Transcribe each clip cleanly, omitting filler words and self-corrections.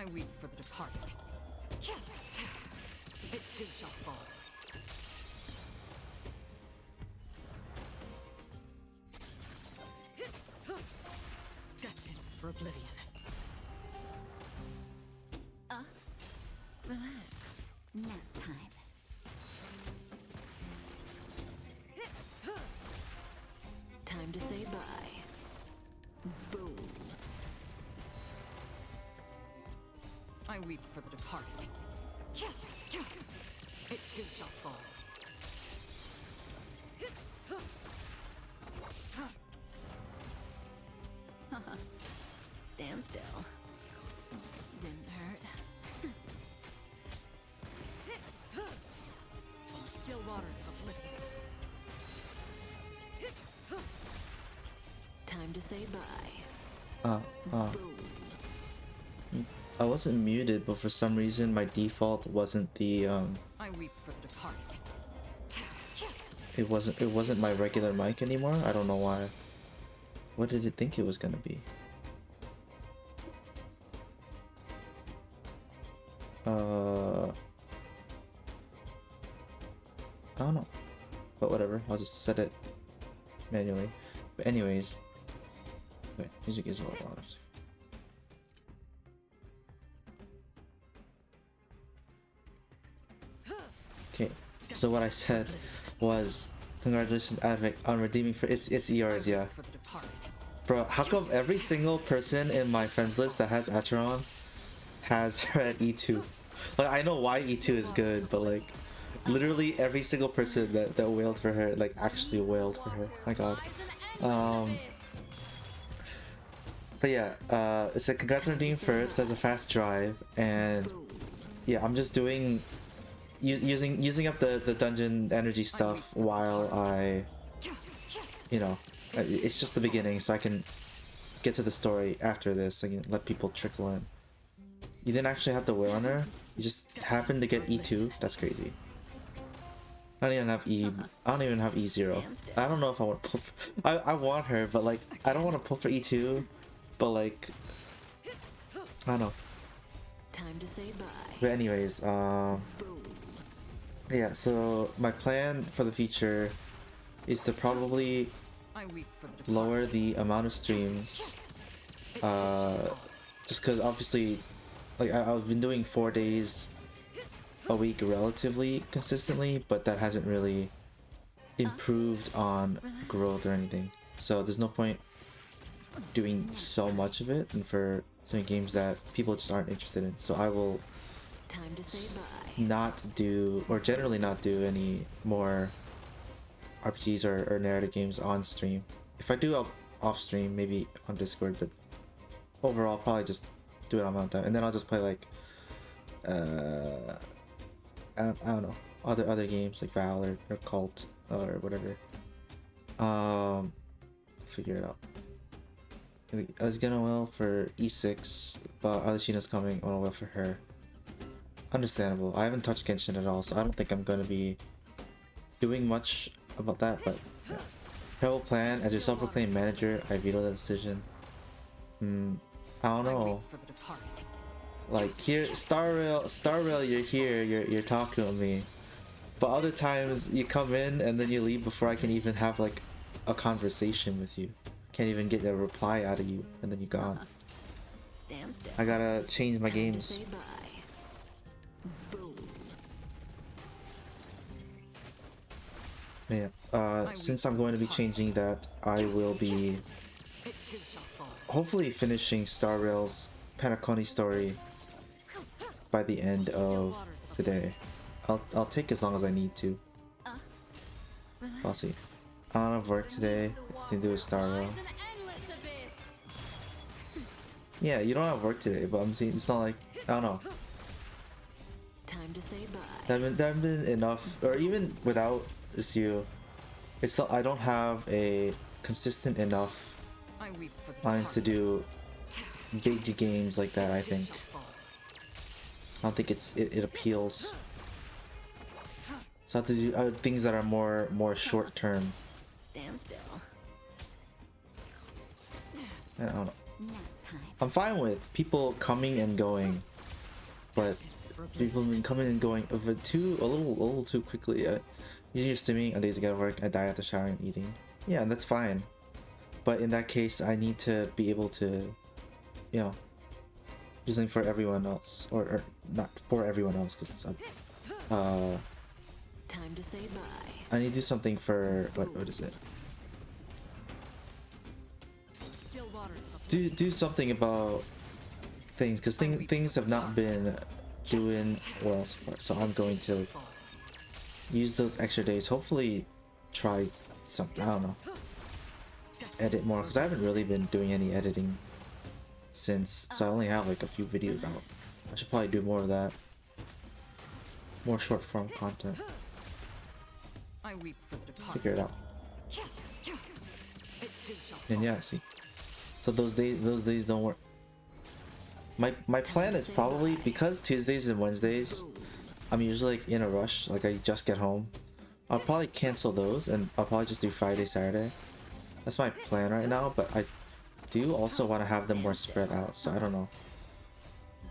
I weep for the departed. It too shall fall. Destined for oblivion. Relax. Nap time. Time to say bye. Boom. I weep for the departed. It too shall fall. Stand still. Didn't hurt. Still waters of oblivion. Time to say bye. Boom. I wasn't muted, but for some reason my default wasn't the I weep for the departed. it wasn't my regular mic anymore. I don't know why. What did it think it was gonna be? I don't know. But whatever, I'll just set it manually. But anyways, wait, music is a little loud. Okay, so what I said was congratulations Advic on redeeming for it's yours, yeah. For the departed. Bro, how come every single person in my friends list that has Acheron has her at E2? Like, I know why E2 is good, but like literally every single person that wailed for her, like actually wailed for her. My god. But yeah, it said congrats on redeeming first. There's a fast drive, and yeah, I'm just doing using up the dungeon energy stuff while I, you know, it's just the beginning, so I can get to the story after this. I can let people trickle in. You didn't actually have to wail on her. You just happened to get E2. That's crazy. I don't even have E. I don't even have E0. I don't know if I want to pull. I want her, but like I don't want to pull for E2. But like, I don't know. Time to say bye. But anyways, yeah. So my plan for the future is to probably I weep for the departed. lower the amount of streams. Just because obviously, like I've been doing 4 days a week relatively consistently, but that hasn't really improved on growth or anything. So there's no point doing so much of it, and for doing games that people just aren't interested in. So I will Time to say bye. not do, or generally not do, any more RPGs or narrative games on stream. If I do, off stream, maybe on Discord, but overall probably just do it on my own time, and then I'll just play like I don't know, other games like Val or Cult or whatever. Figure it out. I was gonna will for E6, but Alishina's coming. I wanna will for her. Understandable. I haven't touched Genshin at all, so I don't think I'm gonna be doing much about that, but yeah. Terrible plan. As your self-proclaimed manager, I veto that decision. I don't I know. weep for the departed. Like here, Star Rail, you're here, you're talking with me. But other times you come in and then you leave before I can even have like a conversation with you. Can't even get a reply out of you, and then you gone. Stand still. I gotta change my Time to games. say bye. Boom. Yeah. Since I'm going to be changing that, I will be It too shall fall. hopefully finishing Star Rail's Penacony story by the end of the day. I'll take as long as I need to. I'll see. I don't have work today. I can do a Star Rail. Yeah, you don't have work today, but I'm saying it's not like, I don't know. Time to say bye. There haven't been enough, or even without just you, it's not, I don't have a consistent enough I weep for the lines to departed. do big games like that. I It think. shall fall. I don't think it appeals. So I have to do things that are more short term. Stand still. I don't know. Nap time. I'm fine with people coming and going. but people have been coming and going a little too quickly. Usually you're streaming on days to get to work, I die after showering and eating. Yeah, and that's fine. But in that case, I need to be able to, you know, do something for everyone else, or not for everyone else, because Time to say bye. I need to do something for what is it? Still waters before Do something about things, because things have not been doing well so far. So I'm going to fall. use those extra days. Hopefully, try something. I don't know. Edit more, because I haven't really been doing any editing since. So I only have like a few videos out. I should probably do more of that. More short form content. I weep for the departed. Figure it out. It too shall And fall. yeah, see. So those days don't work. My plan is probably, because Tuesdays and Wednesdays I'm usually like in a rush, like I just get home, I'll probably cancel those and I'll probably just do Friday, Saturday. That's my plan right now, but I do also want to have them more spread out, so I don't know.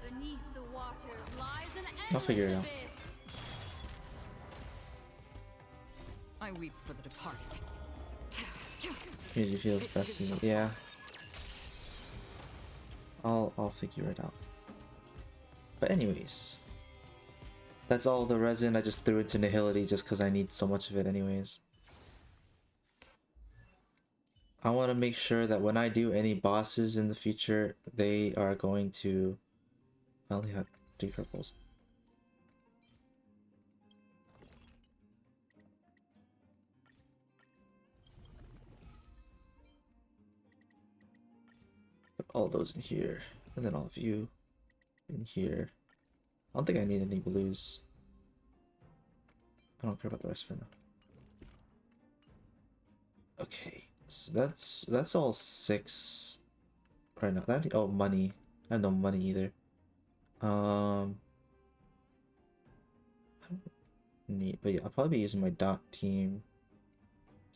Beneath the waters lies an I'll figure it out. endless I weep for the departed. Usually feels best to me. Yeah. I'll figure it out. But anyways, that's all the resin I just threw into Nihility just because I need so much of it anyways. I want to make sure that when I do any bosses in the future, they are going to... I only had 3 purples. Put all those in here, and then all of you in here. I don't think I need any blues. I don't care about the rest for now. Okay, so that's all 6 right now. That, oh, money. I have no money either. I don't need, but yeah, I'll probably be using my dot team.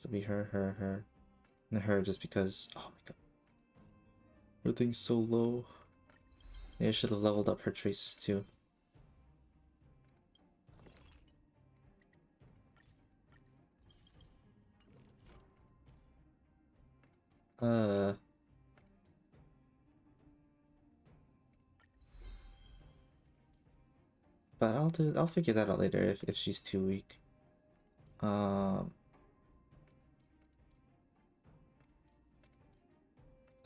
So be her, and her just because. Oh my god, everything's so low. Maybe I should have leveled up her traces too. But I'll figure that out later if she's too weak. I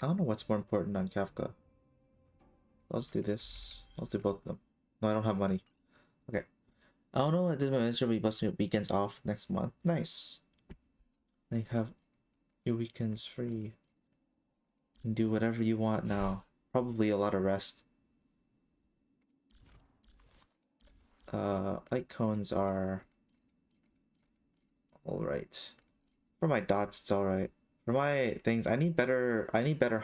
don't know what's more important on Kafka. Let's do this. Let's do both of them. No, I don't have money. Okay. I don't know. I did mention we busting your weekends off next month. Nice. Now you have your weekends free. You can do whatever you want now. Probably a lot of rest. Light cones are alright. For my dots, it's alright. For my things, I need better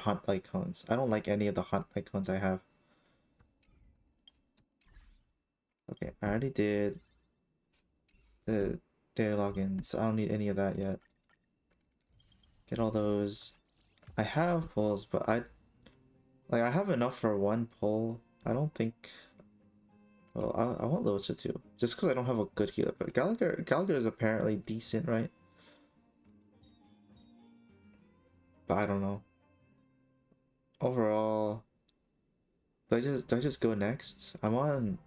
hunt light cones. I don't like any of the hunt light cones I have. Okay, I already did the daily logins. I don't need any of that yet. Get all those. I have pulls, but I have enough for 1 pull. I don't think. Well, I want Locha too, just because I don't have a good healer. But Gallagher is apparently decent, right? But I don't know. Overall, do I just go next? I'm on.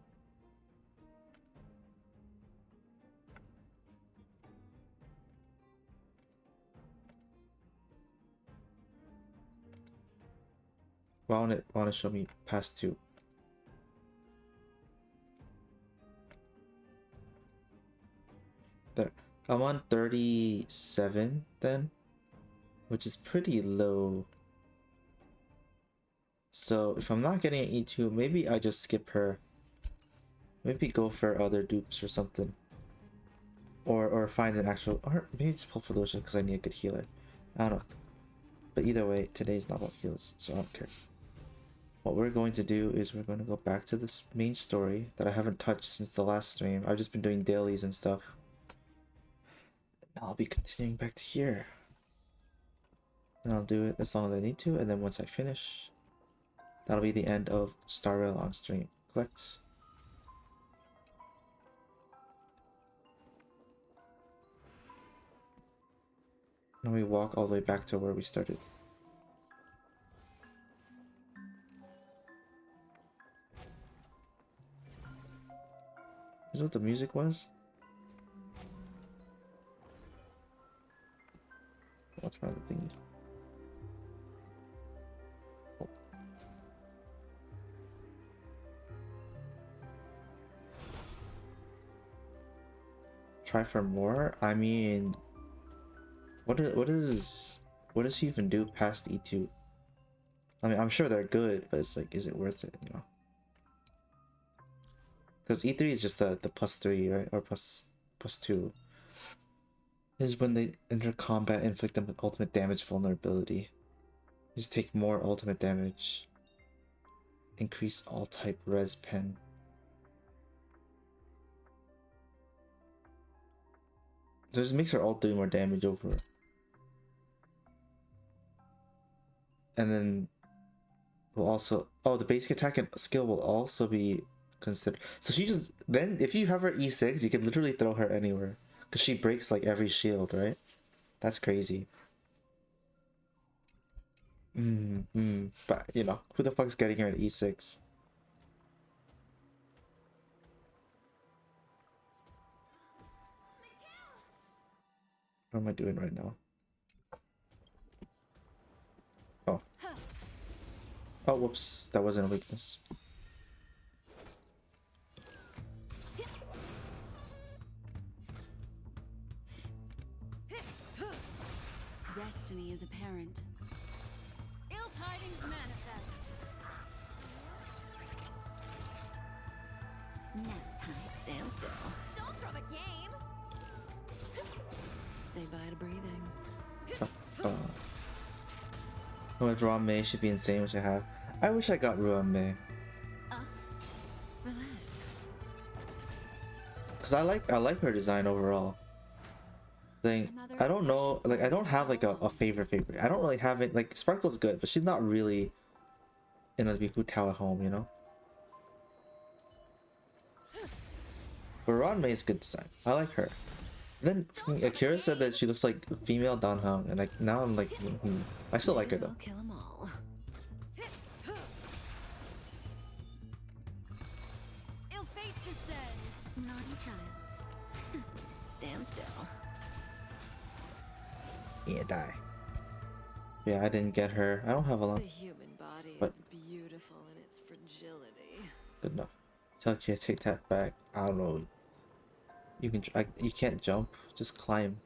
Want to show me past 2. There. I'm on 37 then, which is pretty low. So if I'm not getting an E2, maybe I just skip her. Maybe go for other dupes or something. Or find an actual, or maybe just pull for those because I need a good healer. I don't know. But either way, today's not about heals, so I don't care. What we're going to do is we're going to go back to this main story that I haven't touched since the last stream. I've just been doing dailies and stuff. I'll be continuing back to here. And I'll do it as long as I need to, and then once I finish, that'll be the end of Star Rail on stream. Collect. And we walk all the way back to where we started. Is that what the music was? What's wrong with the thingy? Oh. Try for more? I mean, what does she even do past E2? I mean, I'm sure they're good, but it's like, is it worth it, you know? Because E3 is just the +3, right? Or +2. Is when they enter combat, inflict them with ultimate damage vulnerability. Just take more ultimate damage. Increase all type res pen. So this makes her ult do more damage over. And then will also, oh, the basic attack and skill will also be considered. So she just, then if you have her E6, you can literally throw her anywhere. Because she breaks like every shield, right? That's crazy. But you know, who the fuck's getting her an E6? What am I doing right now? Oh. Oh, whoops. That wasn't a weakness. Destiny is apparent. Ill tidings manifest. Nap time. Stand still. Don't throw the game. Say bye to breathing. Oh, Ruan Mei should be insane, which I have. I wish I got Ruan Mei. Relax. Cause I like her design overall. Like, I don't know, like I don't have like a favorite. I don't really have it. Like Sparkle's good, but she's not really in a Hu Tao at home, you know. But Ruan Mei is good design. I like her. Then Akira said that she looks like female Dan Heng, and like now I'm like, I still like her though. Kill 'em all. Ill fate descends. Naughty child. Stand still. Yeah, die. Yeah, I didn't get her. I don't have a lot. The human body But- is beautiful in its fragility. Good enough. Tell you to take that back. I don't know. You can. You can't jump. Just climb.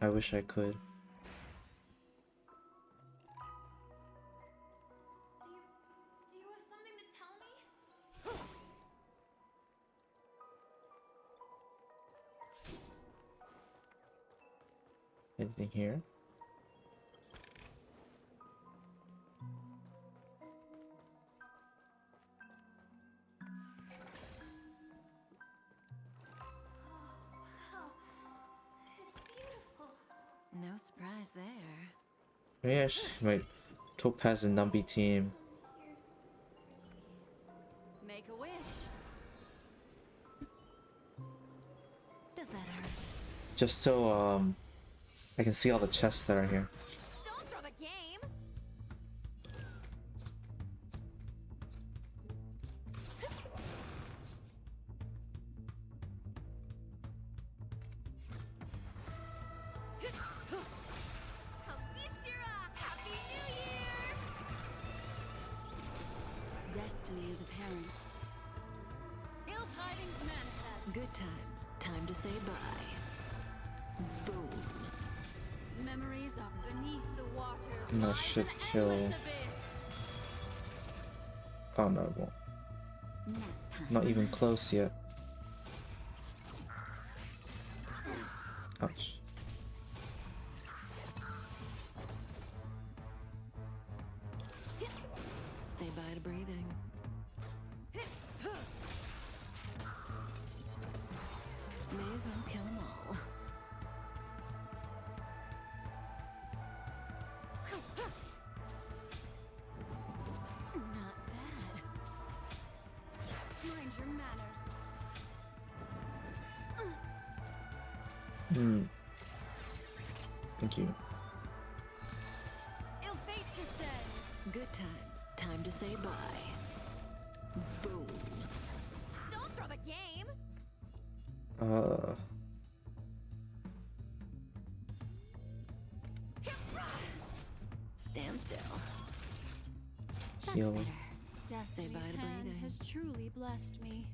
I wish I could. Do you have something to tell me? Anything here? Wow. It's beautiful. No surprise there. Maybe I should my Topaz and Numby team. Make a wish. Does that hurt? Just so I can see all the chests that are here. Don't throw the game. Happy New Year! Destiny is apparent. Ill tidings manifest. Good times. Time to say bye. Boom. Memories are beneath the waters. And that lies should an kill- endless abyss. Oh no, it won't. Nap time. Not even close yet. Ouch. Say bye to breathing. May as well kill 'em all. Not bad. Mind your manners. Thank you. Ill fate descends. Good times. Time to say bye. Boom. Don't throw the game. Stand still. Heal. Destiny's bye to hand breathing. has truly blessed me.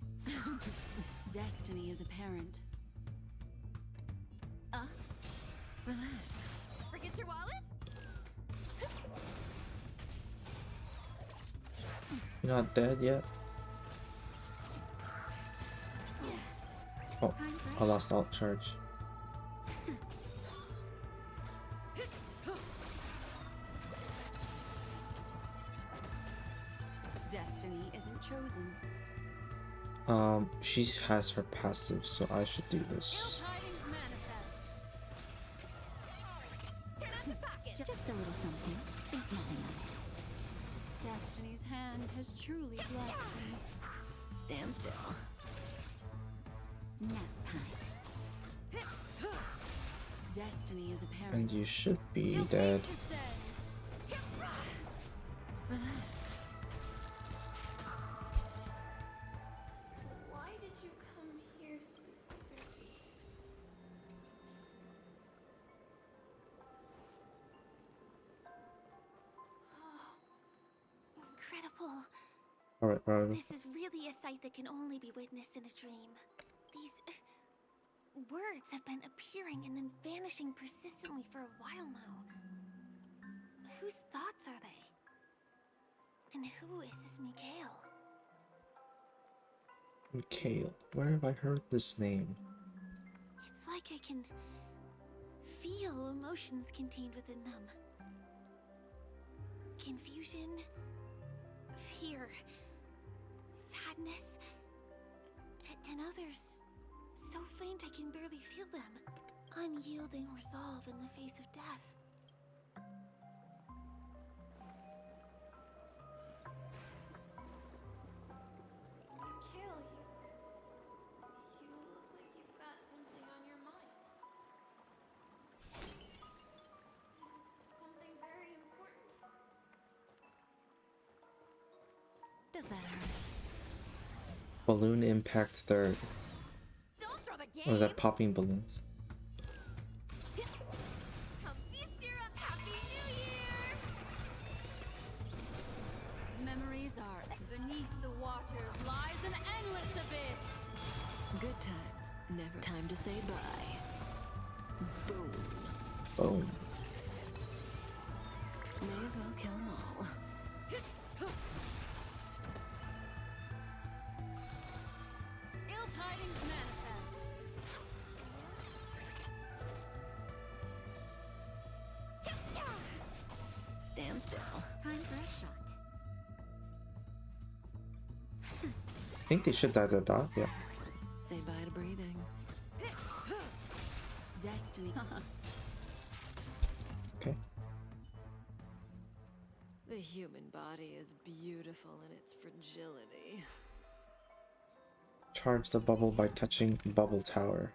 Destiny is apparent. Relax. Forget your wallet? You're not dead yet? Oh, I lost alt charge. Destiny isn't chosen. She has her passive, so I should do Ill this. tidings manifest. Turn out the pocket. Just a little something. Think nothing of it. Destiny's hand has truly blessed me. Stand still. Nap time. Destiny is apparent. And you should be Ill dead. fate descends. Relax. Why did you come here specifically? Oh, incredible. Alright, right. This is really a sight that can only be witnessed in a dream. These words have been appearing and then vanishing persistently for a while now. Whose thoughts are they? And who is this Mikhail? Mikhail. Where have I heard this name? It's like I can feel emotions contained within them. Confusion, fear, sadness, and others so faint I can barely feel them. Unyielding resolve in the face of death. Mikhail, you look like you've got something on your mind. Is it something very important? Does that hurt? Balloon impact third. Don't throw the game. Or was that popping balloons? Come feast your Happy New Year! Memories are beneath the waters lies an endless abyss. Good times. Never time to say bye. Boom. Boom. May as well kill them all. Ill tidings manifest. Stand still. Time for a shot. I think they should dot. Yeah. Say bye to breathing. Destiny. Okay. The human body is beautiful in its fragility. Charge the bubble by touching bubble tower.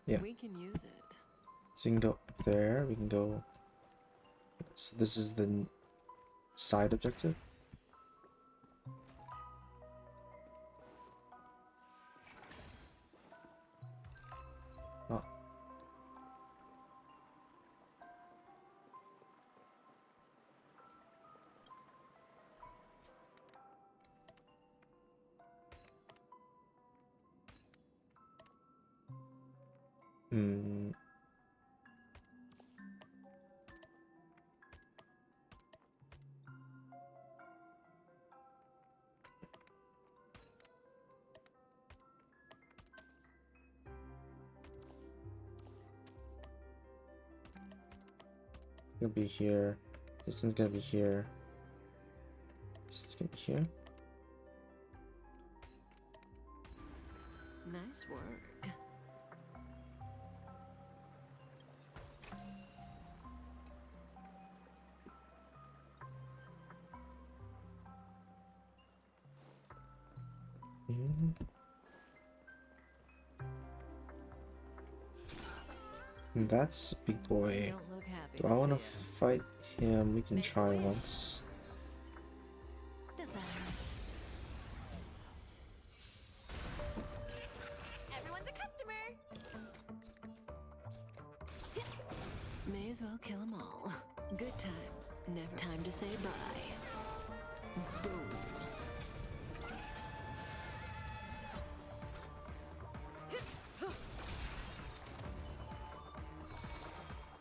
Yeah. We can use it. So you can go there. We can go. So this is the side objective. Oh. Hmm. Gonna be here. This one's gonna be here. This is gonna be here. Nice work. That's a big boy. Don't look happy Do I to want to see us. fight him? We can try once. Does that hurt? Everyone's a customer. May as well kill them all. Good times, never time to say bye. Boom.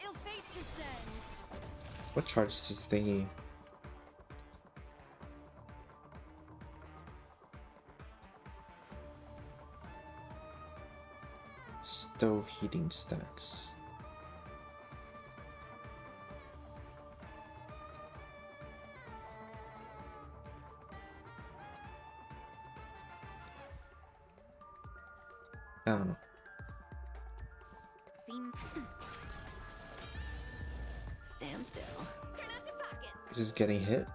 Ill fate descends. What charges this thingy? Stove heating stacks. I don't know. Seem. Stand still. Turn out your pockets. Is this getting hit?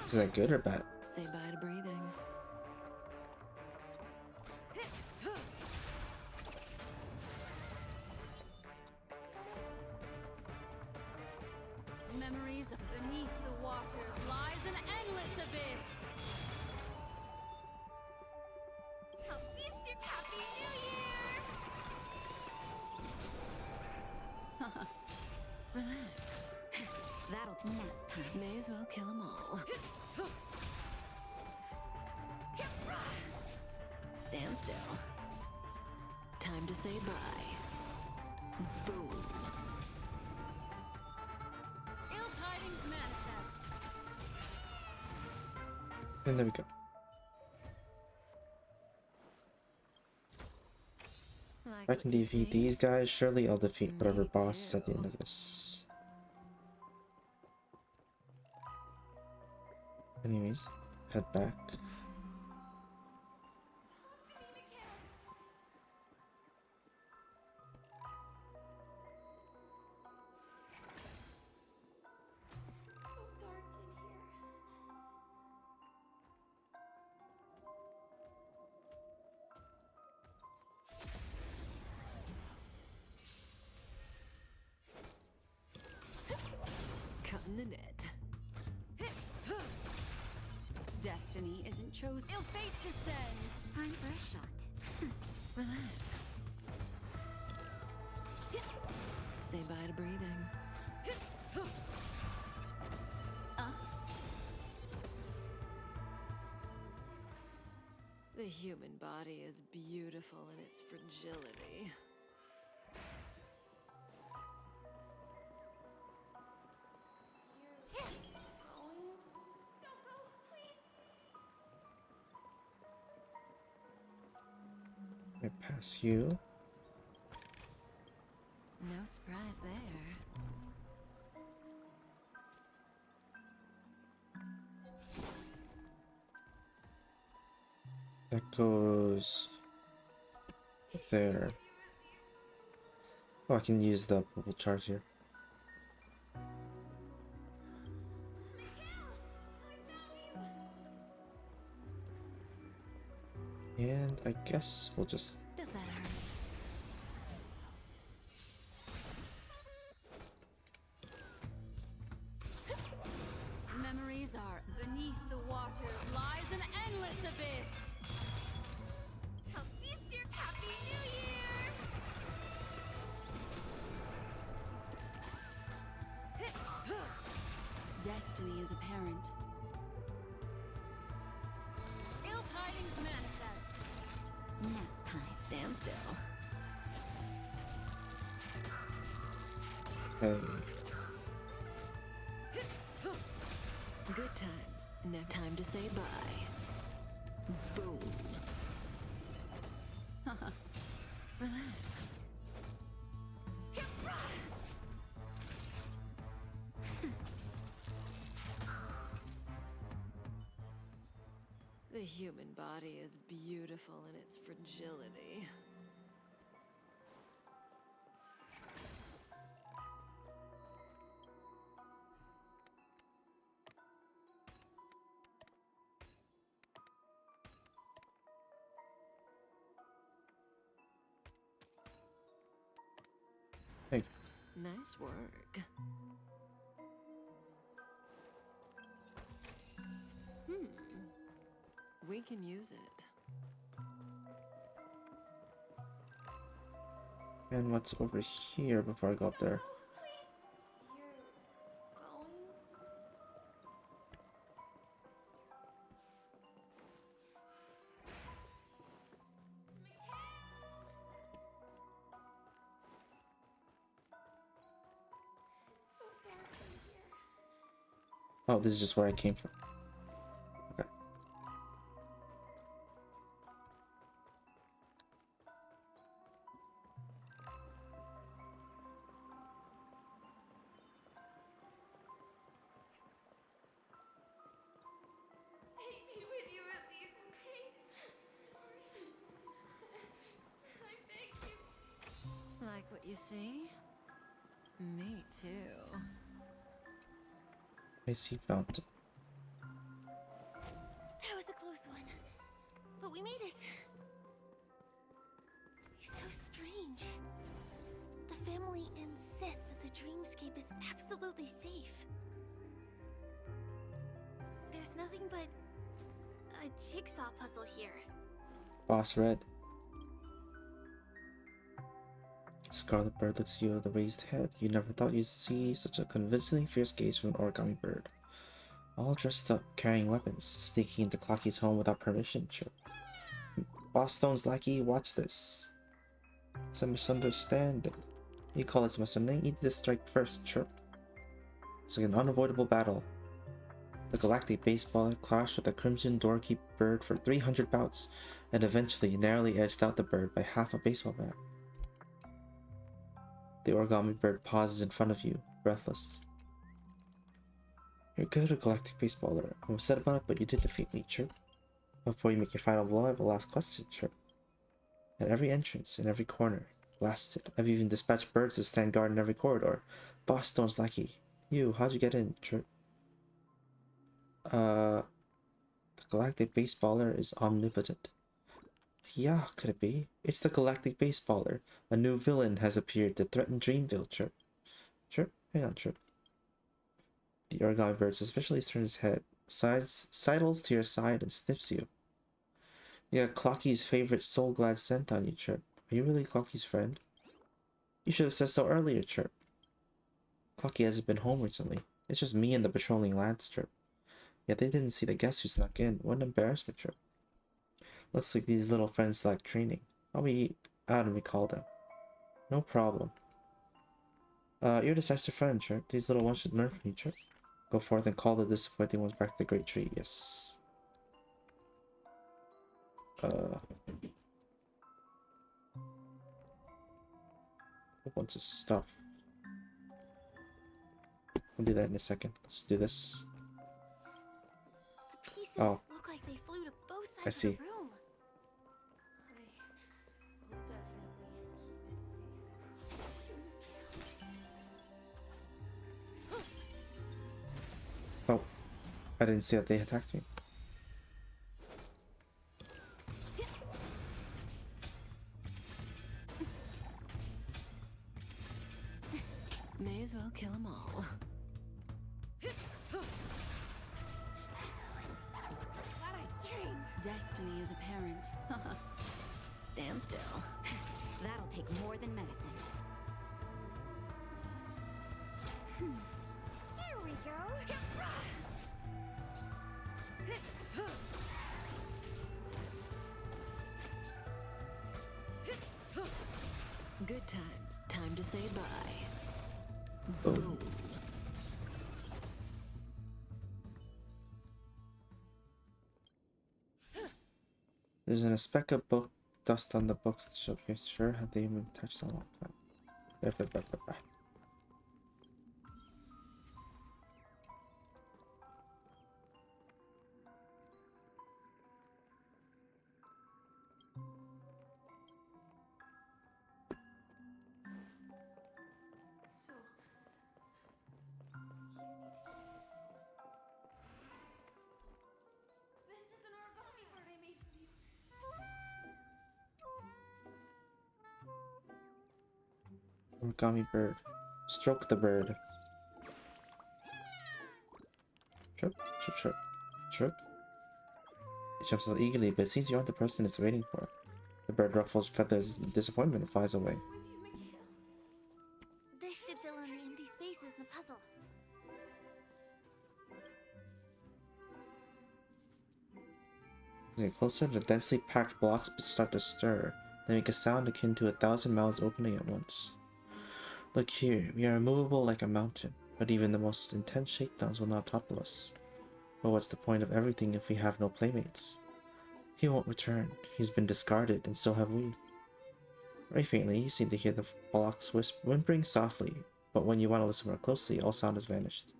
Is that good or bad? Say bye to breathing. Memories beneath the waters lies an endless abyss. A festive Happy New Year! Relax. That'll nap time. May as well kill them all. Stand still. Time to say bye. Boom. Ill tidings manifest. And there we go. Like If I can what you defeat see? these guys, surely I'll defeat whatever Me boss is at the too. end of this. Anyways, head back. Cutting the net. Destiny isn't chosen. Ill fate descends. Time for a shot. Relax. Say bye to breathing. The human body is beautiful in its fragility. Don't go, please. I pass you. No surprise there. That goes there. Oh, I can use the bubble charge here. And I guess we'll just Does that hurt? Memories are beneath the waters lies an endless abyss. A festive Happy New Year! Destiny is apparent. Ill tidings manifest. Nap time. Stand still. Good times. Never time to say bye. Boom. Relax. The human body is beautiful in its fragility. Nice work. We can use it. And what's over here before I go up there? Oh, this is just where I came from. Okay. Take me with you at least, okay? I beg you. Like what you see? Me too. I see fountain. That was a close one. But we made it. It's so strange. The family insists that the dreamscape is absolutely safe. There's nothing but a jigsaw puzzle here. Boss Red. Scarlet Bird looks at you with a raised head. You never thought you'd see such a convincingly fierce gaze from an origami bird. All dressed up, carrying weapons, sneaking into Clocky's home without permission. Chirp. Boss Stone's lackey, watch this. It's a misunderstanding. You call this misunderstanding? You did this strike first. Chirp. It's like an unavoidable battle. The galactic baseballer clashed with the crimson doorkeep bird for 300 bouts, and eventually narrowly edged out the bird by half a baseball bat. The origami bird pauses in front of you, breathless. You're good, galactic baseballer. I'm upset about it, but you did defeat me, Chirp. Before you make your final blow, I have a last question, Chirp. At every entrance, in every corner, blasted. I've even dispatched birds to stand guard in every corridor. Boss Stone's lackey. You, how'd you get in, Chirp? The galactic baseballer is omnipotent. Yeah, could it be? It's the galactic baseballer. A new villain has appeared to threaten Dreamville, Chirp. Chirp? Hang on, Chirp. The origami bird suspiciously turns his head, sidles to your side, and sniffs you. You got Clocky's favorite soul-glad scent on you, Chirp. Are you really Clocky's friend? You should have said so earlier, Chirp. Clocky hasn't been home recently. It's just me and the patrolling lads, Chirp. Yet they didn't see the guest who snuck in. What an embarrassment, Chirp. Looks like these little friends lack training. I'll be out and recall them. No problem. You're the sister friend, Chirp. These little ones should learn from you, Chirp. Go forth and call the disappointing ones back to the great tree. Yes. A bunch of stuff. I'll do that in a second. Let's do this. The pieces Oh. look like they flew to both sides I see. of the room. Oh. I didn't see that they attacked me. May as well kill them all. Destiny is apparent. Stand still. That'll take more than medicine. There we go. Good times. Time to say bye. Boom. There's a speck of book dust on the books that show here. Sure, have they even touched in a long time? Bye. This is an origami bird I made for you. Origami bird. Stroke the bird. Chirp, chirp, chirp, chirp. It jumps out eagerly, but it seems you aren't the person it's waiting for. The bird ruffles feathers in disappointment and flies away. This should fill in the empty spaces in the puzzle. As you get closer, the densely packed blocks start to stir. They make a sound akin to 1,000 mouths opening at once. Look here, we are immovable like a mountain, but even the most intense shakedowns will not topple us. But what's the point of everything if we have no playmates? He won't return. He's been discarded, and so have we. Very faintly, you seem to hear the blocks whimpering softly, but when you want to listen more closely, all sound has vanished.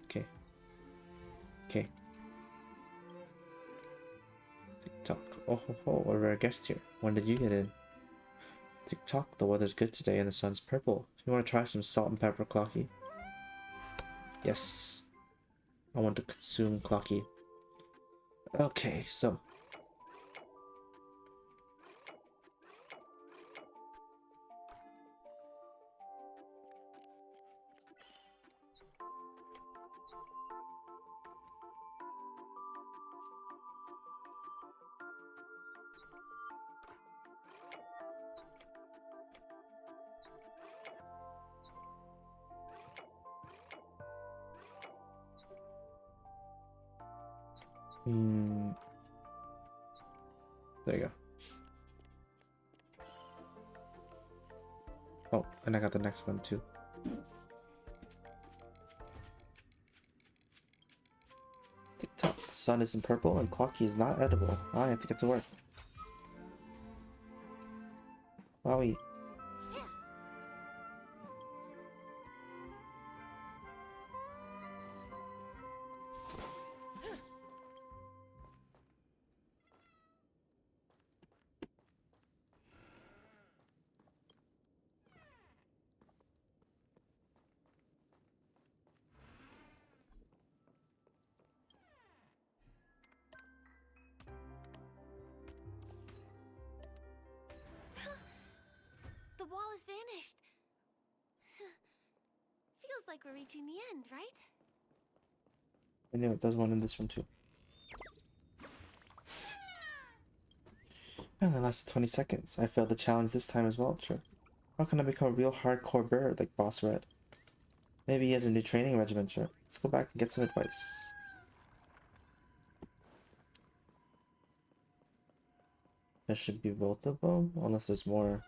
Okay. Okay. Tick-tock. Oh ho ho, a rare guest here. When did you get in? Tick-tock, the weather's good today and the sun's purple. You want to try some salt and pepper, Clocky? Yes. I want to consume Clocky. Okay, so... There you go. Oh, and I got the next one too. Tick-tock. The sun is in purple and Clocky is not edible. I have to get to work. Wowie. The wall has vanished. Feels like we're reaching the end, right? I knew it. There's one in this room too. And that lasted 20 seconds. I failed the challenge this time as well, sure. How can I become a real hardcore bird like Boss Red? Maybe he has a new training regimen, sure. Let's go back and get some advice. There should be both of them, unless there's more.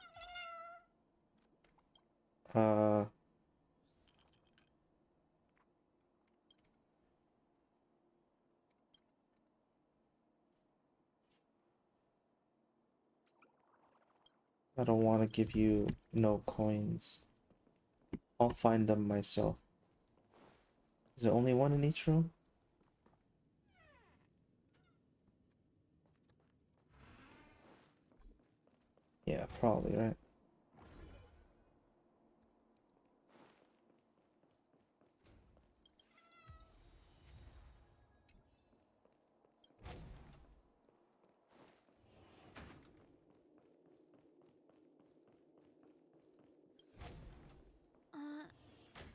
I don't want to give you no coins. I'll find them myself. Is there only one in each room? Yeah, probably, right?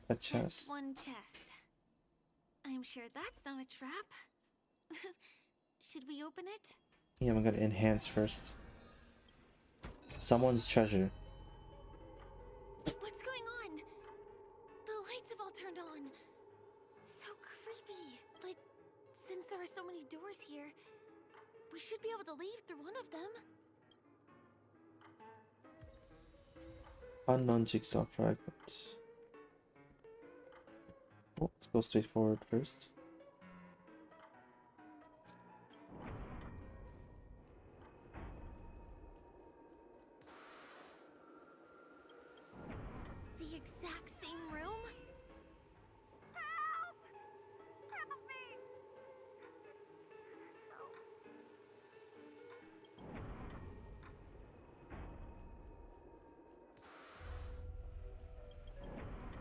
A Just chest. one chest. I'm sure that's not a trap. Should we open it? Yeah, I'm gonna enhance first. Someone's treasure. What's going on? The lights have all turned on. So creepy. But since there are so many doors here, we should be able to leave through one of them. Unknown jigsaw fragment. Oh, let's go straight forward first. The exact same room? Help! Help me!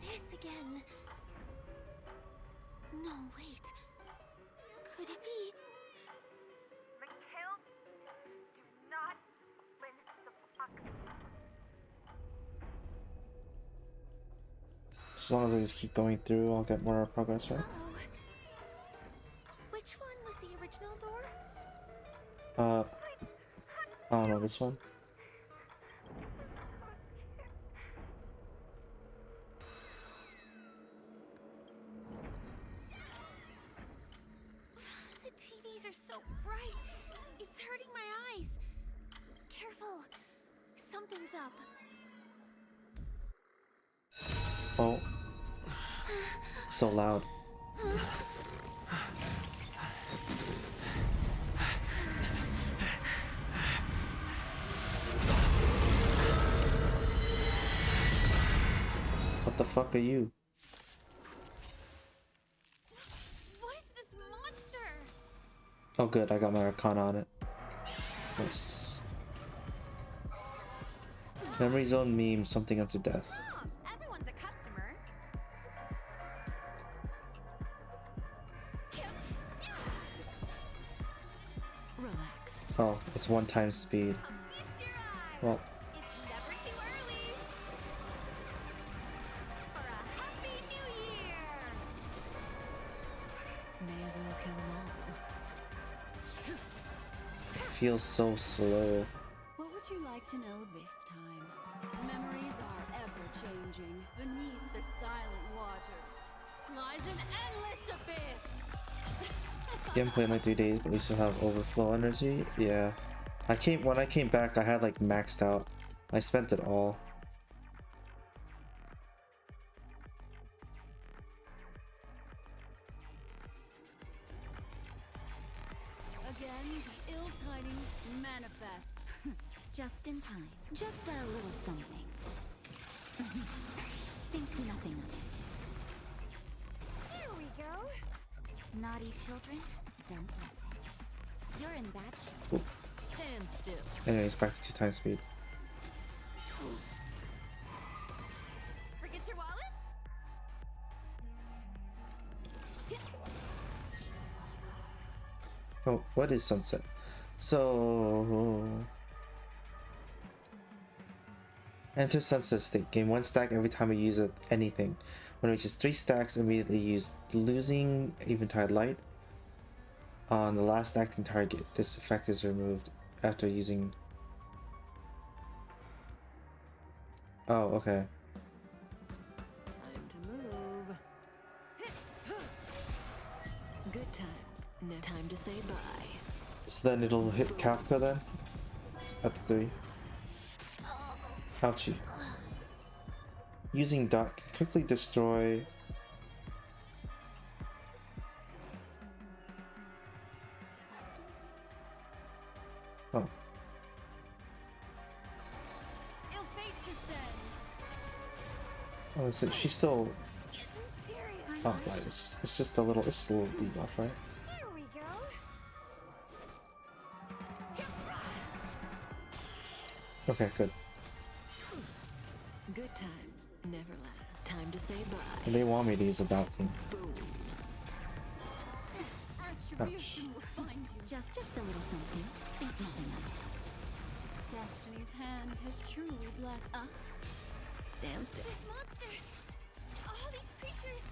This again. No way. As long as I just keep going through, I'll get more progress, right? Oh. Which one was the original door? I don't know, this one? The TVs are so bright. It's hurting my eyes. Careful. Something's up. Oh. So loud. What the fuck are you? What is this monster? Oh good, I got my Arcana on it. Nice. Memory zone meme something unto death. Wrong. Everyone's a customer. Relax. Oh, it's 1 time speed. Feast your eyes. Well, It's never too early for a happy new year. May as well kill them all. it feels so slow. What would you like to know this time? Memories are ever-changing. Beneath the silent waters lies an endless abyss. You haven't played in like 3 days, but at least you'll have overflow energy. Yeah. When I came back, I had like maxed out. I spent it all. Again, the ill tidings manifest. Just in time. Just a little something. Think nothing of it. Here we go. Naughty children, don't listen. You're in bad shape. Oop. Stand still. Anyways, back to 2 times speed. Forget your wallet? Oh, what is sunset? So enter sunset state. Gain 1 stack every time you use anything. When it reaches 3 stacks, immediately use losing Eventide Light on the last acting target. This effect is removed after using. Oh, okay. Time to move. Good times. No time to say bye. So then it'll hit Kafka then? At the 3. Ouchie. Using dot can quickly destroy. Oh. Ill fate descends. Oh, so she's still. Serious. Oh, right. It's just a little debuff, right? Here we go. Okay, good. Good times never last. Time to say bye. And they want me to use a bounty. Boom. Retribution will find you. Just a little something. Think nothing of it. Destiny's hand has truly blessed us. Stand still. This monster! All these creatures!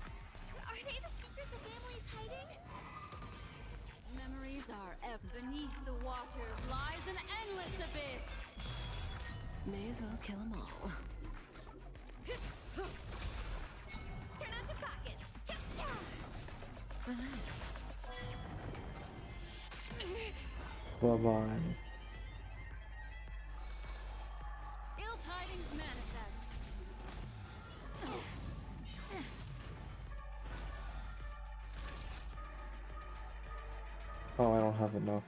Are they the secret the family's hiding? Memories are ever beneath the waters lies an endless abyss. May as well kill them all. Turn out your pockets! Relax. Bye-bye. Ill tidings manifest. Oh, I don't have enough.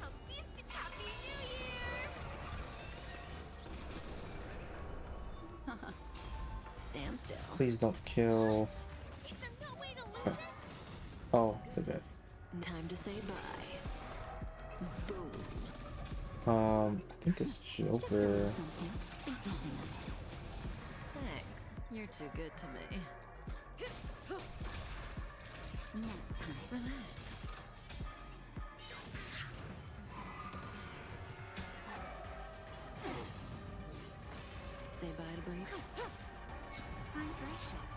A feasted happy new year! Stand still. Please don't kill. Is there no way to lose it? Oh, they're dead. Time to say bye. Boom. I think it's Joker. Something. Think nothing of it. Thanks. You're too good to me. Nap time. Relax. bye to breathe? Fine for a shot.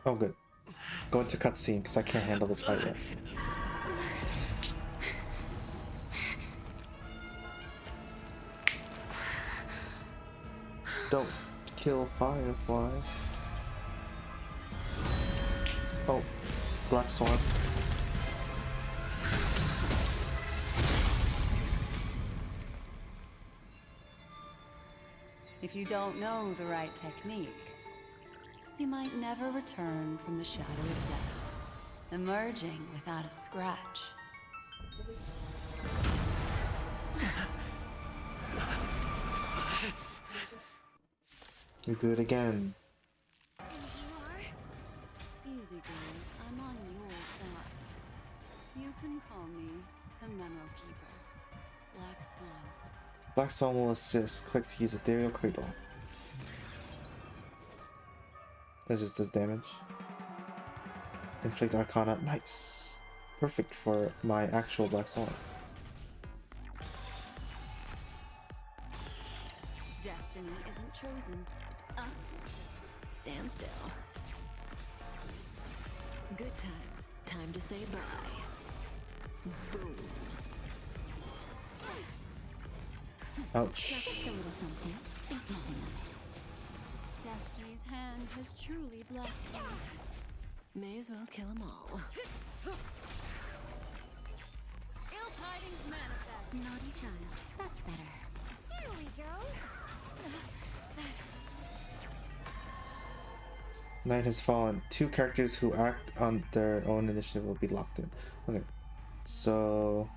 Oh, good. Go into cutscene because I can't handle this fight yet. Don't kill Firefly. Oh, Black Swan. If you don't know the right technique, you might never return from the shadow of death, emerging without a scratch. We do it again. And you are? Easy, girl. I'm on your side. You can call me the Memo Keeper, Black Swan. Black Swan will assist. Click to use Ethereal Cradle. That just does damage. Inflict Arcana. Nice. Perfect for my actual Black Swan. Destiny isn't chosen. Stand still. Good times. Time to say bye. Boom. Ouch. Just a little something. Think nothing of it. Destiny's hand has truly blessed me. May as well kill them all. Ill tidings manifest. Naughty child. That's better. Here we go. Night has fallen. 2 characters who act on their own initiative will be locked in. Okay. So...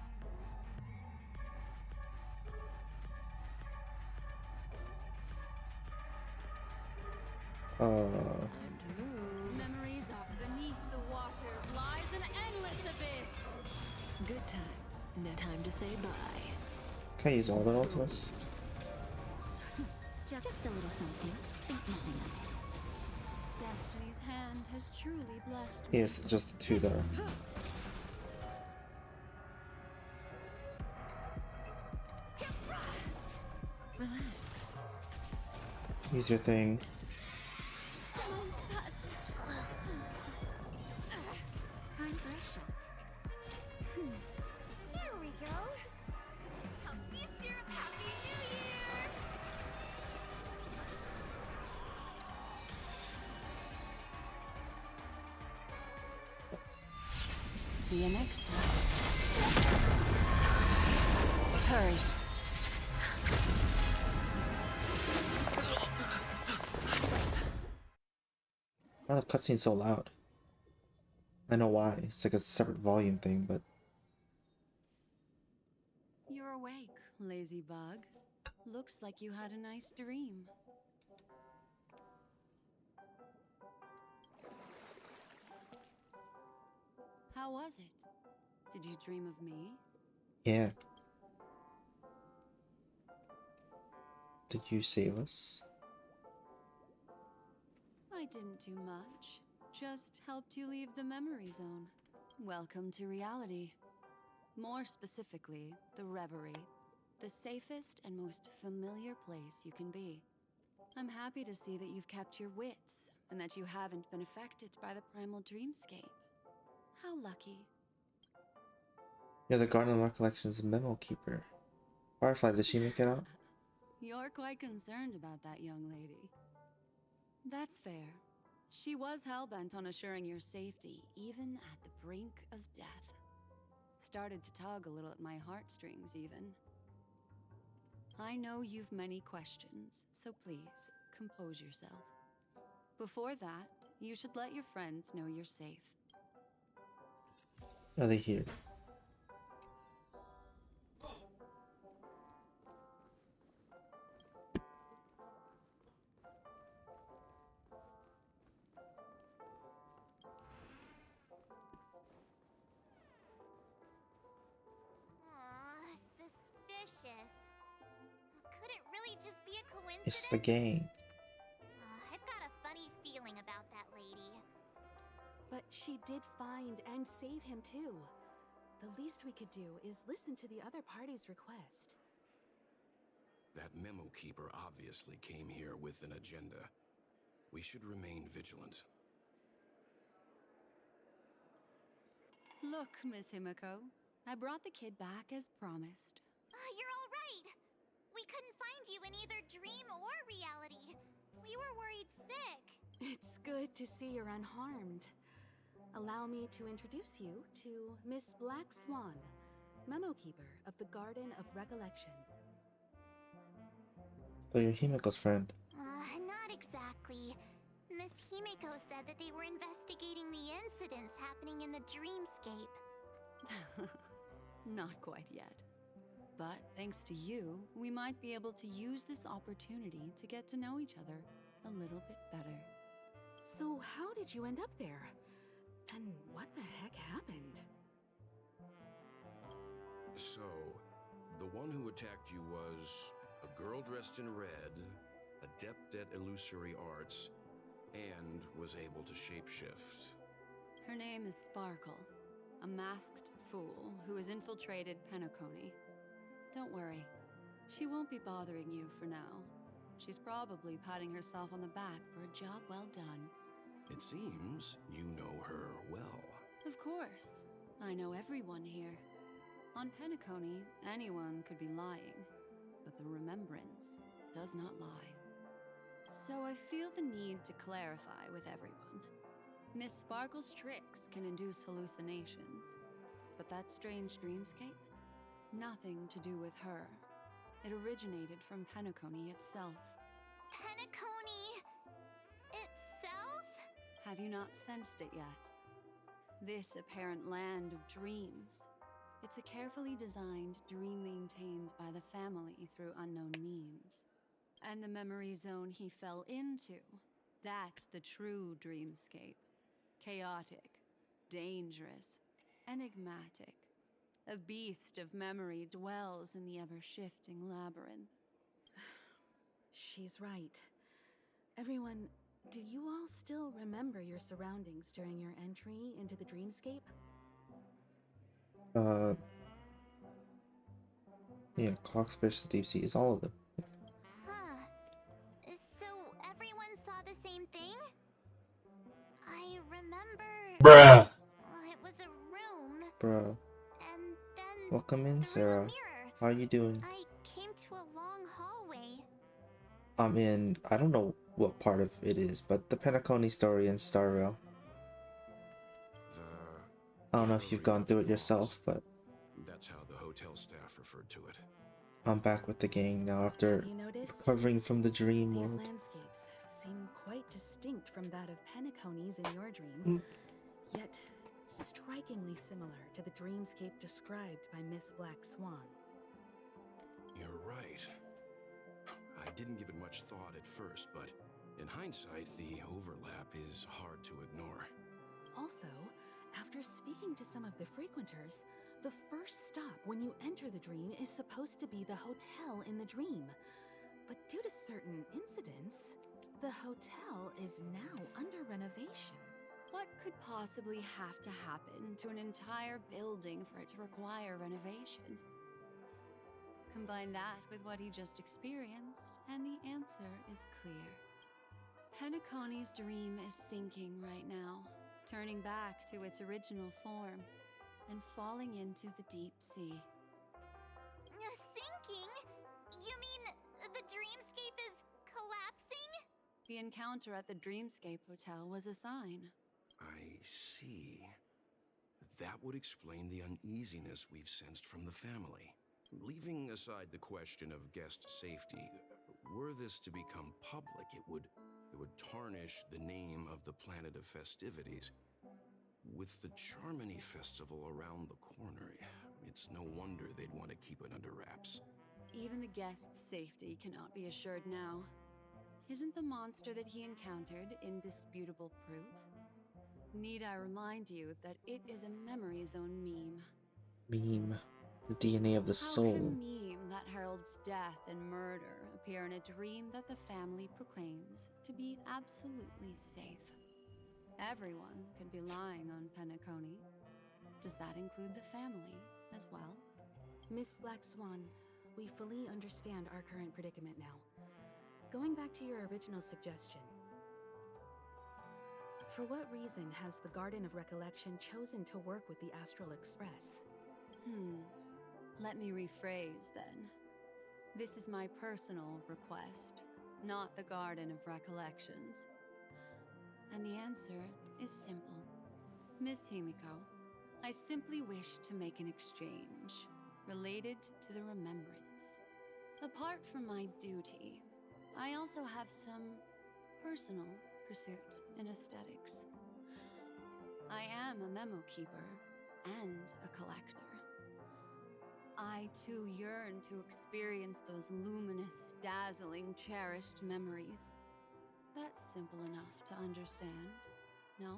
Time to move. Memories are beneath the waters, lies an endless abyss. Good times. Time to say bye. Can I use all their ultimates? Just a little something. Think nothing of it. Destiny's hand has truly blessed me. Yes, just the 2 that are. Relax. Use your thing. Time for a shot. Here we go. Come be a spirit. Happy New Year! See you next time. Hurry. Why are the cutscene's so loud? I know why. It's like a separate volume thing, but You're awake, lazy bug. Looks like you had a nice dream. How was it? Did you dream of me? yeah. Did you save us? I didn't do much. Just helped you leave the memory zone. Welcome to reality. More specifically, the Reverie. The safest and most familiar place you can be. I'm happy to see that you've kept your wits, and that you haven't been affected by the primal dreamscape. How lucky. Yeah, the Garden of Recollection's Memo Keeper. Firefly, did she make it out? You're quite concerned about that young lady. That's fair. She was hell-bent on assuring your safety, even at the brink of death. Started to tug a little at my heartstrings, even. I know you've many questions, so please, compose yourself. Before that, you should let your friends know you're safe. Are they here? Aw, suspicious. Could it really just be a coincidence? It's the gang. I've got a funny feeling about that lady. But she did find and save him too. The least we could do is listen to the other party's request. That memo keeper obviously came here with an agenda. We should remain vigilant. Look, Miss Himiko, I brought the kid back as promised. You're all right. We couldn't find you in either dream or reality. We were worried sick. It's good to see you're unharmed. Allow me to introduce you to Miss Black Swan, memo keeper of the Garden of Recollection. So you're Himiko's friend. Not exactly. Miss Himiko said that they were investigating the incidents happening in the dreamscape. Not quite yet. But thanks to you, we might be able to use this opportunity to get to know each other a little bit better. So how did you end up there? And what the heck happened? So, the one who attacked you was a girl dressed in red, adept at illusory arts, and was able to shapeshift. Her name is Sparkle, a masked fool who has infiltrated Penacony. Don't worry, she won't be bothering you for now. She's probably patting herself on the back for a job well done. It seems you know her well. Of course, I know everyone here. On Penacony, anyone could be lying, but the remembrance does not lie. So I feel the need to clarify with everyone. Miss Sparkle's tricks can induce hallucinations, but that strange dreamscape? Nothing to do with her. It originated from Penacony itself. Penacony itself? Have you not sensed it yet? This apparent land of dreams. It's a carefully designed dream maintained by the family through unknown means. And the memory zone he fell into, that's the true dreamscape. Chaotic, dangerous, enigmatic. A beast of memory dwells in the ever-shifting labyrinth. She's right. Everyone, do you all still remember your surroundings during your entry into the dreamscape? Yeah, clocks, fish, the deep sea is all of them. Huh. So everyone saw the same thing? I remember... Bruh. It was a room, Bruh. and then Welcome in, through a Sarah. mirror, How are you doing? I came to a long hallway. I'm in, I don't know what part of it is, but the Penacony story in Star Rail. I don't know if you've gone through it yourself, but That's how the hotel staff referred to it. I'm back with the gang now after Have you noticed? recovering from the dream These world. landscapes seem quite distinct from that of Penacony's in your dream, yet strikingly similar to the dreamscape described by Miss Black Swan. You're right. I didn't give it much thought at first, but in hindsight, the overlap is hard to ignore. Also, after speaking to some of the frequenters, the first stop when you enter the dream is supposed to be the hotel in the dream. But due to certain incidents, the hotel is now under renovation. What could possibly have to happen to an entire building for it to require renovation? Combine that with what he just experienced, and the answer is clear. Penacony's dream is sinking right now, turning back to its original form, and falling into the deep sea. Sinking? You mean the dreamscape is collapsing? The encounter at the Dreamscape Hotel was a sign. I see. That would explain the uneasiness we've sensed from the family. Leaving aside the question of guest safety, were this to become public, it would tarnish the name of the planet of festivities. With the Charmony Festival around the corner, it's no wonder they'd want to keep it under wraps. Even the guest's safety cannot be assured now. Isn't the monster that he encountered indisputable proof? Need I remind you that it is a memory zone meme? Meme. The DNA of the How soul. can a meme that heralds death and murder appear in a dream that the family proclaims to be absolutely safe? Everyone could be lying on Penacony. Does that include the family as well? Miss Black Swan, we fully understand our current predicament now. Going back to your original suggestion, for what reason has the Garden of Recollection chosen to work with the Astral Express? Let me rephrase then. This is my personal request, not the Garden of Recollections. And the answer is simple. Miss Himiko, I simply wish to make an exchange related to the remembrance. Apart from my duty, I also have some personal pursuit in aesthetics. I am a memo keeper and a collector. I too yearn to experience those luminous, dazzling, cherished memories. That's simple enough to understand, no?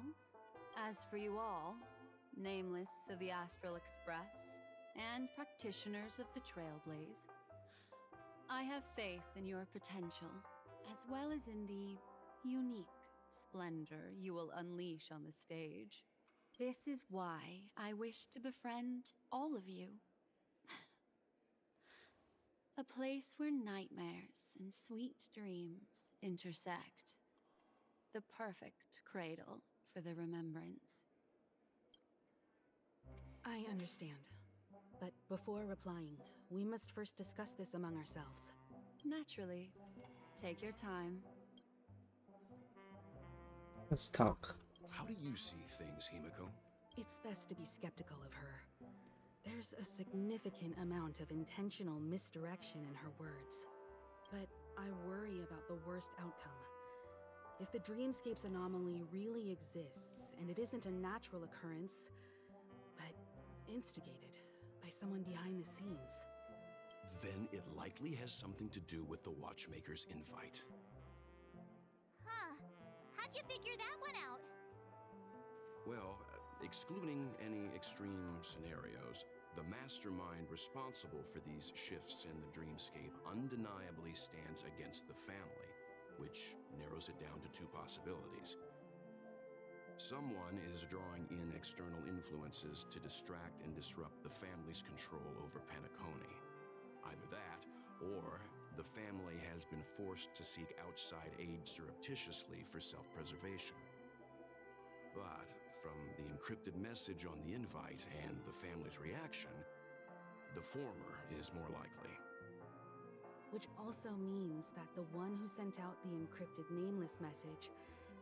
As for you all, nameless of the Astral Express and practitioners of the Trailblaze, I have faith in your potential, as well as in the unique splendor you will unleash on the stage. This is why I wish to befriend all of you. A place where nightmares and sweet dreams intersect. The perfect cradle for the remembrance. I understand. But before replying, we must first discuss this among ourselves. Naturally. Take your time. Let's talk. How do you see things, Himiko? It's best to be skeptical of her. There's a significant amount of intentional misdirection in her words. But I worry about the worst outcome. If the dreamscape's anomaly really exists, and it isn't a natural occurrence, but instigated by someone behind the scenes, Then it likely has something to do with the Watchmaker's invite. Huh. How'd you figure that one out? Well, excluding any extreme scenarios, the mastermind responsible for these shifts in the dreamscape undeniably stands against the family, which narrows it down to two possibilities. Someone is drawing in external influences to distract and disrupt the family's control over Penacony. Either that, or the family has been forced to seek outside aid surreptitiously for self-preservation. But from the encrypted message on the invite and the family's reaction, the former is more likely. which also means that the one who sent out the encrypted nameless message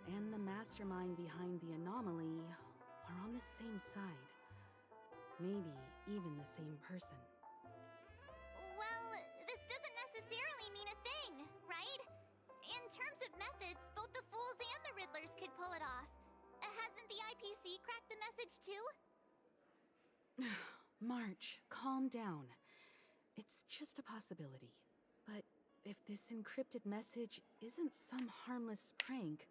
and the mastermind behind the anomaly are on the same side. Maybe even the same person. Well, this doesn't necessarily mean a thing, right? In terms of methods, both the Fools and the Riddlers could pull it off. Hasn't the IPC cracked the message too? March, calm down. It's just a possibility. But if this encrypted message isn't some harmless prank,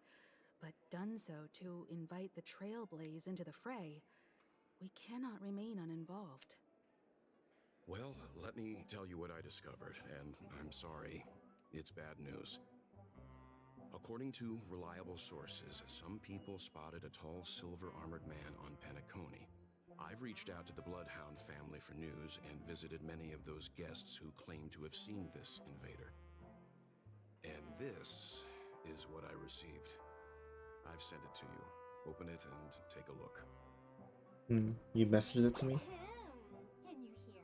but done so to invite the Trailblaze into the fray, we cannot remain uninvolved. Well, let me tell you what I discovered, and I'm sorry, it's bad news. According to reliable sources, some people spotted a tall silver-armored man on Penacony. I've reached out to the Bloodhound family for news and visited many of those guests who claim to have seen this invader. And this is what I received. I've sent it to you. Open it and take a look. You messaged it to me? Can you hear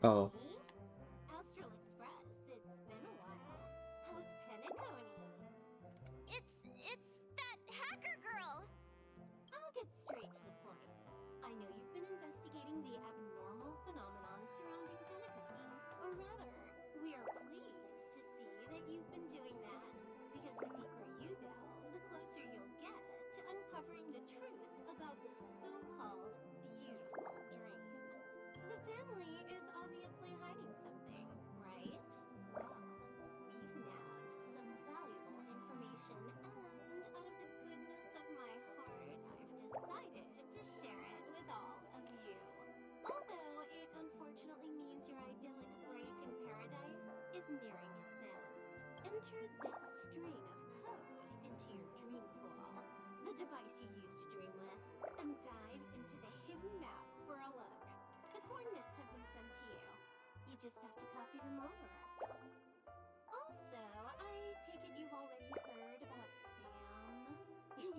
Oh. me? Astral Express, it's been a while. How's Penacony? It's that hacker girl! I'll get straight to the point. I know you've been investigating the abnormal phenomenon surrounding Penacony. Or rather, we are pleased to see that you've been doing that, because the deeper you delve, the closer you'll get to uncovering the truth about this so-called beautiful dream. The family is obviously hiding something, right? Well, we've nabbed some valuable information, and out of the goodness of my heart, I've decided to share it with all of you. Although it unfortunately means your idyllic break in paradise is nearing its end. Enter this string of code into your dream pool, the device you use to dream with, and dive into the hidden map for a look. coordinates have been sent to you. You just have to copy them over. Also, I take it you've already heard about Sam.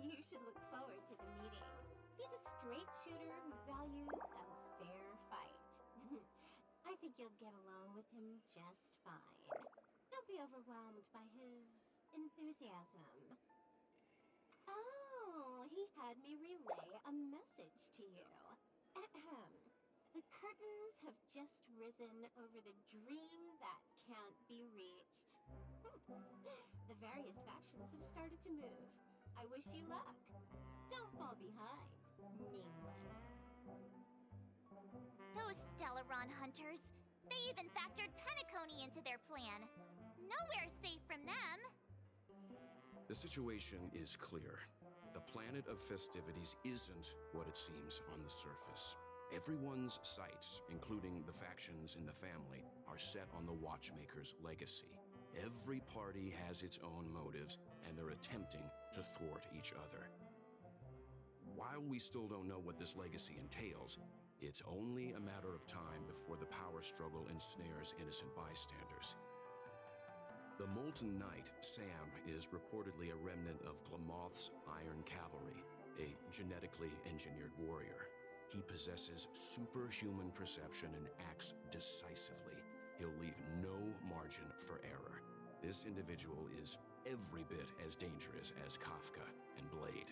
You should look forward to the meeting. He's a straight shooter who values a fair fight. I think you'll get along with him just fine. Don't be overwhelmed by his enthusiasm. Oh, he had me relay a message to you. Ahem. The curtains have just risen over the dream that can't be reached. The various factions have started to move. I wish you luck. Don't fall behind, nameless. Those Stellaron hunters. They even factored Penacony into their plan. Nowhere safe from them. The situation is clear. The planet of festivities isn't what it seems on the surface. Everyone's sights, including the factions in the family, are set on the Watchmaker's legacy. Every party has its own motives, and they're attempting to thwart each other. While we still don't know what this legacy entails, it's only a matter of time before the power struggle ensnares innocent bystanders. The Molten Knight, Sam, is reportedly a remnant of Glamoth's Iron Cavalry, a genetically engineered warrior. He possesses superhuman perception and acts decisively. He'll leave no margin for error. This individual is every bit as dangerous as Kafka and Blade.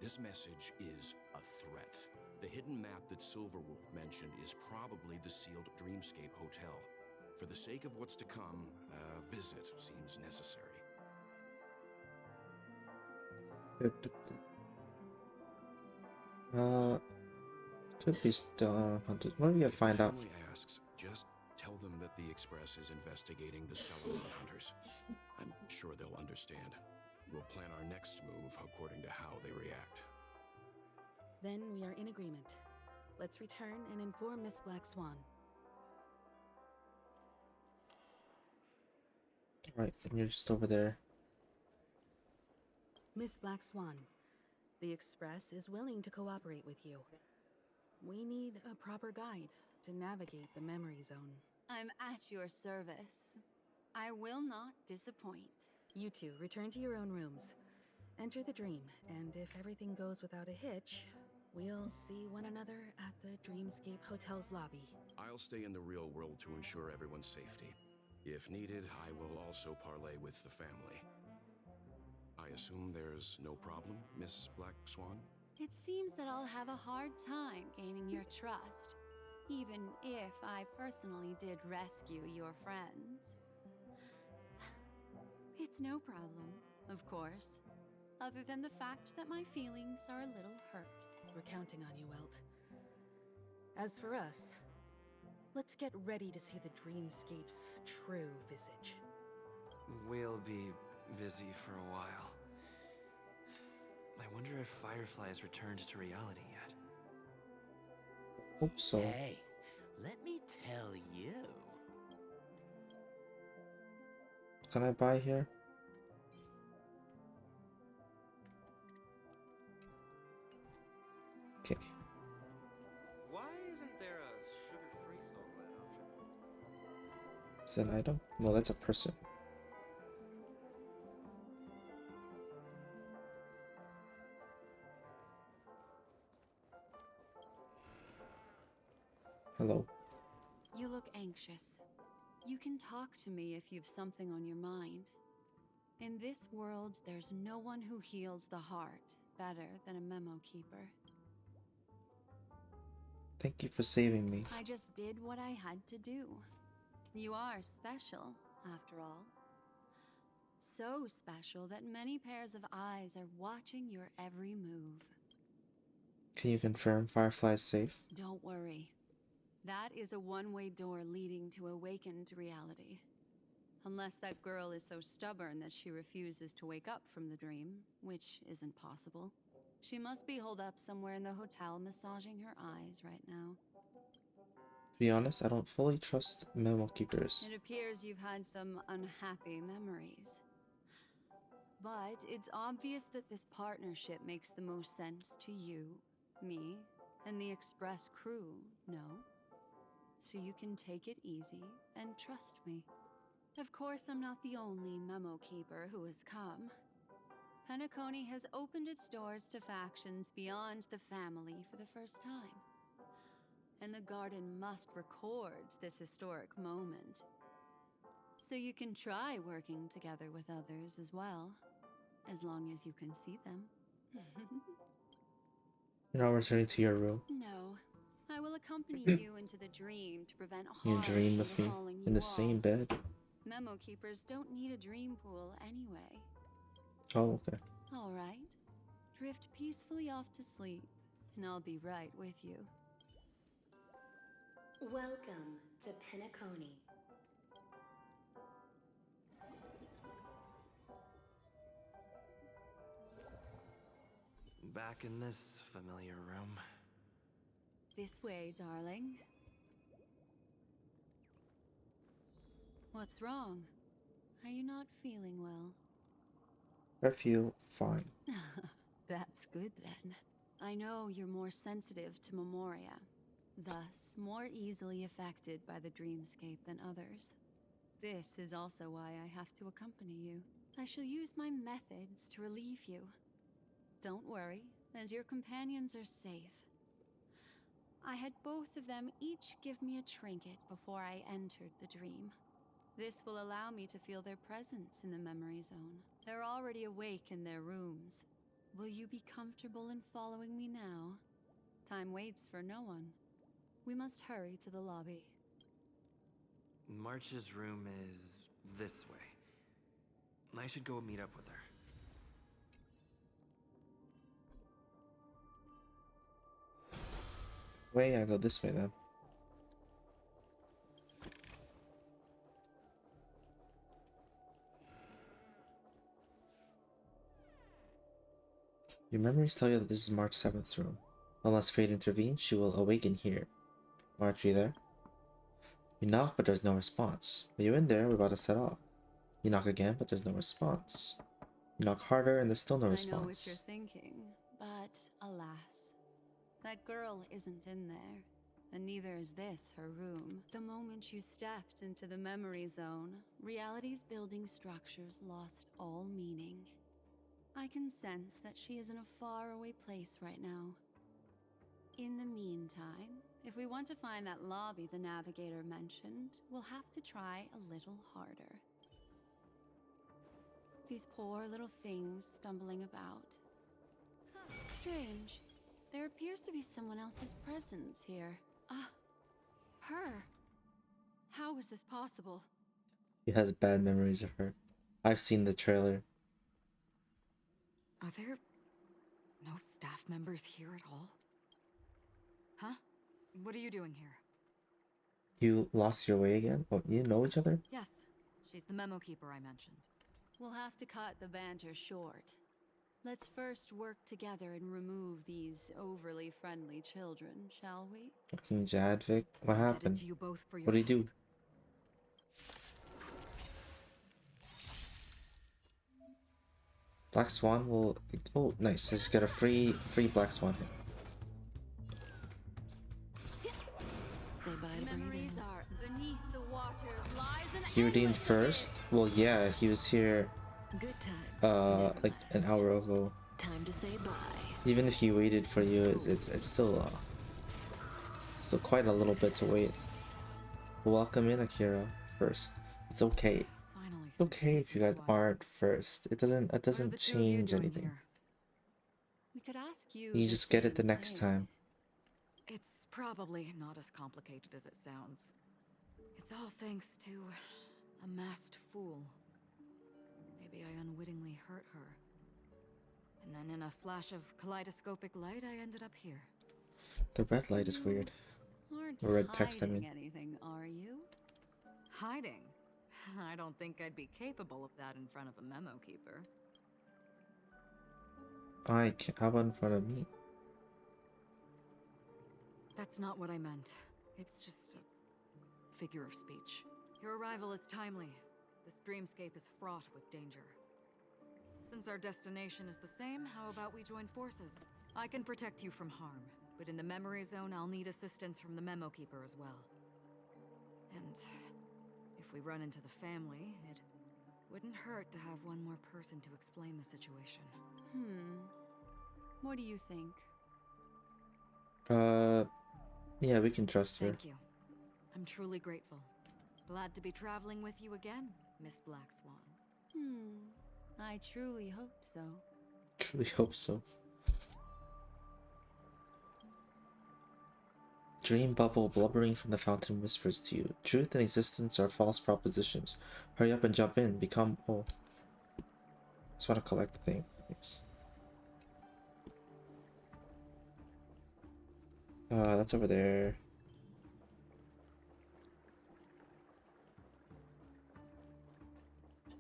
This message is a threat. The hidden map that Silverwolf mentioned is probably the sealed Dreamscape Hotel. For the sake of what's to come, a visit seems necessary. Could be still hunted. What do we gotta find out? If family asks, just tell them that the Express is investigating the Stellar hunters. I'm sure they'll understand. We'll plan our next move according to how they react. Then we are in agreement. Let's return and inform Miss Black Swan. Right, and you're just over there. Miss Black Swan, the Express is willing to cooperate with you. We need a proper guide to navigate the memory zone. I'm at your service. I will not disappoint. You two return to your own rooms. Enter the dream, and if everything goes without a hitch, we'll see one another at the Dreamscape Hotel's lobby. I'll stay in the real world to ensure everyone's safety. If needed, I will also parley with the family. I assume there's no problem, Miss Black Swan? It seems that I'll have a hard time gaining your trust, even if I personally did rescue your friends. It's no problem, of course, other than the fact that my feelings are a little hurt. We're counting on you, Welt. As for us, let's get ready to see the Dreamscape's true visage. We'll be busy for a while. I wonder if Firefly has returned to reality yet. Hope so. Hey, let me tell you. Can I buy here? Okay. Why isn't there a sugar-free salt option? Is that an item? No, that's a person. Hello. You look anxious. You can talk to me if you've something on your mind. In this world, there's no one who heals the heart better than a memo keeper. Thank you for saving me. I just did what I had to do. You are special, after all. So special that many pairs of eyes are watching your every move. Can you confirm Firefly is safe? Don't worry. That is a one-way door leading to awakened reality. Unless that girl is so stubborn that she refuses to wake up from the dream, which isn't possible. She must be holed up somewhere in the hotel massaging her eyes right now. To be honest, I don't fully trust memo keepers. It appears you've had some unhappy memories. But it's obvious that this partnership makes the most sense to you, me, And the express crew, no. So you can take it easy and trust me. Of course, I'm not the only memo keeper who has come. Penacony has opened its doors to factions beyond the family for the first time. And the garden must record this historic moment. So you can try working together with others as well, as long as you can see them. You're not returning to your room. No, I will accompany you into the dream to prevent You harm dream from of me befalling in you the same all. bed. Memo keepers don't need a dream pool anyway. Oh, okay. All right, drift peacefully off to sleep, and I'll be right with you. Welcome to Penacony. Back in this familiar room. This way, darling. What's wrong? Are you not feeling well? I feel fine. That's good then. I know you're more sensitive to Memoria, thus more easily affected by the dreamscape than others. This is also why I have to accompany you. I shall use my methods to relieve you. Don't worry, as your companions are safe. I had both of them each give me a trinket before I entered the dream. This will allow me to feel their presence in the memory zone. They're already awake in their rooms. Will you be comfortable in following me now? Time waits for no one. We must hurry to the lobby. March's room is this way. I should go meet up with her. Wait, I go this way then. Your memories tell you that this is March 7th's room. Unless fate intervenes, she will awaken here. March, you there? You knock, but there's no response. Are you in there? We're about to set off. You knock again, but there's no response. You knock harder, and there's still no I know what response. you're thinking, but alas, that girl isn't in there, and neither is this her room. The moment you stepped into the memory zone, reality's building structures lost all meaning. I can sense that she is in a faraway place right now. In the meantime, if we want to find that lobby the navigator mentioned, we'll have to try a little harder. These poor little things stumbling about. Huh, strange. There appears to be someone else's presence here. Ah, her. How is this possible? He has bad memories of her. I've seen the trailer. Are there no staff members here at all? Huh? What are you doing here? You lost your way again? Oh, you know each other? Yes, she's the memo keeper I mentioned. We'll have to cut the banter short. Let's first work together and remove these overly friendly children, shall we? Fucking Jadvik. What Indebted happened? to you both for your What do you do? help. Black Swan will... Oh, nice. I just got a free Black Swan hit. Say bye to breathing. Memories are beneath the waters, lies and He redeemed first? Well, yeah, he was here, Good times. never like an last. hour ago. Time to say bye. Even if he waited for you, it's still quite a little bit to wait. Welcome in, Akira, first. It's okay. Finally, It's okay if you got Art first. It doesn't change anything. We could ask you. You the just get it the same next thing. time. It's probably not as complicated as it sounds. It's all thanks to a masked fool. Maybe I unwittingly hurt her. And then in a flash of kaleidoscopic light, I ended up here. The red light is weird. Aren't Or red text, I hiding mean. anything, are you? Hiding? I don't think I'd be capable of that in front of a memo keeper. How about in front of me? That's not what I meant. It's just a figure of speech. Your arrival is timely. This dreamscape is fraught with danger. Since our destination is the same, how about we join forces? I can protect you from harm, But in the memory zone, I'll need assistance from the memo keeper as well. And if we run into the family, it wouldn't hurt to have one more person to explain the situation. What do you think? Yeah, we can trust her. Thank you. I'm truly grateful. Glad to be traveling with you again, Miss Black Swan. I truly hope so. Truly hope so. Dream bubble blubbering from the fountain whispers to you. Truth and existence are false propositions. Hurry up and jump in. Become. Oh. Just want to collect the thing. Thanks. That's over there.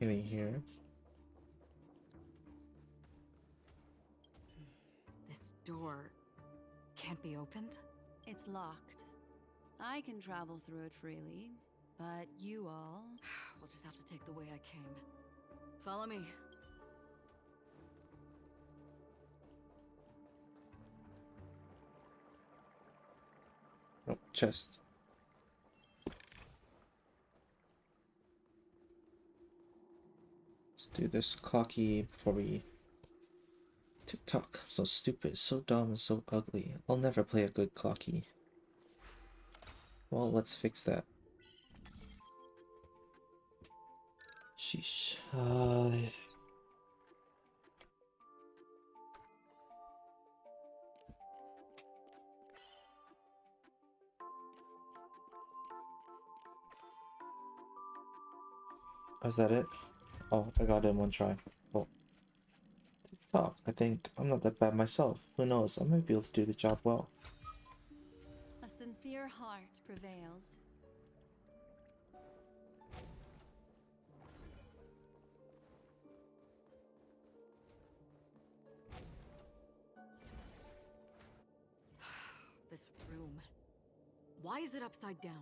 Anything here? This door can't be opened? It's locked. I can travel through it freely, but you all... We'll just have to take the way I came. Follow me. Oh, chest. Let's do this clocky before we... TikTok. I'm so stupid, so dumb, and so ugly. I'll never play a good clocky. Well, let's fix that. Sheesh. Is that it? Oh, I got it in one try. Oh. Oh, I think I'm not that bad myself. Who knows? I might be able to do the job well. A sincere heart prevails. This room. Why is it upside down?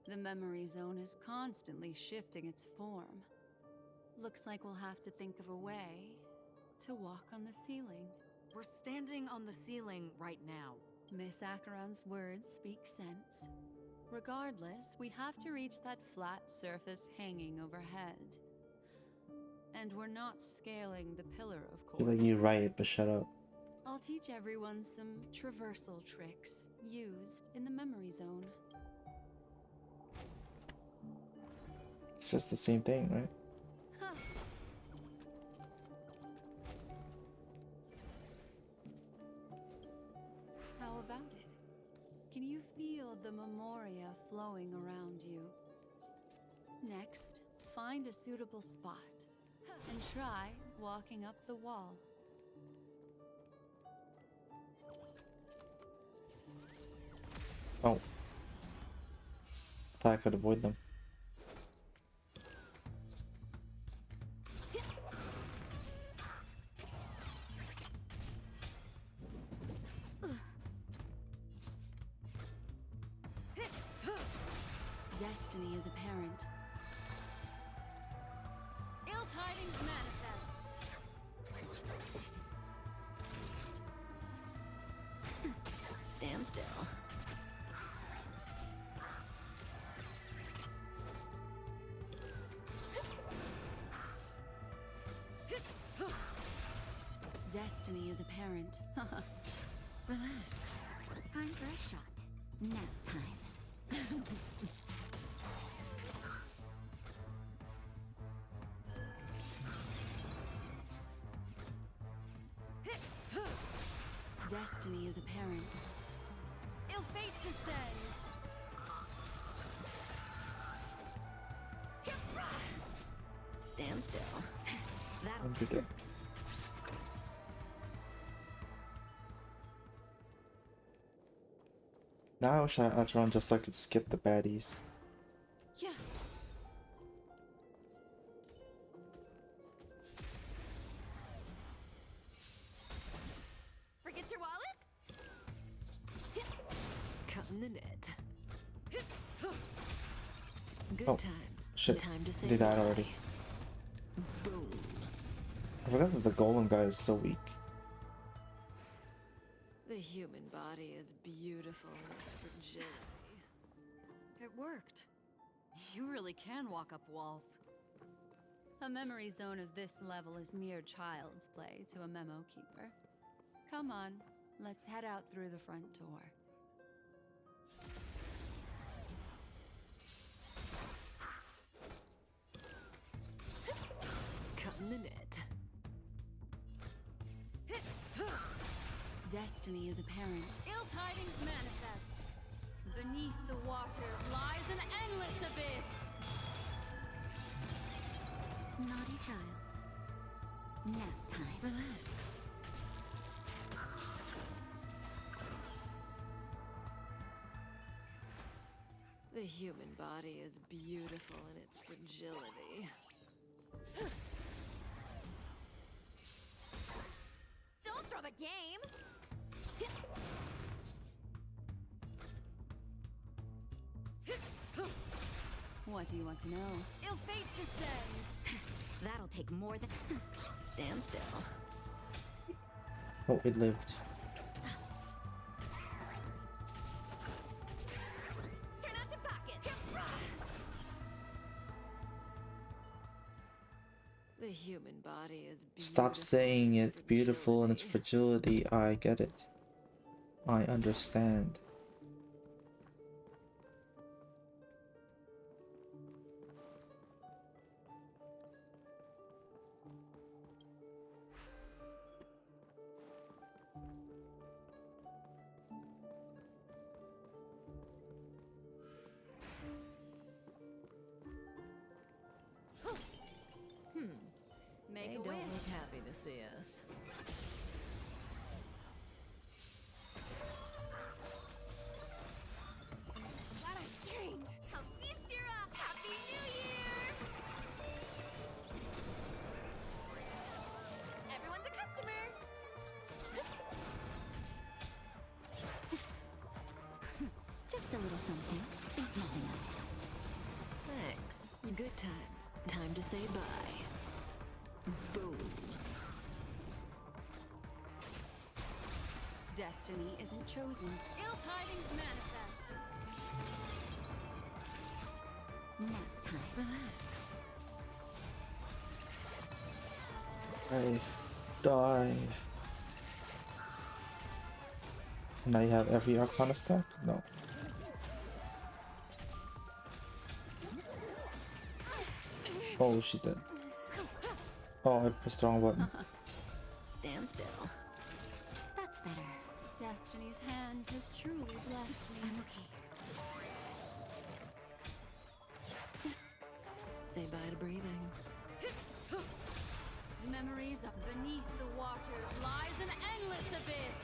The memory zone is constantly shifting its form. Looks like we'll have to think of a way to walk on the ceiling. We're standing on the ceiling right now. Miss Acheron's words speak sense. Regardless, we have to reach that flat surface hanging overhead. And we're not scaling the pillar, of I feel course. like you're right, but shut up. I'll teach everyone some traversal tricks used in the memory zone. It's just the same thing, right? Huh. How about it? Can you feel the memoria flowing around you? Next, find a suitable spot and try walking up the wall. Oh. Thought I could avoid them. Destiny is apparent. Ill tidings manifest. Stand still. Destiny is apparent. Relax. Time for a shot. Nap time. Destiny is apparent. Ill fate descends. Stand still. That'll Don't do that. Now I wish I had Atron just so I could skip the baddies. Yeah. Forget your wallet? cutting the net. Good Oh, times. shit. Time to say Did that bye. already. Boom. I forgot that the golem guy is so weak. The human body body is beautiful in its fragility. It worked. You really can walk up walls. A memory zone of this level is mere child's play to a memo keeper. Come on, let's head out through the front door. Cutting the net. Destiny is apparent. Ill tidings manifest. Beneath the waters lies an endless abyss. Naughty child. Nap time. Relax. The human body is beautiful in its fragility. Don't throw the game! What do you want to know? Ill fate descends! That'll take more than. Stand still. Oh, it lived. Turn out your pocket! The human body is beautiful. Stop saying it's beautiful in its fragility. I get it. I understand. They don't look happy to see us. Glad I trained! Come feast your up! Happy New Year! Everyone's a customer! Just a little something. Think nothing of it. Thanks. Good times. Time to say bye. Boom. Destiny isn't chosen. Ill tidings manifest. Nap time. Relax. I die. And I have every Arcana stack? No. Oh, she did. Oh, I pressed the wrong button. Stand still. That's better. Destiny's hand has truly blessed me. I'm okay. Say bye to breathing. Memories of beneath the waters lies an endless abyss.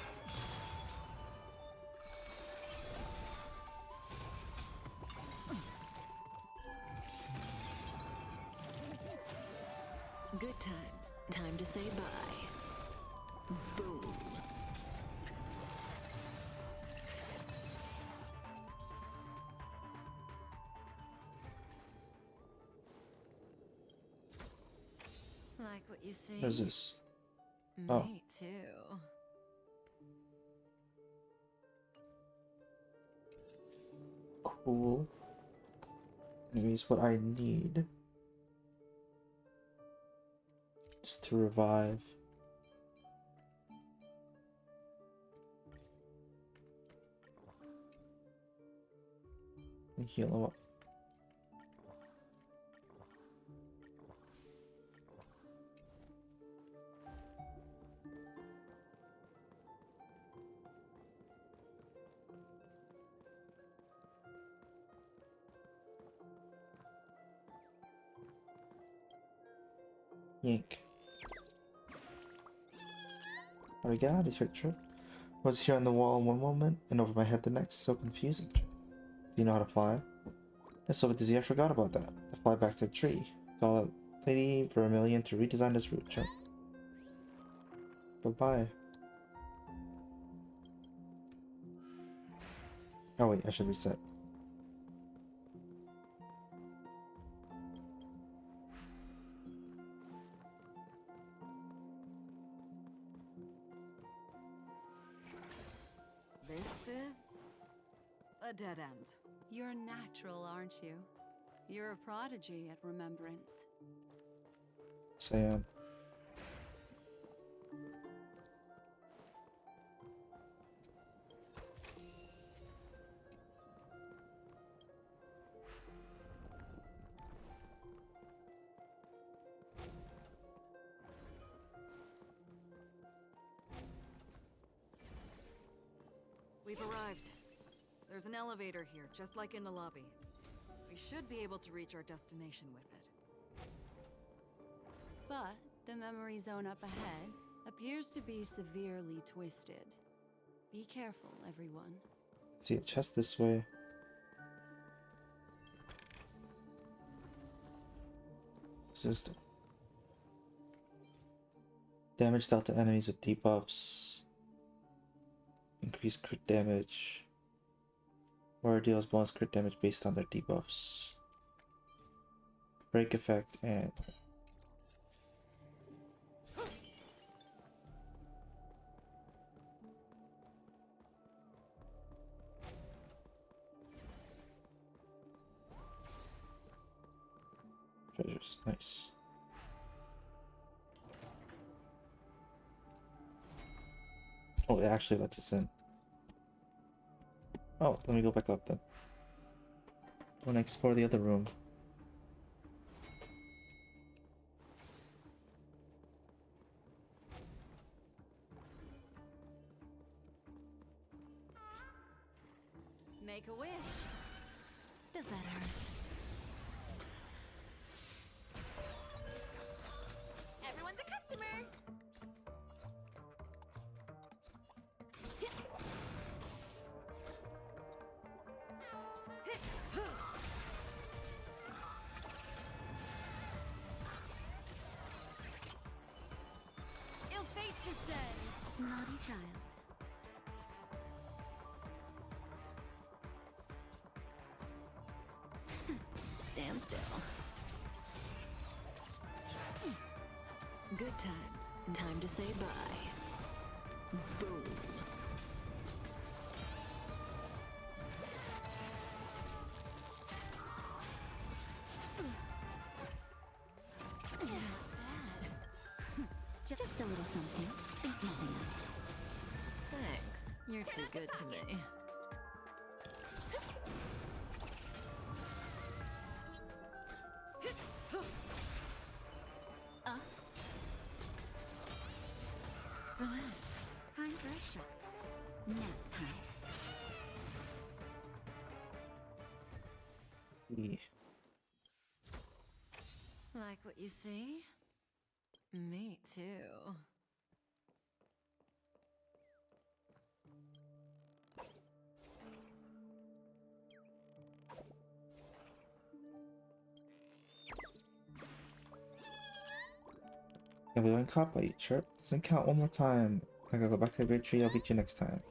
Good times. Time to say bye. Boom. Like what you see? What is this? Me Oh. too. Cool. Anyways, what I need is to revive. And heal him up. Yank. Obrigado, picture. Was here on the wall one moment and over my head the next. So confusing. Do you know how to fly? I'm so dizzy I forgot about that. I fly back to the tree. Call it Lady Vermilion to redesign this route chart. Bye-bye. Oh wait, I should reset. This a dead end. You're natural, aren't you? You're a prodigy at remembrance. Sam. We've arrived. There's an elevator here, just like in the lobby. We should be able to reach our destination with it. But the memory zone up ahead appears to be severely twisted. Be careful, everyone. See a chest this way. Resist. Damage dealt to enemies with debuffs. Increase crit damage. Or deals bonus crit damage based on their debuffs. Break effect and treasures. Nice. Oh, it actually lets us in. Oh, let me go back up then. I want to explore the other room. Make a wish. Does that hurt? Everyone's a customer! Ill fate descends. Naughty child. Stand still. Good times. Time to say bye. Boom. Just a little something. Think nothing of it. Thanks. You're too good to me. Relax. Time for a shot. Nap time. Yeah. Like what you see? Me too. If we don't caught by you, chirp. Doesn't count one more time. I gotta go back to the great tree. I'll beat you next time.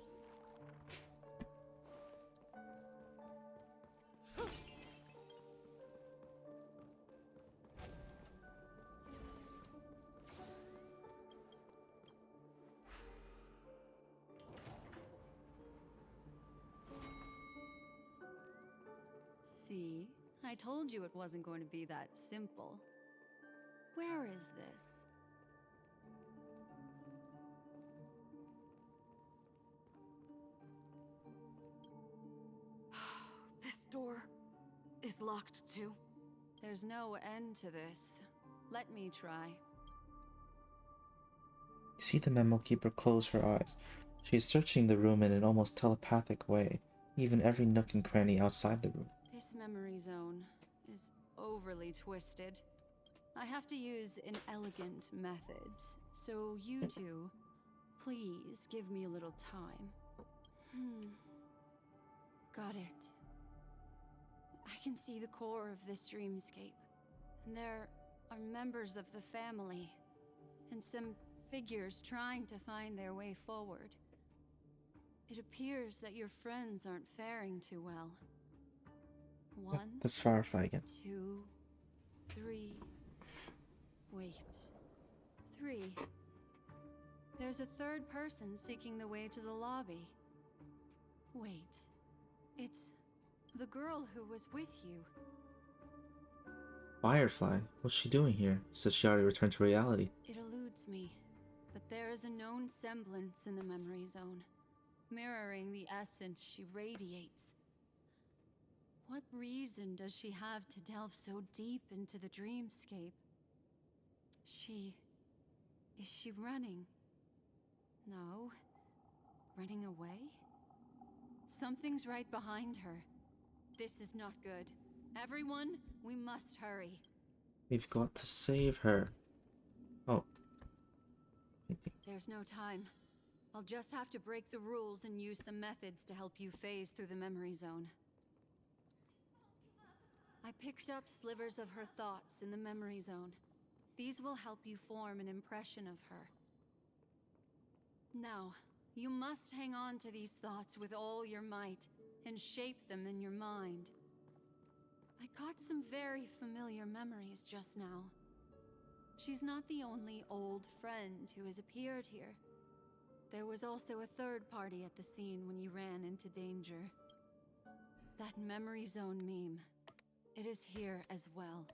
See? I told you it wasn't going to be that simple. Where is this? This door is locked too. There's no end to this. Let me try. You see the memo keeper close her eyes. She is searching the room in an almost telepathic way, even every nook and cranny outside the room. This memory zone is overly twisted. I have to use inelegant methods, so you two, please give me a little time. Got it. I can see the core of this dreamscape, and there are members of the family, and some figures trying to find their way forward. It appears that your friends aren't faring too well. One, That's Firefly again. 2, 3. Wait. 3. There's a third person seeking the way to the lobby. Wait. It's the girl who was with you. Firefly? What's she doing here? Said she already returned to reality. It eludes me, but there is a known semblance in the memory zone, mirroring the essence she radiates. What reason does she have to delve so deep into the dreamscape? Is she running? No. Running away? Something's right behind her. This is not good. Everyone, we must hurry. We've got to save her. Oh. There's no time. I'll just have to break the rules and use some methods to help you phase through the memory zone. I picked up slivers of her thoughts in the memory zone. These will help you form an impression of her. Now, you must hang on to these thoughts with all your might and shape them in your mind. I caught some very familiar memories just now. She's not the only old friend who has appeared here. There was also a third party at the scene when you ran into danger. That memory zone meme. It is here as well.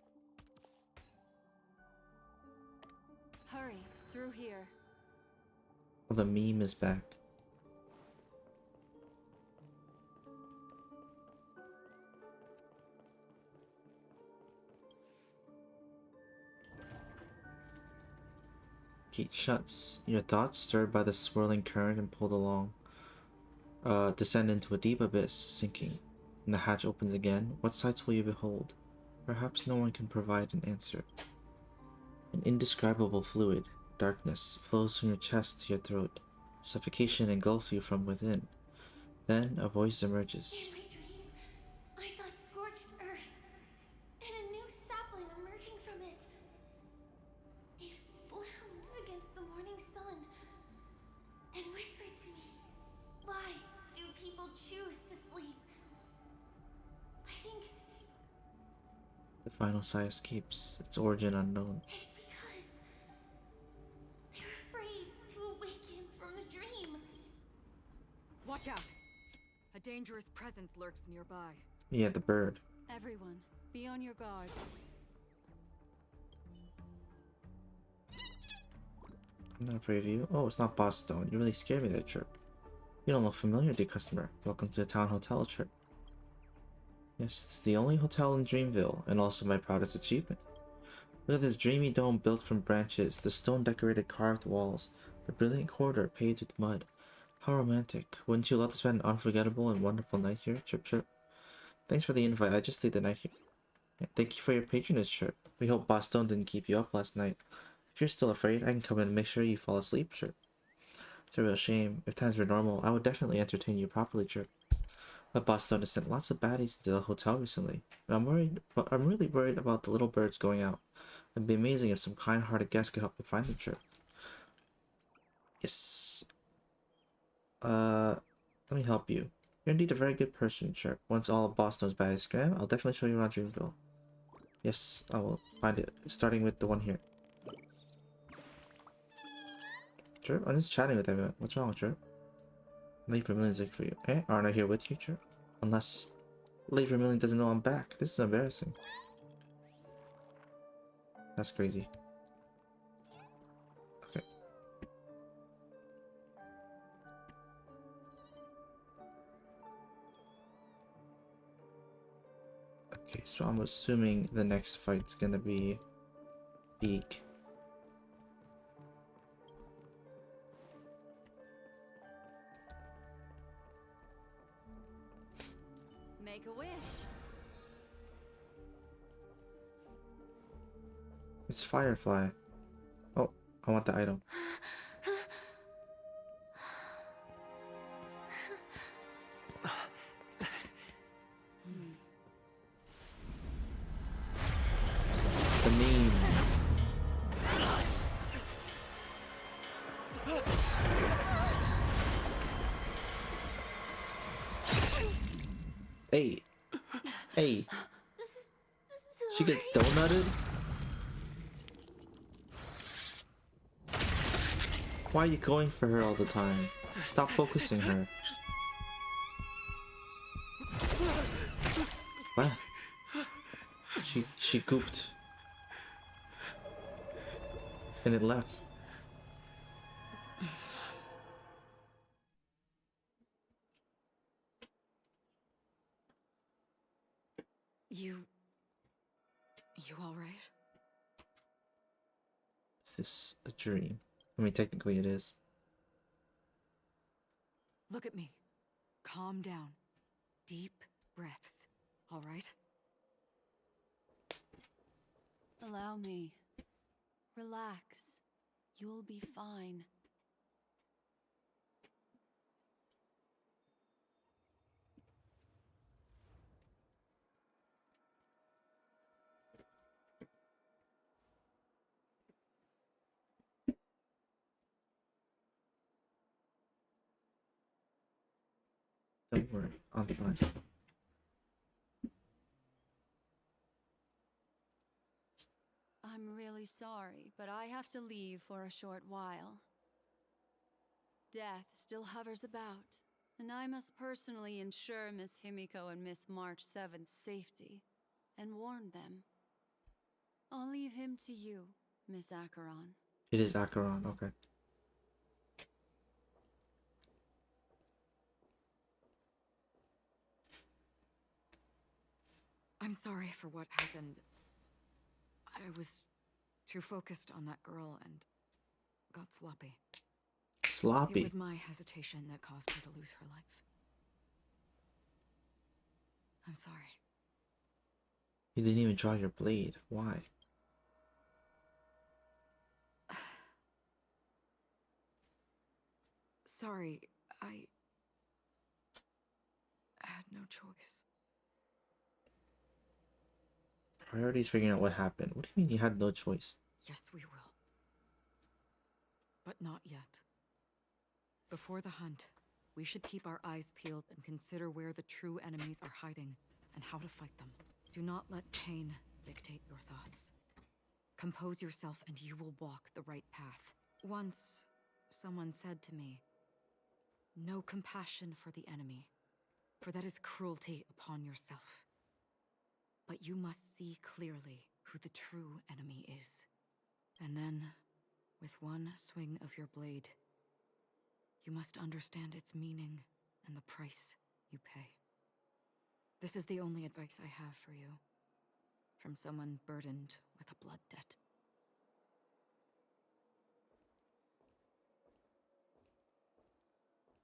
Hurry, through here. Oh, the meme is back. Gate shuts. Your thoughts, stirred by the swirling current and pulled along, descend into a deep abyss, sinking. When the hatch opens again, what sights will you behold? Perhaps no one can provide an answer. An indescribable fluid, darkness, flows from your chest to your throat. Suffocation engulfs you from within. Then a voice emerges. In my dream, I saw scorched earth and a new sapling emerging from it. It bloomed against the morning sun and whispered to me, "Why do people choose to sleep?" I think The final sigh escapes, its origin unknown. it's because they're afraid to awaken from the dream. Watch out! A dangerous presence lurks nearby. Yeah, the bird. Everyone, be on your guard. I'm not afraid of you. Oh, it's not Boss Stone. You really scared me there, Chirp. You don't look familiar, dear customer. Welcome to the town hotel, Chirp. Yes, it's the only hotel in Dreamville, and also my proudest achievement. Look at this dreamy dome built from branches, the stone-decorated carved walls, the brilliant corridor paved with mud. How romantic. Wouldn't you love to spend an unforgettable and wonderful night here, Chirp Chirp? Thanks for the invite. I just stayed the night here. Yeah, thank you for your patronage, Chirp. We hope Boss Stone didn't keep you up last night. If you're still afraid, I can come in and make sure you fall asleep, Chirp. It's a real shame. If times were normal, I would definitely entertain you properly, Chirp. But Boss Stone has sent lots of baddies into the hotel recently, and I'm really worried about the little birds going out. It'd be amazing if some kind-hearted guest could help me find them, Chirp. Yes. Let me help you. You're indeed a very good person, Chirp. Once all of Boss Stone's baddies scram, I'll definitely show you around Dreamville. Yes, I will find it, starting with the one here. Chirp, I'm just chatting with everyone. What's wrong, Chirp? Late Vermilion's looking for you. Eh? Aren't I here with you, Chirp? Unless Late Vermilion doesn't know I'm back. This is embarrassing. That's crazy. Okay. Okay, so I'm assuming the next fight's gonna be Beak. Make a wish. It's Firefly. Oh, I want the item. The meme. Hey. Hey. She gets donutted? Why are you going for her all the time? Stop focusing her. She gooped. And it left. You all right? Is this a dream? I mean, technically it is. Look at me. Calm down. Deep breaths. All right? Allow me. Relax. You'll be fine. Don't worry, I'll be fine. I'm really sorry, but I have to leave for a short while. Death still hovers about, and I must personally ensure Miss Himiko and Miss March 7th's safety, and warn them. I'll leave him to you, Miss Acheron. It is Acheron, okay. I'm sorry for what happened. I was too focused on that girl and got sloppy. Sloppy? It was my hesitation that caused her to lose her life. I'm sorry. You didn't even draw your blade. Why? Sorry, I had no choice. Priority's figuring out what happened. What do you mean you had no choice? Yes, we will. But not yet. Before the hunt, we should keep our eyes peeled and consider where the true enemies are hiding and how to fight them. Do not let pain dictate your thoughts. Compose yourself and you will walk the right path. Once, someone said to me, "No compassion for the enemy, for that is cruelty upon yourself. But you must see clearly who the true enemy is. And then, with one swing of your blade, you must understand its meaning and the price you pay." This is the only advice I have for you, from someone burdened with a blood debt.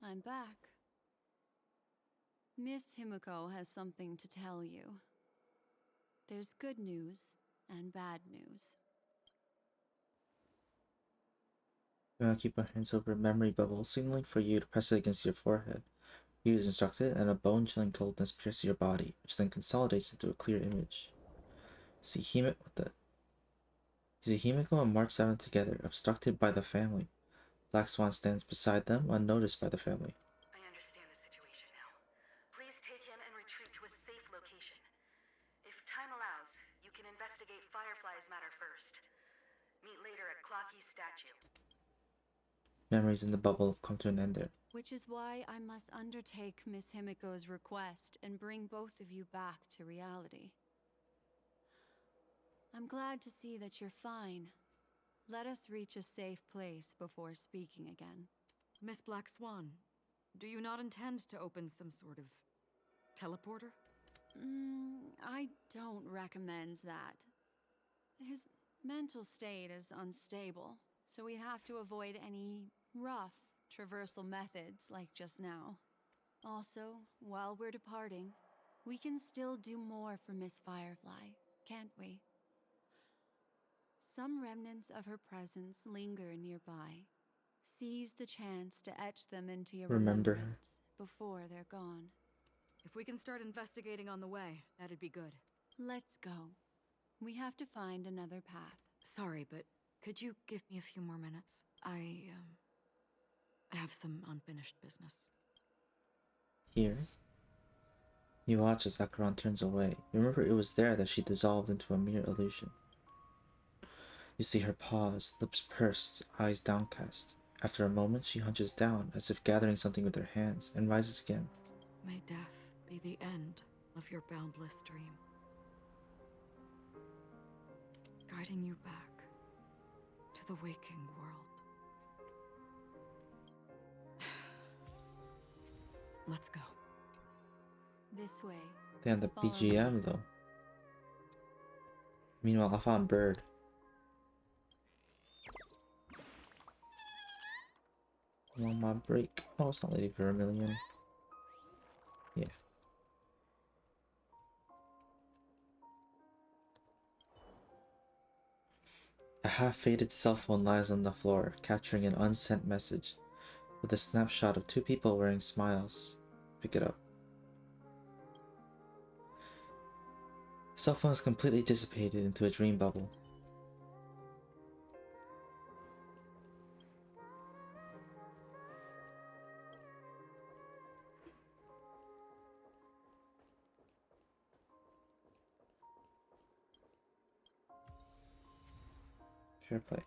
I'm back. Miss Himiko has something to tell you. There's good news and bad news. You want to keep our hands over a memory bubble, signaling for you to press it against your forehead. You as instructed, and a bone-chilling coldness pierces your body, which then consolidates into a clear image. See Himiko and March 7 together, obstructed by the family. Black Swan stands beside them, unnoticed by the family. I understand the situation now. Please take him and retreat to a safe location. If time allows, you can investigate Firefly's matter first. Meet later at Clocky's statue. Memories in the bubble have come to an end there. Which is why I must undertake Miss Himiko's request and bring both of you back to reality. I'm glad to see that you're fine. Let us reach a safe place before speaking again. Miss Black Swan, do you not intend to open some sort of teleporter? I don't recommend that. His mental state is unstable, so we have to avoid any rough traversal methods like just now. Also, while we're departing, we can still do more for Miss Firefly, can't we? Some remnants of her presence linger nearby. Seize the chance to etch them into your Remember her. remembrance before they're gone. If we can start investigating on the way, that'd be good. Let's go. We have to find another path. Sorry, but could you give me a few more minutes? I have some unfinished business. Here, you watch as Acheron turns away. Remember, it was there that she dissolved into a mere illusion. You see her pause, lips pursed, eyes downcast. After a moment, she hunches down, as if gathering something with her hands, and rises again. May death be the end of your boundless dream. striding you back to the waking world. Let's go. This way. Damn, the Follow me. BGM though. Meanwhile, I found Bird. I'm on my break. Oh, it's not Lady Vermilion. Yeah. A half-faded cell phone lies on the floor, capturing an unsent message with a snapshot of two people wearing smiles. Pick it up. Cell phone is completely dissipated into a dream bubble. Fair play.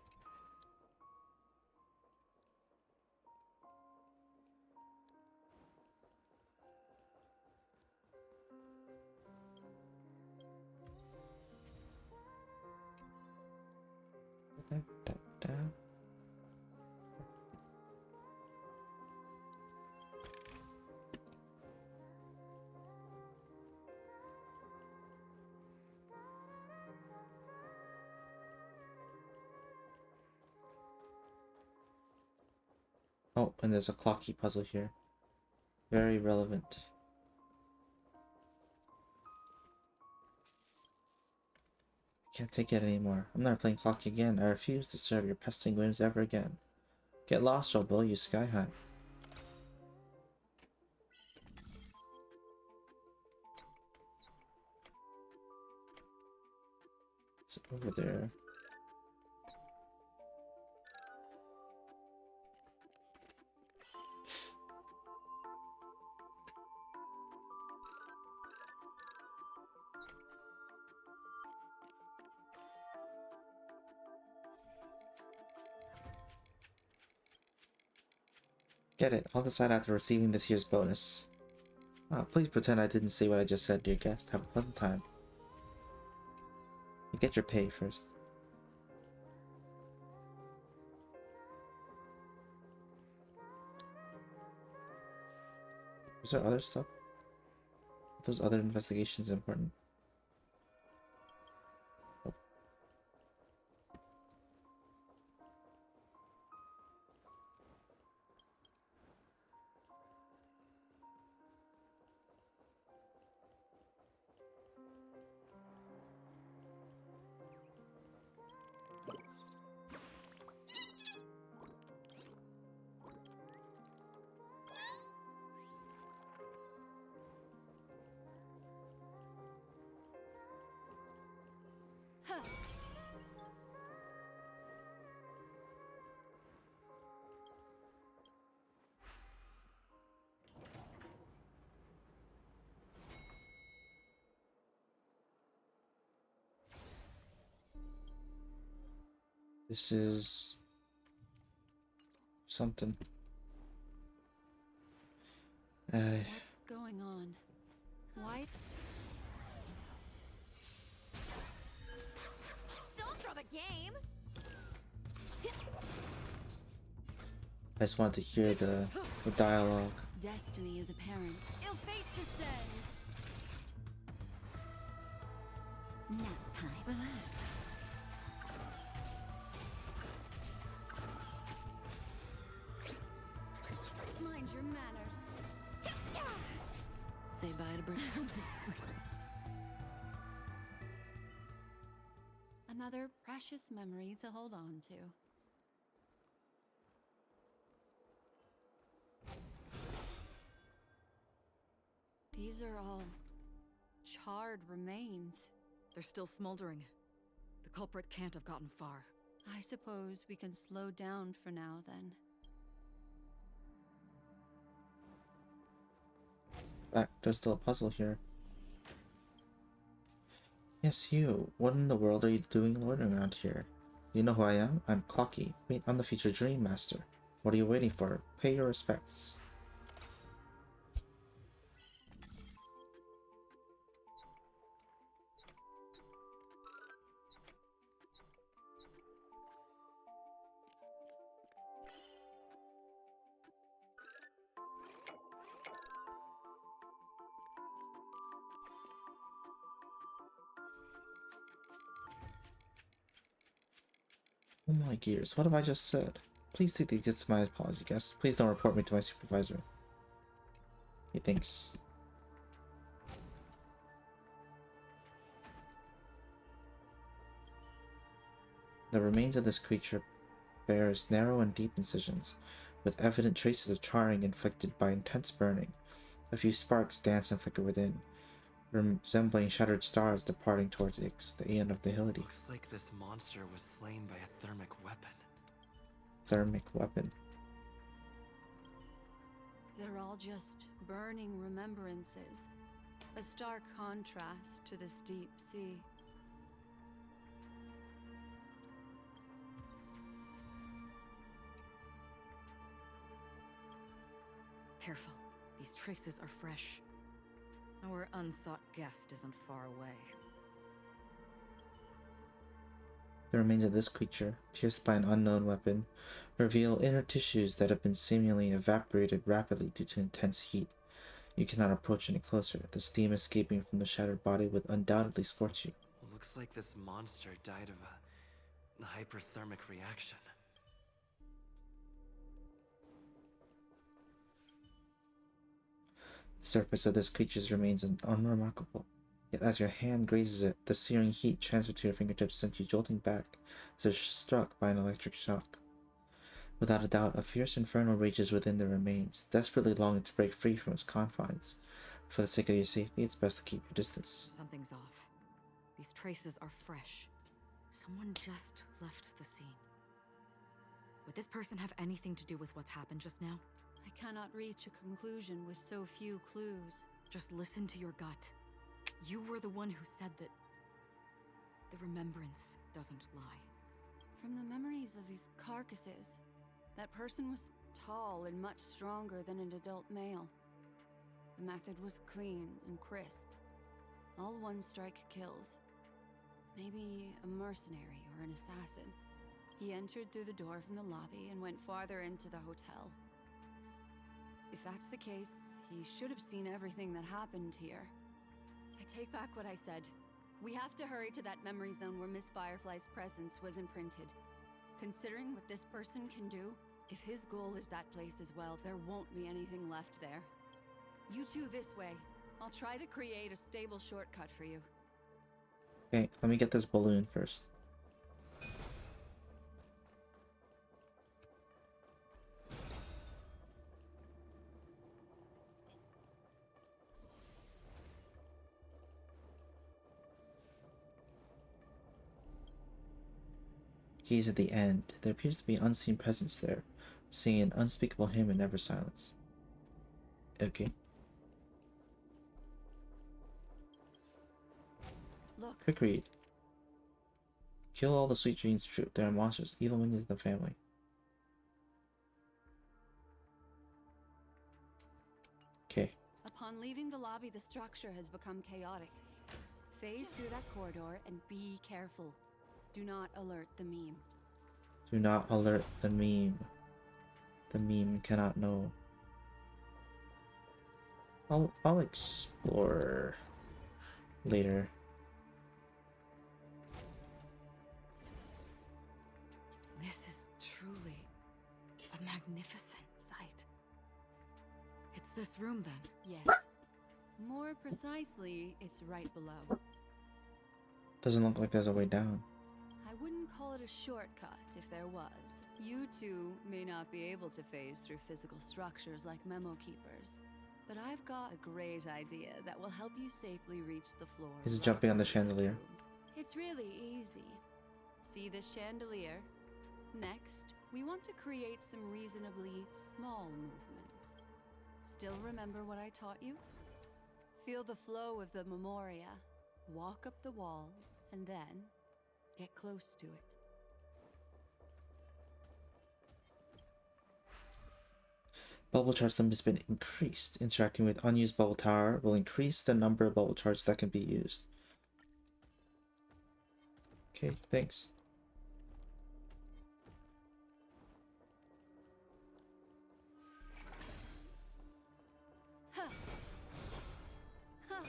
Da, da, da. Oh, and there's a clocky puzzle here. Very relevant. I can't take it anymore. I'm not playing clocky again. I refuse to serve your pestering whims ever again. Get lost or I'll blow you sky high. It's over there. Get it. I'll decide after receiving this year's bonus. Please pretend I didn't say what I just said, dear guest. Have a pleasant time. You get your pay first. Was there other stuff? Are those other investigations important? Oh. This is something. What's going on? Why? Don't throw the game! I just wanted to hear the dialogue. Destiny is apparent. Ill fate descends! Nap time. Relax. Mind your manners. Say bye to Brent. Another precious memory to hold on to. These are all charred remains. They're still smoldering. The culprit can't have gotten far. I suppose we can slow down for now, then. Back, there's still a puzzle here. Yes, you. What in the world are you doing loitering around here? You know who I am? I'm Clocky. Wait, I'm the future Dream Master. What are you waiting for? Pay your respects. Oh my gears, what have I just said? Please take this as my apology, guys. Please don't report me to my supervisor. He thinks. The remains of this creature bears narrow and deep incisions, with evident traces of charring inflicted by intense burning. A few sparks dance and flicker within, resembling shattered stars departing towards Ix, the end of the Hility. Looks like this monster was slain by a thermic weapon. Thermic weapon. They're all just burning remembrances. A stark contrast to this deep sea. Careful. These traces are fresh. Our unsought guest isn't far away. The remains of this creature, pierced by an unknown weapon, reveal inner tissues that have been seemingly evaporated rapidly due to intense heat. You cannot approach any closer. The steam escaping from the shattered body would undoubtedly scorch you. Looks like this monster died of a hyperthermic reaction. The surface of this creature's remains unremarkable. Yet as your hand grazes it, the searing heat transferred to your fingertips sent you jolting back, as if struck by an electric shock. Without a doubt, a fierce inferno rages within the remains, desperately longing to break free from its confines. For the sake of your safety, it's best to keep your distance. Something's off. These traces are fresh. Someone just left the scene. Would this person have anything to do with what's happened just now? I cannot reach a conclusion with so few clues. Just listen to your gut. You were the one who said that the remembrance doesn't lie. From the memories of these carcasses, that person was tall and much stronger than an adult male. The method was clean and crisp. All one strike kills. Maybe a mercenary or an assassin. He entered through the door from the lobby and went farther into the hotel. If that's the case, he should have seen everything that happened here. I take back what I said. We have to hurry to that memory zone where Miss Firefly's presence was imprinted. Considering what this person can do, if his goal is that place as well, there won't be anything left there. You two this way. I'll try to create a stable shortcut for you. Okay, let me get this balloon first. Keys at the end. There appears to be an unseen presence there, singing an unspeakable hymn in never silence. Okay. Look. Quick read. Kill all the Sweet Dreams troop. They are monsters, evil minions of the family. Okay. Upon leaving the lobby, the structure has become chaotic. Phase through that corridor and be careful. Do not alert the meme. Do not alert the meme. The meme cannot know. I'll explore later. This is truly a magnificent sight. It's this room then? Yes. More precisely, it's right below. Doesn't look like there's a way down. I wouldn't call it a shortcut if there was. You two may not be able to phase through physical structures like memo keepers, but I've got a great idea that will help you safely reach the floor. He's jumping on the chandelier. It's really easy. See this chandelier? Next, we want to create some reasonably small movements. Still remember what I taught you? Feel the flow of the memoria. Walk up the wall, and then get close to it. Bubble charge limit has been increased. Interacting with unused bubble tower will increase the number of bubble charges that can be used. Okay, thanks. Huh. Huh.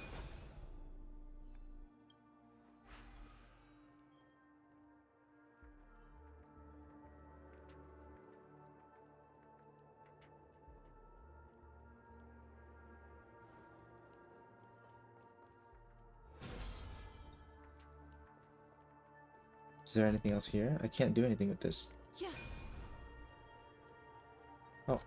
Is there anything else here? I can't do anything with this. Yeah. Oh.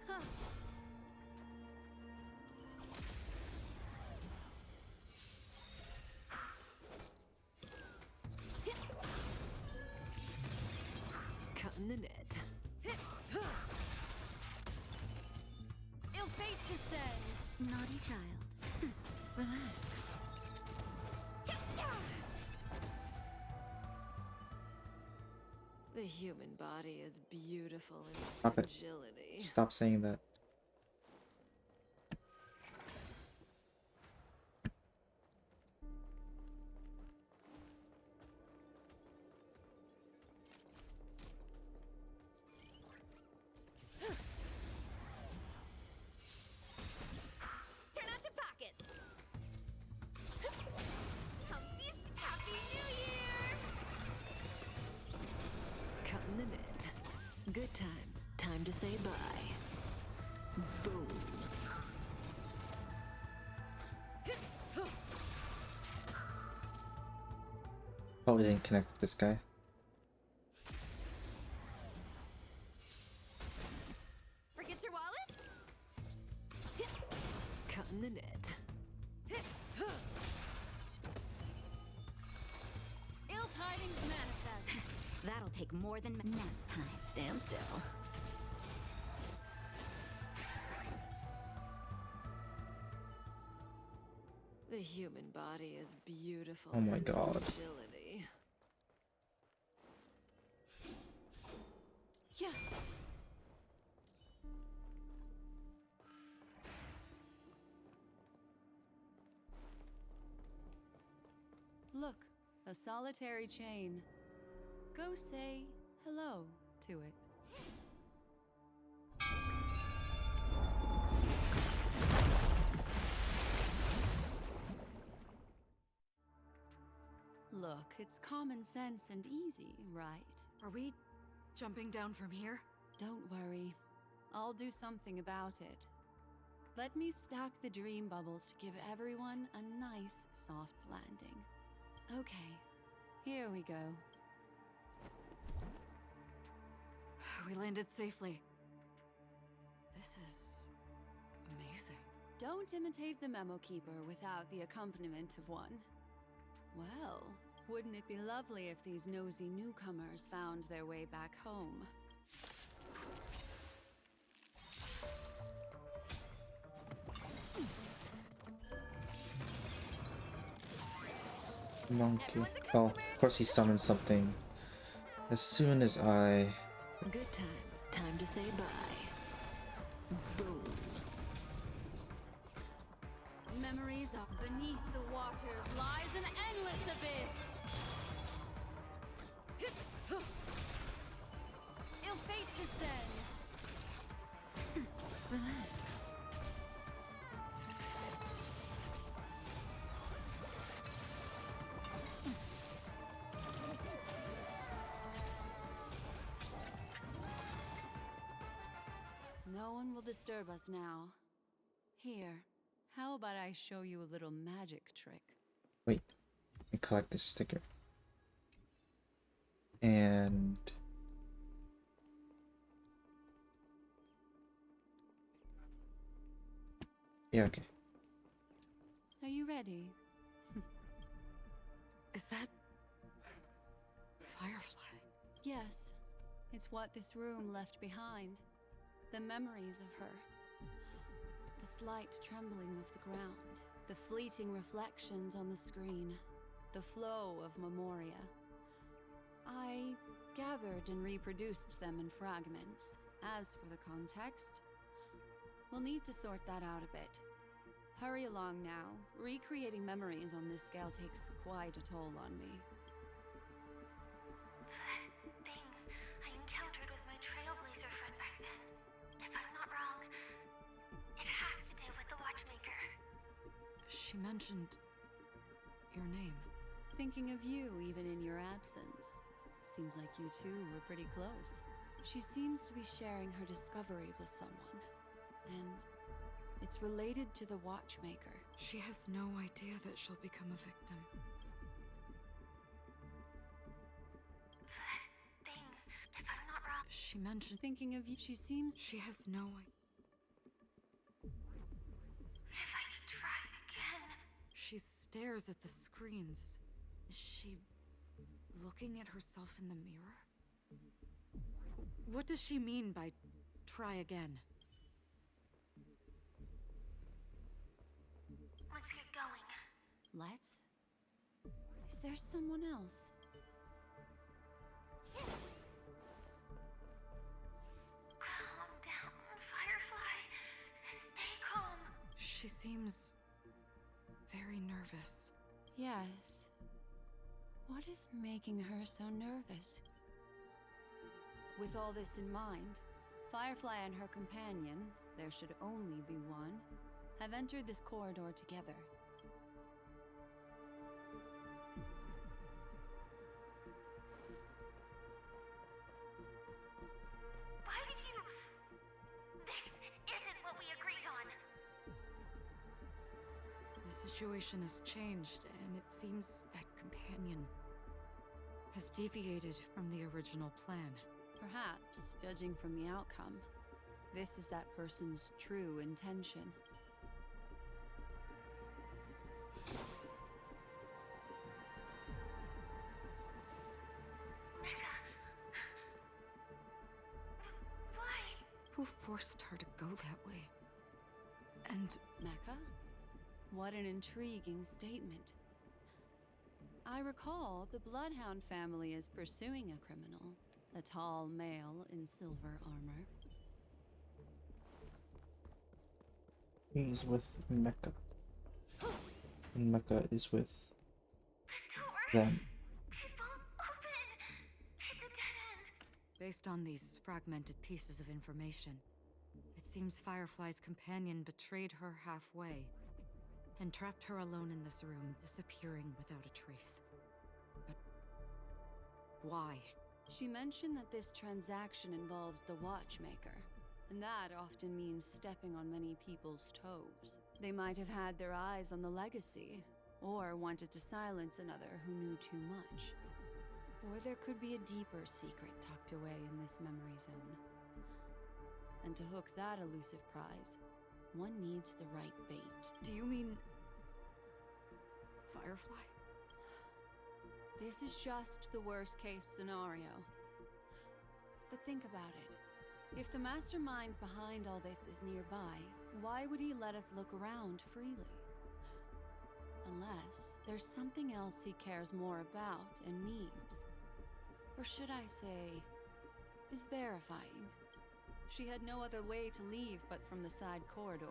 Huh. Cutting the net. Ill fate descends. Naughty child. Relax. The human body is beautiful in its Stop it. fragility. Stop saying that. Turn out your pockets. Happy New Year! Cutting the net. Good times. Time to say bye. Boom. Probably didn't connect with this guy. Forget your wallet? Cutting the net. Ill tidings manifest. That'll take more than nap time. Stand still. The human body is beautiful. Oh my in its God. fragility. Yeah. Look, a solitary chain. Go say hello to it. Look, it's common sense and easy, right? Are we jumping down from here? Don't worry. I'll do something about it. Let me stack the dream bubbles to give everyone a nice, soft landing. Okay, here we go. We landed safely. This is amazing. Don't imitate the memo keeper without the accompaniment of one. Well, wouldn't it be lovely if these nosy newcomers found their way back home? Monkey. Oh, of course he summons something. As soon as I... Good times. Time to say bye. Boom. Memories of beneath the waters lies an endless abyss. Ill fate descends. Relax. No one will disturb us now. Here, how about I show you a little magic trick? Wait. Let me collect this sticker. And... yeah, okay. Are you ready? Is that Firefly? Yes. It's what this room left behind. The memories of her. The slight trembling of the ground. The fleeting reflections on the screen. The flow of memoria. I gathered and reproduced them in fragments. As for the context, we'll need to sort that out a bit. Hurry along now. Recreating memories on this scale takes quite a toll on me. That thing I encountered with my trailblazer friend back then. She mentioned your name. Thinking of you even in your absence. Seems like you two were pretty close. She seems to be sharing her discovery with someone. And it's related to the Watchmaker. She has no idea that she'll become a victim. That thing, if I'm not wrong. She mentioned Thinking of you, she seems... she has no idea. If I could try again. She stares at the screens. Is she looking at herself in the mirror? What does she mean by try again? Let's get going. Let's? Is there someone else? Calm down, Firefly. Stay calm. She seems very nervous. Yes. What is making her so nervous? With all this in mind, Firefly and her companion, there should only be one, have entered this corridor together. Why did you... This isn't what we agreed on. The situation has changed, and it seems that companion has deviated from the original plan. Perhaps, judging from the outcome, this is that person's true intention. Why? Who forced her to go that way? And Mecca? What an intriguing statement. I recall the Bloodhound family is pursuing a criminal, a tall male in silver armor. He's with Mecca. And Mecca is with them. It won't open. It's a dead end. based on these fragmented pieces of information, it seems Firefly's companion betrayed her halfway and trapped her alone in this room, disappearing without a trace. But why? She mentioned that this transaction involves the Watchmaker, and that often means stepping on many people's toes. They might have had their eyes on the legacy, or wanted to silence another who knew too much. Or there could be a deeper secret tucked away in this memory zone. And to hook that elusive prize, one needs the right bait. Do you mean Firefly? This is just the worst-case scenario. But think about it. If the mastermind behind all this is nearby, why would he let us look around freely? Unless there's something else he cares more about and needs. Or should I say, is verifying. She had no other way to leave but from the side corridor.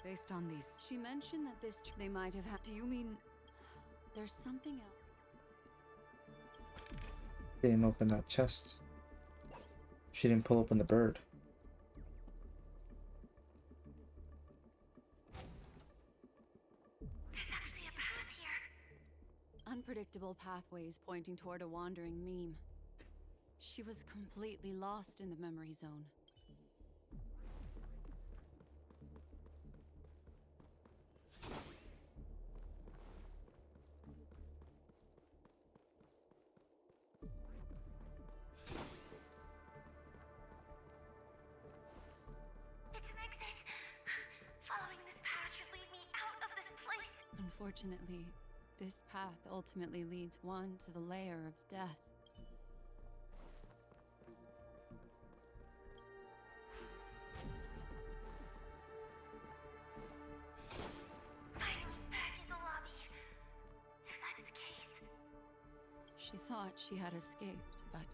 Based on these... She mentioned that they might have had... Do you mean... There's something else. She didn't open that chest. She didn't pull open the bird. There's actually a path here. Unpredictable pathways pointing toward a wandering meme. She was completely lost in the memory zone. Unfortunately, this path ultimately leads one to the lair of death. Finally back in the lobby. If that's the case. She thought she had escaped, but...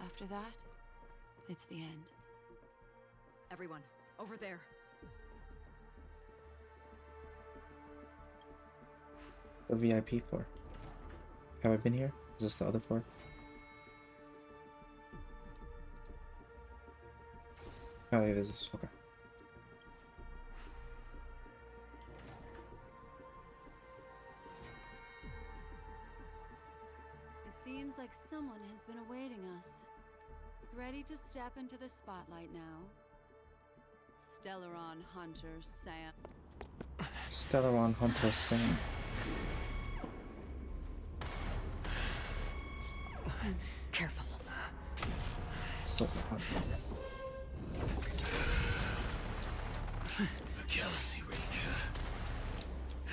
after that, it's the end. Everyone, over there. The VIP floor. Have I been here? Is this the other floor? Oh, yeah, this is okay. It seems like someone has been awaiting us. Ready to step into the spotlight now. Stellaron Hunter Sam. Stellaron Hunter Sam. Careful. So Hunter. A Galaxy Ranger.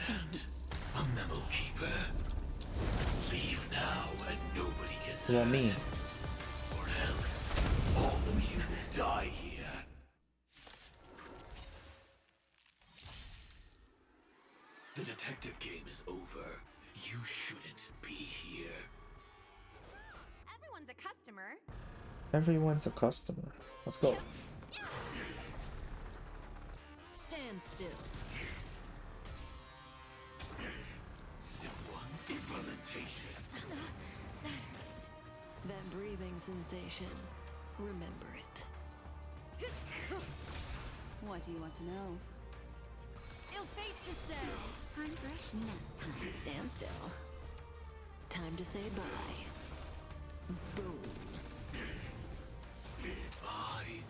And a Memo Keeper. Leave now and nobody gets What about me? Or else all of you will die here. The detective game is over. You shouldn't be here. Everyone's a customer. Everyone's a customer. Let's go. Stand still. Step 1, implementation. That breathing sensation. Remember it. What do you want to know? Ill fate to say. Time brush nap time. Stand still. Time to say bye. Boom. I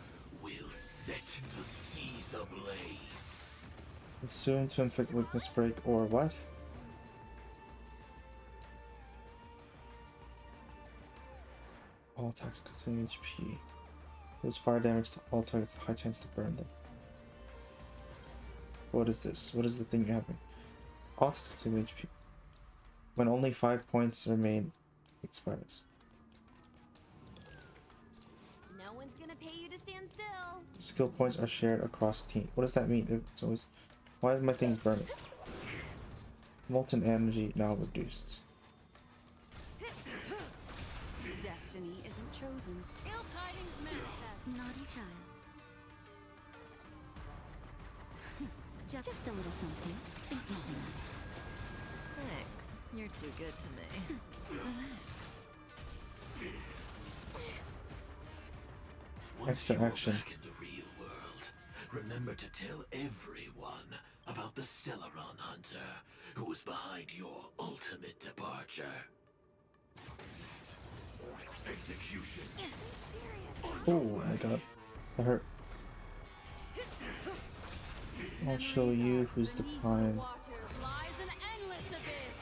will set the seas ablaze. Assume to inflict weakness break or what? All attacks consume HP. Lose fire damage to all targets with high chance to burn them. What is this? What is the thing you're having? All attacks consume HP. When only 5 points remain, expires. No one's gonna pay you to stand still. Skill points are shared across team. What does that mean? It's always. Why is my thing burning? Molten energy now reduced. Destiny isn't chosen. Ill tidings manifest. Naughty child. Just a little something. Think nothing of it. Thanks. You're too good to me. Relax. Once Extra you are action. back in the real world, remember to tell everyone about the Stellaron Hunter who was behind your ultimate departure. Execution. Oh my god. That hurt. I'll show you who's the prime. Waters lies an endless abyss.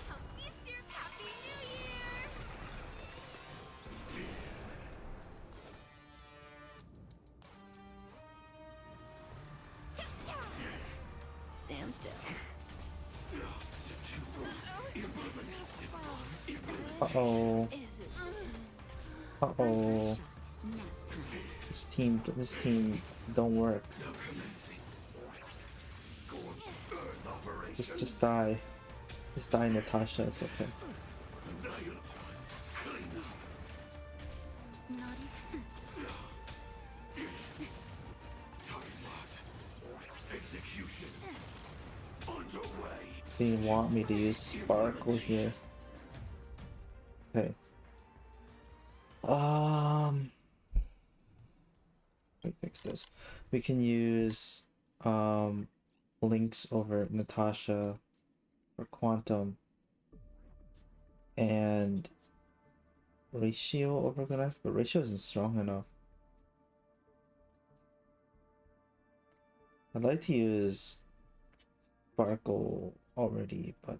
Happy New Year! Stand still. Uh-oh. Is it? Uh-oh. This team don't work. Just die. Just die, Natasha, it's okay. Execution underway. They want me to use Sparkle here. Okay. Let me fix this. We can use links over Natasha for Quantum and Ratio over Goliath, but Ratio isn't strong enough. I'd like to use Sparkle already, but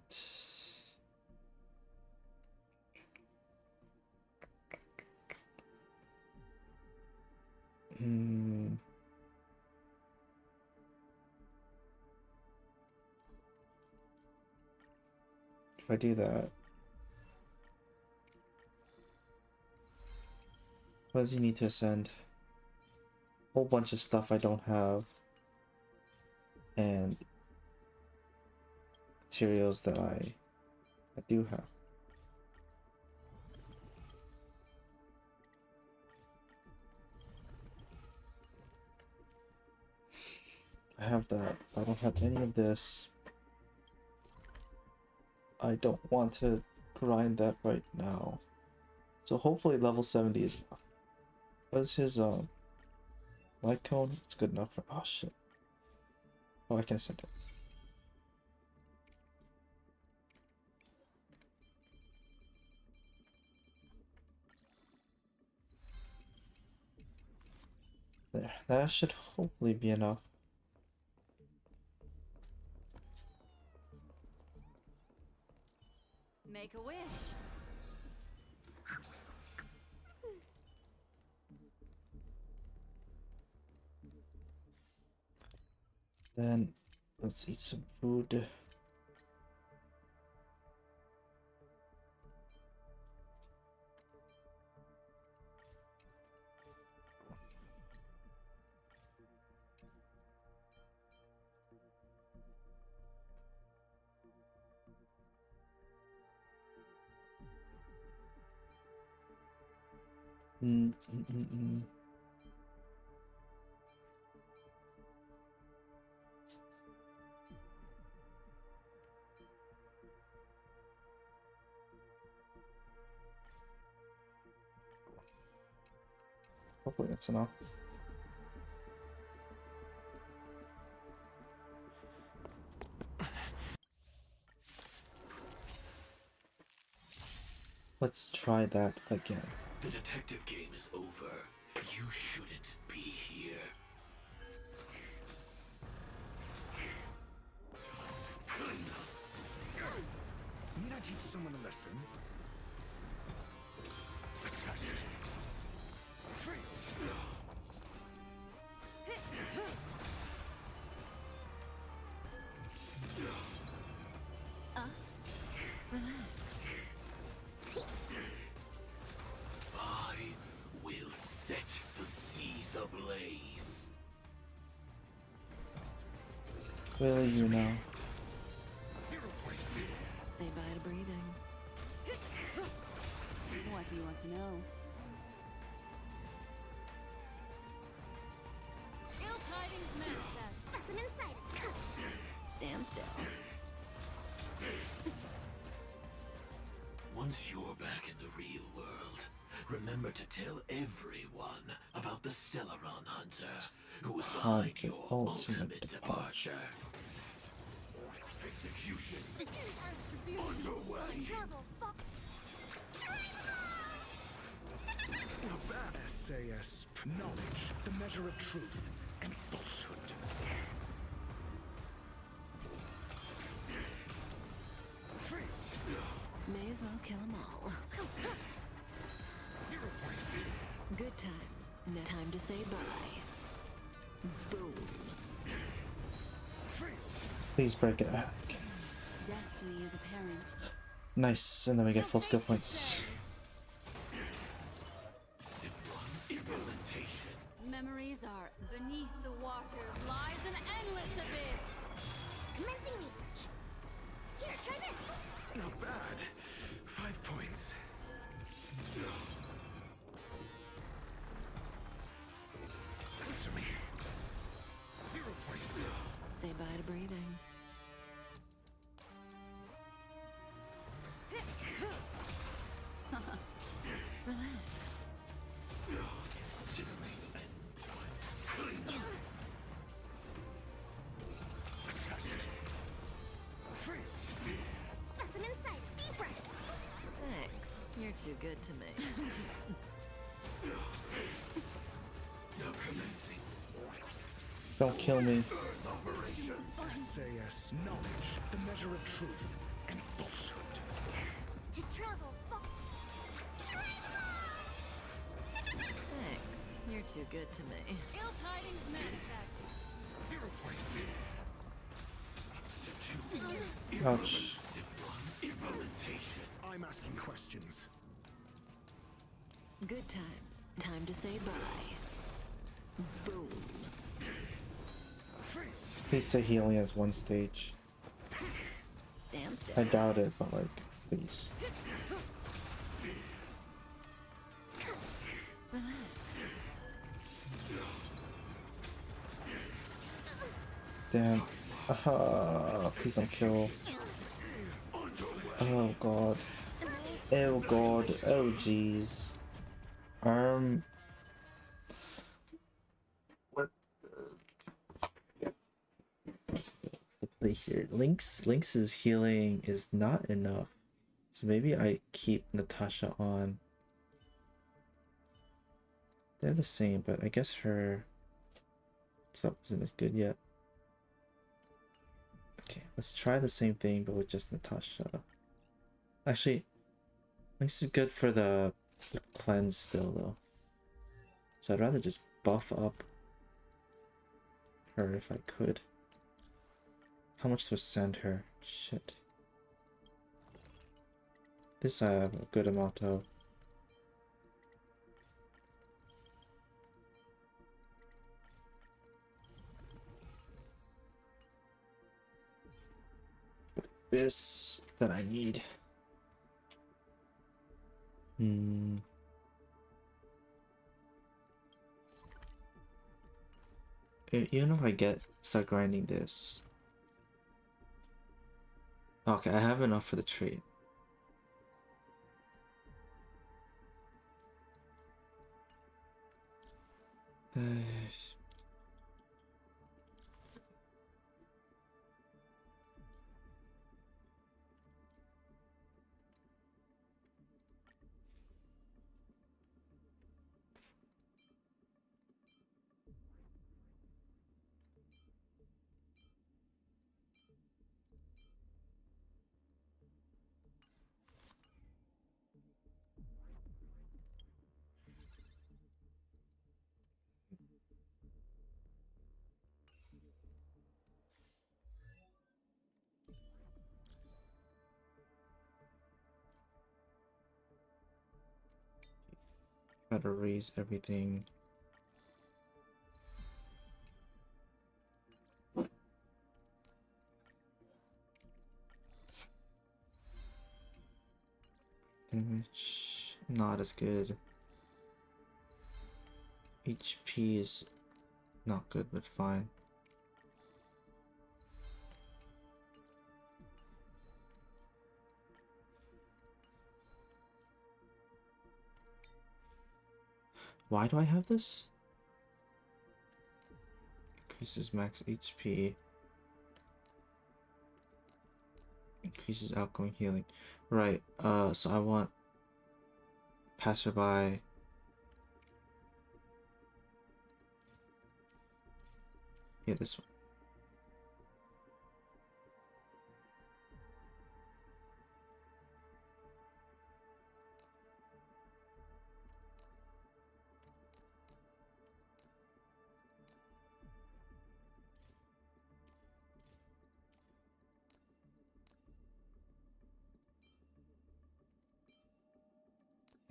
if I do that, what does he need to ascend? Whole bunch of stuff I don't have, and materials that I do have. I have that. I don't have any of this. I don't want to grind that right now. So hopefully level 70 is enough. What's his Light cone, it's good enough for. Oh shit. Oh, I can send it. There, that should hopefully be enough. Make a wish. Then let's eat some food. Mm, mm, mm, mm. Hopefully that's enough. Let's try that again. The detective game is over. You shouldn't be here. Need I teach someone a lesson? A test. Relax. I will set the seas ablaze. Really, you know. 0 points. Say bye to breathing. What do you want to know? Ill tidings manifest. Specimen sighted. Stand still. Once you're back in the real world, remember to tell everyone about the Stellaron Hunter who was behind The your ultimate ultimate departure. Execution underway. Travel far. SAS, knowledge, the measure of truth and falsehood. May as well kill them all. 0 points. Good times. No time to say bye. Boom. Please break it back. Destiny is apparent. Nice, and then we get full skill points. Implementation. Memories are beneath the waters lies an endless abyss. Commencing research. Here, try this. Not bad. 5 points. Answer me. 0 points. Say bye to breathing. Relax. Incinerate and clean up. Test. Specimen sighted. Deep breath. Thanks. You're too good to me. Now commencing. Don't kill me. Operations. SAS, knowledge, the measure of truth and falsehood. To travel far. Thanks. You're too good to me. Ill tidings manifest. 0 points. Ouch. Implementation. I'm asking questions. Good times. Time to say bye. Boom. Please say he only has one stage. Stand still. I doubt it, but like, please. Relax. Damn. Please don't kill. Oh god. Oh god. Oh jeez. quickly here. Lynx's healing is not enough. So maybe I keep Natasha on. They're the same, but I guess her stuff isn't as good yet. Okay, let's try the same thing, but with just Natasha. Actually, this is good for the cleanse still, though. So I'd rather just buff up her if I could. How much to send her? Shit. This I have a good amount of. This that I need. Even if I start grinding this. Okay, I have enough for the trade. Gotta raise everything. Damage, not as good. HP is not good, but fine. Why do I have this? Increases max HP. Increases outgoing healing. Right, so I want passerby. Yeah, this one.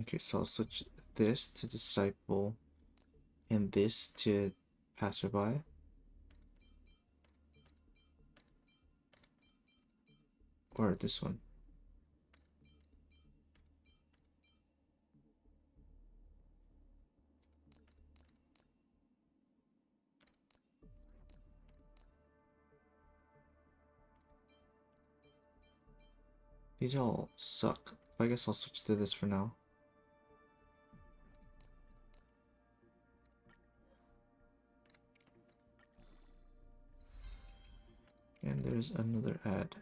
Okay, so I'll switch this to disciple and this to passerby. Or this one. These all suck. I guess I'll switch to this for now. And there's another ad.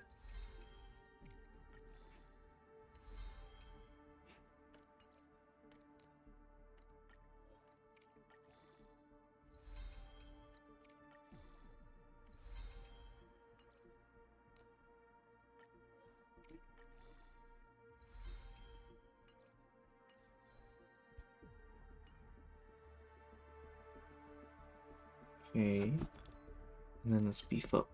Okay. And then let's beef up.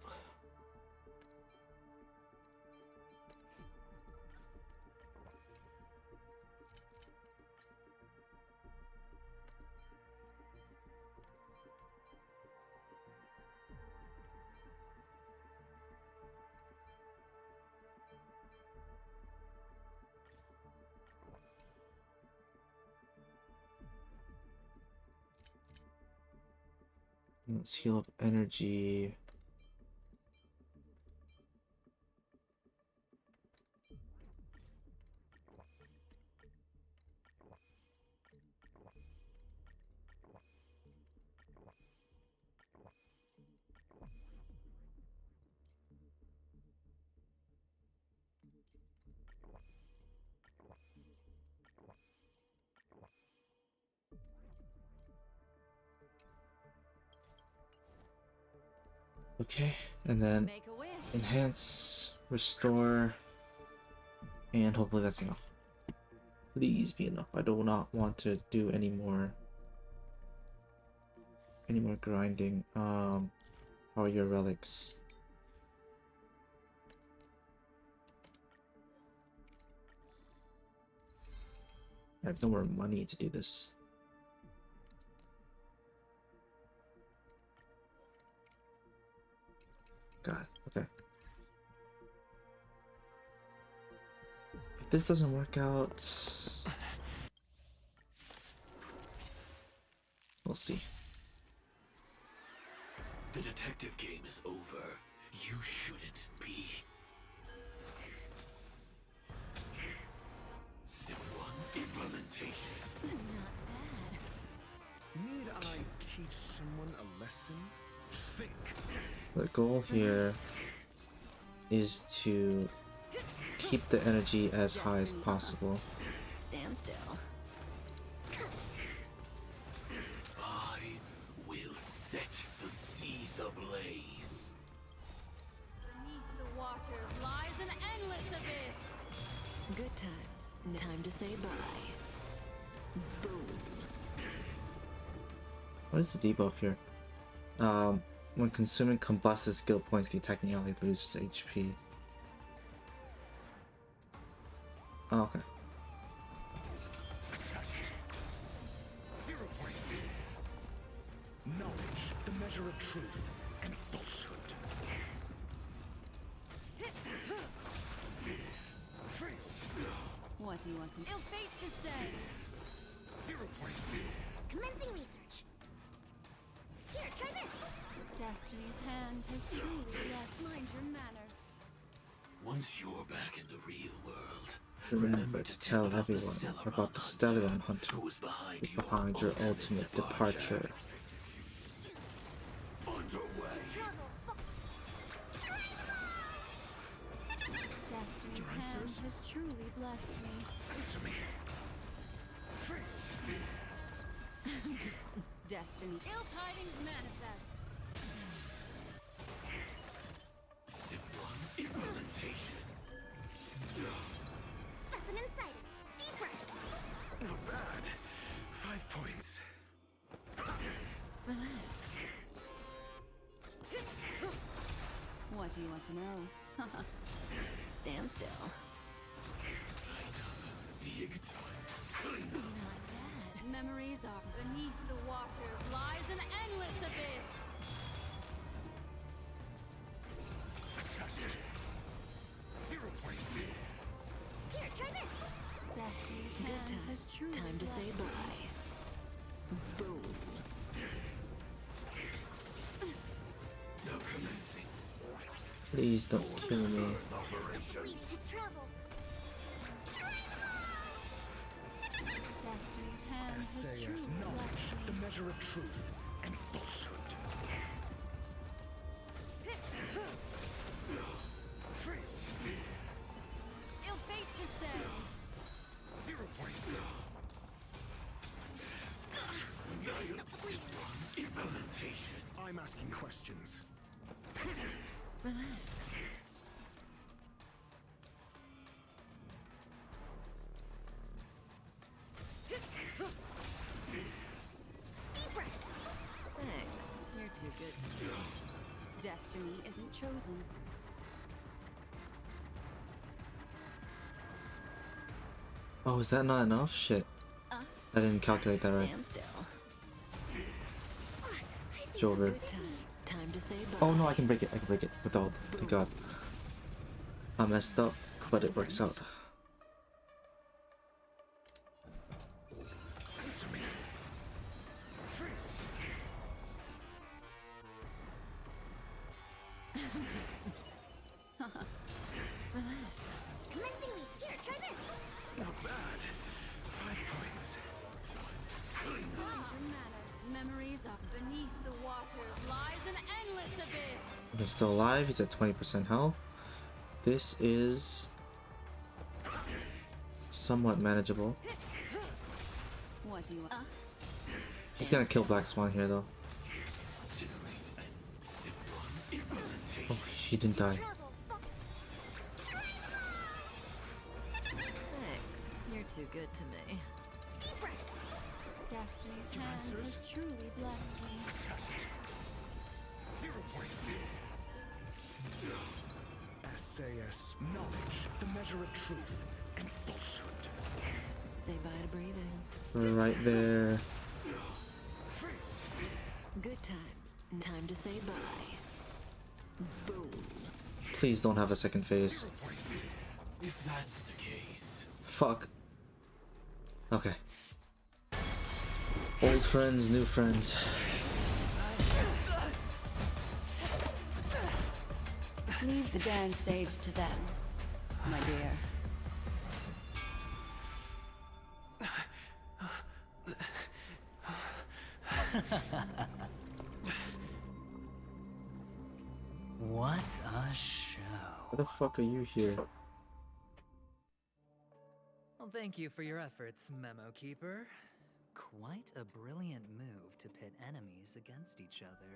Let's heal up energy. Okay, and then Make a wish. enhance, restore, and hopefully that's enough. Please be enough. I do not want to do any more grinding. How are your relics? I have no more money to do this. God, okay. If this doesn't work out, we'll see. The detective game is over. You shouldn't be. Step 1, implementation. Not bad. Need I teach someone a lesson? Think. The goal here is to keep the energy as high as possible. Stand still. I will set the seas ablaze. Beneath the waters lies an endless abyss. Good times. Time to say bye. Boom. What is the debuff here? When consuming combusted skill points, the attacking ally loses HP. Oh, okay. Test. 0 points. Knowledge, the measure of truth and falsehood. Fail. What do you want to ill fate to say? 0 points. Commencing research. Here, try this. Destiny's hand has truly blessed. Mind your manners. Once you're back in the real world, Remember to tell everyone about the Stellion Hunter who was behind your ultimate departure. Underway. Destiny's hand has truly blessed me. Answer me. Destiny. Ill tidings manifest. Step 1, implementation. Specimen sighted. Deep breath. Not bad. 5 points. Relax. What do you want to know? Stand still. Not bad. Memories are beneath the waters lies an endless abyss. Test. 0 points. Here, try this. Destiny's Good hand time. has truly Time to say blessed me. bye. Boom. No commencing. Please don't kill me. Leads to trouble. Destiny's hand has SAS truly knowledge, blessed the me. measure of truth and falsehood. Fail. Ill fate to say. 0 points. Implementation. I'm asking questions. Relax. Deep breath. Thanks. You're too good to me. Destiny isn't chosen. Oh, is that not enough? Shit. I didn't calculate that right. Stand still. It's over. Good times. Time to say bye. Oh no, I can break it. I can break it without. Thank God. I messed up, but it works out. Answer me. Fail. Relax. Commencing research. Here, try this. Not bad. 5 points. Mind your manners. Memories are beneath the waters lies an endless abyss. He's still alive. He's at 20% health. This is somewhat manageable. What do you want? He's gonna kill Black Swan here though. Incinerate and step 1, he didn't die. Thanks. You're too good to me. Destiny's hand has truly blessed me. Test. 0 points. SAS knowledge, the measure of truth and falsehood. Say bye to breathing. We're right there. Good times. Time to say bye. Boom. Please don't have a second phase. If that's the case. Fuck. Okay. Old friends, new friends. Leave the dance stage to them, my dear. What a show. Why the fuck are you here? Well, thank you for your efforts, Memo Keeper. Quite a brilliant move to pit enemies against each other.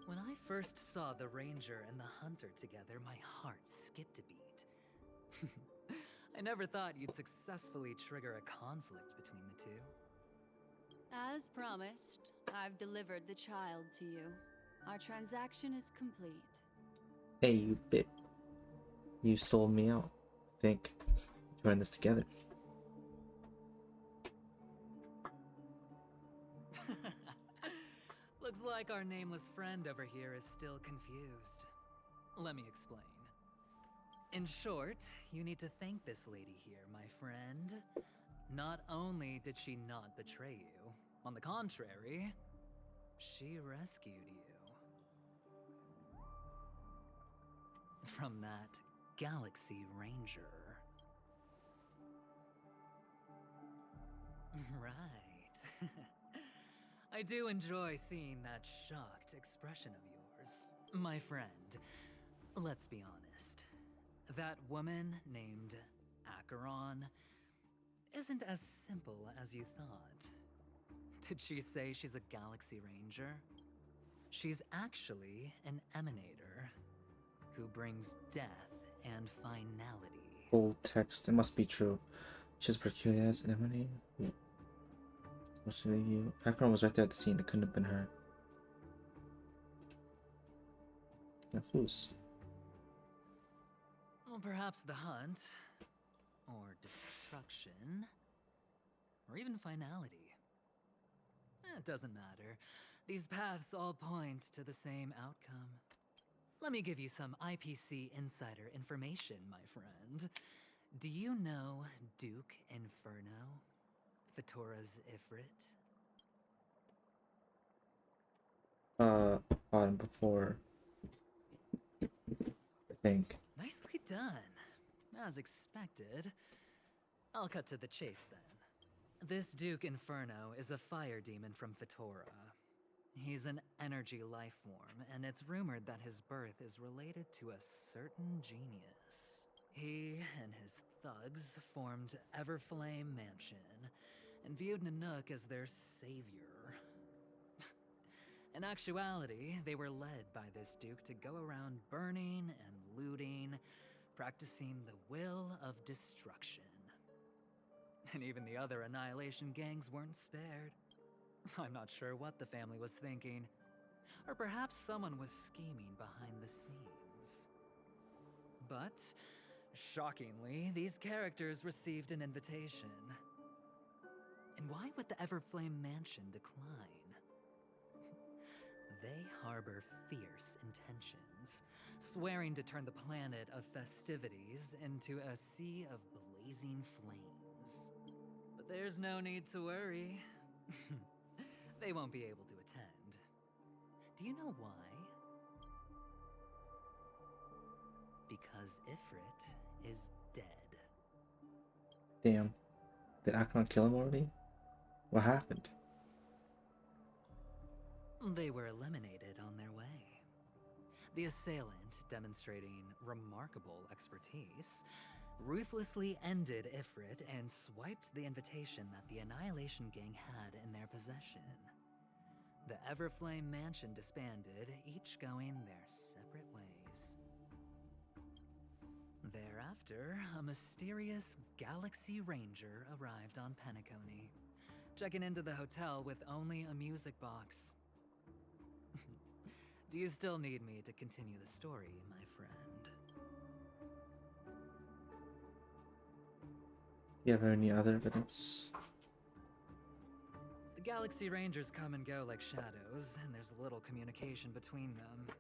When I first saw the Ranger and the Hunter together, my heart skipped a beat. I never thought you'd successfully trigger a conflict between the two. As promised, I've delivered the child to you. Our transaction is complete. Hey, you bit. You sold me out. Think. We're in this together. Looks like our nameless friend over here is still confused. Let me explain. In short, you need to thank this lady here, my friend. Not only did she not betray you, on the contrary, she rescued you. From that Galaxy Ranger. Right. I do enjoy seeing that shocked expression of yours. My friend, let's be honest. That woman named Acheron isn't as simple as you thought. Did she say she's a Galaxy Ranger? She's actually an Emanator who brings death and finality. Old text. It must be true. She's peculiar as an emanator. Especially you. Akron was right there at the scene. It couldn't have been her. Now who's? Well, perhaps the hunt, or destruction, or even finality. It doesn't matter. These paths all point to the same outcome. Let me give you some IPC insider information, my friend. Do you know Duke Inferno? Fatora's Ifrit? On before. I think. Nicely done. As expected. I'll cut to the chase then. This Duke Inferno is a fire demon from Fatora. He's an energy life form, and it's rumored that his birth is related to a certain genius. He and his thugs formed Everflame Mansion, and viewed Nanook as their savior. In actuality, they were led by this Duke to go around burning and looting, practicing the will of destruction. And even the other Annihilation gangs weren't spared. I'm not sure what the family was thinking. Or perhaps someone was scheming behind the scenes. But, shockingly, these characters received an invitation. And why would the Everflame Mansion decline? They harbor fierce intentions, swearing to turn the planet of festivities into a sea of blazing flames. But there's no need to worry. They won't be able to attend. Do you know why? Because Ifrit is dead. Damn. Did Akron kill him already? What happened? They were eliminated on their way. The assailant, demonstrating remarkable expertise, ruthlessly ended Ifrit and swiped the invitation that the Annihilation Gang had in their possession. The Everflame Mansion disbanded, each going their separate ways. Thereafter, a mysterious Galaxy Ranger arrived on Penacony, checking into the hotel with only a music box. Do you still need me to continue the story, my friend? You have any other evidence? The Galaxy Rangers come and go like shadows, and there's little communication between them.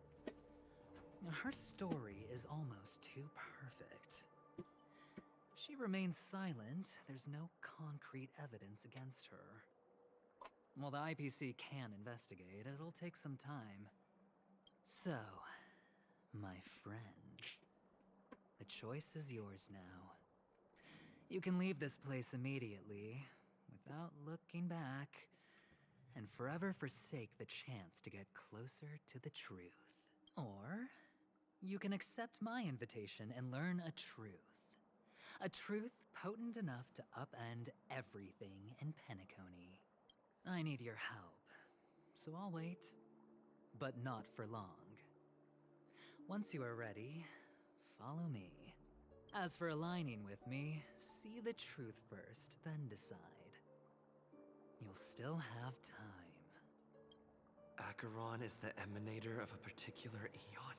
Her story is almost too perfect. If she remains silent, there's no concrete evidence against her. While the IPC can investigate, it'll take some time. So, my friend, the choice is yours now. You can leave this place immediately, without looking back, and forever forsake the chance to get closer to the truth. Or, you can accept my invitation and learn a truth. A truth potent enough to upend everything in Penacony. I need your help, so I'll wait. But not for long. Once you are ready, follow me. As for aligning with me, see the truth first, then decide. You'll still have time. Acheron is the emanator of a particular eon?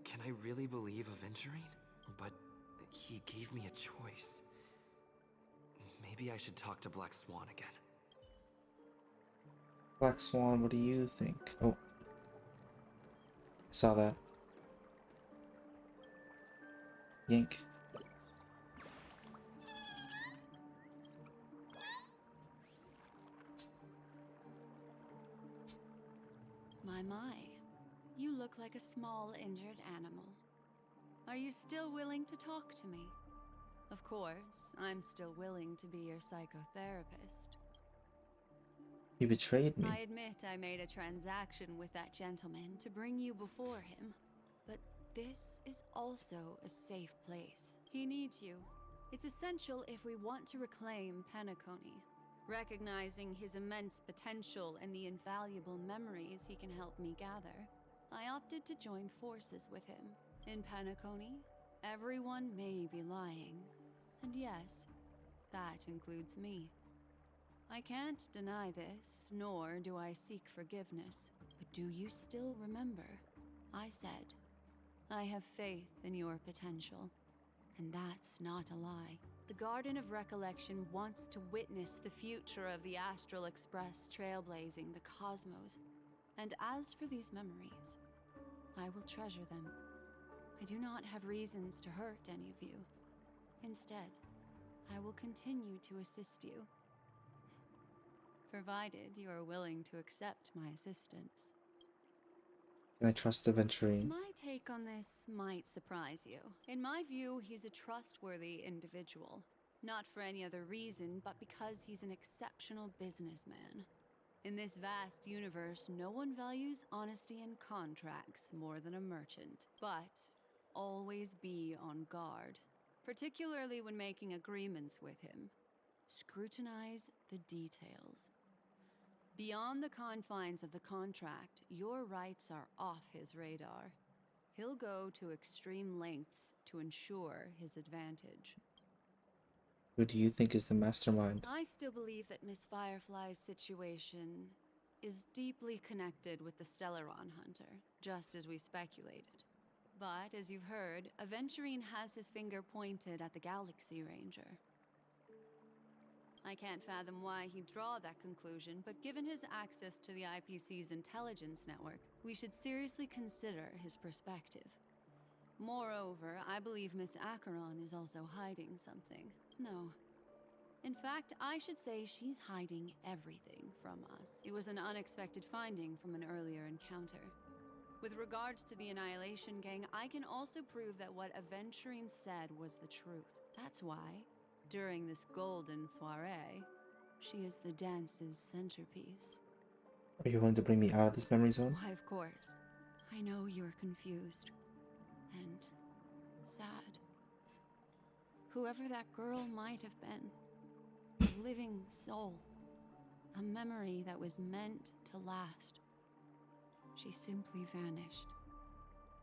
Can I really believe Aventurine? But he gave me a choice. Maybe I should talk to Black Swan again. Black Swan, what do you think? Oh. Saw that. Yank. My. You look like a small, injured animal. Are you still willing to talk to me? Of course, I'm still willing to be your psychotherapist. You betrayed me. I admit I made a transaction with that gentleman to bring you before him. But this is also a safe place. He needs you. It's essential if we want to reclaim Penacony. Recognizing his immense potential and the invaluable memories he can help me gather, I opted to join forces with him. In Penacony, everyone may be lying. And yes, that includes me. I can't deny this, nor do I seek forgiveness. But do you still remember? I said, I have faith in your potential. And that's not a lie. The Garden of Recollection wants to witness the future of the Astral Express trailblazing the cosmos. And as for these memories, I will treasure them. I do not have reasons to hurt any of you. Instead, I will continue to assist you. Provided you are willing to accept my assistance. Can I trust the Aventurine? My take on this might surprise you. In my view, he's a trustworthy individual. Not for any other reason, but because he's an exceptional businessman. In this vast universe, no one values honesty in contracts more than a merchant. But always be on guard, particularly when making agreements with him. Scrutinize the details. Beyond the confines of the contract, your rights are off his radar. He'll go to extreme lengths to ensure his advantage. Who do you think is the mastermind? I still believe that Miss Firefly's situation is deeply connected with the Stellaron Hunter, just as we speculated. But, as you've heard, Aventurine has his finger pointed at the Galaxy Ranger. I can't fathom why he'd draw that conclusion, but given his access to the IPC's intelligence network, we should seriously consider his perspective. Moreover, I believe Miss Acheron is also hiding something. No. In fact, I should say she's hiding everything from us. It was an unexpected finding from an earlier encounter. With regards to the Annihilation Gang, I can also prove that what Aventurine said was the truth. That's why, during this golden soiree, she is the dance's centerpiece. Are you going to bring me out of this memory zone? Why, of course. I know you're confused. And sad. Whoever that girl might have been, a living soul. A memory that was meant to last. She simply vanished.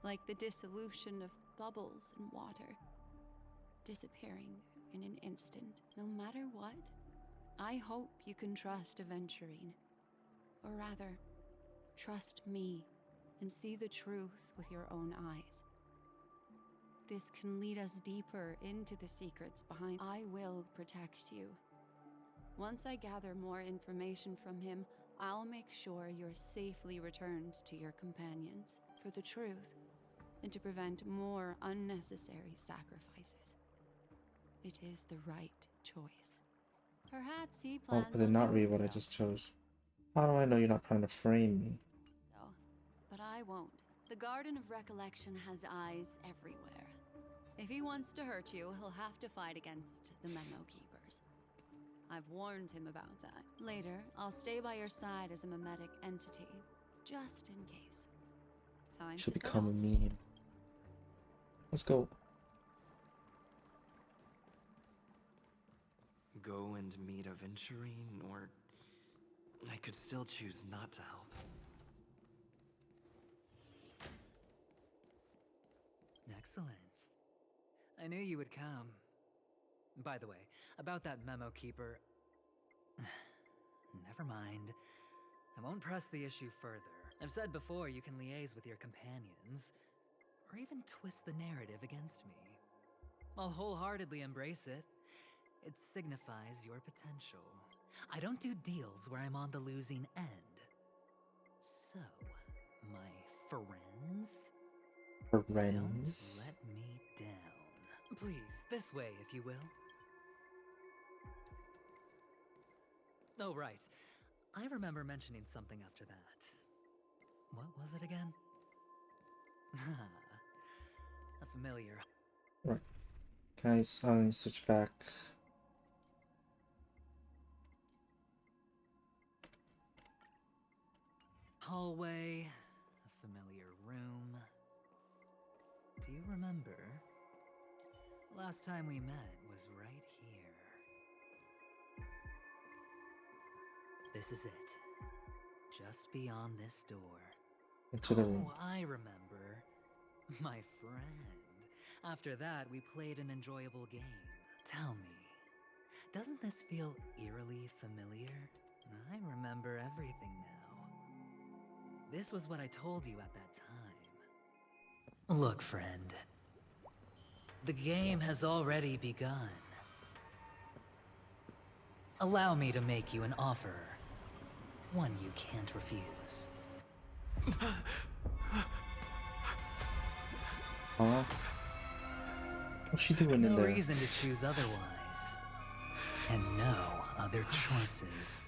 Like the dissolution of bubbles in water, disappearing in an instant, no matter what. I hope you can trust Aventurine. Or rather, trust me and see the truth with your own eyes. This can lead us deeper into the secrets behind. I will protect you. Once I gather more information from him, I'll make sure you're safely returned to your companions for the truth and to prevent more unnecessary sacrifices. It is the right choice. Perhaps he Oh, plans but did on not doing read what I so. just chose. How do I know you're not trying to frame me? No, but I won't. The Garden of Recollection has eyes everywhere. If he wants to hurt you, he'll have to fight against the Memo Keepers. I've warned him about that. Later, I'll stay by your side as a memetic entity, just in case. Time Should to set become a off. meme. Let's go. Go and meet Aventurine, or I could still choose not to help. Excellent. I knew you would come. By the way, about that memo keeper... Never mind. I won't press the issue further. I've said before you can liaise with your companions, or even twist the narrative against me. I'll wholeheartedly embrace it. It signifies your potential. I don't do deals where I'm on the losing end. So, my friends... Friends. Don't let me down. Please, this way, if you will. Oh, right. I remember mentioning something after that. What was it again? A familiar... Right. Can I switch back? hallway, a familiar room. Do you remember? Last time we met was right here. This is it. Just beyond this door. Into the room. Oh, I remember. My friend. After that, we played an enjoyable game. Tell me, doesn't this feel eerily familiar? I remember everything now. This was what I told you at that time. Look, friend. The game has already begun. Allow me to make you an offer. One you can't refuse. Huh? What's she doing in No there? reason to choose otherwise. And no other choices.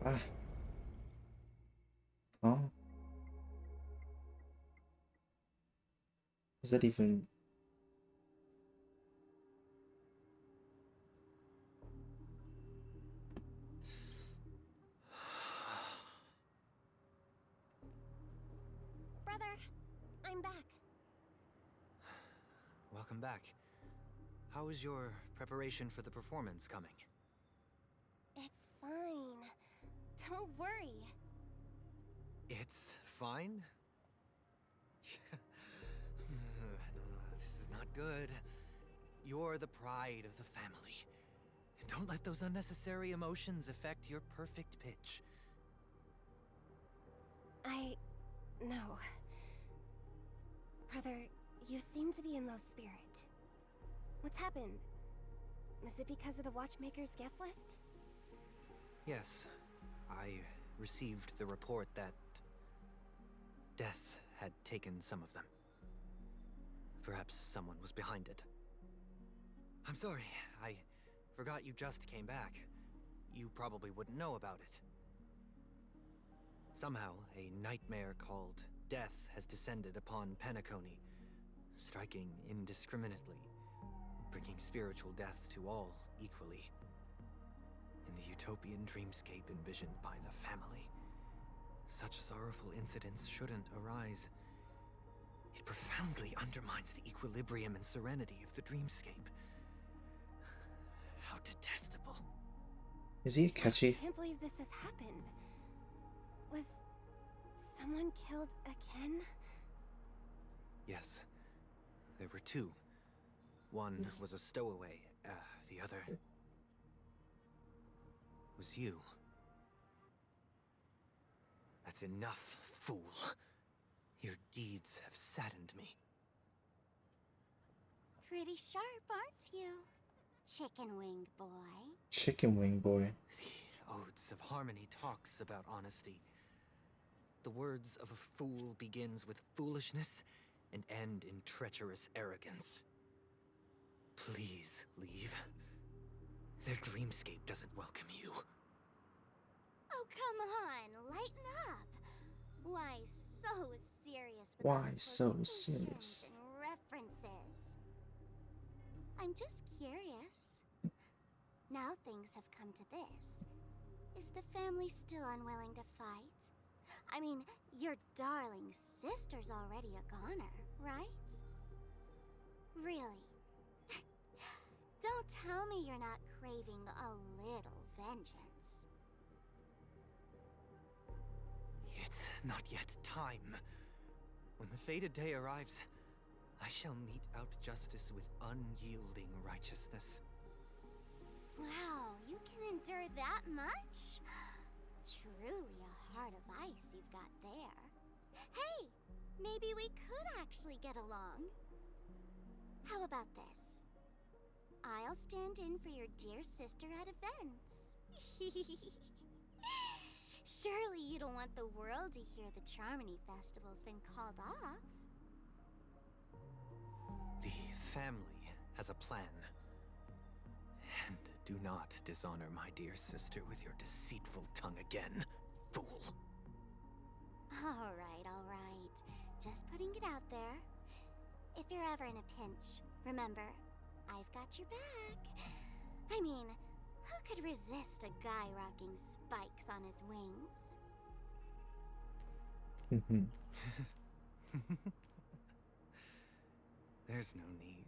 Ah. Huh? Was that even... Brother, I'm back. Welcome back. How is your preparation for the performance coming? It's fine. Don't worry. It's fine? This is not good. You're the pride of the family. Don't let those unnecessary emotions affect your perfect pitch. No. Brother, you seem to be in low spirit. What's happened? Is it because of the Watchmaker's guest list? Yes, I received the report that death had taken some of them. Perhaps someone was behind it. I'm sorry, I forgot you just came back. You probably wouldn't know about it. Somehow, a nightmare called death has descended upon Penacony, striking indiscriminately, bringing spiritual death to all equally. In the utopian dreamscape envisioned by the family, such sorrowful incidents shouldn't arise. It profoundly undermines the equilibrium and serenity of the dreamscape. How detestable. Is he catchy? I can't believe this has happened. Was someone killed again? Yes. There were two. One was a stowaway. The other was you. That's enough, fool. Your deeds have saddened me. Pretty sharp, aren't you? Chicken wing boy. Chicken wing boy. The Odes of Harmony talks about honesty. The words of a fool begins with foolishness and end in treacherous arrogance. Please leave. Their dreamscape doesn't welcome you. Oh, come on, lighten up. Why so serious with Why all the so quotations serious? and references? I'm just curious. Now things have come to this. Is the family still unwilling to fight? I mean, your darling sister's already a goner, right? Really? Don't tell me you're not craving a little vengeance. It's not yet time. When the fated day arrives, I shall mete out justice with unyielding righteousness. Wow, you can endure that much? Truly a heart of ice you've got there. Hey, maybe we could actually get along. How about this? I'll stand in for your dear sister at events. Surely you don't want the world to hear the Charmony Festival's been called off. The family has a plan. And do not dishonor my dear sister with your deceitful tongue again, fool. All right. Just putting it out there. If you're ever in a pinch, remember, I've got your back. I mean, who could resist a guy rocking spikes on his wings? There's no need.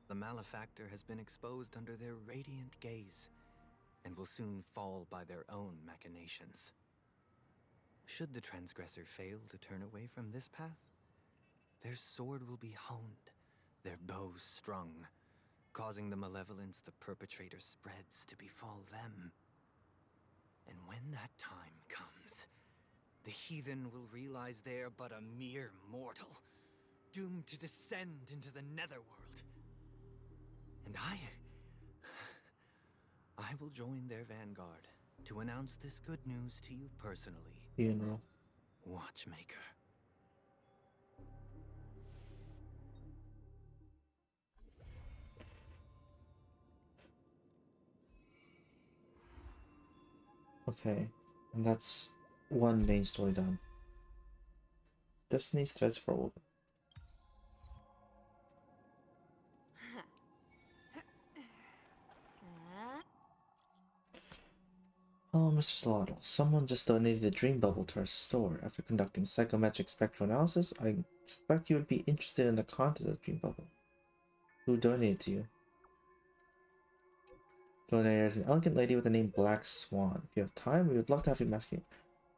The malefactor has been exposed under their radiant gaze, and will soon fall by their own machinations. Should the transgressor fail to turn away from this path, their sword will be honed, their bow strung, causing the malevolence the perpetrator spreads to befall them. And when that time comes, the heathen will realize they're but a mere mortal, doomed to descend into the netherworld. And I will join their vanguard to announce this good news to you personally. Funeral. Watchmaker. Okay, and that's one main story done. Destiny's threads for woven. Oh, Mr. Slottle, someone just donated a dream bubble to our store. After conducting psychometric spectral analysis, I suspect you would be interested in the contents of the dream bubble. Who donated to you? Donator is an elegant lady with the name Black Swan. If you have time, we would love to have you masking.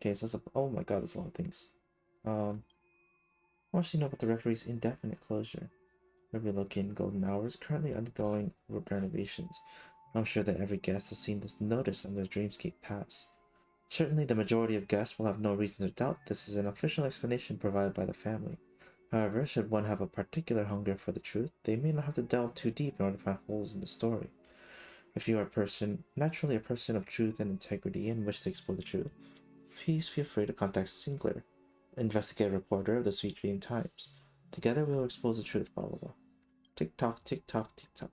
Okay, so that's a... Oh my god, there's a lot of things. What does she know about the referee's indefinite closure? Referee located in Golden Hours, currently undergoing renovations. I'm sure that every guest has seen this notice on their Dreamscape Pass. Certainly, the majority of guests will have no reason to doubt this is an official explanation provided by the family. However, should one have a particular hunger for the truth, they may not have to delve too deep in order to find holes in the story. If you are naturally a person of truth and integrity and wish to explore the truth, please feel free to contact Sinclair, investigative reporter of the Sweet Dream Times. Together, we will expose the truth, blah blah blah. Tick tock, tick tock, tick tock.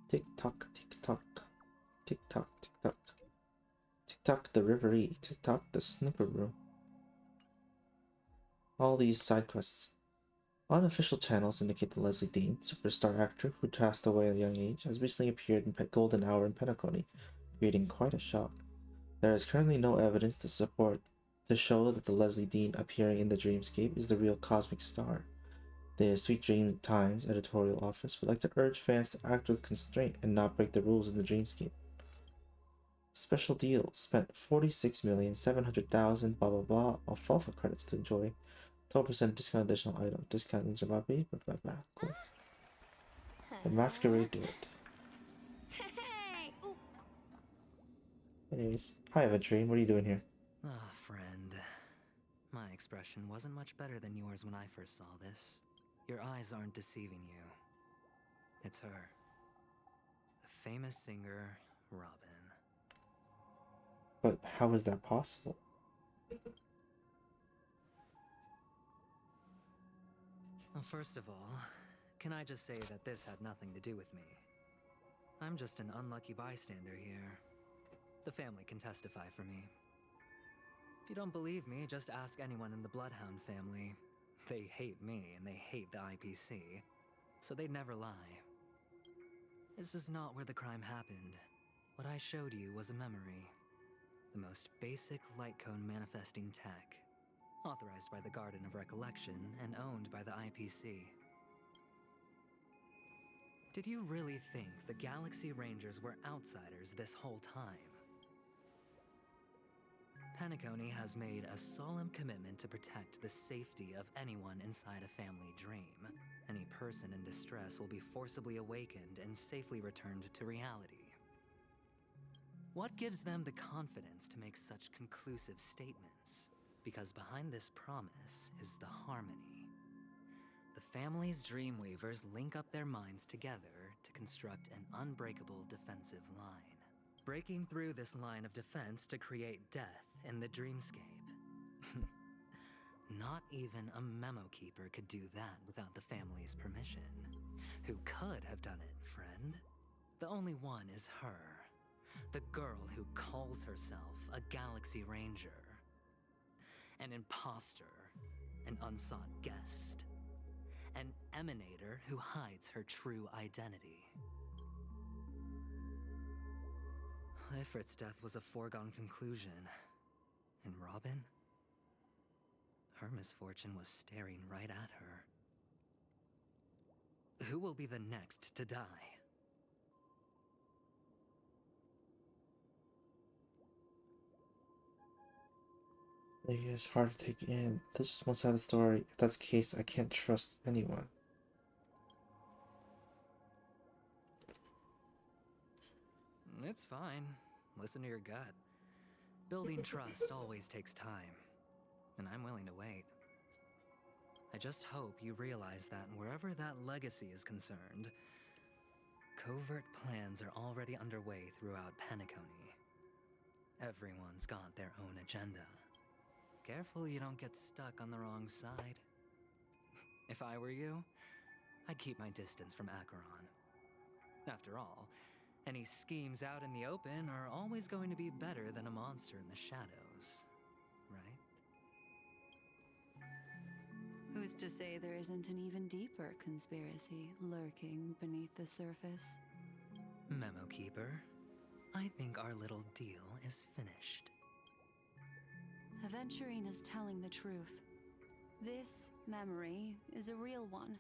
Tick tock, tick tock. Tick tock, tick tock. Tick tock, the Riverie. Tick tock, the Snooker Room. All these side quests. Unofficial channels indicate that Leslie Dean, superstar actor who passed away at a young age, has recently appeared in Golden Hour in Penacony, creating quite a shock. There is currently no evidence to show that the Leslie Dean appearing in the Dreamscape is the real cosmic star. The Sweet Dream Times editorial office would like to urge fans to act with constraint and not break the rules in the Dreamscape. Special deal. Spent 46,700,000 blah blah blah alfalfa credits to enjoy. 12% discount additional item. Discount ninja blah blah blah blah. Cool. The masquerade did it. Hey! Ooh. Anyways, hi Aventurine, what are you doing here? Ah, friend. My expression wasn't much better than yours when I first saw this. Your eyes aren't deceiving you. It's her. The famous singer, Robin. But how is that possible? Well, first of all, can I just say that this had nothing to do with me? I'm just an unlucky bystander here. The family can testify for me. If you don't believe me, just ask anyone in the Bloodhound family. They hate me and they hate the IPC, so they'd never lie. This is not where the crime happened. What I showed you was a memory. The most basic light cone manifesting tech. Authorized by the Garden of Recollection and owned by the IPC. Did you really think the Galaxy Rangers were outsiders this whole time? Penacony has made a solemn commitment to protect the safety of anyone inside a family dream. Any person in distress will be forcibly awakened and safely returned to reality. What gives them the confidence to make such conclusive statements? Because behind this promise is the harmony. The family's Dreamweavers link up their minds together to construct an unbreakable defensive line. Breaking through this line of defense to create death in the dreamscape. Not even a memo keeper could do that without the family's permission. Who could have done it, friend? The only one is her. The girl who calls herself a Galaxy Ranger. An imposter, an unsought guest. An emanator who hides her true identity. Ifrit's death was a foregone conclusion. And Robin? Her misfortune was staring right at her. Who will be the next to die? It's hard to take in. That's just one side of the story. If that's the case, I can't trust anyone. It's fine. Listen to your gut. Building trust always takes time, and I'm willing to wait. I just hope you realize that wherever that legacy is concerned, covert plans are already underway throughout Penacony. Everyone's got their own agenda. Careful you don't get stuck on the wrong side. If I were you, I'd keep my distance from Acheron. After all, any schemes out in the open are always going to be better than a monster in the shadows, right? Who's to say there isn't an even deeper conspiracy lurking beneath the surface? Memo Keeper, I think our little deal is finished. Aventurine is telling the truth. This memory is a real one,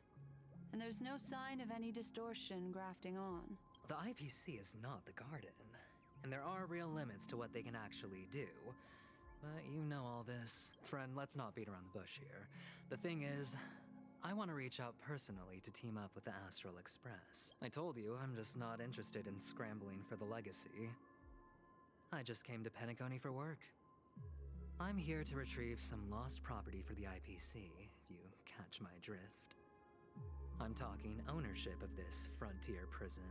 and there's no sign of any distortion grafting on. The IPC is not the Garden, and there are real limits to what they can actually do. But you know all this. Friend, let's not beat around the bush here. The thing is, I want to reach out personally to team up with the Astral Express. I told you, I'm just not interested in scrambling for the legacy. I just came to Penacony for work. I'm here to retrieve some lost property for the IPC, if you catch my drift. I'm talking ownership of this frontier prison.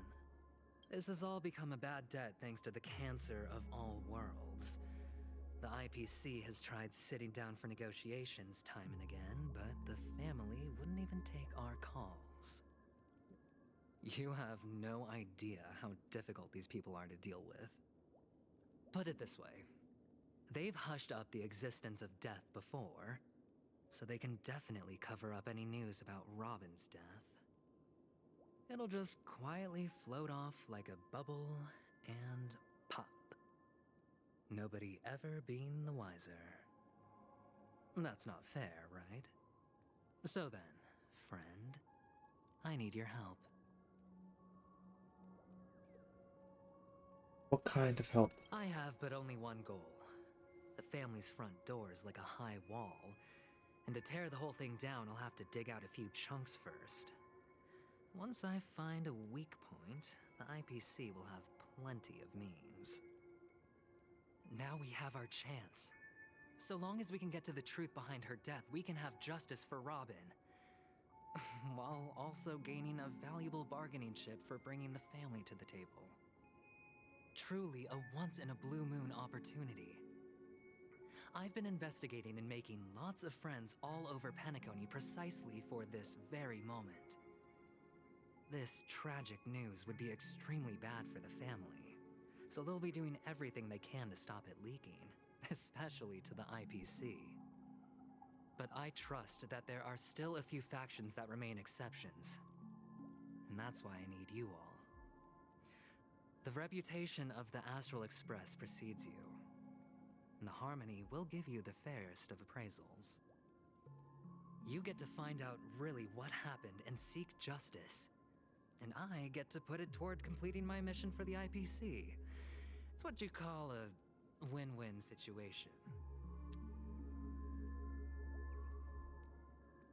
This has all become a bad debt thanks to the cancer of all worlds. The IPC has tried sitting down for negotiations time and again, but the family wouldn't even take our calls. You have no idea how difficult these people are to deal with. Put it this way. They've hushed up the existence of death before, so they can definitely cover up any news about Robin's death. It'll just quietly float off like a bubble and pop. Nobody ever being the wiser. That's not fair, right? So then, friend, I need your help. What kind of help? I have but only one goal. The family's front door is like a high wall, and to tear the whole thing down, I'll have to dig out a few chunks first. Once I find a weak point, the IPC will have plenty of means. Now we have our chance. So long as we can get to the truth behind her death, we can have justice for Robin. While also gaining a valuable bargaining chip for bringing the family to the table. Truly a once-in-a-blue-moon opportunity. I've been investigating and making lots of friends all over Penacony precisely for this very moment. This tragic news would be extremely bad for the family, so they'll be doing everything they can to stop it leaking, especially to the IPC. But I trust that there are still a few factions that remain exceptions, and that's why I need you all. The reputation of the Astral Express precedes you, and the Harmony will give you the fairest of appraisals. You get to find out really what happened and seek justice, and I get to put it toward completing my mission for the IPC. It's what you call a win-win situation.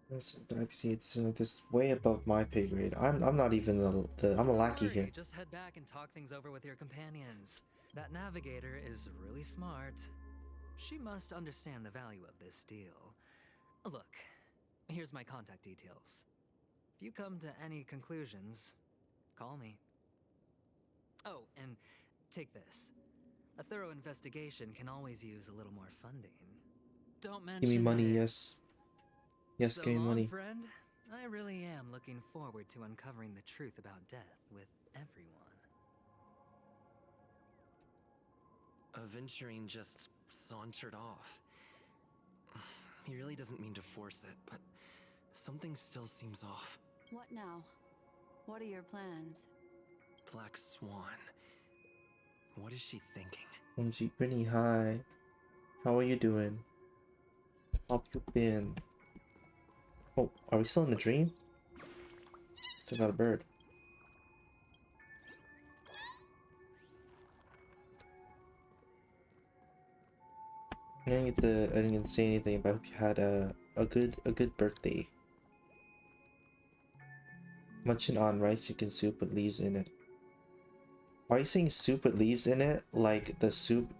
The IPC, this is way above my pay grade. I'm not even I'm a lackey Don't worry, here. just head back and talk things over with your companions. That navigator is really smart. She must understand the value of this deal. Look, here's my contact details. If you come to any conclusions, call me. Oh, and take this. A thorough investigation can always use a little more funding. Don't mention Give me money, it. yes. Yes, So give me long, money. friend. I really am looking forward to uncovering the truth about death with everyone. Aventurine just sauntered off. He really doesn't mean to force it, but something still seems off. What now? What are your plans? Black Swan. What is she thinking? OMG, Brittany, hi. How are you doing? How you been? Oh, are we still in the dream? Still got a bird. I didn't get to say anything, but I hope you had a good birthday. Munching on rice chicken soup with leaves in it. Why are you saying soup with leaves in it? Like the soup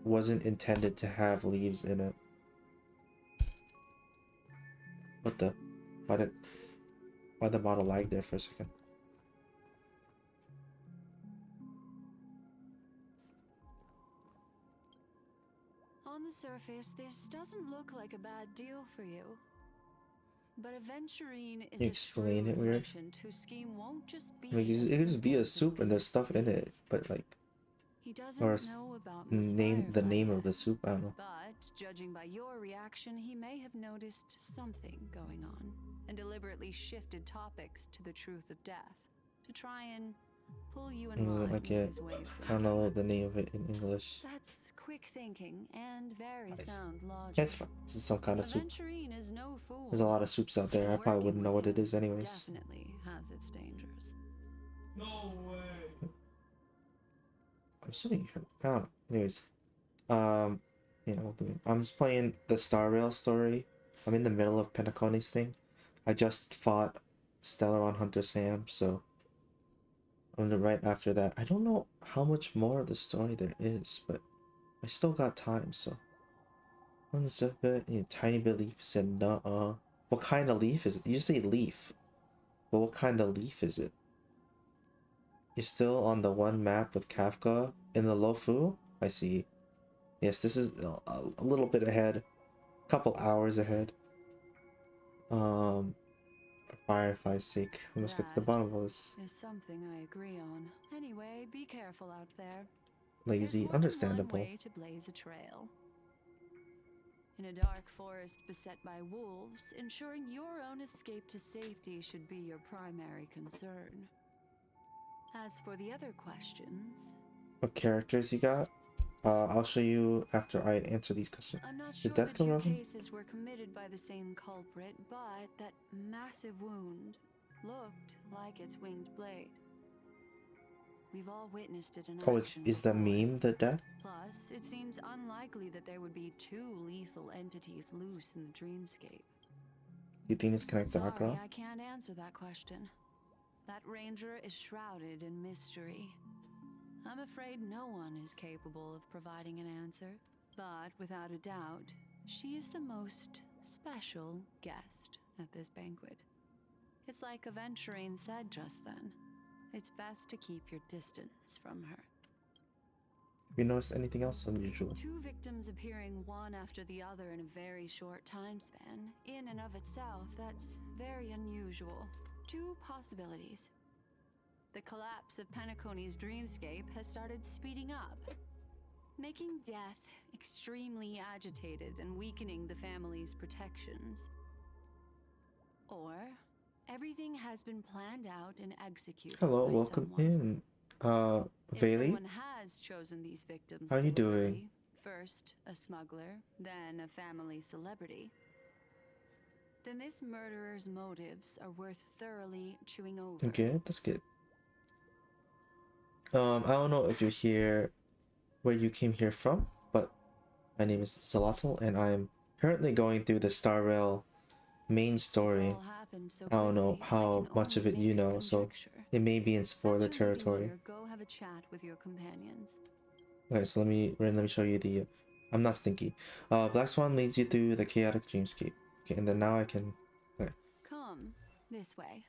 wasn't intended to have leaves in it. What the? Why the model lag there for a second? On the surface, this doesn't look like a bad deal for you. But Aventurine is You a explain it shrewd weird. merchant whose scheme won't just be Like, it could just be a soup and there's stuff in it, but like, He doesn't or know about Miss the Firefly name of yet, the soup. I don't know. But judging by your reaction, he may have noticed something going on and deliberately shifted topics to the truth of death to try and pull you in line with his way of I don't know the name of it in English. That's quick thinking and very sound logic. It's fine. This is some kind of soup. Aventurine is no fool. There's a lot of soups out there. I probably wouldn't know what it is anyways. Definitely has its dangers. No way. I'm assuming I don't know. Anyways, you know, I'm just playing the Star Rail story. I'm in the middle of Penacony's thing. I just fought Stellaron Hunter Sam, so I'm right after that. I don't know how much more of the story there is, but I still got time, so. One zip bit, tiny bit leaf said nuh-uh. What kind of leaf is it? You say leaf, but what kind of leaf is it? You're still on the one map with Kafka in the Lofu? I see. Yes, this is a little bit ahead. A couple hours ahead. For Firefly's sake, we must get to the bottom of this. Is something I agree on. Anyway, be careful out there. Lazy, understandable. One way to blaze a trail. In a dark forest beset by wolves, ensuring your own escape to safety should be your primary concern. As for the other questions... What characters you got? I'll show you after I answer these questions. I'm not sure Did death the kill two Robin? cases were committed by the same culprit, but that massive wound looked like its winged blade. We've all witnessed it in Oh, action is the before. meme the death? Plus, it seems unlikely that there would be two lethal entities loose in the dreamscape. You think it's connected to Sorry, Akira? I can't answer that question. That ranger is shrouded in mystery. I'm afraid no one is capable of providing an answer. But without a doubt, she is the most special guest at this banquet. It's like Aventurine said just then. It's best to keep your distance from her. Have you noticed anything else unusual? Two victims appearing one after the other in a very short time span, in and of itself, that's very unusual. Two possibilities. The collapse of Penacony's dreamscape has started speeding up, making death extremely agitated and weakening the family's protections. Or everything has been planned out and executed. Hello, by welcome someone. in. If Vaylee? someone has chosen these victims How are you deliberately, doing? first a smuggler, then a family celebrity, then this murderer's motives are worth thoroughly chewing over. Okay, that's good. I don't know if you're here, where you came here from, but my name is Zalotl, and I'm currently going through the Star Rail main story. It's all happened so I don't know quickly, I how can much of only it you make a know, so conjecture. it may be in spoiler After leaving territory. here, go have a chat with your companions. Okay, so let me show you the. I'm not stinky. Black Swan leads you through the chaotic dreamscape. Okay, and then now I can. Okay. Come this way.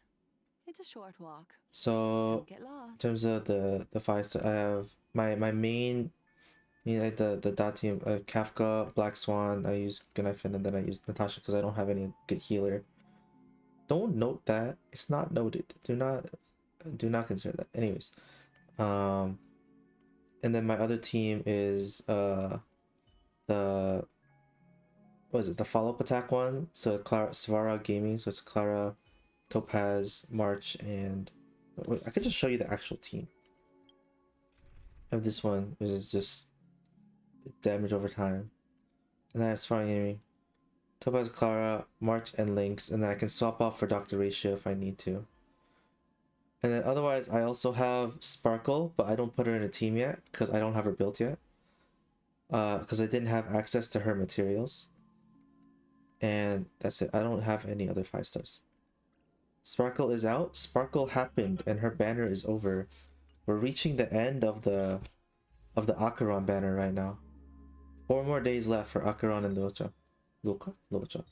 It's a short walk. So Don't get in lost. terms of the fights, I have my main, you know, the dot team, Kafka, Black Swan. I use Gunifin, and then I use Natasha because I don't have any good healer. Don't note that. It's not noted. Do not consider that. Anyways, and then my other team is the what is it, the follow-up attack one? So Clara Svara Gaming, so it's Clara, Topaz, March, and wait, I could just show you the actual team of this one, which is just damage over time. And then it's Svara Gaming, Topaz, Clara, March, and Lynx, and then I can swap out for Dr. Ratio if I need to. And then otherwise, I also have Sparkle, but I don't put her in a team yet because I don't have her built yet. Because I didn't have access to her materials. And that's it. I don't have any other 5 stars. Sparkle is out. Sparkle happened, and her banner is over. We're reaching the end of the Acheron banner right now. 4 more days left for Acheron and Locha. Locha.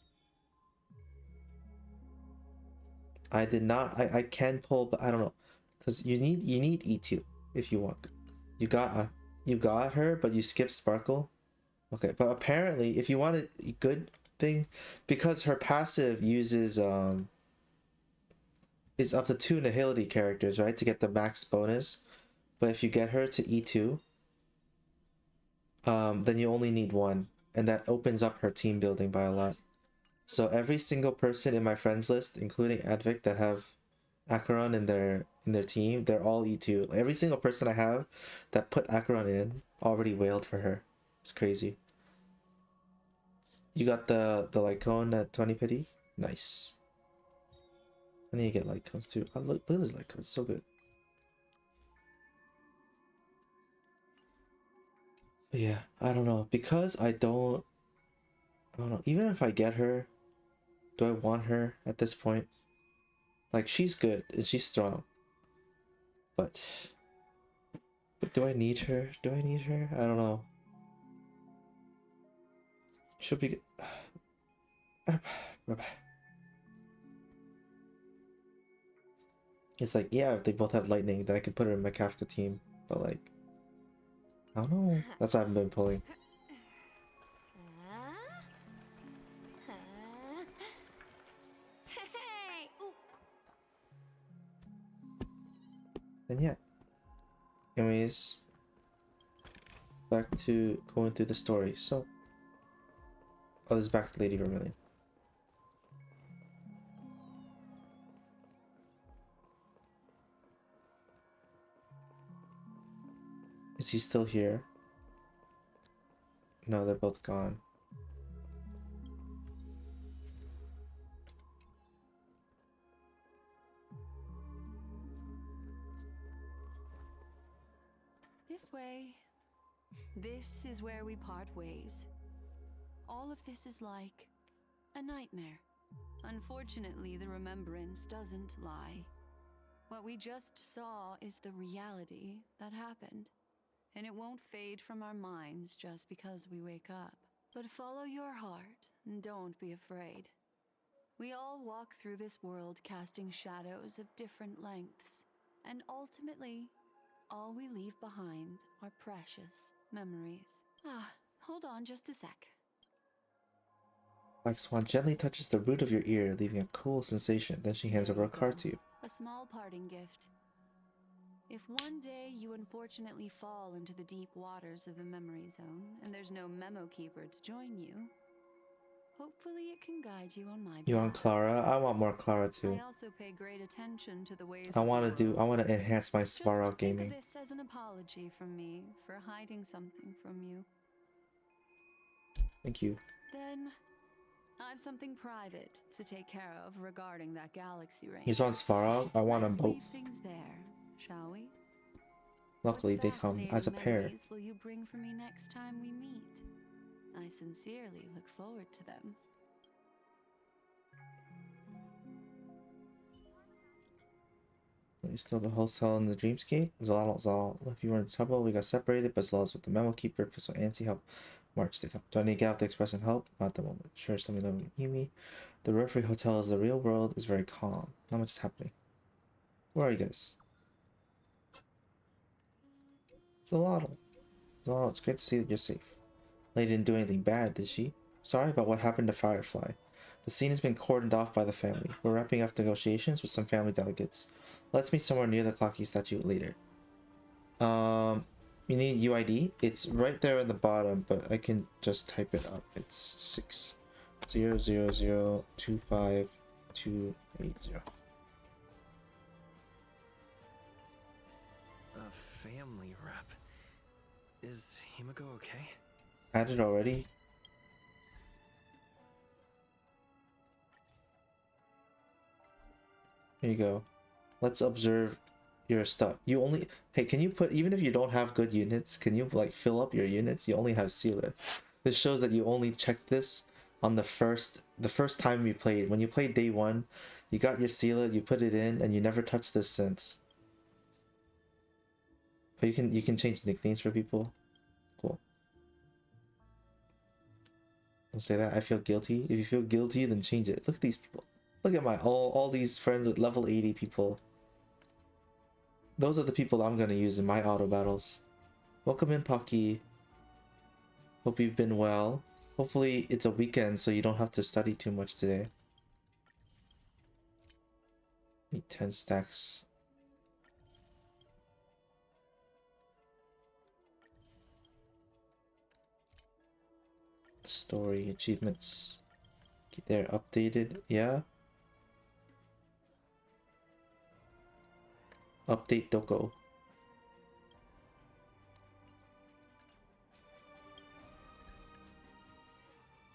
I did not. I can pull, but I don't know, because you need E2 if you want. You got her, but you skipped Sparkle. Okay, but apparently, if you want a good thing, because her passive uses is up to 2 Nihility characters, right, to get the max bonus. But if you get her to E2, then you only need 1, and that opens up her team building by a lot. So every single person in my friends list, including Advic, that have Acheron in their team, they're all E2. Every single person I have that put Acheron in already wailed for her. It's crazy. You got the Lycone at 20 pity? Nice. I need to get Lycones too. Oh, look at this Lycone, it's so good. But yeah, I don't know. Because I don't know. Even if I get her, do I want her at this point? Like, she's good and she's strong. But do I need her? Do I need her? I don't know. She'll be good. It's like, yeah, if they both have lightning, then I could put her in my Kafka team. But like, I don't know. That's why I haven't been pulling. Hey! Ooh. And yeah. Anyways, back to going through the story. So, oh, this is back to Lady Vermilion. Is he still here? No, they're both gone. Firefly, this is where we part ways. All of this is like a nightmare. Unfortunately, the remembrance doesn't lie. What we just saw is the reality that happened. And it won't fade from our minds just because we wake up. But follow your heart and don't be afraid. We all walk through this world casting shadows of different lengths. And ultimately, all we leave behind are precious memories. Hold on just a sec. Black Swan gently touches the root of your ear, leaving a cool sensation. Then she hands over a card to you. A small parting gift. If one day you unfortunately fall into the deep waters of the memory zone, and there's no memo keeper to join you, hopefully it can guide you on my path. You want Clara? I want more Clara too. I also pay great attention to the ways I of want the world. to enhance my Just Svarog think gaming. of this as an apology from me for hiding something from you. Thank you. Then I've something private to take care of regarding that galaxy range. You want Svarog? I want them Let's leave both. things there, shall we? Luckily, What they come as a fascinating pair. memories will you bring for me next time we meet? I sincerely look forward to them. You still the wholesale in the dreamscape? Zal. If you were in trouble, we got separated, but Zal's with the memo keeper, so Auntie helped March to come. Do I need to get out to express and help? Not at the moment. Sure, something that you me. The Referee Hotel is the real world, is very calm. Not much is happening. Where are you guys? Zal, it's great to see that you're safe. Lady didn't do anything bad, did she? Sorry about what happened to Firefly. The scene has been cordoned off by the family. We're wrapping up negotiations with some family delegates. Let's meet somewhere near the Clocky statue later. You need UID? It's right there at the bottom, but I can just type it up. It's 600025280. A family rep. Is Himiko okay? Added already? Here you go. Let's observe your stuff. You only... Hey, can you put... Even if you don't have good units, can you, like, fill up your units? You only have Sealer. This shows that you only checked this on the first time you played. When you played day 1, you got your Sealer, you put it in, and you never touched this since. Oh, you can change nicknames for people. Cool. Don't say that. I feel guilty. If you feel guilty, then change it. Look at these people. Look at my all these friends with level 80 people. Those are the people I'm gonna use in my auto battles. Welcome in, Pocky. Hope you've been well. Hopefully it's a weekend so you don't have to study too much today. Need 10 stacks. Story achievements. They're updated, yeah. Update Doko.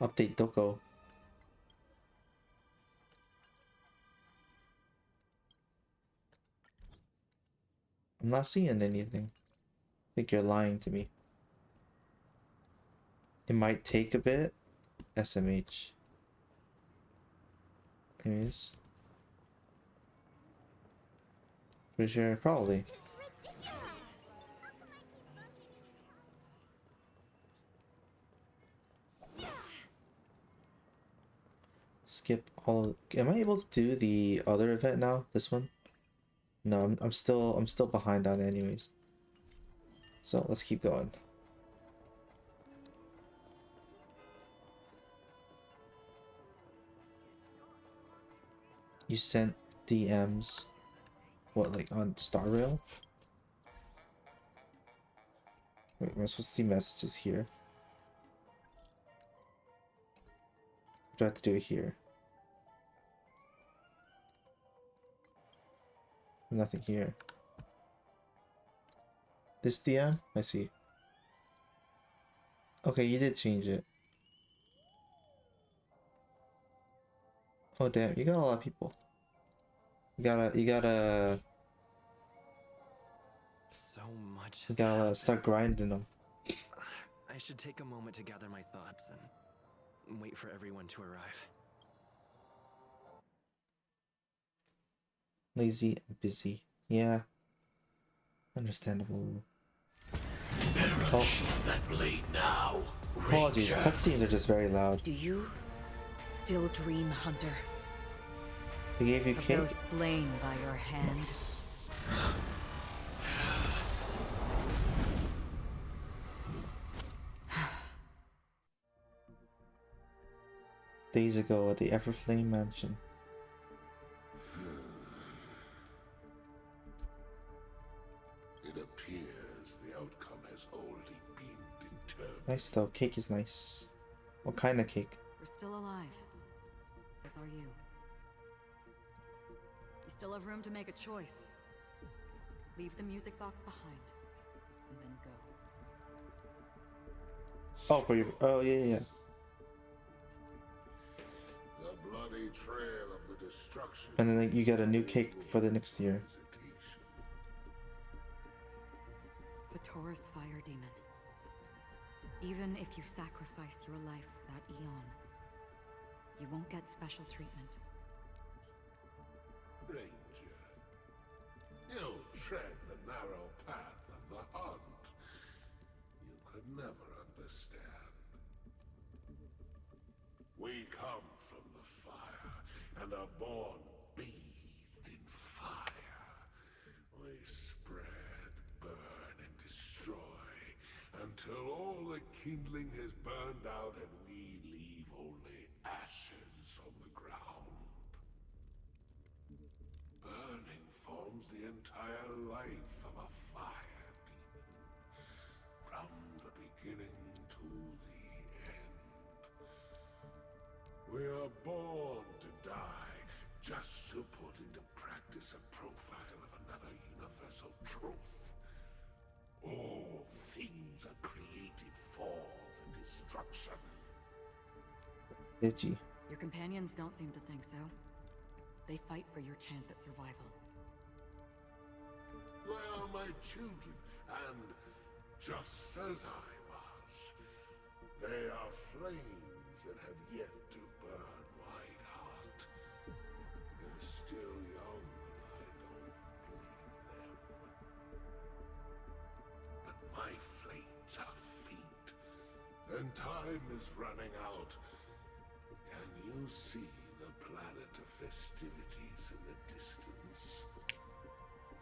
Update Doko. I'm not seeing anything. I think you're lying to me. It might take a bit. SMH. Anyways. Pretty sure, probably. Skip all of... Am I able to do the other event now? This one? No, I'm still behind on it anyways. So let's keep going. You sent DMs. What, like on Star Rail? Wait, am I supposed to see messages here? Do I have to do it here? Nothing here. This DM? I see. Okay, you did change it. Oh damn, you got a lot of people. You gotta... So much You has gotta happened. start grinding them. I should take a moment to gather my thoughts and wait for everyone to arrive. Lazy and busy. Yeah. Understandable. Oh. That blade now. Apologies, cutscenes are just very loud. Do you still dream, Hunter? They gave you Of cake? those slain by your hand? Days ago at the Everflame Mansion. It appears the outcome has already been determined. Nice though, cake is nice. What kind of cake? We're still alive. As are you. You still have room to make a choice. Leave the music box behind, and then go. Oh, for you. Oh, yeah, yeah. The bloody trail of the destruction. And then you get a new cake for the next year. Fatora's fire demon. Even if you sacrifice your life for that Eon, you won't get special treatment. Ranger, you tread the narrow path of the hunt. You could never understand. We come from the fire and are born bathed in fire. We spread, burn, and destroy until all the kindling has burned out and we leave only ashes on the ground. Burning forms the entire life of a fire demon, from the beginning to the end. We are born to die, just to put into practice a profile of another universal truth. All things are created for the destruction. Itchy. Your companions don't seem to think so. They fight for your chance at survival. They are my children, and just as I was, they are flames that have yet to burn white hot. They're still young, and I don't bleed them. But my flames are faint, and time is running out. Can you see the planet of festivities in the distance?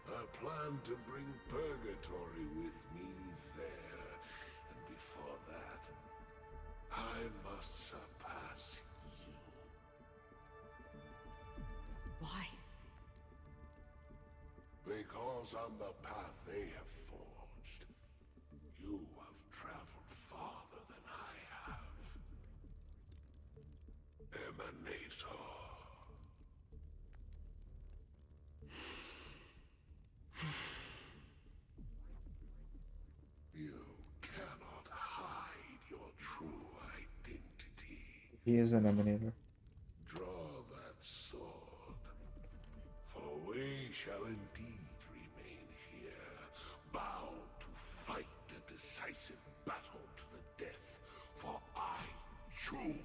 I plan to bring Purgatory with me there, and before that, I must surpass you. Why? Because on the path they have forged, you have traveled farther than I have. Emanator. You cannot hide your true identity. He is an emanator. Draw that sword, for we shall indeed remain here, bound to fight a decisive battle to the death, for I choose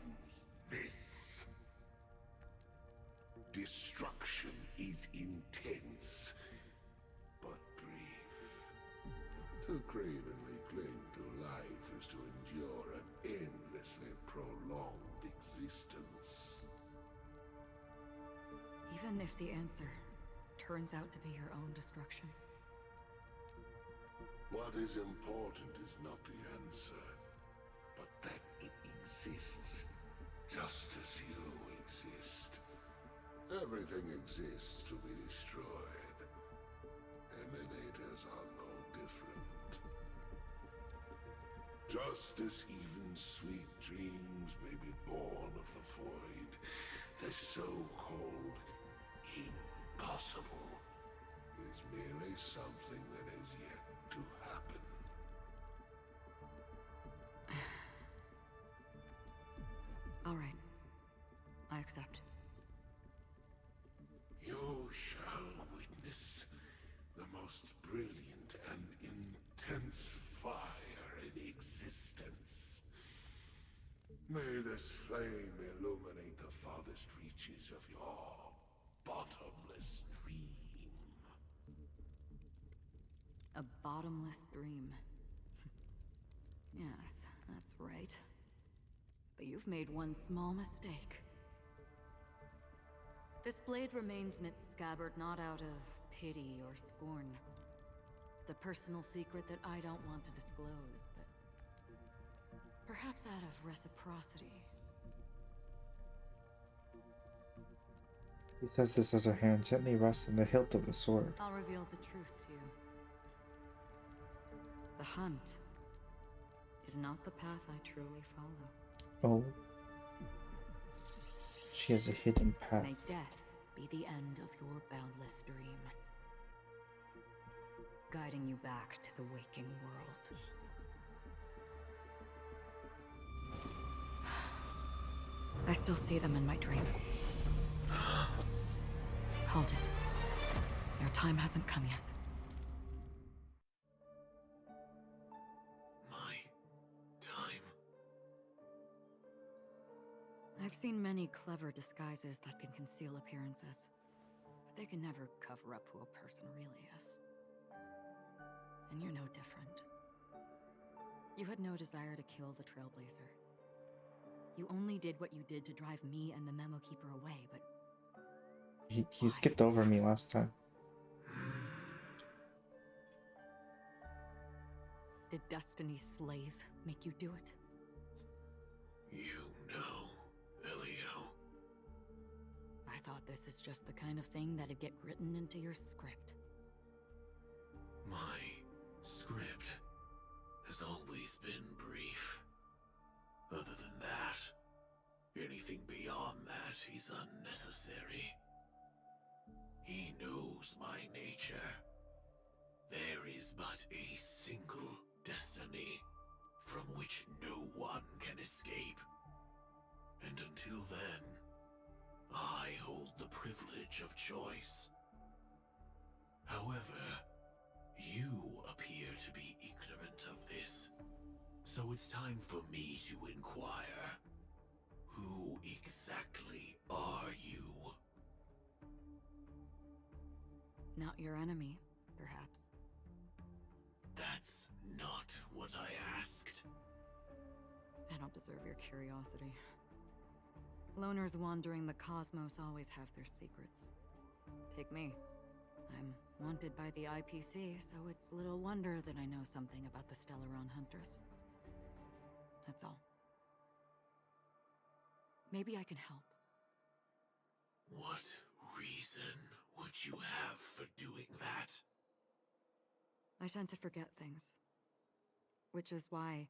this. Destruction is intense, but brief. To cravenly cling to life is to endure an endlessly prolonged existence. Even if the answer turns out to be your own destruction. What is important is not the answer, but that it exists, just as you exist. Everything exists to be destroyed. Emanators are no different. Just as even sweet dreams may be born of the void, the so-called impossible is merely something that has yet to happen. All right. I accept. You shall witness the most brilliant and May this flame illuminate the farthest reaches of your bottomless dream. A bottomless dream. Yes, that's right. But you've made one small mistake. This blade remains in its scabbard not out of pity or scorn. It's a personal secret that I don't want to disclose, but perhaps out of reciprocity. He says this as her hand gently rests on the hilt of the sword. I'll reveal the truth to you. The hunt is not the path I truly follow. Oh. She has a hidden path. May death be the end of your boundless dream, guiding you back to the waking world. I still see them in my dreams. Hold it. Your time hasn't come yet. My time? I've seen many clever disguises that can conceal appearances, but they can never cover up who a person really is. And you're no different. You had no desire to kill the Trailblazer. You only did what you did to drive me and the Memo Keeper away, but... He skipped over me last time. Did Destiny's slave make you do it? You know, Elio. I thought this is just the kind of thing that'd get written into your script. My script has always been brief. Other than that, anything beyond that is unnecessary. He knows my nature. There is but a single destiny from which no one can escape. And until then, I hold the privilege of choice. However, you appear to be ignorant of this. So it's time for me to inquire. Who exactly are you? Not your enemy, perhaps. That's not what I asked. I don't deserve your curiosity. Loners wandering the cosmos always have their secrets. Take me. I'm wanted by the IPC, so it's little wonder that I know something about the Stellaron Hunters. That's all. Maybe I can help. What reason would you have for doing that? I tend to forget things. Which is why,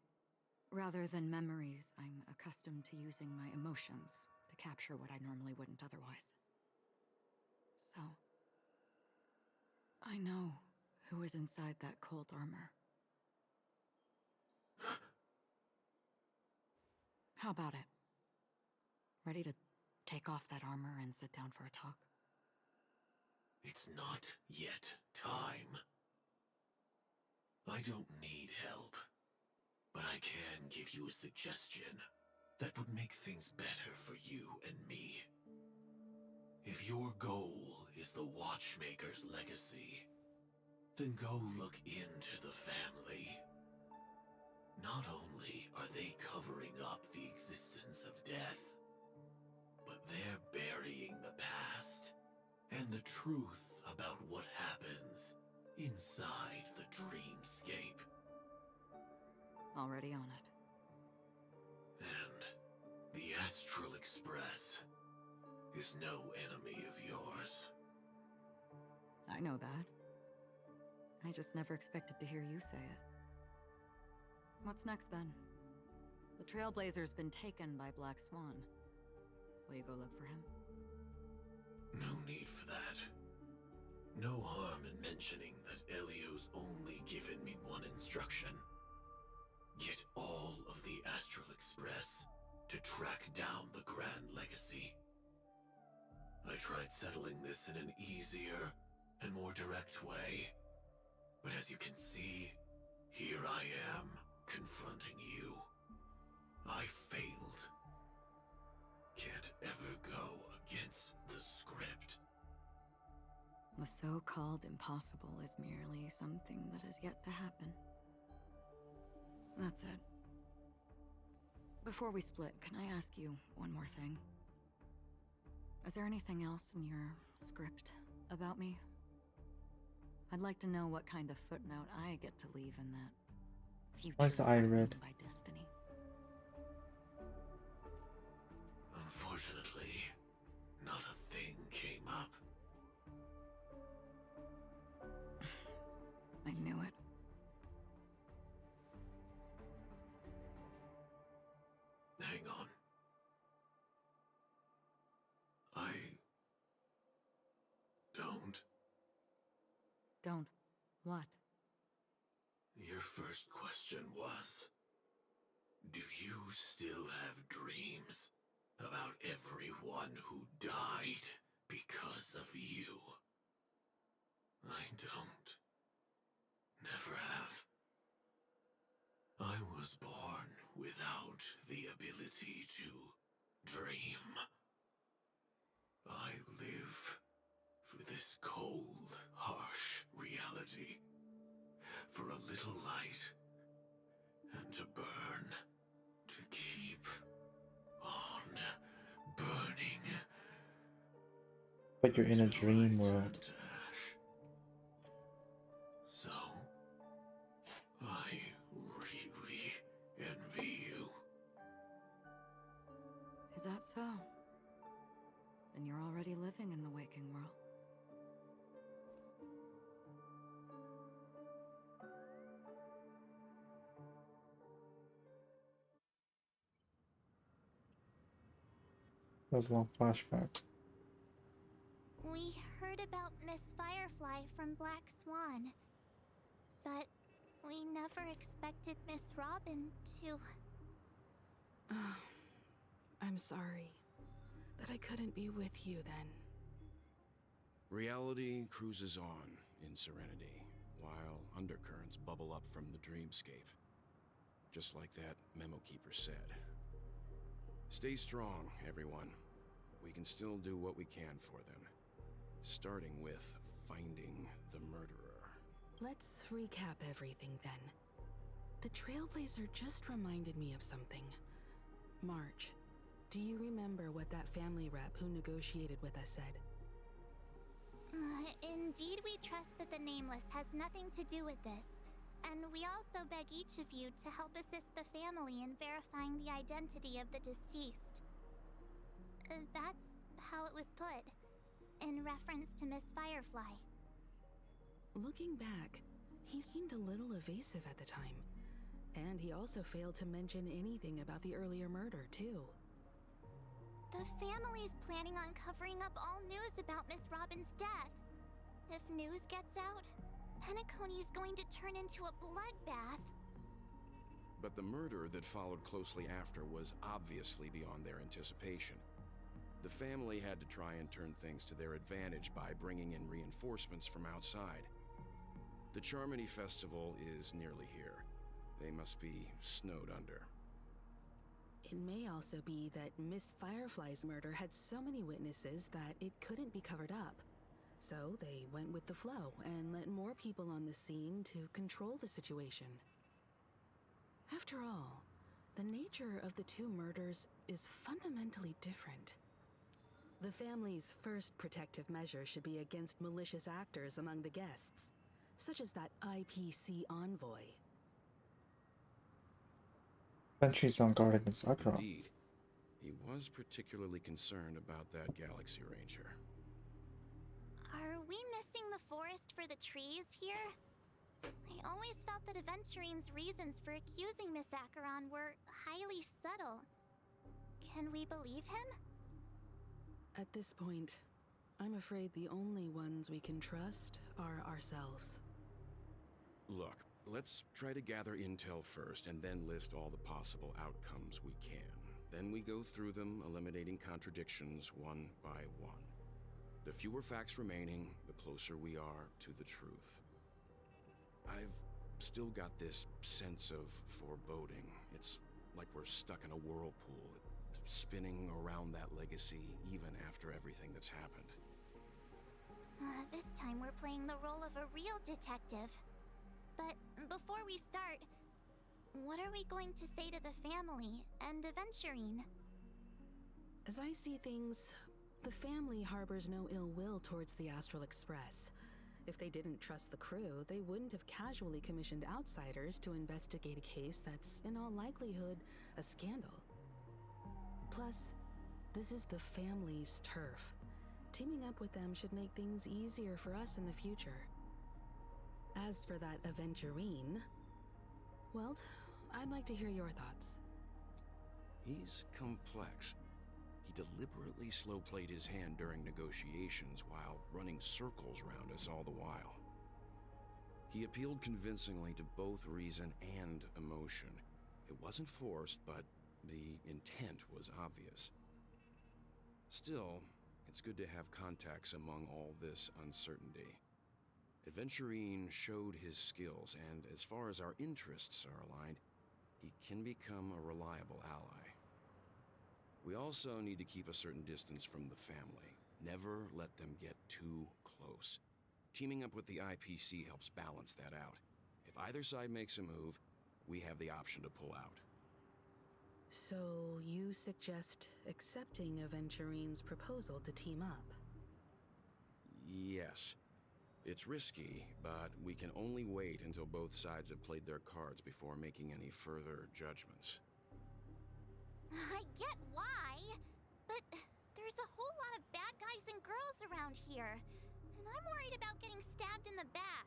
rather than memories, I'm accustomed to using my emotions to capture what I normally wouldn't otherwise. So, I know who is inside that cold armor. How about it? Ready to take off that armor and sit down for a talk? It's not yet time. I don't need help, but I can give you a suggestion that would make things better for you and me. If your goal is the Watchmaker's legacy, then go look into the family. Not only are they covering up the existence of death, but they're burying the past and the truth about what happens inside the dreamscape. Already on it. And the Astral Express is no enemy of yours. I know that. I just never expected to hear you say it. What's next then? The Trailblazer's been taken by Black Swan. Will you go look for him? No need for that. No harm in mentioning that Elio's only given me one instruction. Get all of the Astral Express to track down the Grand Legacy. I tried settling this in an easier and more direct way, but as you can see, here I am, confronting you. I failed. Can't ever go against the script. The so-called impossible is merely something that has yet to happen. That's it. Before we split, can I ask you one more thing? Is there anything else in your script about me? I'd like to know what kind of footnote I get to leave in that future Why is the eye red? by destiny. Unfortunately, not a thing came up. I knew it. Hang on. I don't. Don't. What? Your first question was, do you still have dreams about everyone who died because of you? I don't. Never have. I was born without the ability to dream. I live for this cold, harsh reality. For a little light. And to burn. To keep on burning. But you're in a dream world. So, I really envy you. Is that so? Then you're already living in the waking world. That was a long flashback. We heard about Miss Firefly from Black Swan, but we never expected Miss Robin to... I'm sorry that I couldn't be with you then. Reality cruises on in serenity, while undercurrents bubble up from the dreamscape. Just like that memo keeper said. Stay strong, everyone. We can still do what we can for them. Starting with finding the murderer. Let's recap everything then. The Trailblazer just reminded me of something. March, do you remember what that family rep who negotiated with us said? Indeed, we trust that the Nameless has nothing to do with this. And we also beg each of you to help assist the family in verifying the identity of the deceased. That's how it was put, in reference to Miss Firefly. Looking back, he seemed a little evasive at the time. And he also failed to mention anything about the earlier murder, too. The family's planning on covering up all news about Miss Robin's death. If news gets out, Penacony's going to turn into a bloodbath. But the murder that followed closely after was obviously beyond their anticipation. The family had to try and turn things to their advantage by bringing in reinforcements from outside. The Charmony Festival is nearly here. They must be snowed under. It may also be that Miss Firefly's murder had so many witnesses that it couldn't be covered up. So they went with the flow and let more people on the scene to control the situation. After all, the nature of the two murders is fundamentally different. The family's first protective measure should be against malicious actors among the guests, such as that IPC envoy. Countries on guard against Acheron. Indeed. He was particularly concerned about that Galaxy Ranger. Are we missing the forest for the trees here? I always felt that Aventurine's reasons for accusing Miss Acheron were highly subtle. Can we believe him? At this point, I'm afraid the only ones we can trust are ourselves. Look, let's try to gather intel first and then list all the possible outcomes we can. Then we go through them, eliminating contradictions one by one. The fewer facts remaining, the closer we are to the truth. I've still got this sense of foreboding. It's like we're stuck in a whirlpool, spinning around that legacy even after everything that's happened. This time we're playing the role of a real detective. But before we start, what are we going to say to the family and Aventurine? As I see things, the family harbors no ill will towards the Astral Express. If they didn't trust the crew, they wouldn't have casually commissioned outsiders to investigate a case that's, in all likelihood, a scandal. Plus, this is the family's turf. Teaming up with them should make things easier for us in the future. As for that Aventurine, well, I'd like to hear your thoughts. He's complex. He deliberately slow-played his hand during negotiations while running circles around us all the while. He appealed convincingly to both reason and emotion. It wasn't forced, but the intent was obvious. Still, it's good to have contacts among all this uncertainty. Aventurine showed his skills, and as far as our interests are aligned, he can become a reliable ally. We also need to keep a certain distance from the family. Never let them get too close. Teaming up with the IPC helps balance that out. If either side makes a move, we have the option to pull out. So, you suggest accepting Aventurine's proposal to team up? Yes. It's risky, but we can only wait until both sides have played their cards before making any further judgments. I get why, but there's a whole lot of bad guys and girls around here, and I'm worried about getting stabbed in the back.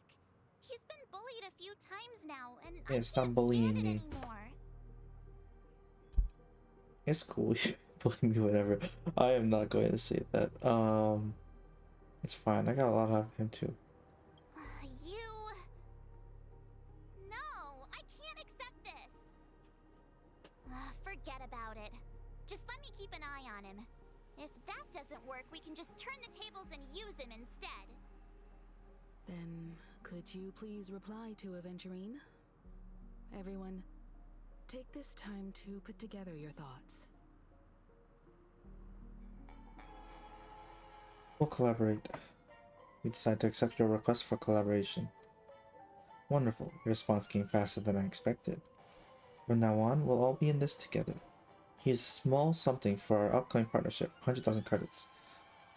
He's been bullied a few times now, and I can't stop bullying stand it me. anymore. It's cool. You bully me, whatever. I am not going to say that. It's fine. I got a lot out of him too. No, I can't accept this. Forget about it. Just let me keep an eye on him. If that doesn't work, we can just turn the tables and use him instead. Then, could you please reply to Aventurine? Everyone, take this time to put together your thoughts. We'll collaborate. We decide to accept your request for collaboration. Wonderful. Your response came faster than I expected. From now on, we'll all be in this together. Here's a small something for our upcoming partnership. 100,000 credits.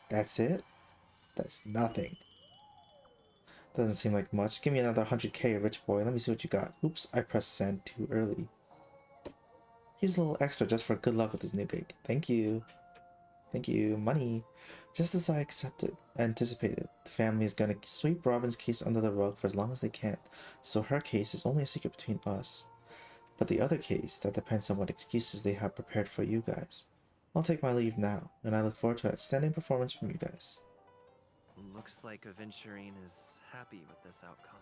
That's it? That's nothing. Doesn't seem like much. Give me another 100k, rich boy. Let me see what you got. Oops, I pressed send too early. Here's a little extra just for good luck with this new gig. Thank you. Thank you. Money. Just as I anticipated, the family is gonna sweep Robin's case under the rug for as long as they can, so her case is only a secret between us. But the other case, that depends on what excuses they have prepared for you guys. I'll take my leave now, and I look forward to an outstanding performance from you guys. Looks like Aventurine is happy with this outcome.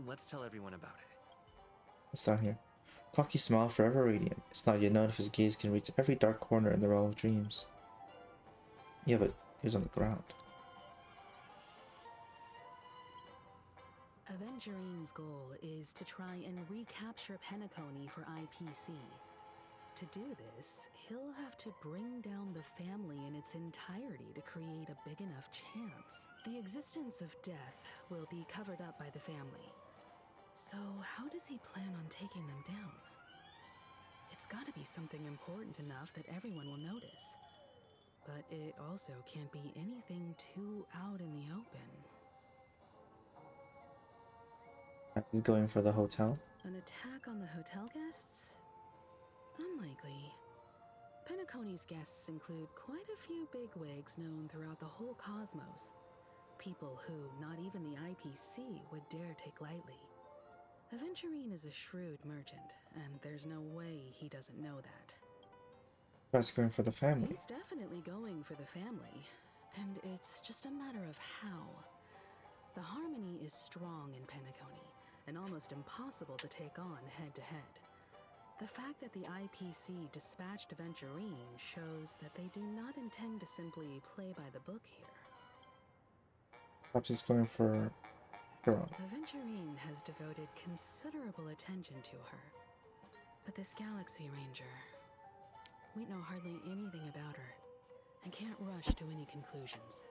Let's tell everyone about it. What's down here? Cocky smile, forever radiant. It's not yet known if his gaze can reach every dark corner in the realm of dreams. Yeah, but he was on the ground. Aventurine's goal is to try and recapture Penacony for IPC. To do this, he'll have to bring down the family in its entirety to create a big enough chance. The existence of death will be covered up by the family. So how does he plan on taking them down? It's gotta be something important enough that everyone will notice. But it also can't be anything too out in the open. He's going for the hotel. An attack on the hotel guests? Unlikely. Penacony's guests include quite a few bigwigs known throughout the whole cosmos. People who not even the IPC would dare take lightly. Aventurine is a shrewd merchant, and there's no way he doesn't know that. Perhaps going for the family. He's definitely going for the family, and it's just a matter of how. The harmony is strong in Penacony, and almost impossible to take on head-to-head. The fact that the IPC dispatched Aventurine shows that they do not intend to simply play by the book here. Perhaps he's going for her own. Aventurine has devoted considerable attention to her. But this Galaxy Ranger, we know hardly anything about her and can't rush to any conclusions.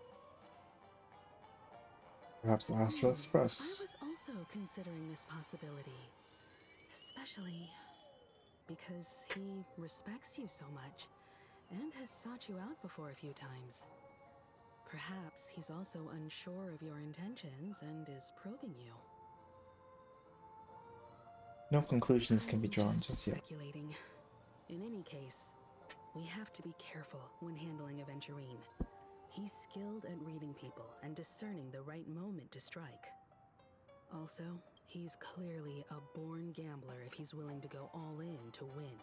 Perhaps the Astral I Express. was also considering this possibility, especially because he respects you so much and has sought you out before a few times. Perhaps he's also unsure of your intentions and is probing you. No conclusions can be I'm drawn just just yet. speculating. In any case, we have to be careful when handling Aventurine. He's skilled at reading people and discerning the right moment to strike. Also, he's clearly a born gambler if he's willing to go all in to win.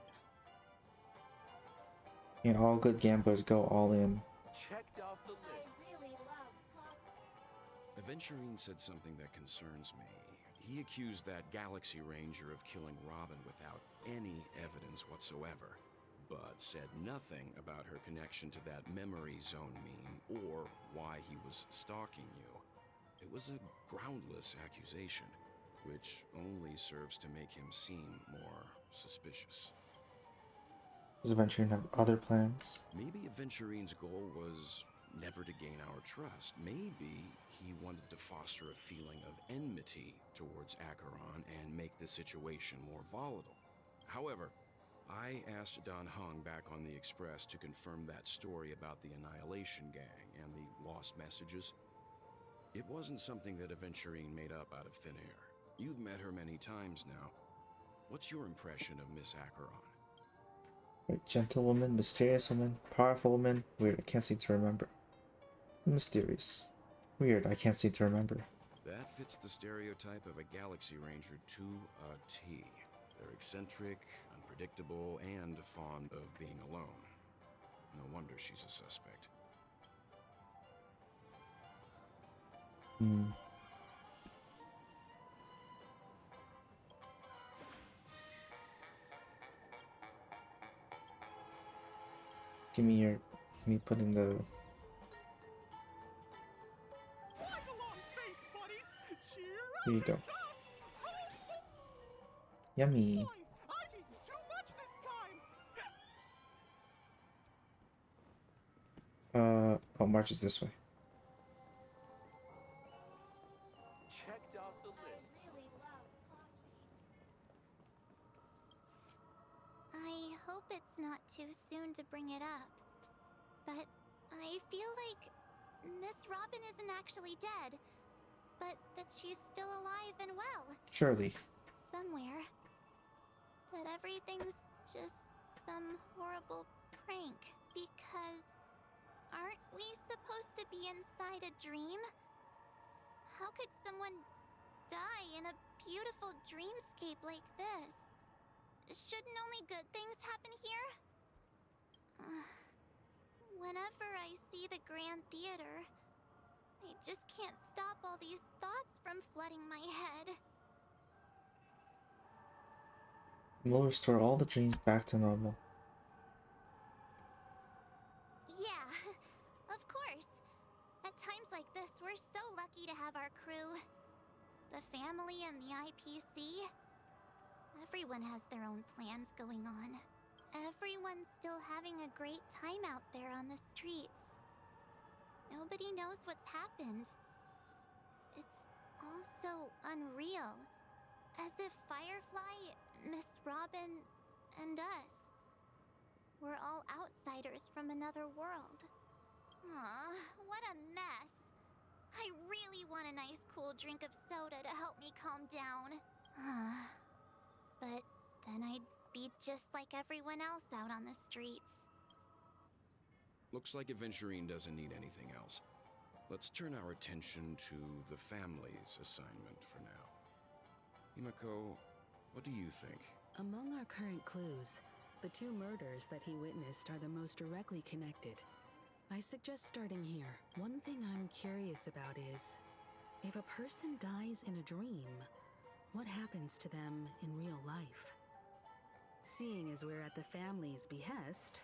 And all good gamblers go all in. Checked off the list. Aventurine said something that concerns me. He accused that Galaxy Ranger of killing Robin without any evidence whatsoever, but said nothing about her connection to that memory zone meme or why he was stalking you. It was a groundless accusation, which only serves to make him seem more suspicious. Does Aventurine have other plans? Maybe Aventurine's goal was never to gain our trust. Maybe he wanted to foster a feeling of enmity towards Acheron and make the situation more volatile. However, I asked Don Hung back on the Express to confirm that story about the Annihilation Gang and the lost messages. It wasn't something that Aventurine made up out of thin air. You've met her many times now. What's your impression of Miss Acheron? Right, gentle woman, mysterious woman, powerful woman. Weird, I can't seem to remember. Mysterious. Weird, I can't seem to remember. That fits the stereotype of a Galaxy Ranger to a T. They're eccentric, unpredictable, and fond of being alone. No wonder she's a suspect. Give me putting the... Here you go. Yummy. Oh, March is this way. Checked off the list. I hope it's not too soon to bring it up, but I feel like Miss Robin isn't actually dead, but that she's still alive and well. Surely. Somewhere. That everything's just some horrible prank, because aren't we supposed to be inside a dream? How could someone die in a beautiful dreamscape like this? Shouldn't only good things happen here? Whenever I see the Grand Theater, I just can't stop all these thoughts from flooding my head. We'll restore all the dreams back to normal. Yeah, of course. At times like this, we're so lucky to have our crew. The family and the IPC. Everyone has their own plans going on. Everyone's still having a great time out there on the streets. Nobody knows what's happened. It's all so unreal. As if Firefly, Miss Robin, and us were all outsiders from another world. Aw, what a mess. I really want a nice cool drink of soda to help me calm down. But then I'd be just like everyone else out on the streets. Looks like Aventurine doesn't need anything else. Let's turn our attention to the family's assignment for now. Himiko, what do you think? Among our current clues, the two murders that he witnessed are the most directly connected. I suggest starting here. One thing I'm curious about is, if a person dies in a dream, what happens to them in real life? Seeing as we're at the family's behest,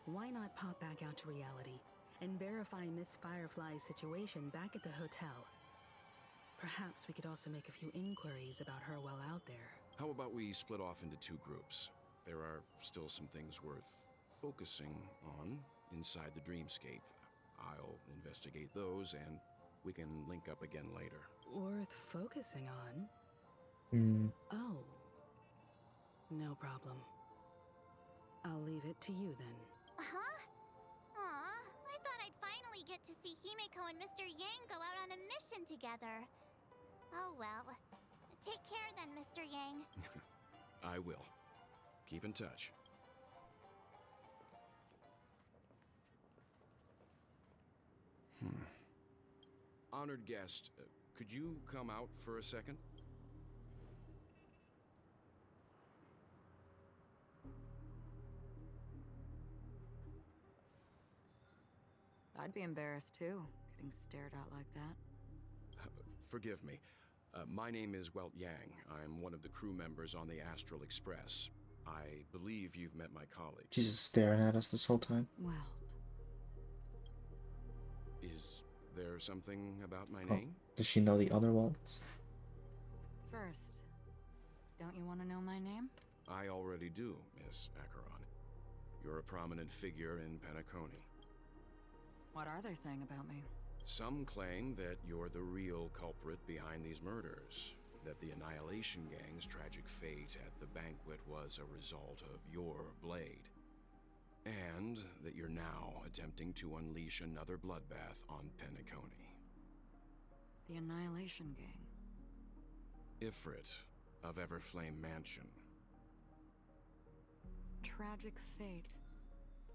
why not pop back out to reality and verify Miss Firefly's situation back at the hotel? Perhaps we could also make a few inquiries about her while out there. How about we split off into two groups? there are still some things worth focusing on inside the dreamscape. I'll investigate those, and we can link up again later. Worth focusing on? Hmm. Oh. No problem. I'll leave it to you then. Huh? Aw, I thought I'd finally get to see Himeko and Mr. Yang go out on a mission together. Oh well. Take care then, Mr. Yang. I will. Keep in touch. Honored guest, could you come out for a second? I'd be embarrassed too, getting stared at like that. Forgive me. My name is Welt Yang. I'm one of the crew members on the Astral Express. I believe you've met my colleagues. She's just staring at us this whole time. Well, Is there something about my Oh, name? does she know the other Welts? first, don't you want to know my name? I already do, Miss Acheron. You're a prominent figure in Penacony. What are they saying about me? Some claim that you're the real culprit behind these murders, that the Annihilation Gang's tragic fate at the banquet was a result of your blade, and that you're now attempting to unleash another bloodbath on Penacony. The Annihilation Gang. Ifrit of Everflame Mansion. Tragic fate.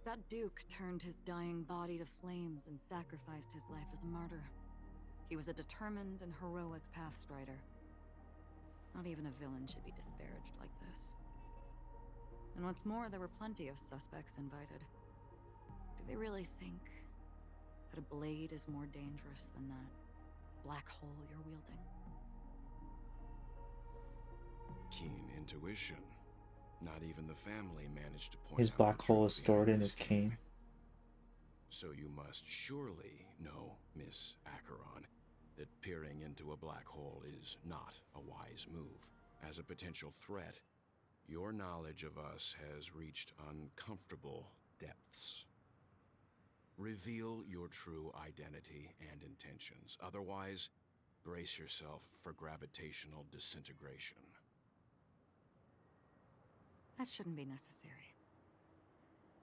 That Duke turned his dying body to flames and sacrificed his life as a martyr. He was a determined and heroic pathstrider. Not even a villain should be disparaged like this. And what's more, there were plenty of suspects invited. Do they really think that a blade is more dangerous than that black hole you're wielding? Keen intuition. Not even the family managed to point His out black the hole truth is stored behind in this his cane. So you must surely know, Miss Acheron, that peering into a black hole is not a wise move. As a potential threat, your knowledge of us has reached uncomfortable depths. Reveal your true identity and intentions. Otherwise, brace yourself for gravitational disintegration. That shouldn't be necessary.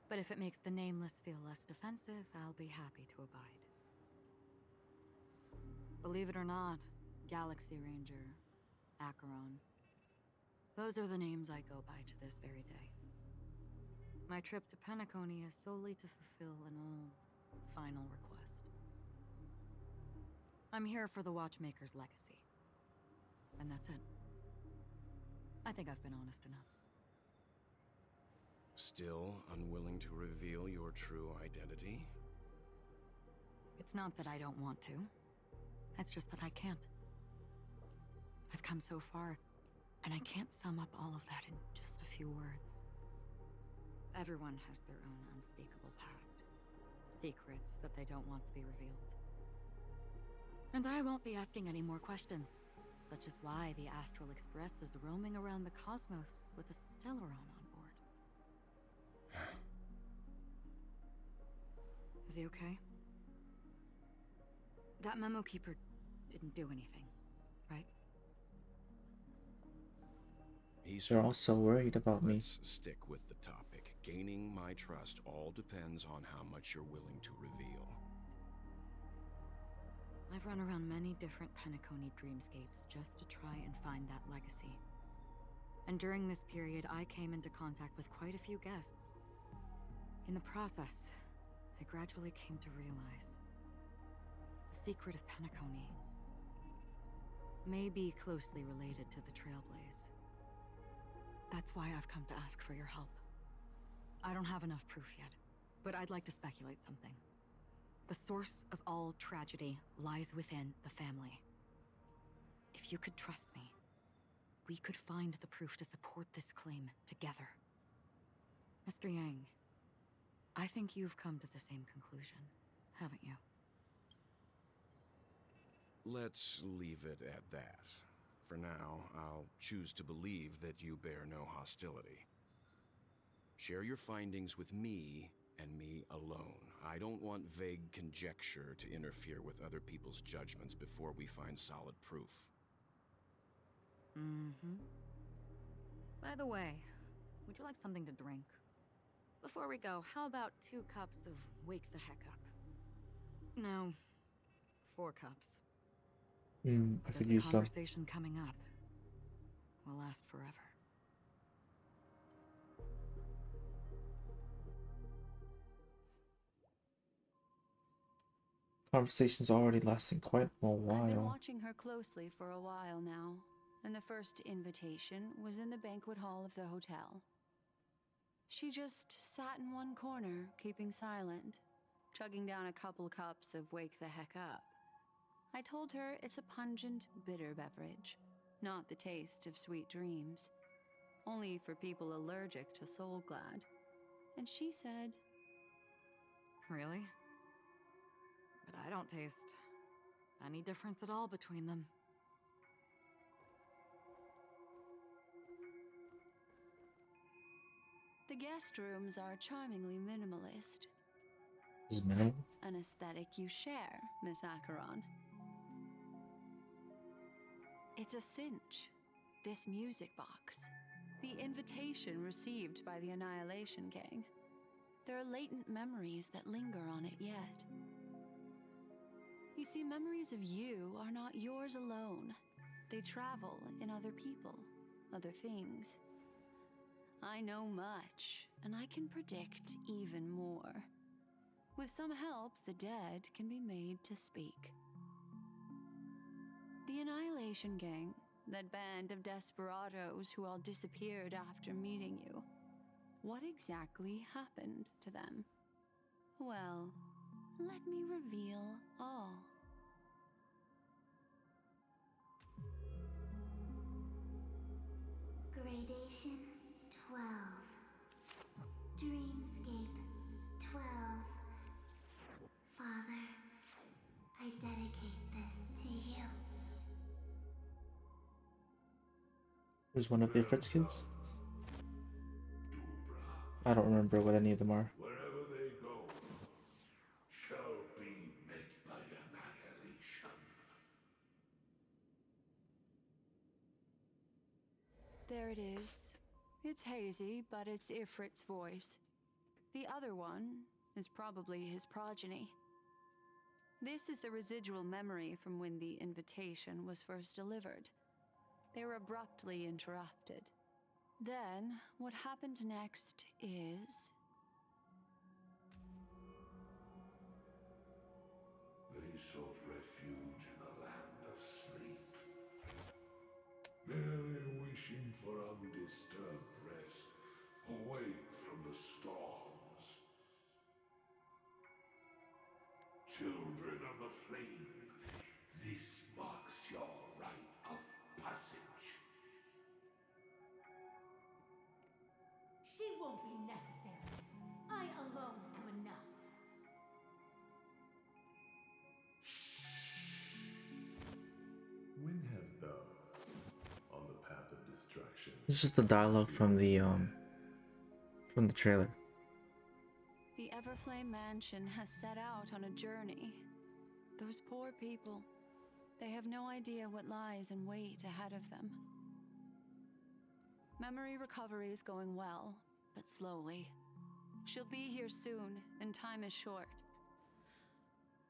But if it makes the Nameless feel less defensive, I'll be happy to abide. Believe it or not, Galaxy Ranger, Acheron, those are the names I go by to this very day. My trip to Penacony is solely to fulfill an old, final request. I'm here for the Watchmaker's legacy. And that's it. I think I've been honest enough. Still unwilling to reveal your true identity? It's not that I don't want to. It's just that I can't. I've come so far, and I can't sum up all of that in just a few words. Everyone has their own unspeakable past. Secrets that they don't want to be revealed. And I won't be asking any more questions, such as why the Astral Express is roaming around the cosmos with a Stellaron on board. Is he okay? That memo keeper didn't do anything, right? They're all so worried about me. Let's stick with the topic. Gaining my trust all depends on how much you're willing to reveal. I've run around many different Penacony dreamscapes just to try and find that legacy. And during this period, I came into contact with quite a few guests. In the process, I gradually came to realize the secret of Penacony may be closely related to the Trailblaze. That's why I've come to ask for your help. I don't have enough proof yet, but I'd like to speculate something. The source of all tragedy lies within the family. If you could trust me, we could find the proof to support this claim together. Mr. Yang, I think you've come to the same conclusion, haven't you? Let's leave it at that. For now, I'll choose to believe that you bear no hostility. Share your findings with me and me alone. I don't want vague conjecture to interfere with other people's judgments before we find solid proof. Mm-hmm. By the way, would you like something to drink? Before we go, how about 2 cups of Wake the Heck Up? No, 4 cups. I Because could the use some. conversation coming up will last forever. Conversation's already lasting quite a I've been while. watching her closely for a while now, and the first invitation was in the banquet hall of the hotel. She just sat in one corner, keeping silent, chugging down a couple cups of Wake the Heck Up. I told her it's a pungent, bitter beverage, not the taste of sweet dreams, only for people allergic to Soul Glad. And she said, Really? But I don't taste any difference at all between them. the guest rooms are charmingly minimalist. Is minimal? An aesthetic you share, Miss Acheron. It's a cinch. This music box. The invitation received by the Annihilation Gang. There are latent memories that linger on it yet. You see, memories of you are not yours alone. They travel in other people, other things. I know much, and I can predict even more. With some help, the dead can be made to speak. The Annihilation Gang, that band of desperados who all disappeared after meeting you. What exactly happened to them? Well, let me reveal all. Gradation 12. Dreamscape 12. Father, I dedicate this to you. Who's one of the Ifrit's kids? I don't remember what any of them are. Wherever they go, shall be met by annihilation. There it is. It's hazy, but it's Ifrit's voice. The other one is probably his progeny. This is the residual memory from when the invitation was first delivered. They were abruptly interrupted. Then, what happened next is... They sought refuge in the land of sleep, merely wishing for undisturbed rest, away from the storms. Children of the flame, this marks your rite of passage. She won't be necessary. I alone am enough. When have thou, on the path of destruction... This is the dialogue from the trailer. The Everflame Mansion has set out on a journey. Those poor people, they have no idea what lies in wait ahead of them. Memory recovery is going well, but slowly. She'll be here soon, and time is short.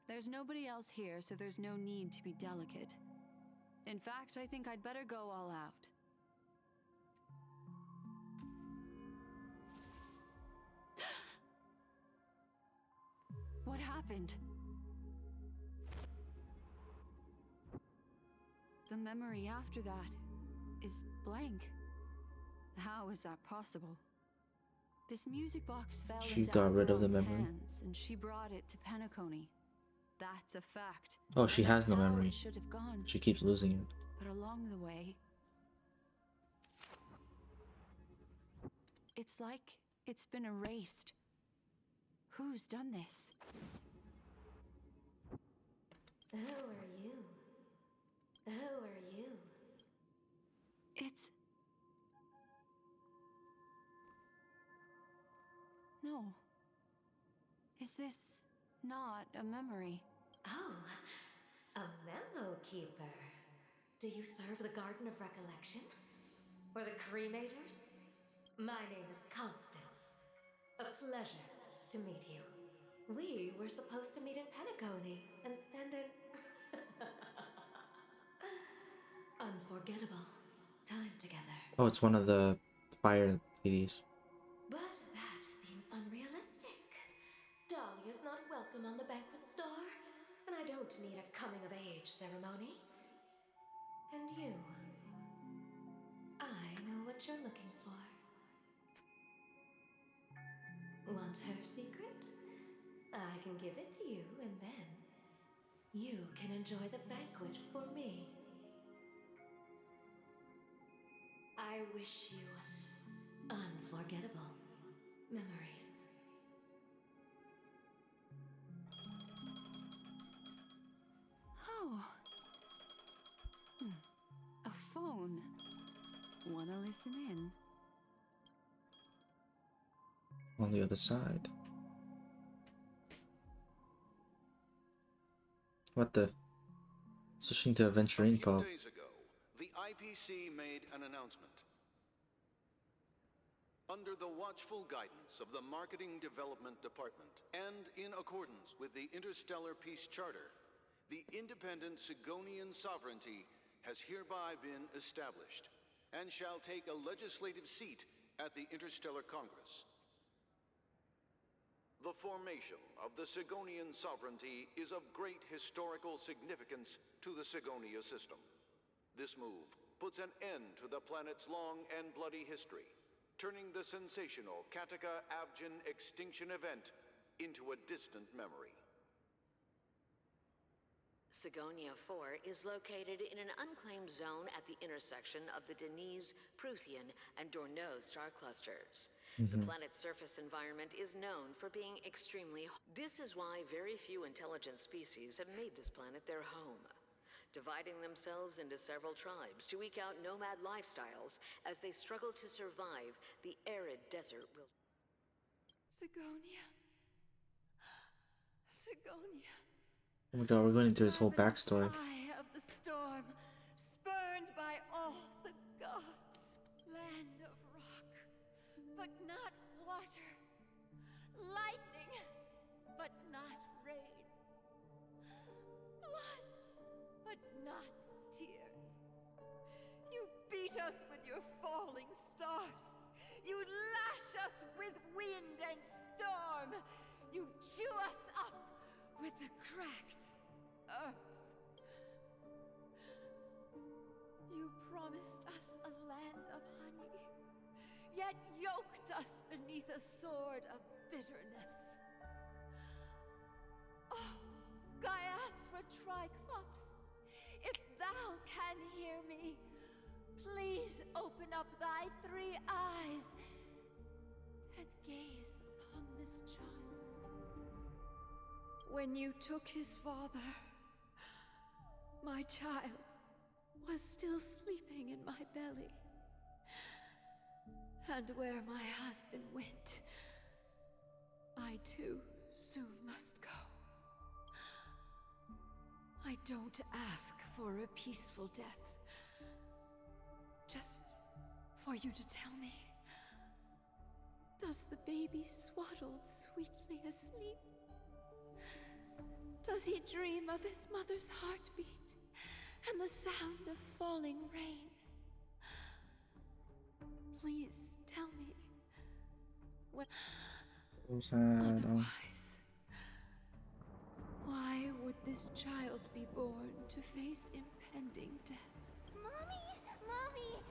There's nobody else here, so there's no need to be delicate. In fact, I think I'd better go all out. What happened? The memory after that is blank. How is that possible? This music box fell She into got rid of the Acheron's memory. hands, and she brought it to Penacony. That's a fact. Oh, she has no How memory. it should have gone. She keeps losing it. But along the way, it's like it's been erased. Who's done this? Who are you? Who are you? It's... know? Is this not a memory? Oh, a memo keeper. Do you serve the Garden of Recollection? Or the Cremators? My name is Constance. A pleasure to meet you. We were supposed to meet in Penacony and spend an unforgettable time together. Oh, it's one of the fire ladies. But that seems unrealistic. Dahlia's not welcome on the banquet star, and I don't need a coming-of-age ceremony. And you, I know what you're looking for. Want her secret? I can give it to you, and then you can enjoy the banquet for me. I wish you unforgettable memories. Oh. A phone. Wanna listen in? On the other side. What the? Switching to adventure info. A few days ago, the IPC made an announcement. Under the watchful guidance of the Marketing Development Department, and in accordance with the Interstellar Peace Charter, the independent Sigonian sovereignty has hereby been established, and shall take a legislative seat at the Interstellar Congress. The formation of the Sigonian sovereignty is of great historical significance to the Sigonia system. This move puts an end to the planet's long and bloody history, turning the sensational Kataka-Abjin extinction event into a distant memory. Sigonia 4 is located in an unclaimed zone at the intersection of the Denise, Prothean, and Dorneau star clusters. The planet's surface environment is known for being extremely hot. This is why very few intelligent species have made this planet their home, dividing themselves into several tribes to eke out nomad lifestyles as they struggle to survive the arid desert wilderness. Sigonia. Sigonia. Oh my god, we're going into his whole backstory. Eye of the storm, spurned by all the gods. Land of rock, but not water. Lightning, but not rain. Blood, but not tears. You beat us with your falling stars. You lash us with wind and storm. You chew us up with the cracked earth. You promised us a land of honey, yet yoked us beneath a sword of bitterness. Oh, Gaiathra Triclops, if thou can hear me, please open up thy 3 eyes and gaze upon this child. When you took his father, my child was still sleeping in my belly. And where my husband went, I too soon must go. I don't ask for a peaceful death. Just for you to tell me, does the baby swaddled sweetly asleep? Does he dream of his mother's heartbeat and the sound of falling rain? Please tell me. Otherwise, why would this child be born to face impending death? Mommy! Mommy!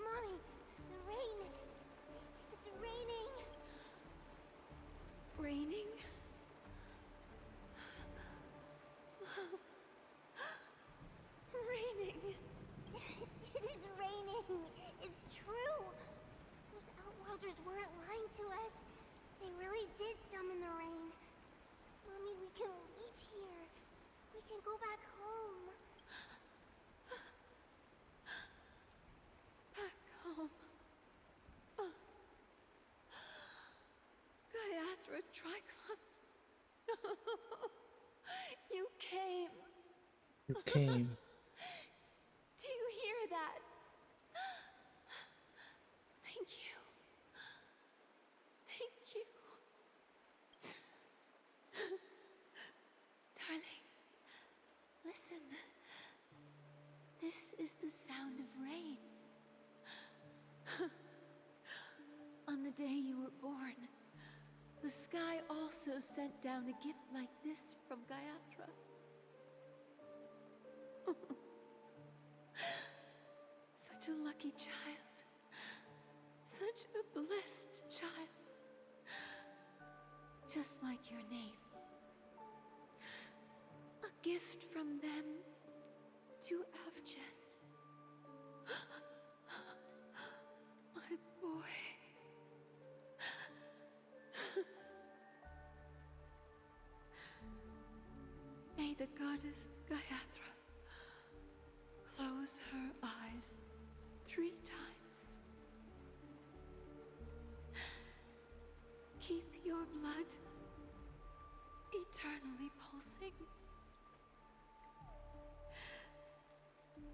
Mommy! The rain! It's raining! Raining? Raining! It is raining! It's true! Those Outworlders weren't lying to us. They really did summon the rain. Mommy, we can leave here. We can go back home. Back home. You came. You came. Do you hear that? Thank you. Thank you. Darling, listen. This is the sound of rain. On the day you were born, the sky also sent down a gift like this from Gayatra. Such a lucky child. Such a blessed child. Just like your name. A gift from them to Avjen. My boy. May the goddess Gayatra close her eyes 3 times. Keep your blood eternally pulsing.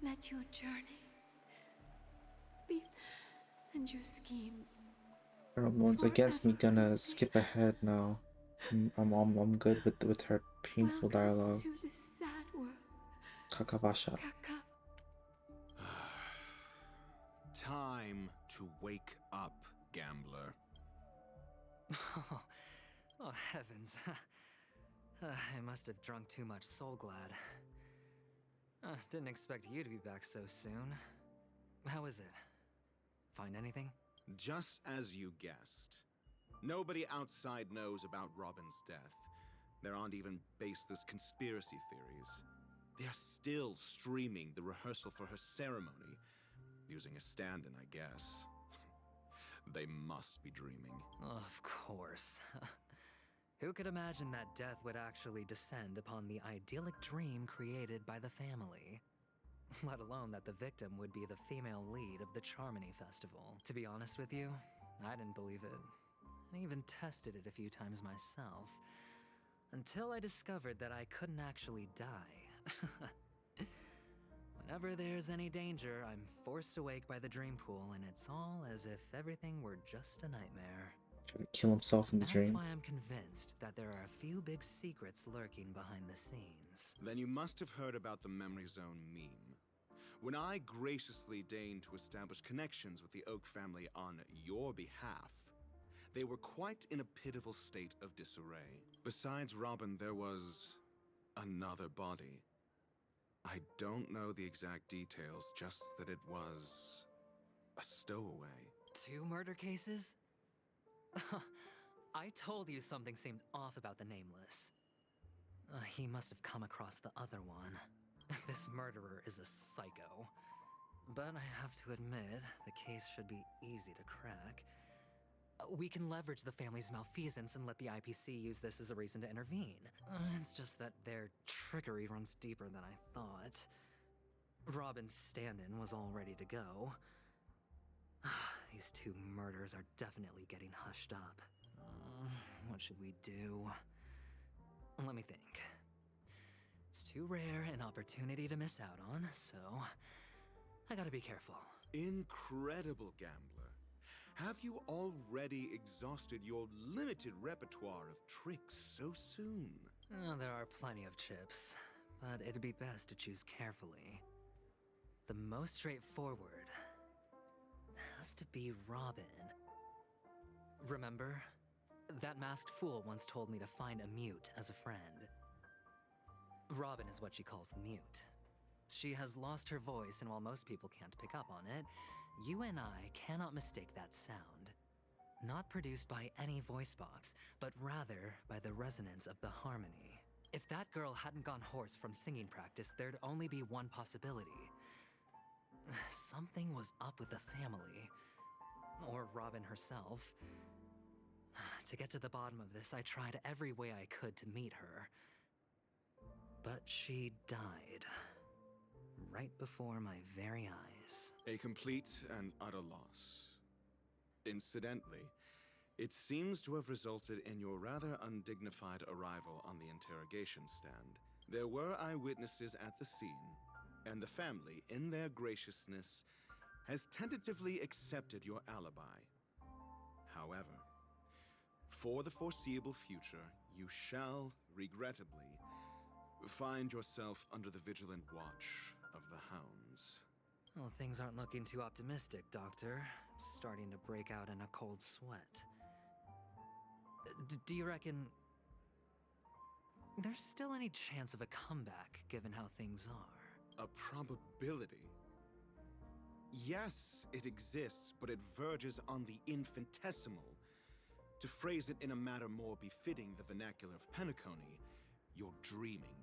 Let your journey be and your schemes. Pheromones against me gonna skip ahead now. I'm good with her painful dialogue. To this sad world. Kakavasha. Time to wake up, gambler. Oh, heavens. I must have drunk too much Soul Glad. Didn't expect you to be back so soon. How is it? Find anything? Just as you guessed. Nobody outside knows about Robin's death. There aren't even baseless conspiracy theories. They're still streaming the rehearsal for her ceremony, using a stand-in, I guess. They must be dreaming. Of course. Who could imagine that death would actually descend upon the idyllic dream created by the family? Let alone that the victim would be the female lead of the Charmony Festival. To be honest with you, I didn't believe it. I even tested it a few times myself. Until I discovered that I couldn't actually die. Whenever there's any danger, I'm forced awake by the dream pool, and it's all as if everything were just a nightmare. Trying to kill himself in the dream. That's why I'm convinced that there are a few big secrets lurking behind the scenes. Then you must have heard about the Memory Zone meme. When I graciously deigned to establish connections with the Oak family on your behalf, they were quite in a pitiful state of disarray. Besides Robin, there was another body. I don't know the exact details, just that it was a stowaway. 2 murder cases? I told you something seemed off about the Nameless. He must have come across the other one. This murderer is a psycho. But I have to admit, the case should be easy to crack. We can leverage the family's malfeasance and let the IPC use this as a reason to intervene. It's just that their trickery runs deeper than I thought. Robin's stand-in was all ready to go. These 2 murders are definitely getting hushed up. What should we do? Let me think. It's too rare an opportunity to miss out on, so I gotta be careful. Incredible, gambler. Have you already exhausted your limited repertoire of tricks so soon? There are plenty of chips, but it'd be best to choose carefully. The most straightforward has to be Robin. Remember? That masked fool once told me to find a mute as a friend. Robin is what she calls the mute. She has lost her voice, and while most people can't pick up on it, you and I cannot mistake that sound. Not produced by any voice box, but rather by the resonance of the harmony. If that girl hadn't gone hoarse from singing practice, there'd only be one possibility. Something was up with the family. Or Robin herself. To get to the bottom of this, I tried every way I could to meet her. But she died. Right before my very eyes. A complete and utter loss. Incidentally, It seems to have resulted in your rather undignified arrival on the interrogation stand. There were eyewitnesses at the scene, and the family, in their graciousness, has tentatively accepted your alibi. However, for the foreseeable future, you shall, regrettably, find yourself under the vigilant watch of the hounds. Well, things aren't looking too optimistic, Doctor. I'm starting to break out in a cold sweat. Do you reckon there's still any chance of a comeback, given how things are? A probability? Yes, it exists, but it verges on the infinitesimal. To phrase it in a manner more befitting the vernacular of Penacony, you're dreaming.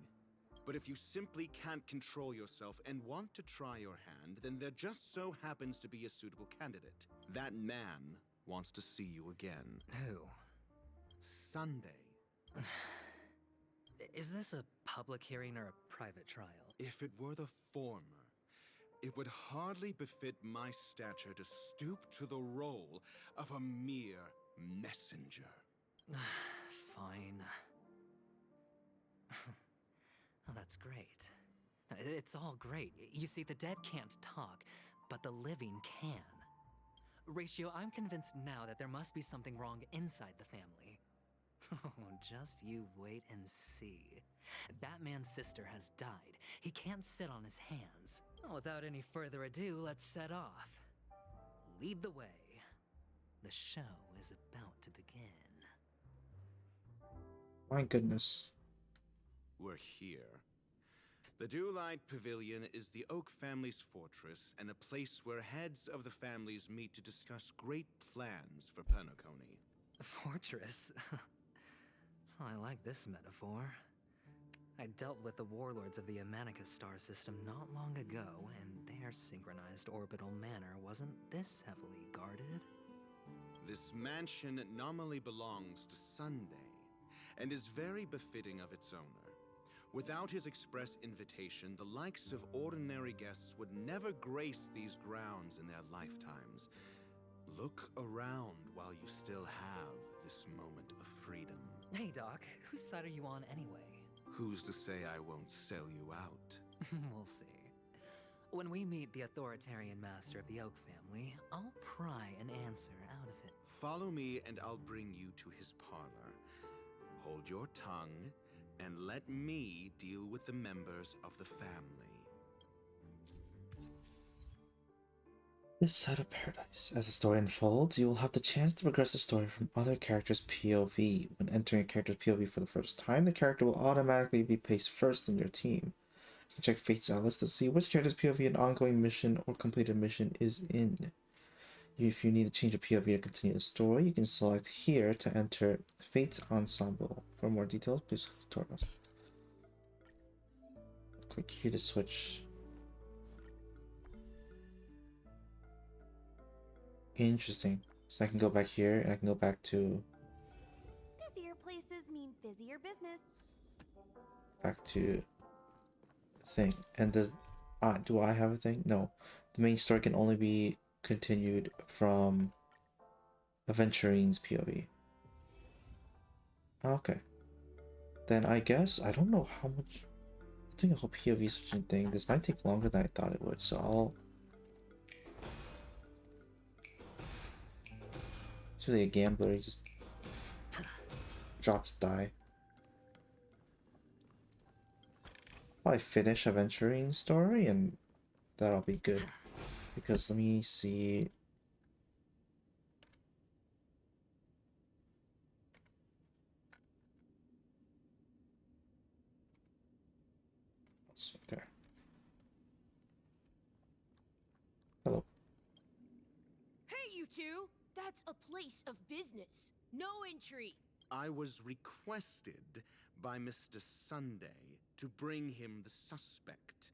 But if you simply can't control yourself and want to try your hand, then there just so happens to be a suitable candidate. That man wants to see you again. Who? Sunday. Is this a public hearing or a private trial? If it were the former, it would hardly befit my stature to stoop to the role of a mere messenger. Fine. Oh, that's great. It's all great. You see, the dead can't talk, but the living can. Ratio, I'm convinced now that there must be something wrong inside the family. Oh, just you wait and see. That man's sister has died. He can't sit on his hands. Well, without any further ado, let's set off. Lead the way. The show is about to begin. My goodness. We're here. The Dewlight Pavilion is the Oak family's fortress and a place where heads of the families meet to discuss great plans for Penacony. Fortress? I like this metaphor. I dealt with the warlords of the Amanicus star system not long ago, and their synchronized orbital manor wasn't this heavily guarded. This mansion nominally belongs to Sunday, and is very befitting of its owner. Without his express invitation, the likes of ordinary guests would never grace these grounds in their lifetimes. Look around while you still have this moment of freedom. Hey, Doc, whose side are you on anyway? Who's to say I won't sell you out? We'll see. When we meet the authoritarian master of the Oak family, I'll pry an answer out of it. Follow me and I'll bring you to his parlor. Hold your tongue and let me deal with the members of the family. This side of paradise. As the story unfolds, you will have the chance to progress the story from other characters' POV. When entering a character's POV for the first time, the character will automatically be placed first in your team. You can check Fate's Atlas to see which character's POV an ongoing mission or completed mission is in. If you need to change a POV to continue the story, you can select here to enter Fate's Ensemble. For more details, please click tutorials. Click here to switch. Interesting. So I can go back here and I can go back to Busier places mean busier business. the thing. And does do I have a thing? No. The main story can only be continued from Aventurine's POV. Okay. Then I guess I don't know how much. I think a whole POV switching thing. This might take longer than I thought it would, so I'll. It's really a gambler, he just drops die. Probably finish Aventurine's story and that'll be good. Because let me see. It's right there. Hello. Hey, you two! That's a place of business. No entry. I was requested by Mr. Sunday to bring him the suspect.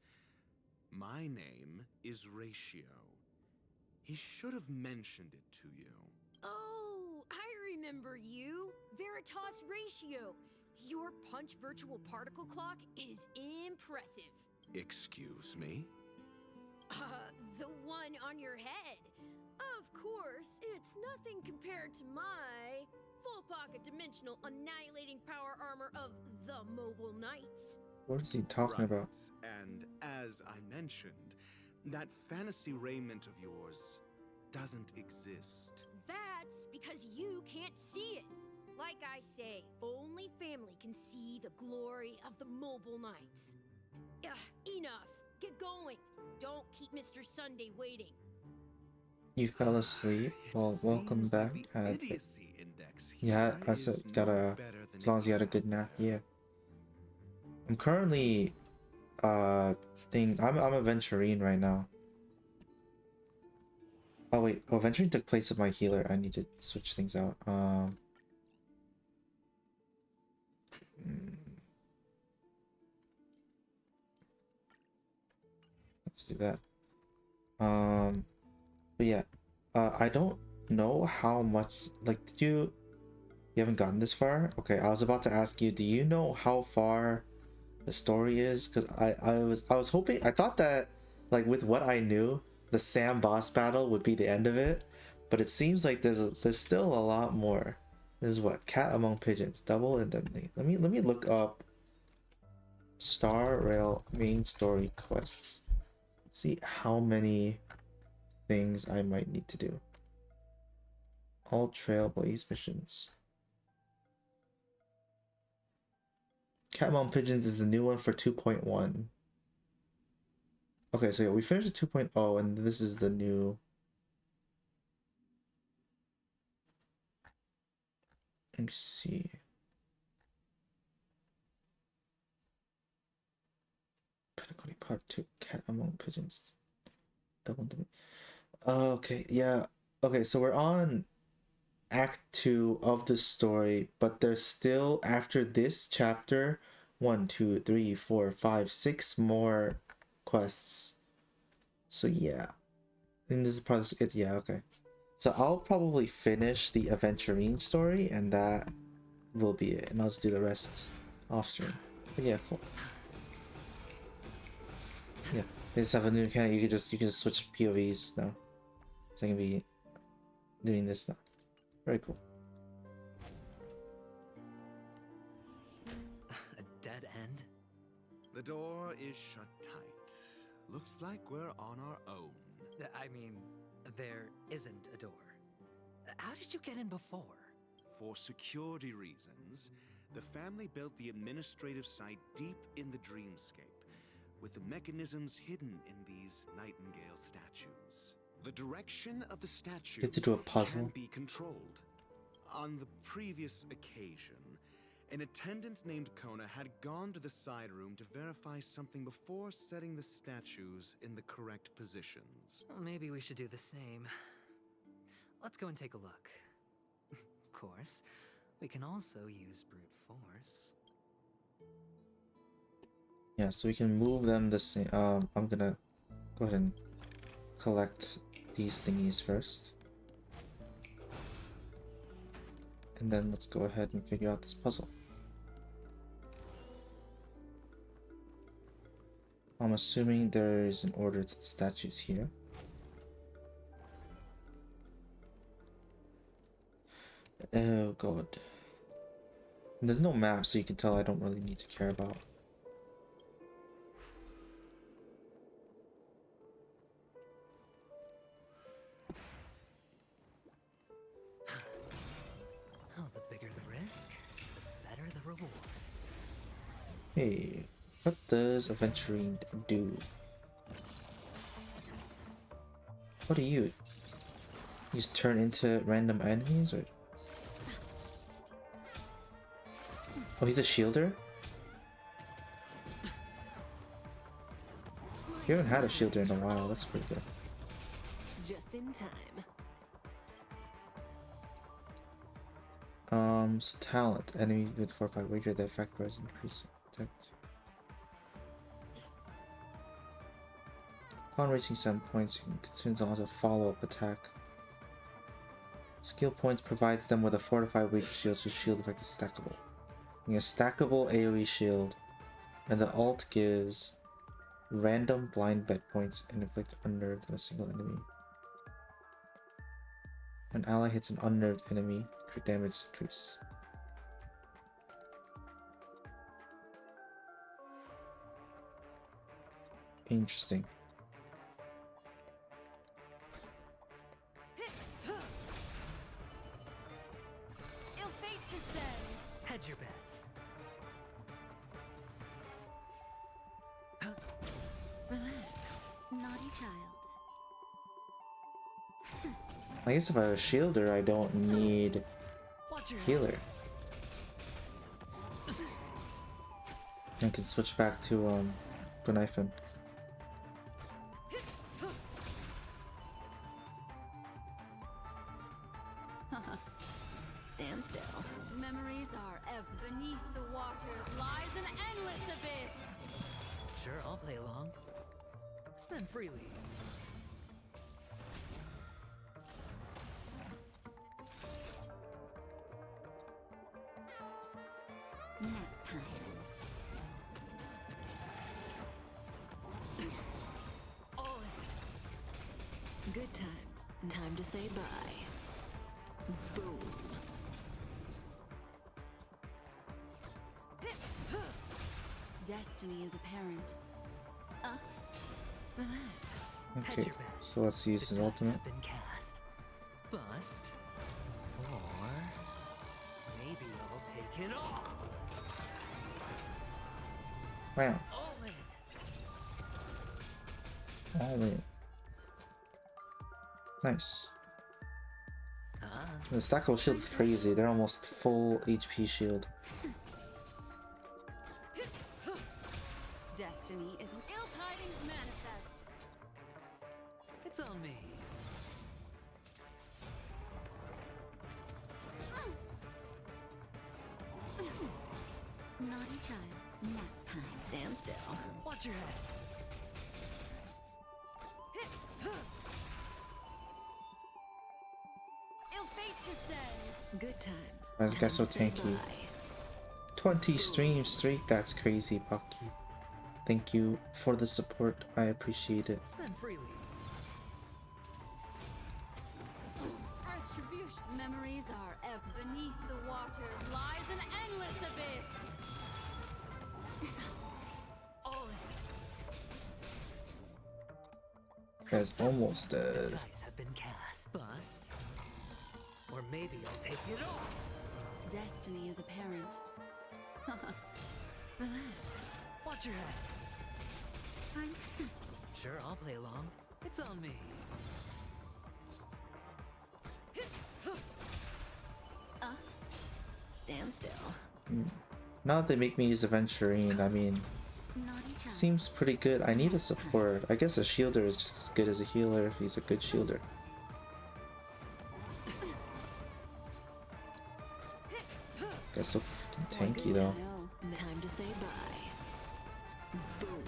My name is Ratio. He should have mentioned it to you. Oh, I remember you. Veritas Ratio. Your punch virtual particle clock is impressive. Excuse me? The one on your head. Of course, it's nothing compared to my full pocket dimensional annihilating power armor of the Mobile Knights. What is he talking about? And as I mentioned, that fantasy raiment of yours doesn't exist. That's because you can't see it. Like I say, only family can see the glory of the Mobile Knights. Enough. Get going. Don't keep Mr. Sunday waiting. You fell asleep? Well, welcome back. Yeah, I said gotta, as long as you had a good nap, yeah. I'm currently I'm a Venturine right now. Oh wait, oh, Venturine took place of my healer. I need to switch things out. Let's do that. But yeah, I don't know how much, like, did you haven't gotten this far? Okay, I was about to ask you, do you know how far the story is? Because I was hoping, I thought that, like, with what I knew, the Sam boss battle would be the end of it, but it seems like there's still a lot more. This is what? Cat Among Pigeons, double indemnity. Let me look up Star Rail main story quests. See how many things I might need to do. All Trailblaze missions. Cat Among Pigeons is the new one for 2.1. Okay, so yeah, we finished the 2.0 and this is the new. Let me see. Penacony Part 2, Cat Among Pigeons. Double. Okay, yeah. Okay, so we're on Act 2 of the story, but there's still, after this chapter, 1, 2, 3, 4, 5, 6 more quests. So yeah. And this is probably it, yeah, okay. So I'll probably finish the Aventurine story, and that will be it. And I'll just do the rest off stream. But yeah, cool. Yeah, they just have a new mechanic. You can just switch POVs now. So I can be doing this now. Very cool. A dead end? The door is shut tight. Looks like we're on our own. I mean, there isn't a door. How did you get in before? For security reasons, the family built the administrative site deep in the dreamscape, with the mechanisms hidden in these nightingale statues. The direction of the statues Get to do a puzzle. can be controlled. On the previous occasion, an attendant named Kona had gone to the side room to verify something before setting the statues in the correct positions. Well, maybe we should do the same. Let's go and take a look. Of course, we can also use brute force. Yeah, so we can move them the same. I'm gonna go ahead and collect these thingies first. And then let's go ahead and figure out this puzzle. I'm assuming there is an order to the statues here. Oh god. And there's no map, so you can tell I don't really need to care about. Oh, the bigger the risk, the better the reward. Hey, what does Aventurine do? What are you? You just turn into random enemies, or? Oh, he's a shielder? You haven't had a shielder in a while, that's pretty good. Just in time. So talent. Enemy with 4-5 wager, the effect was increase protect. Upon reaching 7 points, you can consume also follow-up attack. Skill points provides them with a 4-5 wager shield, whose shield effect is stackable. A stackable AoE shield, and the alt gives random blind bet points and inflict unnerved on a single enemy. An ally hits an unnerved enemy, crit damage decrease. Interesting. Ill fate descends. Hedge your bets. Relax, naughty child. I guess if I have a shielder, I don't need healer. I can switch back to Gunifin. Stand still. Memories are beneath the waters lies an endless abyss. Sure, I'll play along. Spend freely. Nap time. Good times. Time to say bye. Boom. Destiny is apparent. Relax. Okay, so let's use his ultimate. Have been cast. Bust. Or maybe I'll take it all. Wow. All in. All in. Nice. The stackable shield is crazy. They're almost full HP shield. Destiny is an ill tidings manifest. It's on me. Naughty child. Nap time. Stand still. Watch your head. Ill fate descends. Good times. This guy's so Time to say tanky. bye. 20 stream streak, that's crazy, Bucky. Thank you for the support, I appreciate it. Spend freely. Retribution. Memories are beneath the waters lies an endless abyss. All in. Guy's almost The dead. dice have been cast. Bust. Or maybe I'll take it all. Destiny is apparent. Relax. Watch your head. Sure, I'll play along. It's on me. Stand still. Now that they make me use Aventurine, I mean, Naughty child. seems pretty good. I need a support. I guess a shielder is just as good as a healer if he's a good shielder. Guy's so freaking tanky though. Time to say bye. Boom.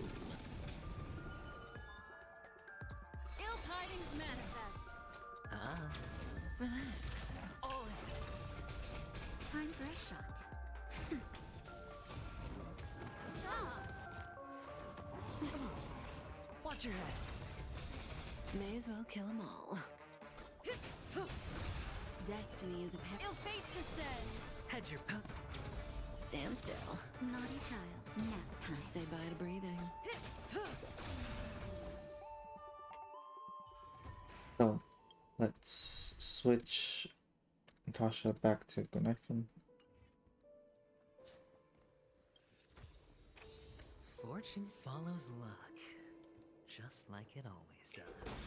Ill tidings manifest. Relax. All in. Time for a shot. Watch your head. May as well kill them all. Destiny is apparent. Ill fate descends. Hedge your pump. Stand still. Naughty child. Nap time. Say bye to breathing. So, let's switch Natasha back to Gunifin. Fortune follows luck, just like it always does.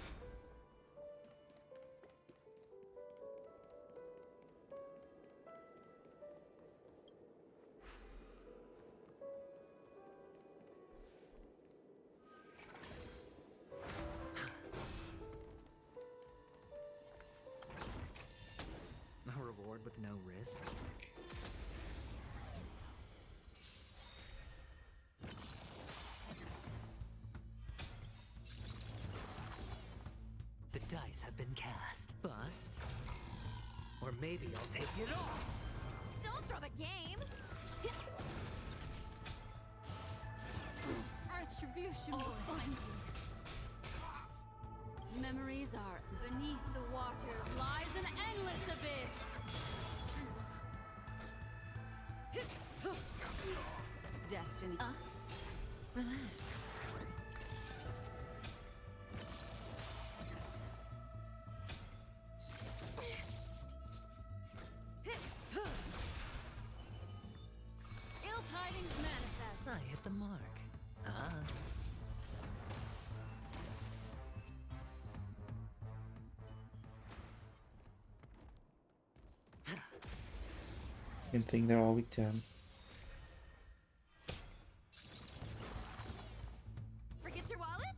A reward with no risk. The dice have been cast. Bust. Or maybe I'll take it all. Don't throw the game. Retribution will find you. Memories are beneath the waters lies an abyss! Destiny. Relax. Ill tidings manifest. I hit the mark. Ah. Same thing, they're all weak to him. Forget your wallet?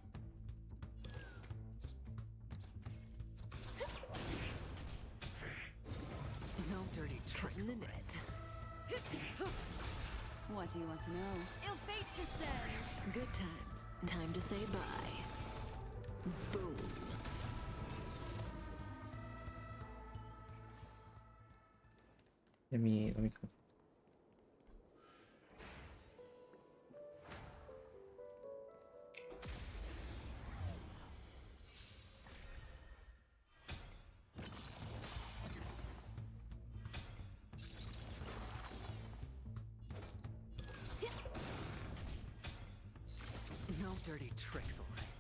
No dirty tricks. In it. What do you want to know? Ill fate descends. Good times. Time to say bye. Boom. Let me go. No dirty tricks, alright.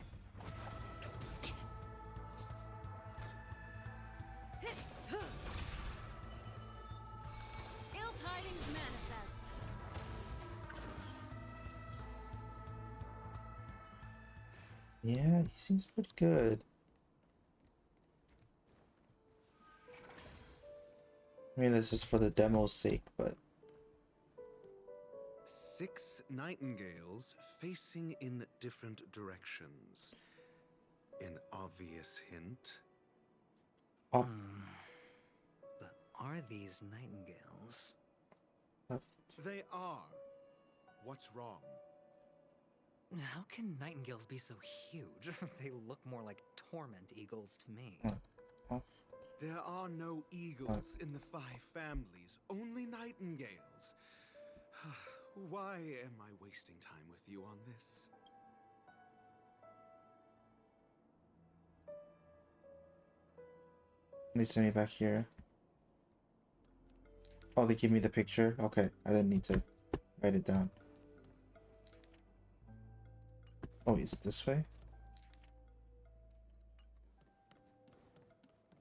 Ill tidings manifest. Yeah, he seems pretty good. I mean, that's just for the demo's sake, but 6 nightingales facing in different directions. An obvious hint. oh, But are these nightingales? They are. What's wrong? How can nightingales be so huge? They look more like torment eagles to me. There are no eagles in the 5 families, only nightingales. Why am I wasting time with you on this? they send me back here. Oh, they give me the picture? Okay, I didn't need to write it down. Oh, is it this way?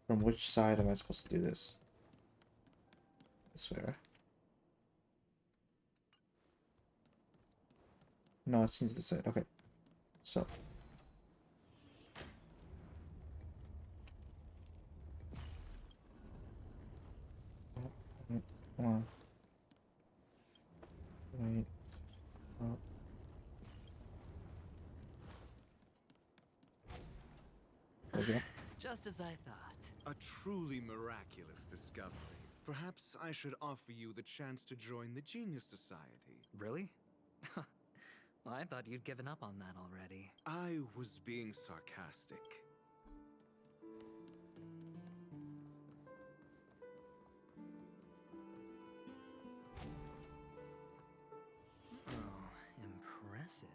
From which side am I supposed to do this? This way, right? No, it seems this side. Okay. So. Come on. Wait. Oh. There we go. Just as I thought. A truly miraculous discovery. Perhaps I should offer you the chance to join the Genius Society. Really? Well, I thought you'd given up on that already. I was being sarcastic. Oh, impressive.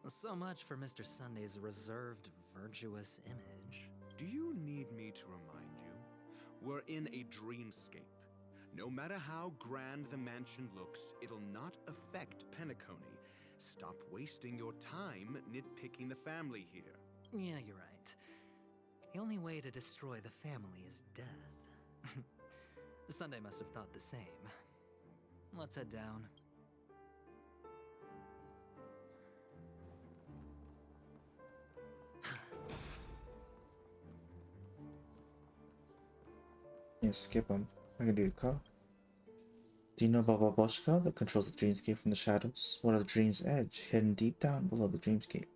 So much for Mr. Sunday's reserved, virtuous image. Do you need me to remind you? We're in a dreamscape. No matter how grand the mansion looks, it'll not affect Penacony. Stop wasting your time nitpicking the family here. Yeah, you're right. The only way to destroy the family is death. Sunday must have thought the same. Let's head down. Yeah, skip him. I can do the call. Do you know about Baboshka that controls the dreamscape from the shadows? What are the dream's edge, hidden deep down below the dreamscape?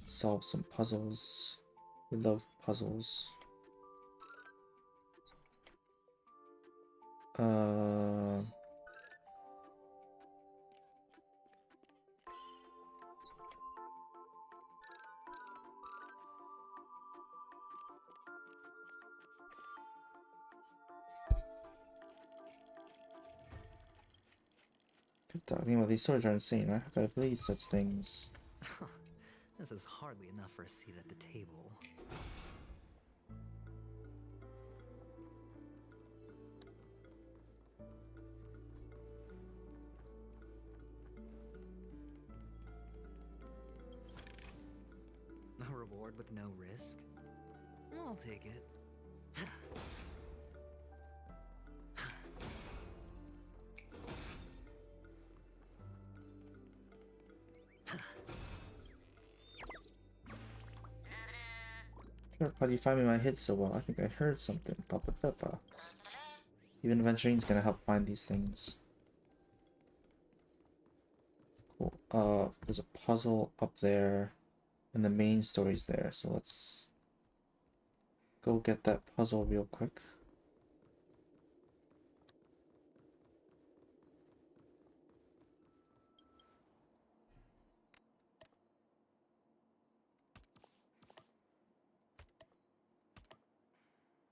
Solve some puzzles. We love puzzles. Talking about these swords are insane, right? How could I believe such things? This is hardly enough for a seat at the table. A reward with no risk? I'll take it. How do you find me my hits so well? I think I heard something. Papa Peppa. Even Adventuring's gonna help find these things. Cool. There's a puzzle up there, and the main story's there. So let's go get that puzzle real quick.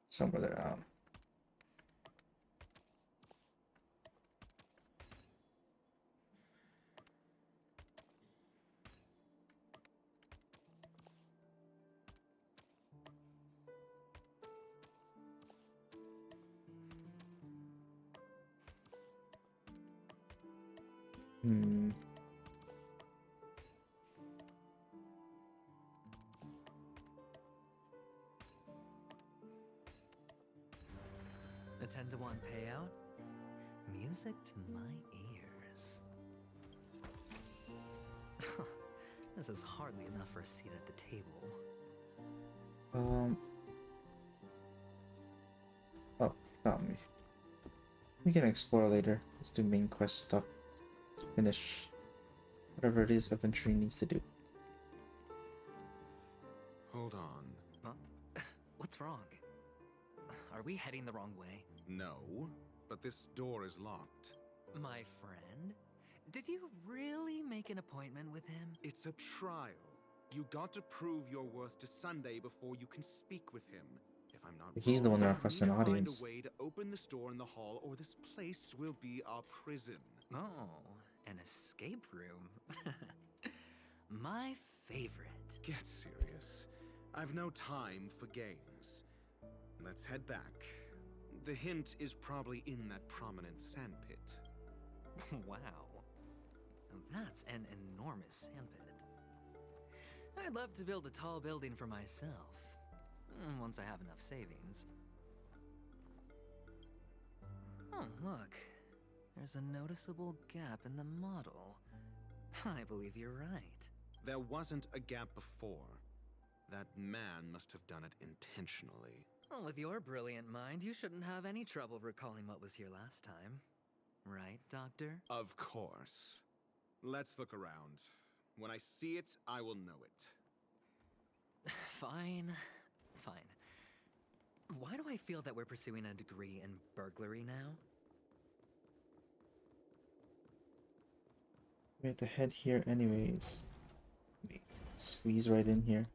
Somewhere there. A 10-to-1 payout? Music to my ears. This is hardly enough for a seat at the table. Oh, got me. We can explore later. Let's do main quest stuff. Finish whatever it is Adventure needs to do. Hold on. Huh? What's wrong? Are we heading the wrong way? No, but this door is locked. My friend? Did you really make an appointment with him? It's a trial. You got to prove your worth to Sunday before you can speak with him. If I'm not He's the one that wrong, requests we an need to find audience. a way to open this door in the hall, or this place will be our prison. Oh, an escape room. My favorite. Get serious. I've no time for games. Let's head back. The hint is probably in that prominent sandpit. Wow. That's an enormous sandpit. I'd love to build a tall building for myself. Once I have enough savings. Oh, look. There's a noticeable gap in the model. I believe you're right. There wasn't a gap before. That man must have done it intentionally. Well, with your brilliant mind, you shouldn't have any trouble recalling what was here last time. Right, Doctor? Of course. Let's look around. When I see it, I will know it. Fine. Fine. Why do I feel that we're pursuing a degree in burglary now? We have to head here anyways. Wait, squeeze right in here.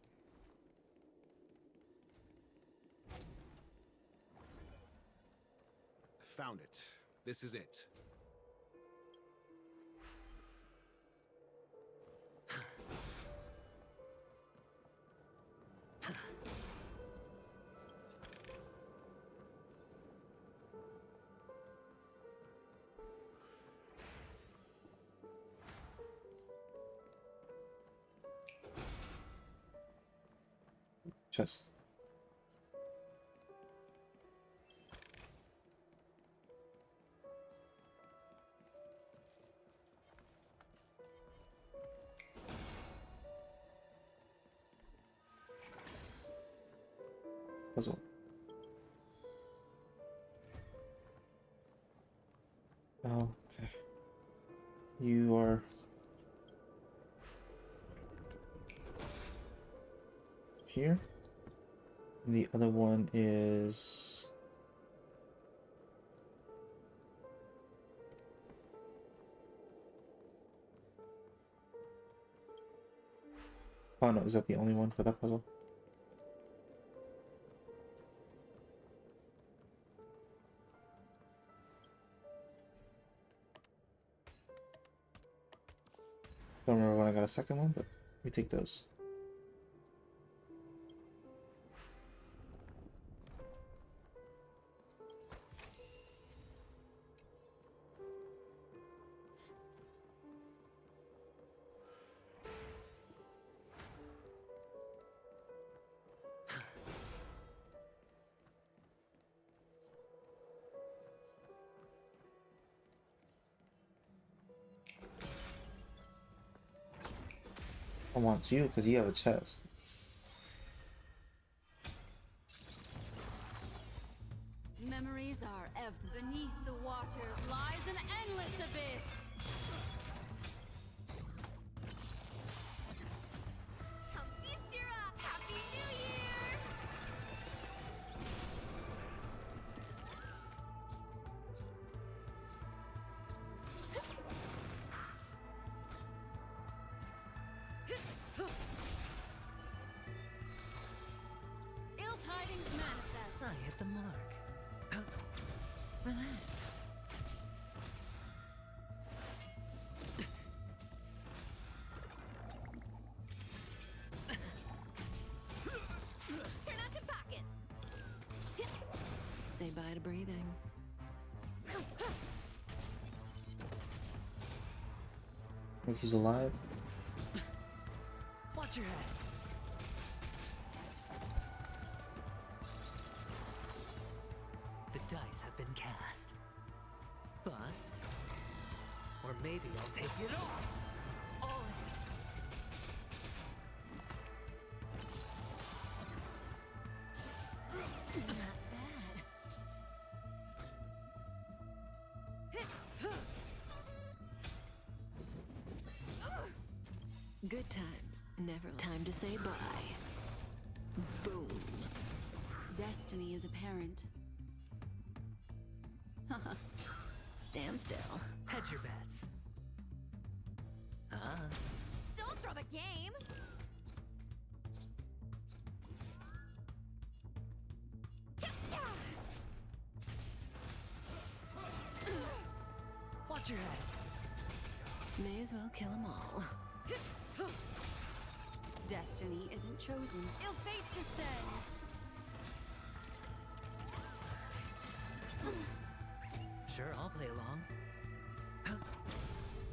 Found it. This is it. Chest. Puzzle. Oh, okay. You are here. And the other one is oh no, is that the only one for that puzzle? Don't remember when I got a second one, but we take those. I want you because you have a chest. Memories are beneath the waters lies an endless abyss. Come feast your up! Happy New Year! Ill tidings manifest. I hit the mark. Relax. Turn out your pockets! Say bye to breathing. Look, he's alive. Watch your head. The dice have been cast. Bust. Or maybe I'll take it all. All in. Not bad. Good times. Never time to say bye. Boom. Destiny is apparent. Stand still. Hedge your bets. Don't throw the game! Watch your head. May as well kill them all. Destiny isn't chosen. Ill fate descends. Sure, I'll play along.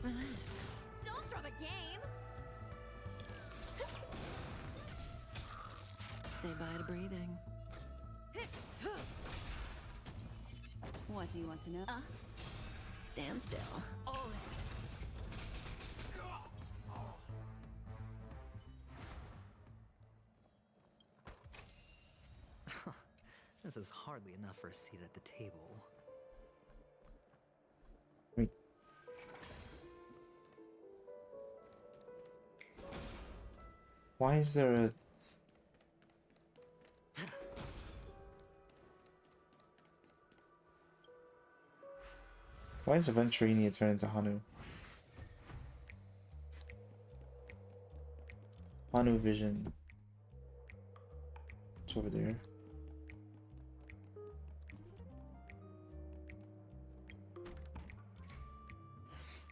Relax. Don't throw the game! Say bye to breathing. What do you want to know? Stand still. All in. This is hardly enough for a seat at the table. Why is there a... Why is Venturini turned into Hanu? Hanu Vision. It's over there.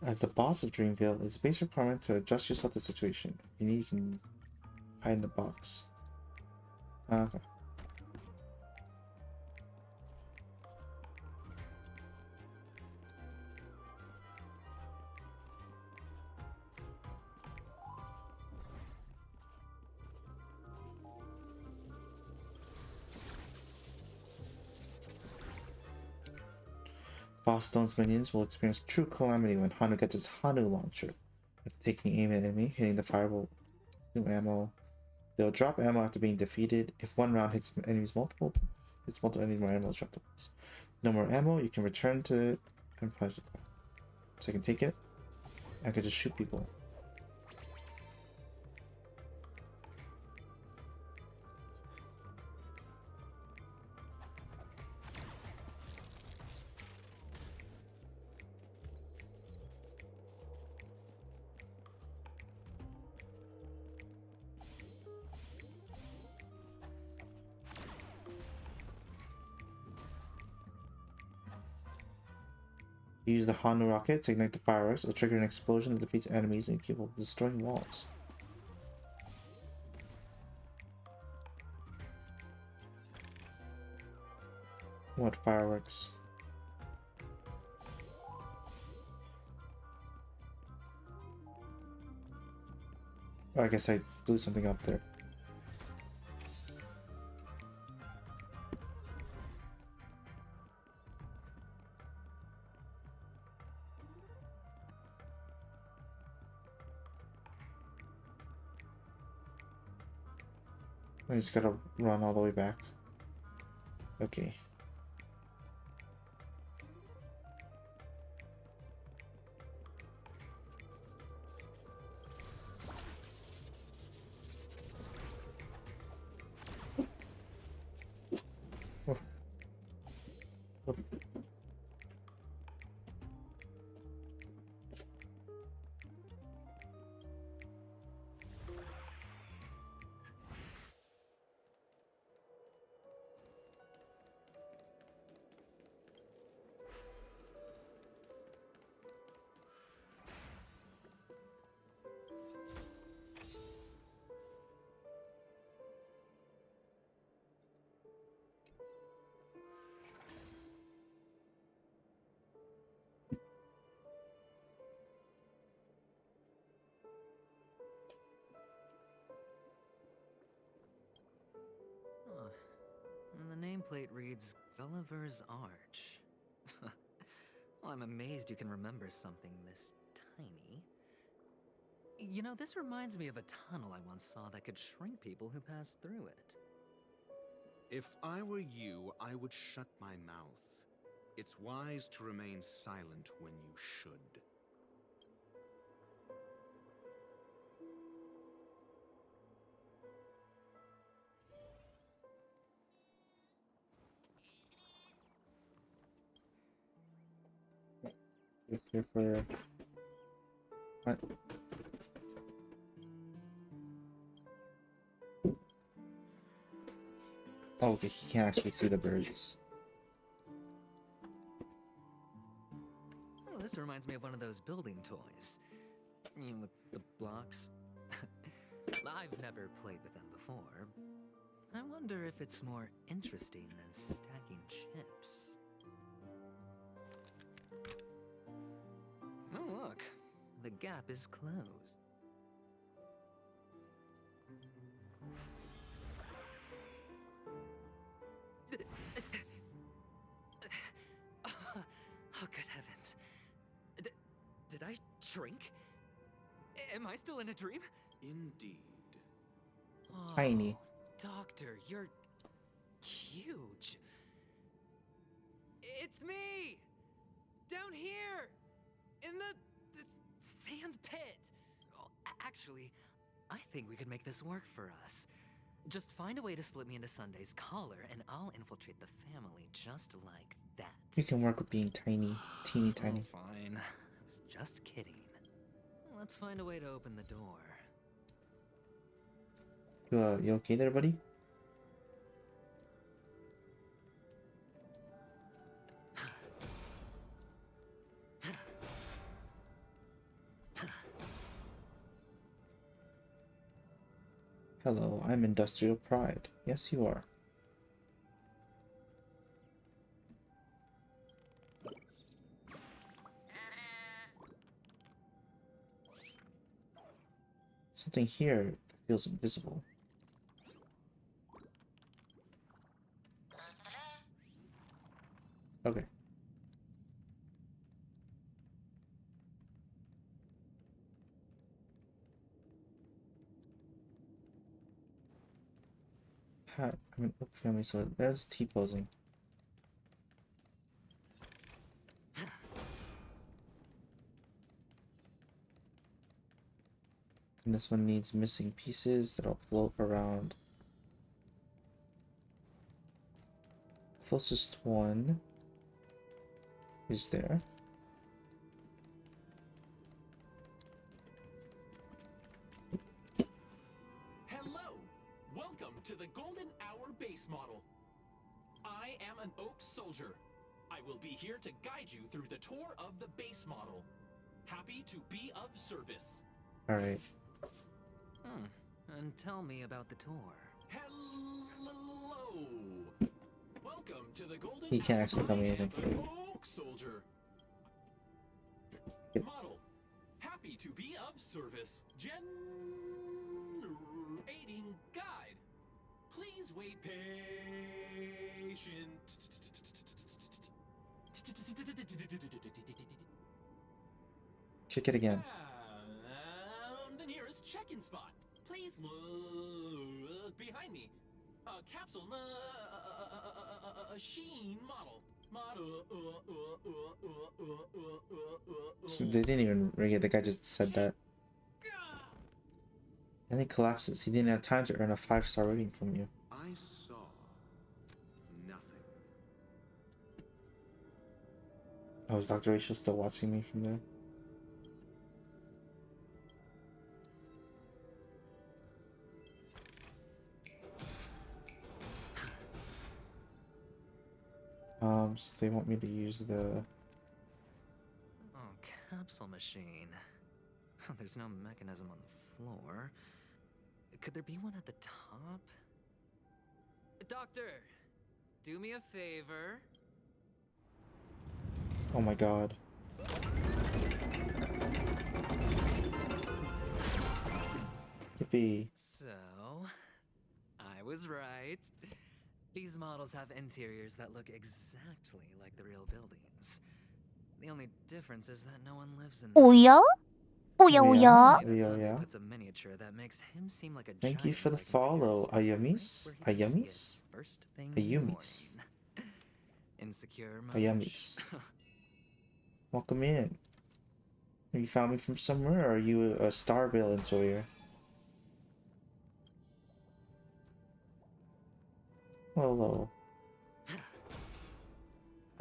As the boss of Dreamville, it's a basic requirement to adjust yourself to the situation. If you need, you can hide in the box. Okay. Boss Stone's minions will experience true calamity when Hanu gets his Hanu launcher. After taking aim at an enemy, hitting the fireball new ammo. They'll drop ammo after being defeated. If one round hits enemies multiple enemies, more ammo is dropped. No more ammo, you can return to it and plunge it back. So I can take it. I can just shoot people. Use the Hanu rocket to ignite the fireworks. It'll trigger an explosion that defeats enemies and capable of destroying walls. What fireworks? Oh, I guess I blew something up there. I just gotta run all the way back. Okay. Huh. And the nameplate reads Gulliver's Arch. Well, I'm amazed you can remember something this tiny. You know, this reminds me of a tunnel I once saw that could shrink people who passed through it. If I were you, I would shut my mouth. It's wise to remain silent when you should. Just here for what? Oh, okay, he can't actually see the birds. Oh, this reminds me of one of those building toys. You know, with the blocks. I've never played with them before. I wonder if it's more interesting than stacking chips. Oh, look. The gap is closed. Oh, good heavens. Did I shrink? Am I still in a dream? Indeed. Oh, Tiny. Doctor, you're huge. It's me! Down here! In the sand pit! Oh, actually, I think we could make this work for us. Just find a way to slip me into Sunday's collar, and I'll infiltrate the family just like that. You can work with being tiny, teeny tiny. Oh, fine. I was just kidding. Let's find a way to open the door. You okay there, buddy? Hello, I'm Industrial Pride. Yes, you are. Something here that feels invisible. Okay. I mean, okay, so there's T-posing. And this one needs missing pieces that'll float around. Closest one is there. Hello! Welcome to the Golden Hour base model. I am an Oak Soldier. I will be here to guide you through the tour of the base model. Happy to be of service. Alright. And tell me about the tour. Hello! Welcome to the Golden He can't actually tell me anything. Oak Soldier. Yep. Model. Happy to be of service. Generating guide. Please wait patient. Kick it again. And the nearest check-in spot. Please look behind me. capsule machine model. So they didn't even ring it. The guy just said that. And he collapses. He didn't have time to earn a 5-star rating from you. I saw nothing. Oh, is Dr. Rachel still watching me from there? So they want me to use the... Oh, capsule machine. There's no mechanism on the floor. Could there be one at the top? Doctor, do me a favor. Oh my god. Yippee. So, I was right. These models have interiors that look exactly like the real buildings. The only difference is that no one lives in them. 오야? 오야 오야? Yeah. Puts a miniature that makes him seem like a Thank you giant for the like follow, Ayumis. Ayamis? First thing Ayumis. Insecure Ayamis. Welcome in. Have you found me from somewhere, or are you a Starvale enjoyer? Hello.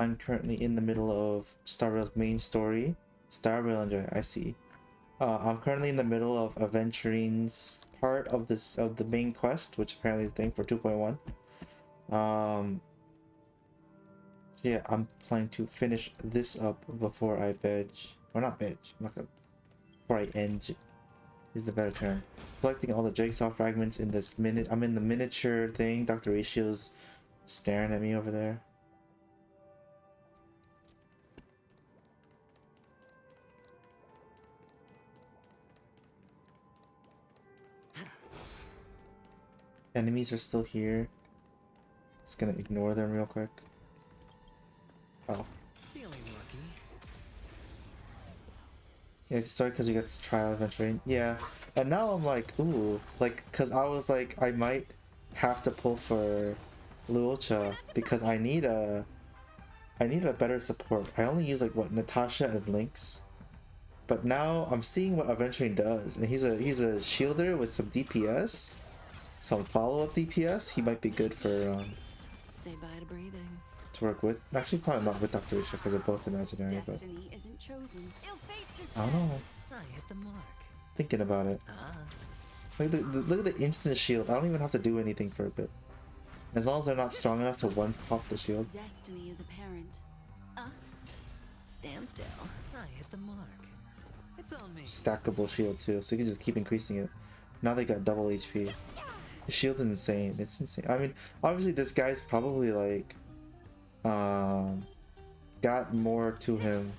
I'm currently in the middle of Starvale's main story. Starvale enjoyer, I see. I'm currently in the middle of Aventurine's part of the main quest, which apparently is the thing for 2.1. Yeah, I'm planning to finish this up before I beg. Or not beg. I'm not gonna. Before I end is the better term. Collecting all the jigsaw fragments in this minute. I'm in the miniature thing. Dr. Ratio's staring at me over there. Enemies are still here. Just gonna ignore them real quick. Oh. Feeling lucky. Yeah, sorry because we got this trial adventure. Yeah. And now I'm like, ooh. Like, because I was like, I might have to pull for Luocha because I need a better support. I only use like what, Natasha and Lynx. But now I'm seeing what Aventurine does, and he's a shielder with some DPS. Some follow-up DPS. He might be good for Say bye to breathing. to work with. Actually, probably not with Dr. Risha because they're both imaginary. But Destiny isn't chosen. I don't know. I hit the mark. Thinking about it. Look at the instant shield. I don't even have to do anything for a bit. As long as they're not strong enough to one-pop the shield. Destiny is apparent. Stand still. I hit the mark. It's on me. Stackable shield too, so you can just keep increasing it. Now they got double HP. The shield is insane. It's insane. I mean, obviously this guy's probably like, got more to him.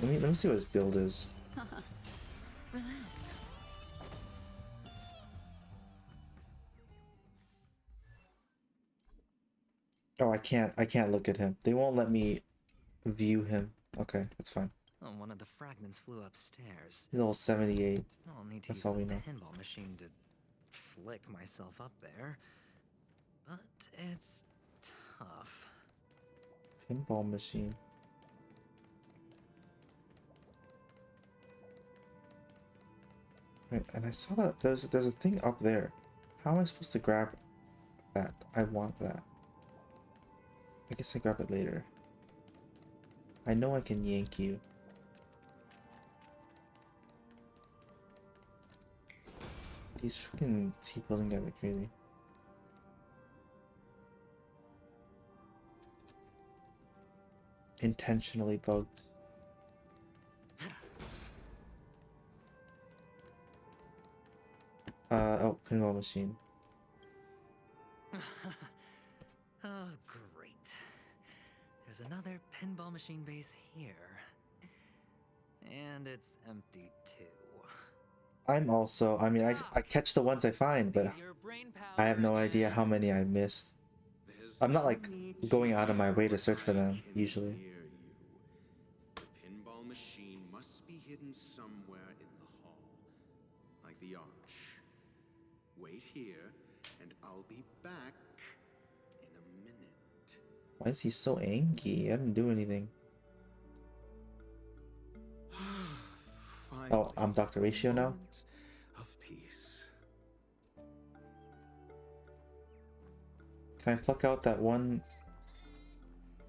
Let me see what his build is. Relax. Oh, I can't look at him. They won't let me view him. Okay, that's fine. Oh, one of the fragments flew upstairs. He's level 78. I'll need to That's use all the we know. pinball machine to flick myself up there. But it's tough. Pinball machine. Right, and I saw that there's a thing up there. How am I supposed to grab that? I want that. I guess I grab it later. I know I can yank you. These freaking T-posing got me crazy. Intentionally bugged. Oh, pinball machine. Oh, great. There's another pinball machine base here. And it's empty too. I'm also, I mean, I catch the ones I find, but I have no idea how many I missed. I'm not like going out of my way to search for them, usually. The pinball machine must be hidden somewhere in the hall, like the arch. Wait here, and I'll be back Why is he so angry? I didn't do anything. Oh, I'm Dr. Ratio now? Of peace. Can I pluck out that one...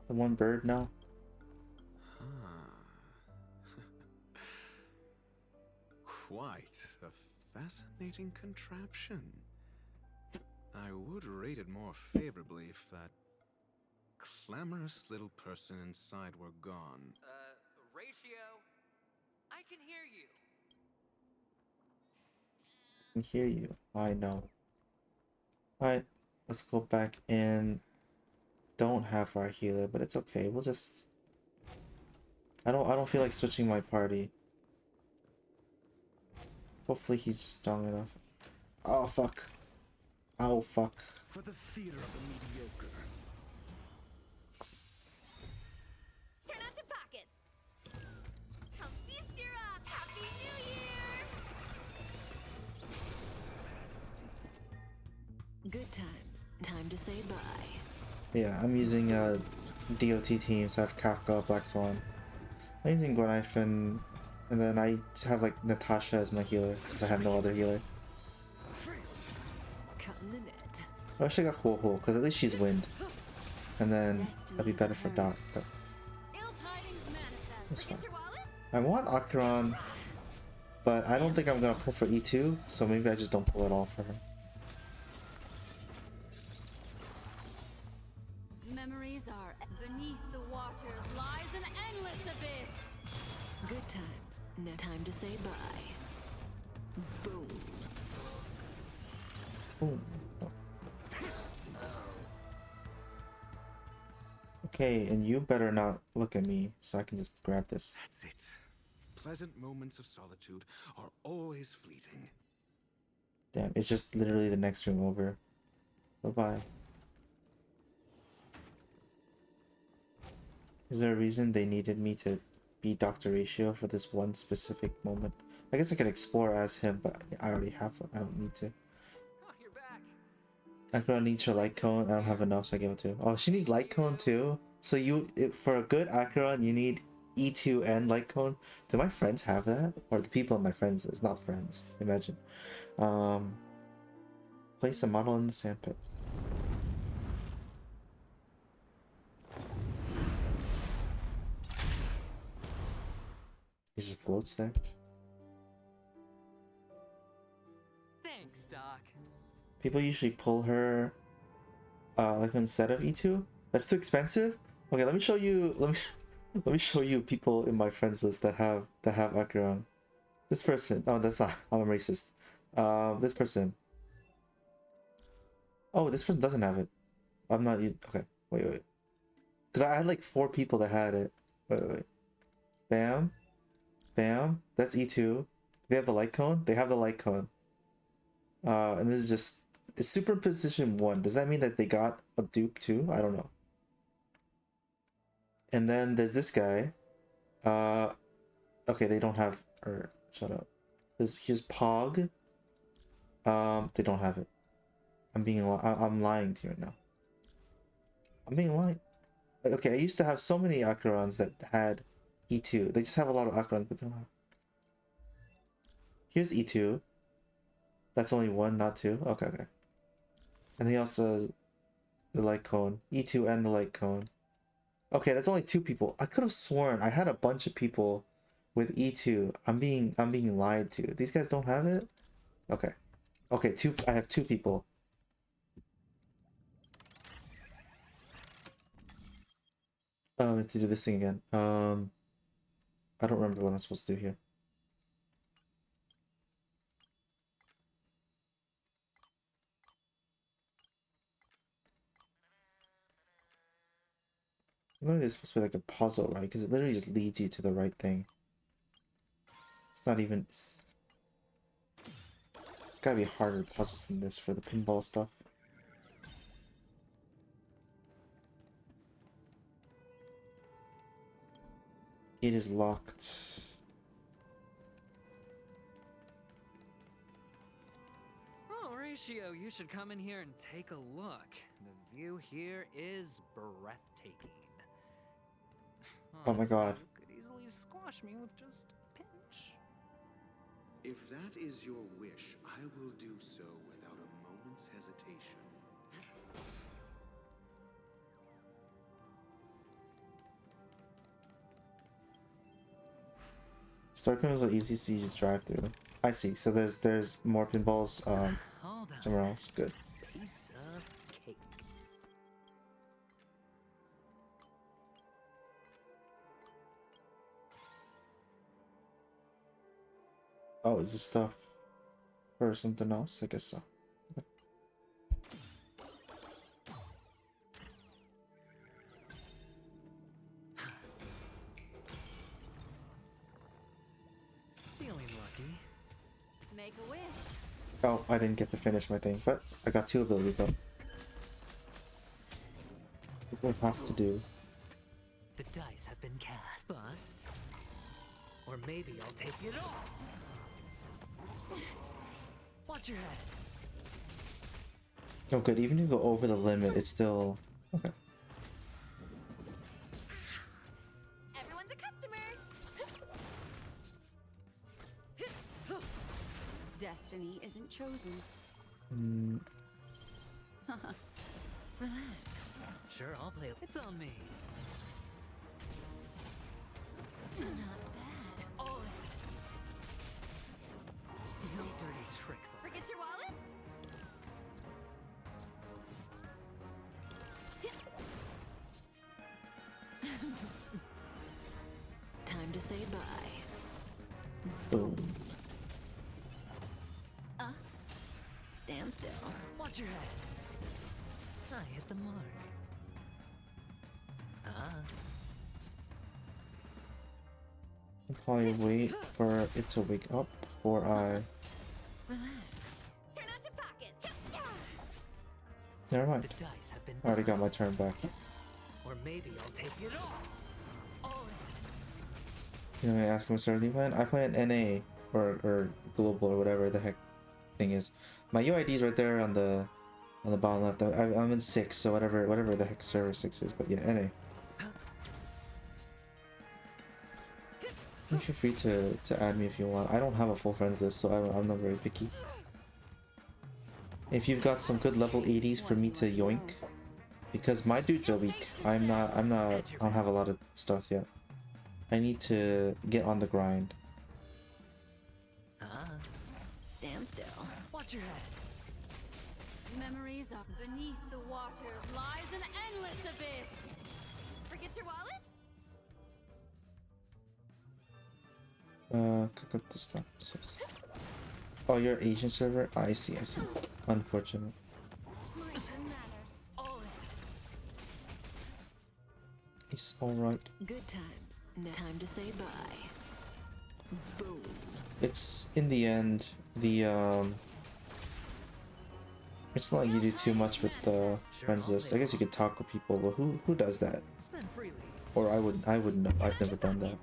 the one bird now? Quite a fascinating contraption. I would rate it more favorably if that clamorous little person inside were gone. Ratio, I can hear you. I can hear you. I know. Alright, let's go back and don't have our healer, but it's okay. We'll just... I don't feel like switching my party. Hopefully he's just strong enough. Oh fuck. Oh fuck. For the theater of the mediocre. Turn out your pockets. Come feast your up. Happy New Year! Good times. Time to say bye. Yeah, I'm using DOT team, so I have Kafka, Black Swan. I'm using Gwenaifen, and then I have like Natasha as my healer, because I have no other healer. Cutting the net. I wish I got Huohuo, because at least she's wind. And then that'd be better for Dot, but it's fine. I want Octron, but I don't think I'm gonna pull for E2, so maybe I just don't pull at all for her. Memories are beneath the waters lies an endless abyss. Good times. Now time to say bye. Boom. Boom. Okay, and you better not look at me, so I can just grab this. That's it. Pleasant moments of solitude are always fleeting. Damn, it's just literally the next room over. Bye-bye. Is there a reason they needed me to be Dr. Ratio for this one specific moment? I guess I could explore as him, but I already have one. I don't need to. Akron needs her light cone. I don't have enough, so I give it to her. Oh, she needs light cone too? So for a good Akron, you need E2 and light cone? Do my friends have that? Or the people in my friends list? Not friends. Imagine. Place a model in the sandpit. He just floats there. Thanks, Doc. People usually pull her like instead of E2. That's too expensive. Okay, let me show you. Let me show you people in my friends list that have Acheron. This person. Oh, that's not. I'm a racist. This person. Oh, this person doesn't have it. I'm not. Okay, wait. Because I had like 4 people that had it. Wait. Bam. Bam. That's E2. They have the light cone. They have the light cone. And this is just. It's superposition 1. Does that mean that they got a dupe too? I don't know. And then there's this guy. Okay, they don't have. Or shut up. Here's Pog. They don't have it. I'm lying to you right now. I'm being lying. Okay, I used to have so many Acherons that had E2. They just have a lot of Acherons, but they don't have. Here's E2. That's only 1, not 2. Okay. And he also has the light cone. E2 and the light cone. Okay, that's only 2 people. I could have sworn I had a bunch of people with E2. I'm being lied to. These guys don't have it? Okay. Okay, I have 2 people. I have to do this thing again. I don't remember what I'm supposed to do here. Maybe it's supposed to be like a puzzle, right? Because it literally just leads you to the right thing. It's not even... It's gotta be harder puzzles than this for the pinball stuff. It is locked. Oh, Ratio. Lucio, you should come in here and take a look. The view here is breathtaking. Oh my god. You could easily squash me with just a pinch. If that is your wish, I will do so without a moment's hesitation. Starpin was the easiest to just drive through. I see. So there's more pinballs somewhere else. Good. Piece of cake. Oh, is this stuff for something else? I guess so. Feeling lucky. Make a wish. Oh, I didn't get to finish my thing, but I got 2 abilities though. What do I have to do? The dice have been cast. Bust. Or maybe I'll take it all. Watch your head. Oh good, even if you go over the limit, it's still... Okay. Everyone's a customer. Destiny isn't chosen. Relax. Sure, I'll play. It's on me. Not bad. Oh. No dirty tricks. Forget your wallet? Time to say bye. Boom. Stand still. Watch your head. I hit the mark. I'll probably wait for it to wake up before I... Relax. Turn out your pockets. Never mind. The dice have been I already got my bust. turn back. Or maybe I'll take it all. You know, I ask him to plan. I play an NA or global or whatever the heck thing is. My UID is right there on the bottom left. I'm in 6, so whatever the heck server 6 is. But yeah, NA. You feel free to add me if you want. I don't have a full friends list, so I'm not very picky. If you've got some good level 80s for me to yoink, because my dudes are weak. I don't have a lot of stuff yet. I need to get on the grind. Stand still. Watch your head. Memories of beneath the waters lies an endless abyss. Forget your wallet? Cook up the stuff. Oh, you're Asian server? I see. Unfortunate. It's alright. Good times. Now time to say bye. Boom. It's in the end, it's not like you do too much with the friends list. I guess you could talk with people, but who does that? Spend freely. Or I wouldn't know. I've never done that.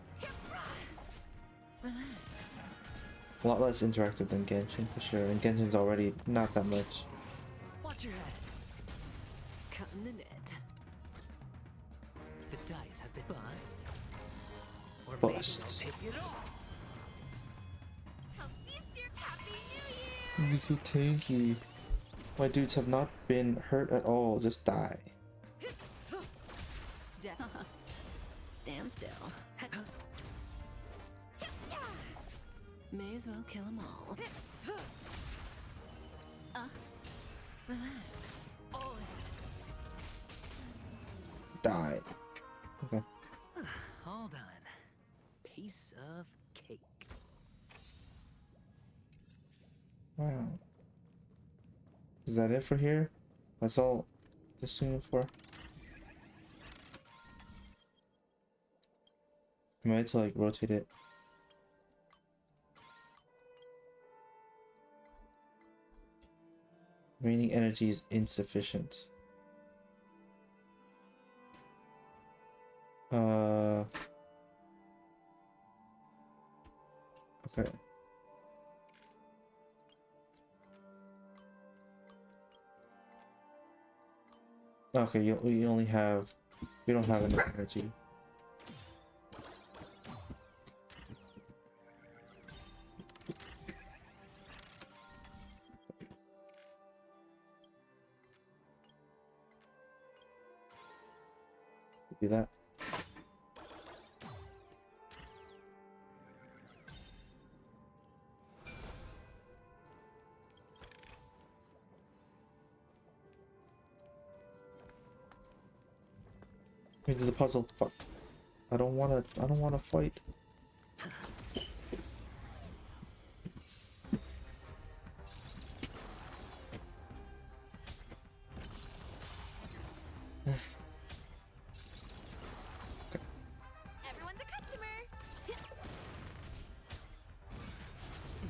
Relax. A lot less interactive than Genshin for sure, and Genshin's already not that much. Watch your head. Cutting the net. The dice have been bust. Or Bust. maybe I'll take it all. You're so tanky. My dudes have not been hurt at all, just die. Stand still. May as well kill them all. Relax. Die. Okay. All done. Piece of cake. Wow. Is that it for here? That's all this unit for? I might have to like rotate it. Remaining energy is insufficient. Okay. Okay, you only have... You don't have enough energy. Do that. Let me do the puzzle. Fuck. I don't wanna fight. Everyone's a customer.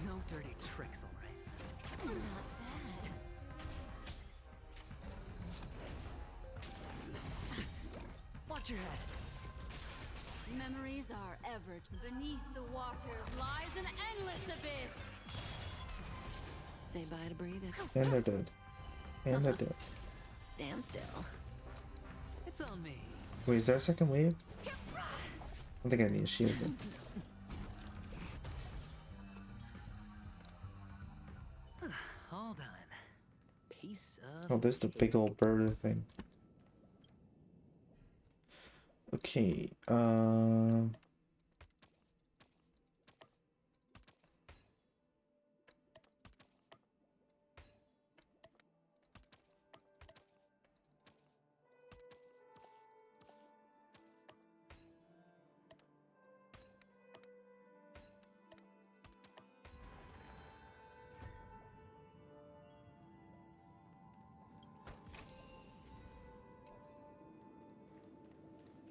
No dirty tricks, alright. Not bad. Watch your head. Memories are ever beneath the waters lies an endless abyss. Say bye to breathing. And they're dead. And they're dead. Stand still. It's on me. Wait, is there a second wave? I think I need a shield. All done. Piece of. Oh, there's the big old bird thing. Okay,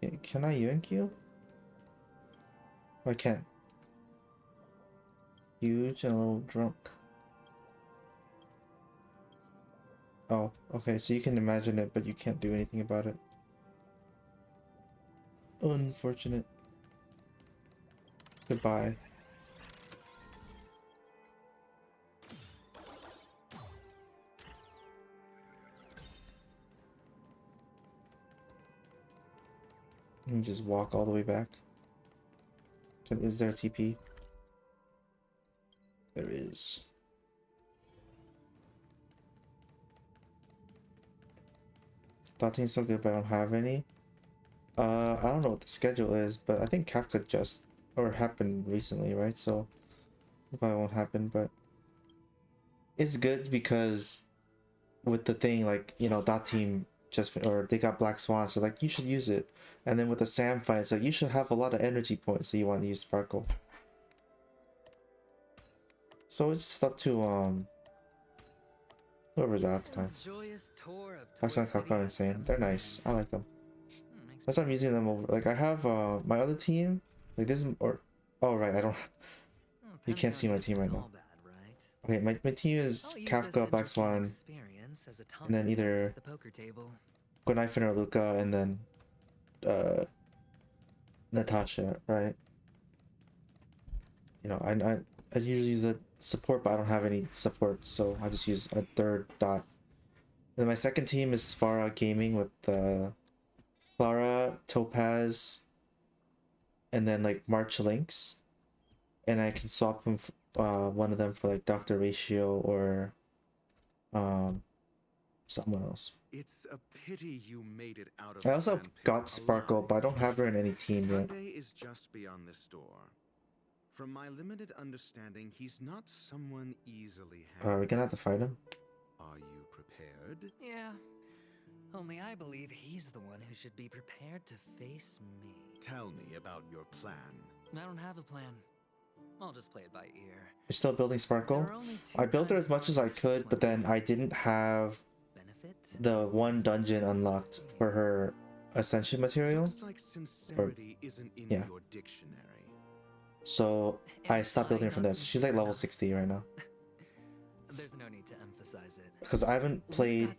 okay, can I yank you? I can't. Huge and a little drunk. Oh, okay, so you can imagine it, but you can't do anything about it. Unfortunate. Goodbye. You just walk all the way back. Is there a TP? There is. Thought team's so good, but I don't have any. I don't know what the schedule is, but I think Kafka just happened recently, right? So it probably won't happen, but it's good because with the thing, like, you know, dot team they got Black Swan, so like you should use it. And then with the Sam fight, it's like you should have a lot of energy points, so you want to use Sparkle. So it's just up to whoever's out at the time. That's not Kafka insane. They're nice. I like them. That's why I'm using them over. Like I have my other team. Like this is oh right, I don't. You can't see my team right now. Okay, my team is Kafka, Black Swan, and then either Good Knife or Luca, and then Natasha, right? You know, I usually use a support, but I don't have any support, so I just use a third dot. And then my second team is Farah Gaming with Clara, Topaz, and then like March Lynx, and I can swap them one of them for like Dr. Ratio or someone else. It's a pity you made it out of I also got Sparkle, but I don't have her in any team yet. Monday is just beyond this door. From my limited understanding, he's not someone easily Are we gonna have to fight him? Are you prepared? Yeah. Only I believe he's the one who should be prepared to face me. Tell me about your plan. I don't have a plan. I'll just play it by ear. You're still building Sparkle? I built her as much as I could, but then I didn't have the one dungeon unlocked for her ascension material. Like sincerity isn't in yeah. your dictionary. So I stopped building her from this. She's like level 60 right now. There's no need to emphasize it. Because I haven't played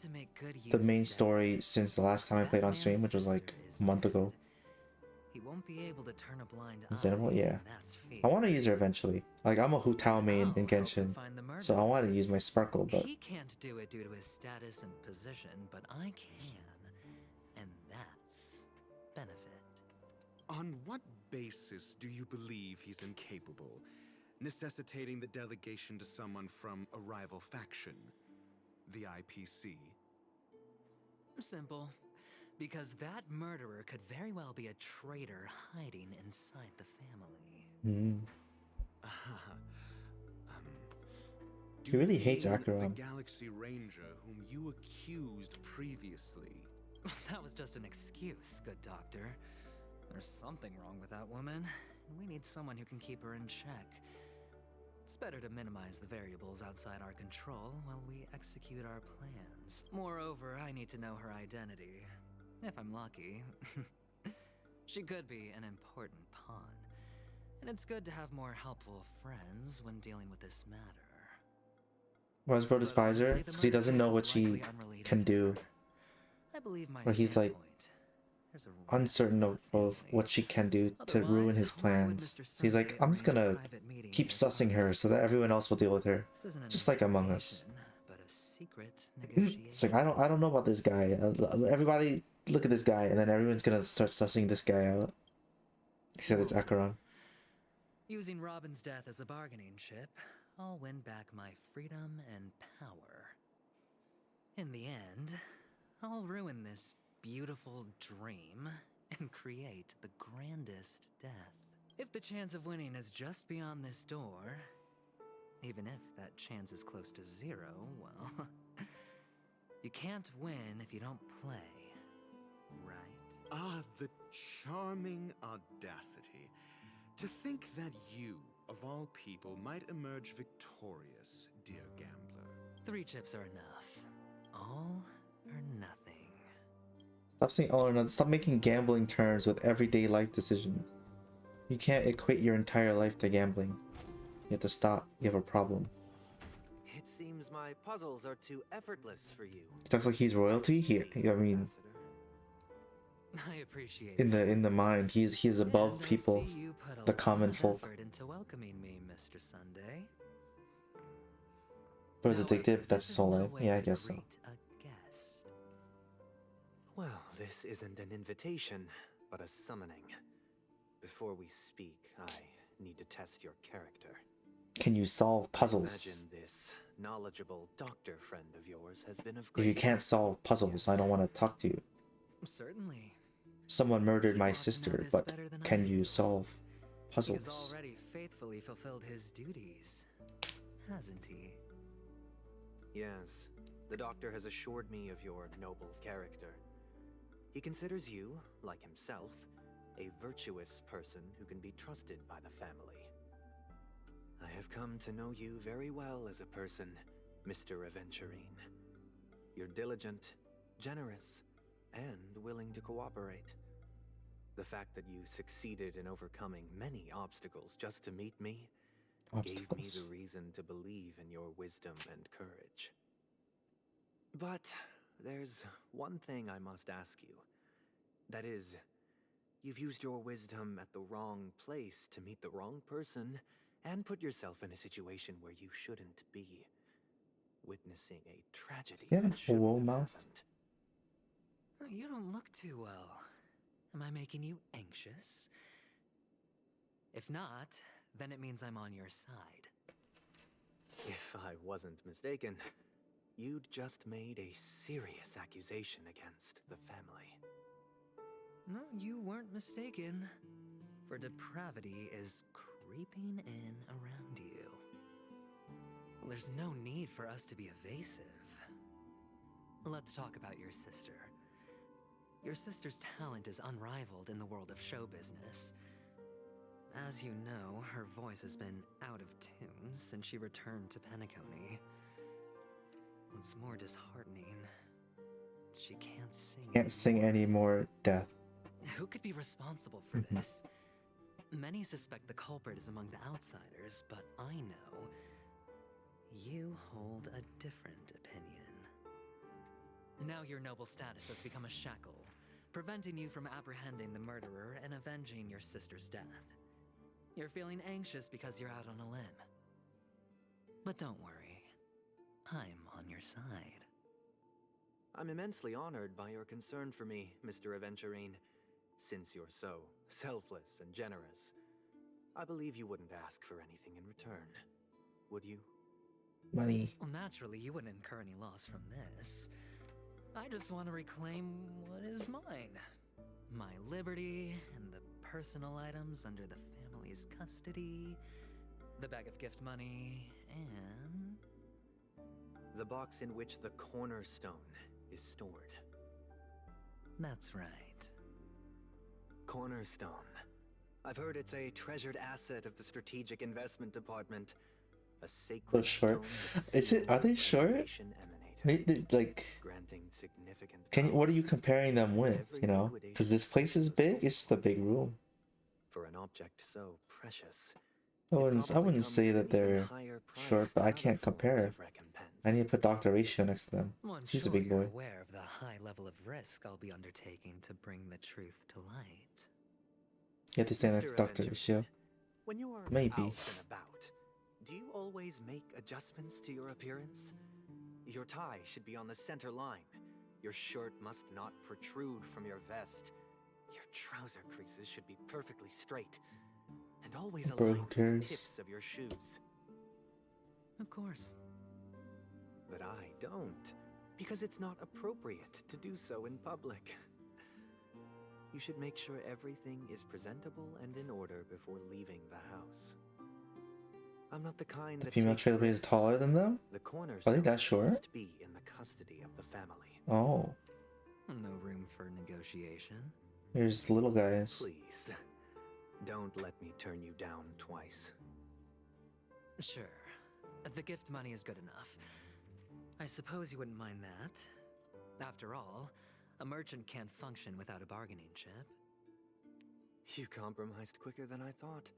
the main story since the last time I played on stream, which was like a month ago. He won't be able to turn a blind eye. Yeah. I want to use her eventually. Like I'm a Hu Tao main in Genshin, so I want to use my Sparkle, but he can't do it due to his status and position, but I can. On what basis do you believe he's incapable, necessitating the delegation to someone from a rival faction? The IPC? Simple. Because that murderer could very well be a traitor hiding inside the family. He really hates The Acheron. Galaxy Ranger whom you accused previously. That was just an excuse, good doctor. There's something wrong with that woman, and we need someone who can keep her in check. It's better to minimize the variables outside our control while we execute our plans. Moreover, I need to know her identity. If I'm lucky. She could be an important pawn. And it's good to have more helpful friends when dealing with this matter. Why does bro despise her? Because he doesn't know what she can do. I believe my Or he's like uncertain of what she can do to ruin his plans. He's like, I'm just gonna keep sussing her so that everyone else will deal with her. Just like Among Us. It's like, I don't know about this guy. Everybody look at this guy, and then everyone's gonna start sussing this guy out. He said it's Acheron. Using Robin's death as a bargaining chip, I'll win back my freedom and power. In the end, I'll ruin this beautiful dream and create the grandest death. If the chance of winning is just beyond this door, even if that chance is close to zero, well, you can't win if you don't play, right? Ah, the charming audacity. To think that you, of all people, might emerge victorious, dear gambler. 3 chips are enough. All or nothing. Stop saying all or nothing. Stop making gambling terms with everyday life decisions. You can't equate your entire life to gambling. You have to stop. You have a problem. It seems my puzzles are too effortless for you. He talks like he's royalty. I mean, I appreciate in the mind, he's above people, the common folk. into welcoming me, Mr. Sunday. But it's addictive. That's his whole life. Yeah, I guess so. Well, this isn't an invitation, but a summoning. Before we speak, I need to test your character. Can you solve puzzles? Imagine this knowledgeable doctor friend of yours has been of If great you can't solve puzzles, I don't want to talk to you. Certainly. Someone murdered my sister, but can you solve puzzles? He's already faithfully fulfilled his duties, hasn't he? Yes, the doctor has assured me of your noble character. He considers you, like himself, a virtuous person who can be trusted by the family. I have come to know you very well as a person, Mr. Aventurine. You're diligent, generous, and willing to cooperate. The fact that you succeeded in overcoming many obstacles just to meet me gave me the reason to believe in your wisdom and courage. But there's one thing I must ask you. That is, you've used your wisdom at the wrong place to meet the wrong person and put yourself in a situation where you shouldn't be. Witnessing a tragedy Yeah, that a shouldn't woe have mouth. happened. You don't look too well. Am I making you anxious? If not, then it means I'm on your side. If I wasn't mistaken, you'd just made a serious accusation against the family. No, you weren't mistaken. For depravity is creeping in around you. There's no need for us to be evasive. Let's talk about your sister. Your sister's talent is unrivaled in the world of show business. As you know, her voice has been out of tune since she returned to Penacony. What's more disheartening, she can't sing. Can't sing anymore. Death. Who could be responsible for this? Many suspect the culprit is among the outsiders, but I know you hold a different opinion. Now your noble status has become a shackle, preventing you from apprehending the murderer and avenging your sister's death. You're feeling anxious because you're out on a limb. But don't worry, I'm on your side. I'm immensely honored by your concern for me, Mr. Aventurine. Since you're so selfless and generous, I believe you wouldn't ask for anything in return, would you? Money. Well, naturally, you wouldn't incur any loss from this. I just want to reclaim what is mine. My liberty and the personal items under the family's custody, the bag of gift money, and... the box in which the cornerstone is stored. That's right. Cornerstone. I've heard it's a treasured asset of the Strategic Investment Department. A sacred short. stone that Is it? Are they seals the short? preservation emanator, Like, granting significant can you, power what are you comparing them with? every You know, because this place is big. It's just a big room. for an object so precious. I wouldn't say that they're short, but I can't compare. I need to put Dr. Ratio next to them. Well, I'm He's sure a big you're boy. aware of the high level of risk I'll be undertaking to bring the truth to light. You have to stand next to Dr. Avenger, Ratio. when you're Maybe. out and about, do you always make adjustments to your appearance? Your tie should be on the center line. Your shirt must not protrude from your vest. Your trouser creases should be perfectly straight. And always Bro, who align with cares? the tips of your shoes. Of course. But I don't, because it's not appropriate to do so in public. You should make sure everything is presentable and in order before leaving the house. I'm not the kind The that female takes trailblazer is risks. taller than them? The Are they cornerstone that short? must be in the custody of the family. Oh, No room for negotiation. there's little guys. Please, don't let me turn you down twice. Sure. The gift money is good enough. I suppose you wouldn't mind that. After all, a merchant can't function without a bargaining chip. You compromised quicker than I thought.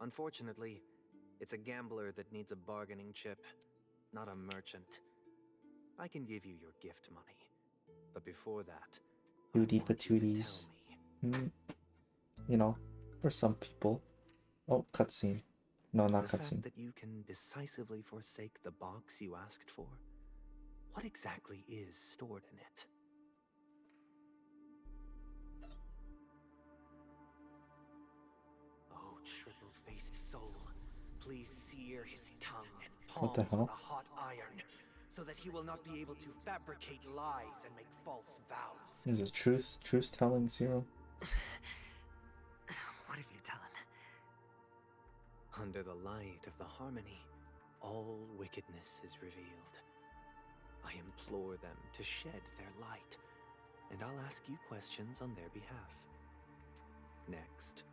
Unfortunately, it's a gambler that needs a bargaining chip, not a merchant. I can give you your gift money, but before that, Booty patooties. You know, for some people. Oh, cutscene. No, not the fact cutscene. that you can decisively forsake the box you asked for, what exactly is stored in it? Oh, triple-faced soul, please sear his tongue and What the palms on hell? the hot iron, so that he will not be able to fabricate lies and make false vows. This is a truth-telling serum. What have you done? Under the light of the harmony, all wickedness is revealed. I implore them to shed their light, and I'll ask you questions on their behalf. Next,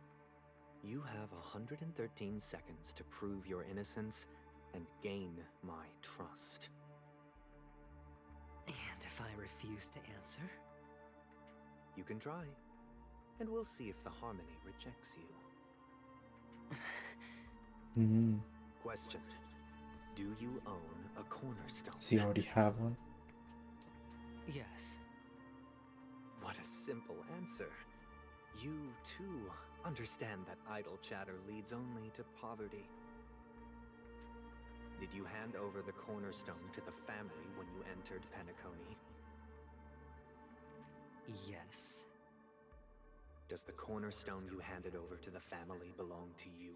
you have 113 seconds to prove your innocence and gain my trust. And if I refuse to answer? You can try, and we'll see if the harmony rejects you. Question. Do you own a cornerstone? Does he already have one? Yes. What a simple answer. You, too, understand that idle chatter leads only to poverty. Did you hand over the cornerstone to the family when you entered Penacony? Yes. Does the cornerstone you handed over to the family belong to you?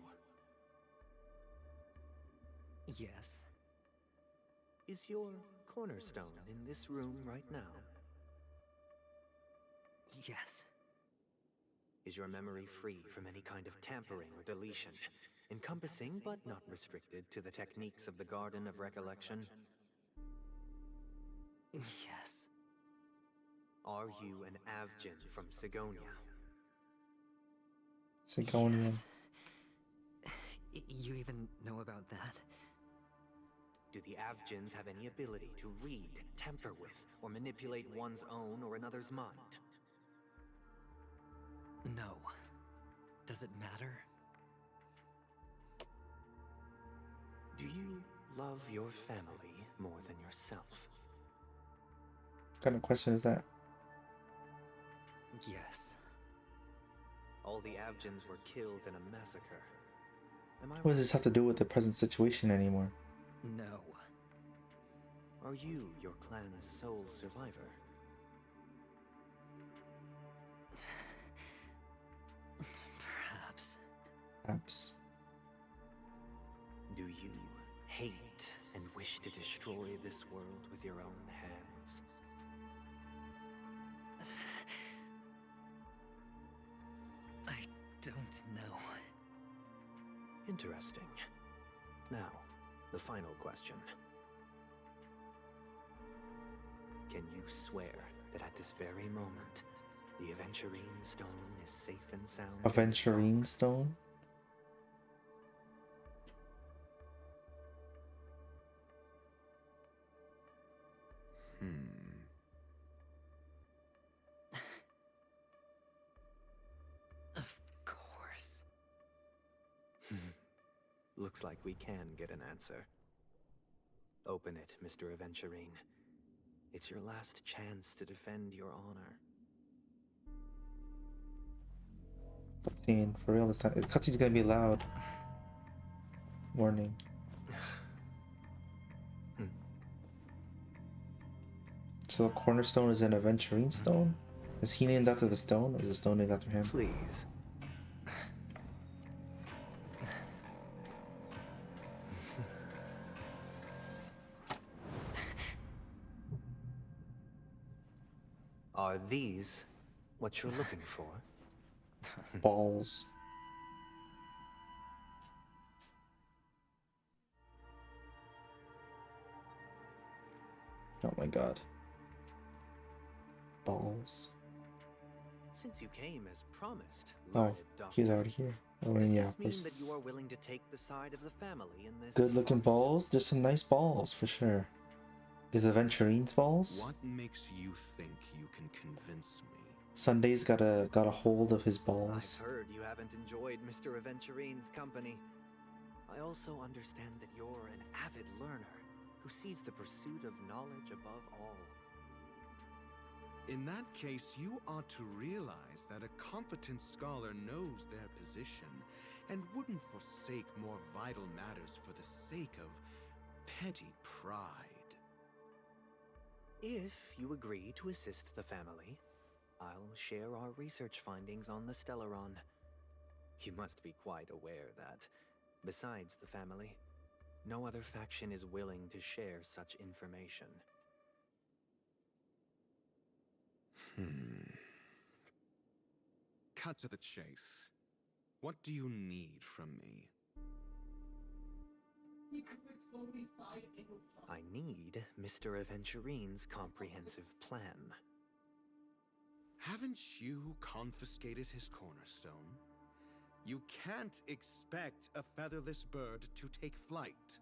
Yes. Is your cornerstone in this room right now? Yes. Is your memory free from any kind of tampering or deletion, encompassing but not restricted to the techniques of the Garden of Recollection? Yes. Are you an Avgin from Sigonia? Sigonian. You even know about that? Do the Avgins have any ability to read, tamper with, or manipulate one's own or another's mind? No. Does it matter? Do you love your family more than yourself? What kind of question is that? Yes. All the Avgins were killed in a massacre. Am I What does this have to do with the present situation anymore? No. Are you your clan's sole survivor? Perhaps. Do you hate and wish to destroy this world with your own hands? I don't know. Interesting. Now, the final question. Can you swear that at this very moment, the Aventurine Stone is safe and sound? Aventurine Stone? Of course. Looks like we can get an answer. Open it, Mr. Aventurine. It's your last chance to defend your honor. Cutscene, for real this time. Cutscene's gonna be loud. Warning. So the cornerstone is an Aventurine Stone? Is he named after the stone, or is the stone named after him? Please. Are these what you're looking for? Balls. Oh my god. Balls. Since you came as promised, Oh, learned doctor, he's already here. Oh, does yeah. this mean that you are willing to take the side of the family in this? Good looking balls? There's some nice balls, for sure. Is Aventurine's balls? What makes you think you can convince me? Sunday's got a hold of his balls. I've heard you haven't enjoyed Mr. Aventurine's company. I also understand that you're an avid learner who sees the pursuit of knowledge above all. In that case, you ought to realize that a competent scholar knows their position and wouldn't forsake more vital matters for the sake of petty pride. If you agree to assist the family, I'll share our research findings on the Stellaron. You must be quite aware that, besides the family, no other faction is willing to share such information. Cut to the chase. What do you need from me? I need Mr. Aventurine's comprehensive plan. Haven't you confiscated his cornerstone? You can't expect a featherless bird to take flight.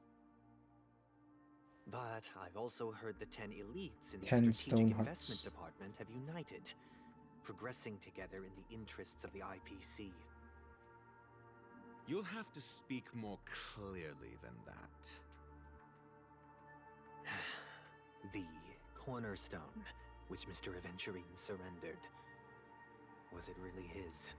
But I've also heard the 10 elites in the 10 Strategic stone Investment huts. Department have united, progressing together in the interests of the IPC. You'll have to speak more clearly than that. The cornerstone, which Mr. Aventurine surrendered. Was it really his?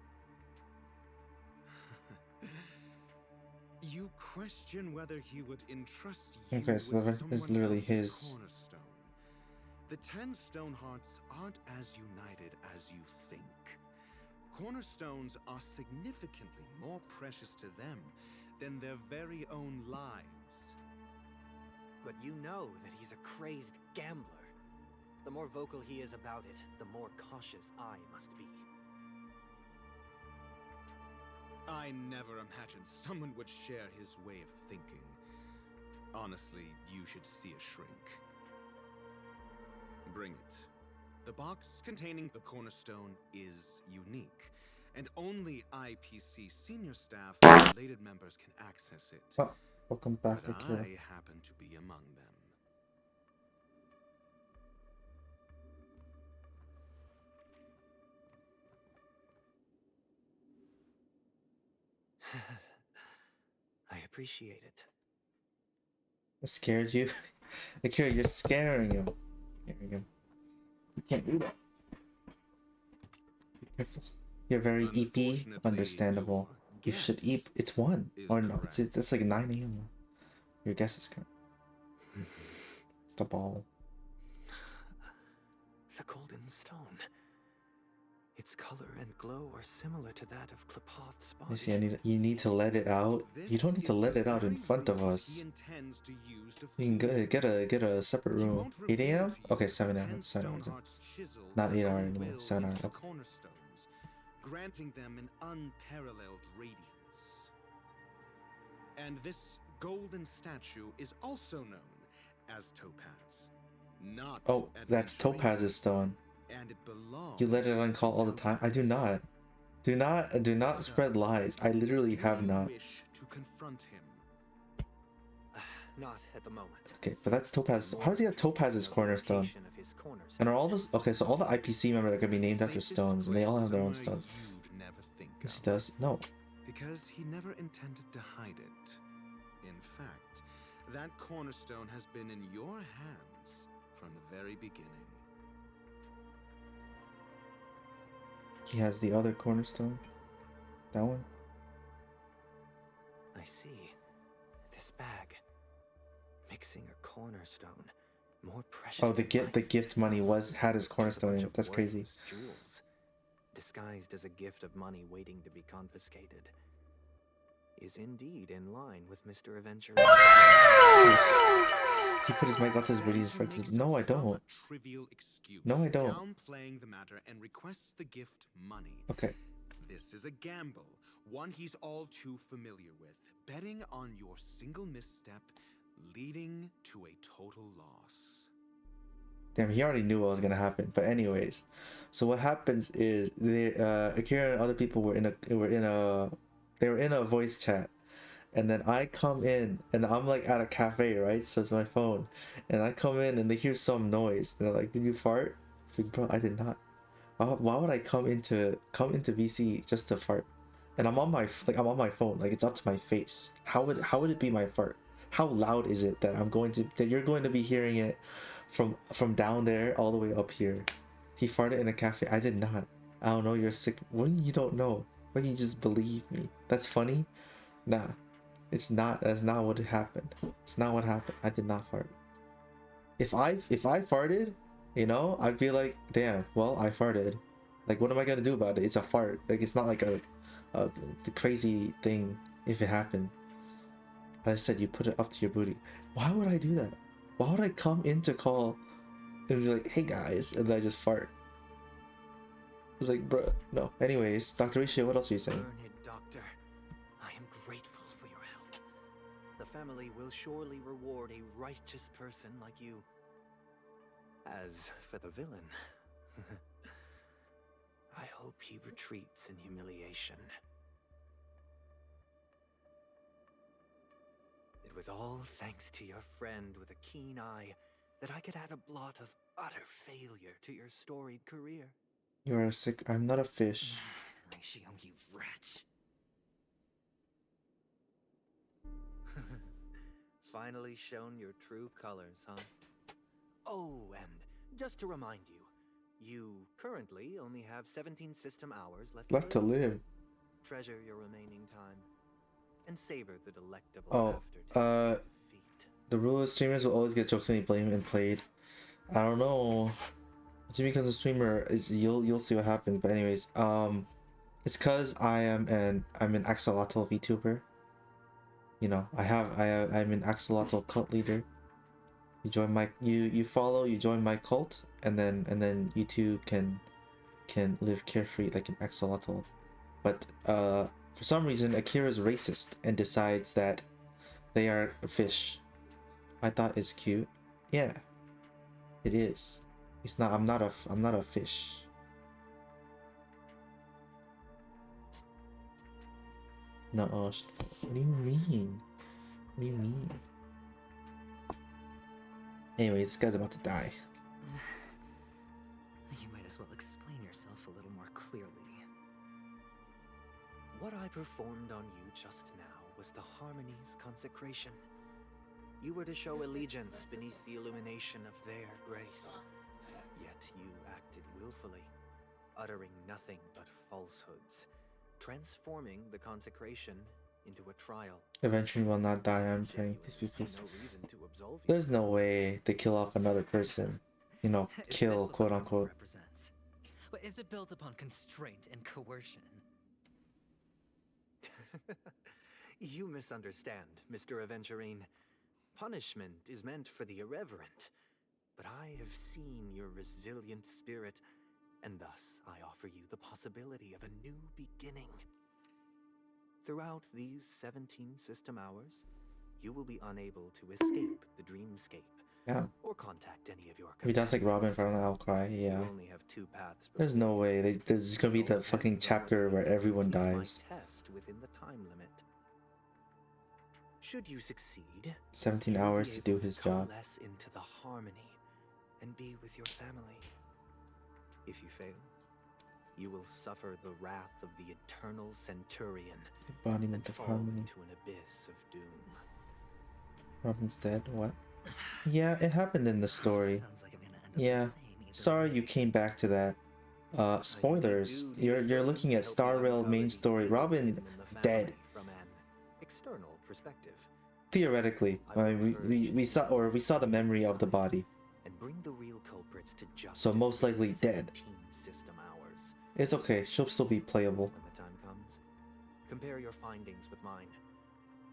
You question whether he would entrust you Okay, so with that is someone literally else's his. cornerstone. The 10 stone hearts aren't as united as you think. Cornerstones are significantly more precious to them than their very own lives. But you know that he's a crazed gambler. The more vocal he is about it, the more cautious I must be. I never imagined someone would share his way of thinking. Honestly, you should see a shrink. Bring it. The box containing the cornerstone is unique, and only IPC senior staff and related members can access it. Oh, welcome back, But Akira. I happen to be among them. I appreciate it. I scared you. Akira, you're scaring him. Scaring him. You can't do that. Be careful. You're very EP. Understandable. You should eat. It's 1. Or no, it's like 9 a.m. Your guess is correct. The ball. The Golden Stone. It Its color and glow are similar to that of Klepoth's body. You see, you need to let it out. You don't need to let it out in front of us. You can get a separate room. 8 a.m. Okay, 7 a.m. 7 a.m. Not 8 hours anymore. 7 hours. Okay. Cornerstones, granting them an unparalleled radiance. And this golden statue is also known as Topaz. Not Oh, that's Topaz's stone. And it belongs. You let it on call all the time? I do not. Do not spread lies. I literally have not. Wish to confront him. Not at the moment. Okay, but that's Topaz. How does he have Topaz's cornerstone? And are all this okay? So all the IPC members are gonna be named after stones, and they all have their own stones. Yes, he does. No. Because he never intended to hide it. In fact, that cornerstone has been in your hands from the very beginning. He has the other cornerstone. That one. I see. This bag. Mixing a cornerstone. More precious. Oh, the gift money had his cornerstone in it. That's crazy. Jewels, disguised as a gift of money waiting to be confiscated, is indeed in line with Mr. Avenger. He put his mic onto his booty. No, I don't. No, I don't. Downplaying the matter and requests the gift money. Okay. This is a gamble, one he's all too familiar with. Betting on your single misstep, leading to a total loss. Damn, he already knew what was gonna happen. But anyways, so what happens is Akira and other people were in a voice chat, and then I come in and I'm like at a cafe, right? So it's my phone, and I come in and they hear some noise. They're like, "Did you fart?" I'm like, bro, I did not. Why would I come into VC just to fart? And I'm on my phone, like it's up to my face. How would it be my fart? How loud is it that you're going to be hearing it from down there all the way up here? He farted in a cafe. I did not. I don't know, you're sick. What do you don't know? Why don't you just believe me? That's funny? Nah. It's not. That's not what happened. It's not what happened. I did not fart. If I farted, you know, I'd be like, damn, well, I farted. Like, what am I gonna do about it? It's a fart. Like, it's not like a crazy thing if it happened. I said you put it up to your booty. Why would I do that? Why would I come into call and be like, hey guys, and then I just fart? It's like, bruh, no. Anyways, Dr. Rishi, what else are you saying? Learned doctor, I am grateful for your help. The family will surely reward a righteous person like you. As for the villain, I hope he retreats in humiliation. It was all thanks to your friend with a keen eye that I could add a blot of utter failure to your storied career. You are sick. I'm not a fish. Ratio, you wretch. Finally shown your true colors, huh? Oh, and just to remind you, you currently only have 17 system hours left to live. Treasure your remaining time and savor the delectable The rule is streamers will always get jokingly blamed and played. I don't know. Just because a streamer is you'll see what happens. But anyways, it's cause I'm an axolotl VTuber. You know, I'm an axolotl cult leader. You join my you join my cult, and then you too can live carefree like an axolotl. But for some reason Akira's racist and decides that they are a fish. I thought it's cute. Yeah, it is. It's not. I'm not a fish. No. What do you mean? What do you mean? Anyway, this guy's about to die. You might as well explain yourself a little more clearly. What I performed on you just now was the Harmony's consecration. You were to show allegiance beneath the illumination of their grace. Yet you acted willfully, uttering nothing but falsehoods, transforming the consecration into a trial. Eventually will not die. I'm praying. Peace be peace. There's no way they kill off another person. You know, kill, quote unquote. but is it built upon constraint and coercion? You misunderstand, Mr. Aventurine. Punishment is meant for the irreverent. But I have seen your resilient spirit, and thus I offer you the possibility of a new beginning. Throughout these 17 system hours, you will be unable to escape the dreamscape. Yeah. Or contact any of your If he does like Robin from the Outcry, yeah. You only have 2 paths. There's no way. There's gonna be the fucking chapter where everyone dies. Test within the time limit. Should you succeed, 17 hours to do his job. Coalesce into the harmony and be with your family. If you fail, you will suffer the wrath of the eternal centurion. Embodiment and of fall harmony. into an abyss of doom. Robin's dead. What? Yeah, it happened in the story. Yeah. Sorry you came back to that. Spoilers. You're looking at Star Rail main story. Robin dead. From an external perspective. Theoretically, I mean, we saw the memory of the body. And bring the real culprits to justice. So most likely dead. System hours. It's okay. She'll still be playable. When the time comes, compare your findings with mine.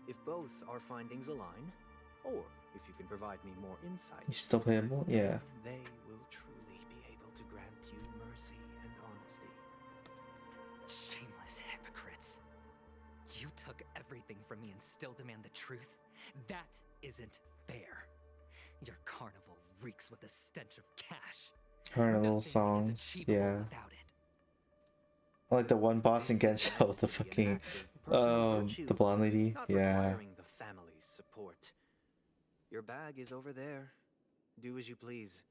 If both our findings align, or if you can provide me more insight, He's still playable? Yeah. they will truly be able to grant you mercy and honesty. Shameless hypocrites. You took everything from me and still demand the truth? That isn't fair. Your carnival reeks with the stench of cash. Carnival songs, yeah. I like the one boss in Gensho, the fucking, the blonde lady, Not yeah. requiring the family's support. Your bag is over there. Do as you please.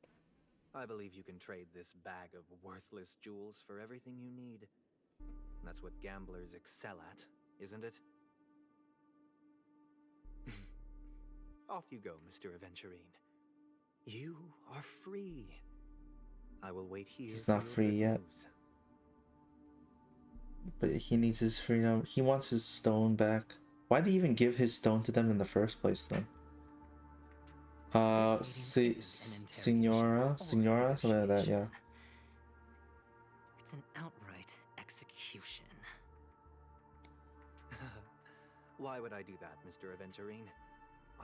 I believe you can trade this bag of worthless jewels for everything you need. That's what gamblers excel at, isn't it? Off you go, Mr. Aventurine. You are free. I will wait here. He's not free yet. But he needs his freedom. He wants his stone back. Why did he even give his stone to them in the first place, then? Signora, something like that, yeah. It's an outright execution. Why would I do that, Mr. Aventurine?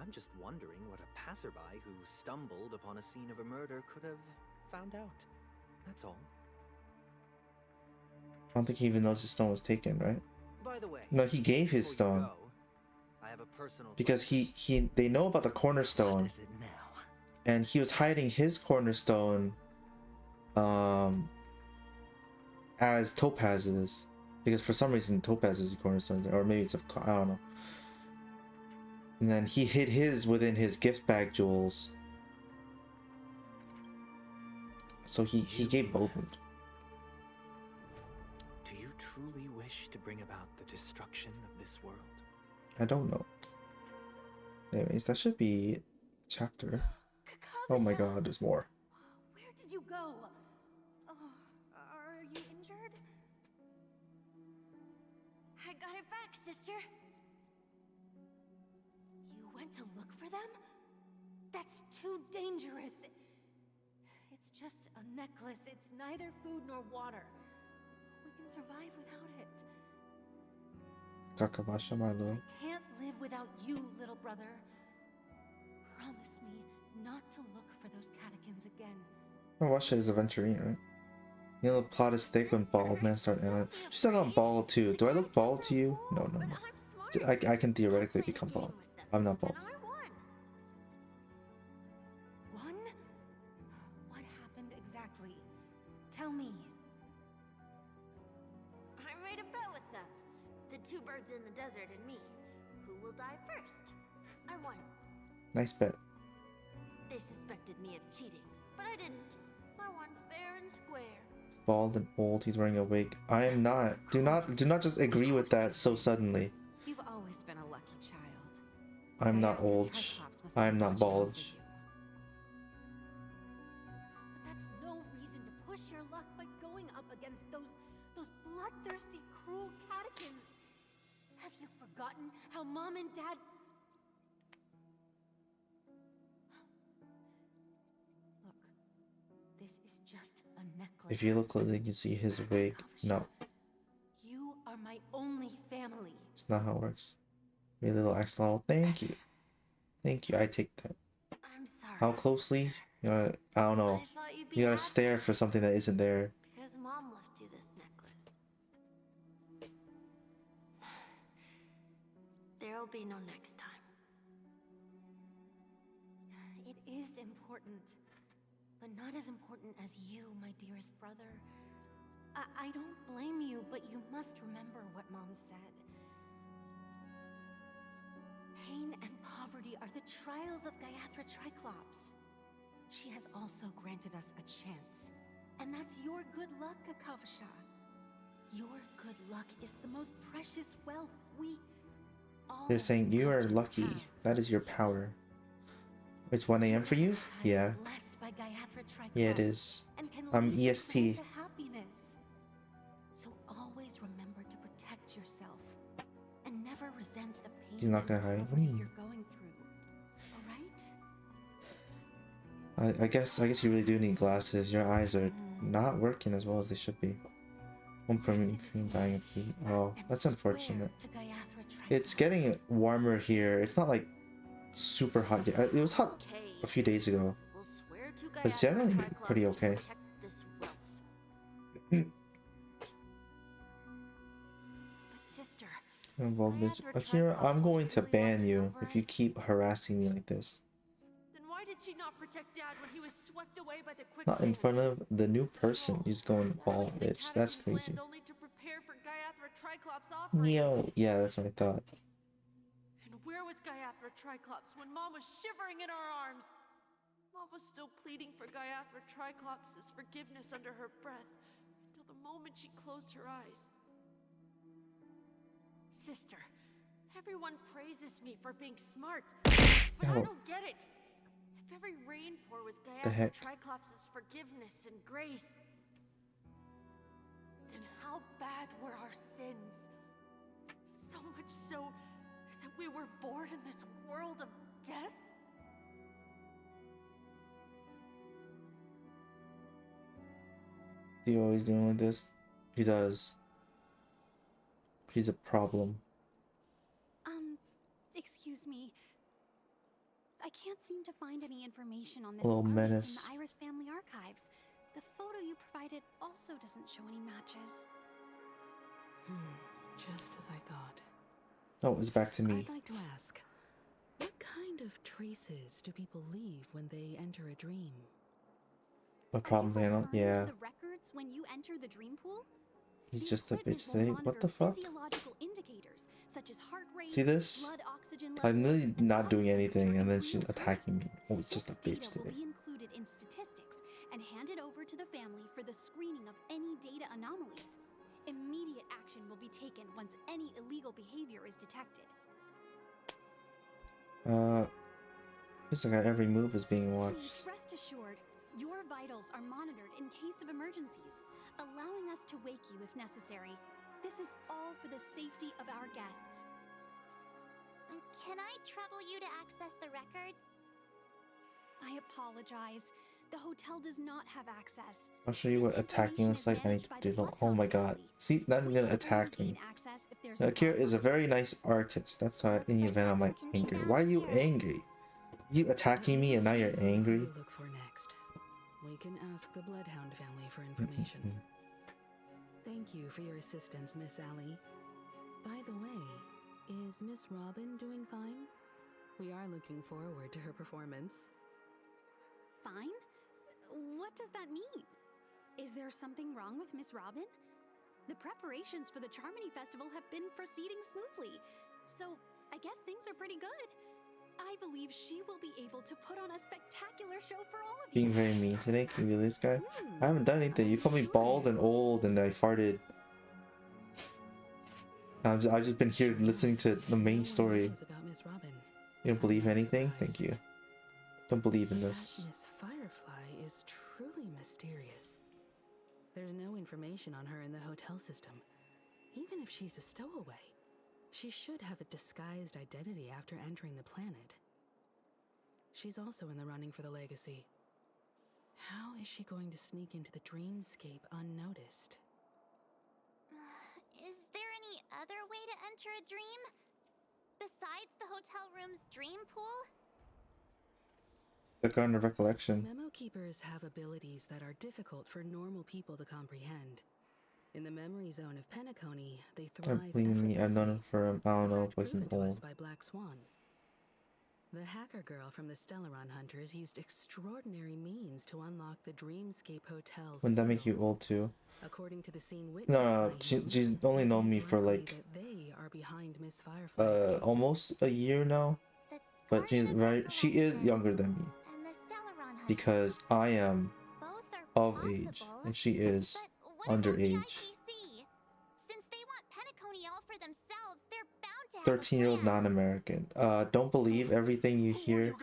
I'm just wondering what a passerby who stumbled upon a scene of a murder could have found out. That's all. I don't think he even knows his stone was taken, right? By the way, No, he gave his stone. I have a personal Because they know about the cornerstone. And he was hiding his cornerstone as Topaz's. Because for some reason Topaz is a cornerstone, or maybe it's I don't know. And then he hid his within his gift bag jewels. So he gave both of them. Do you truly wish to bring about the destruction of this world? I don't know. Anyways, that should be a chapter. Oh my god, there's more. Where did you go? Oh, are you injured? I got it back, sister. You went to look for them? That's too dangerous. It's just a necklace. It's neither food nor water. We can survive without it. Kakabasha, my lord. Can't live without you, little brother. Promise me not to look for those catechins again. Kakabasha is Aventurine, right? You know the plot is thick when bald men start and she's like I'm bald too. Do I look bald to you? No. I can theoretically become bald. I'm not bald. One? What happened exactly? Tell me. I made a bet with them. The 2 birds in the desert and me. Who will die first? I won. Nice bet. They suspected me of cheating, but I didn't. I won fair and square. Bald and old, he's wearing a wig. I am not. Do not just agree with that so suddenly. You've always been a lucky child. I'm not old. I am not bald. But that's no reason to push your luck by going up against those bloodthirsty, cruel catechins. Have you forgotten how Mom and Dad... Look, this This is just a necklace. If you look closely, you can see his wig. No, You are my only family. it's not how it works. Maybe a little axolotl. Thank you. Thank you. I take that. I'm sorry. How closely? You gotta, I don't know. You gotta stare for something that isn't there. Because Mom left you this necklace. There'll be no next time. It is important, but not as important as you, my dearest brother. I don't blame you, but you must remember what Mom said. Pain and poverty are the trials of Gayathra Triclops. She has also granted us a chance. And that's your good luck, Kakavasha. Your good luck is the most precious wealth we all They're saying you are lucky. That is your power. It's 1 a.m. for you? Yeah. blessed by Gayathra Triclops. Yeah, it is. And can I'm lead you EST. to happiness. So always remember to protect yourself and never resent the pain He's not gonna hide. What do you mean? you're going through. All right? I guess you really do need glasses. Your eyes are not working as well as they should be. One from dying of heat. Oh, that's unfortunate. It's getting warmer here. It's not like super hot yet. It was hot a few days ago. But it's generally pretty okay. Sister, Well, bitch. Akira, I'm going to ban you if you keep harassing me like this. Then why did she not protect Dad when he was swept away by the quicksand? Not in front of the new person. He's going bald, bitch. That's crazy. Only to prepare for Gayathra Triclops' offering. Yo, yeah, that's what I thought. And where was Gayathra Triclops when Mom was shivering in our arms? Mom was still pleading for Gayathra Triclops' forgiveness under her breath until the moment she closed her eyes. Sister, everyone praises me for being smart, but I don't get it. If every rain pour was Gayathra Triclops' forgiveness and grace, then how bad were our sins? So much so that we were born in this world of death? Is he always dealing with this? He does. He's a problem. Excuse me. I can't seem to find any information on this Little artist menace. in the Iris family archives. The photo you provided also doesn't show any matches. Just as I thought. Oh, it's back to me. I'd like to ask, what kind of traces do people leave when they enter a dream? A problem, Vanna? Yeah. The records when you enter the dream pool? He's just a bitch today. What the fuck? Physiological indicators such as heart rate, See this? blood oxygen I'm levels, really not doing anything, and then she's attacking me. Oh, it's just a bitch data will today. be included in statistics and handed over to the family for the screening of any data anomalies. Immediate action will be taken once any illegal behavior is detected. Looks like every move is being watched. Please rest assured, your vitals are monitored in case of emergencies, allowing us to wake you if necessary. This is all for the safety of our guests. Can I trouble you to access the records? I apologize. The hotel does not have access. I'll show you what attacking looks like. I need to do. Oh my god. See, that's gonna attack me. Now, Akira is a very nice artist. That's why in the event I'm like angry. Why are you angry? You attacking me and now you're angry? Look for next. We can ask the Bloodhound family for information. Thank you for your assistance, Miss Allie. By the way, is Miss Robin doing fine? We are looking forward to her performance. Fine? What does that mean? Is there something wrong with Miss Robin? The preparations for the Charmony Festival have been proceeding smoothly, so I guess things are pretty good. I believe she will be able to put on a spectacular show for all of you. Being very mean today. Can you believe this guy? I haven't done anything. You called me bald and old and I farted. I've just been here listening to the main story. You don't believe anything? Thank you. Don't believe in this. Miss Firefly is truly mysterious. There's no information on her in the hotel system. Even if she's a stowaway, she should have a disguised identity after entering the planet. She's also in the running for the legacy. How is she going to sneak into the dreamscape unnoticed? Is there any other way to enter a dream? Besides the hotel room's dream pool? The Garden of Recollection. Memo keepers have abilities that are difficult for normal people to comprehend. In the memory zone of Penacony, they thrive Believe me, I've known him for I don't know, but he's proven to us old. by Black Swan. The hacker girl from the Stellaron Hunters used extraordinary means to unlock the Dreamscape Hotel's Wouldn't that make seal. you old too? According to the scene witnessed No, by she's him, only it known is me for likely like that they are behind Miss Firefly's case. almost a year now. But she is younger than me. Because I am of age and she is underage. Since they want Penacony all for themselves, they're bound to have 13-year-old non-American. Don't believe everything you hear.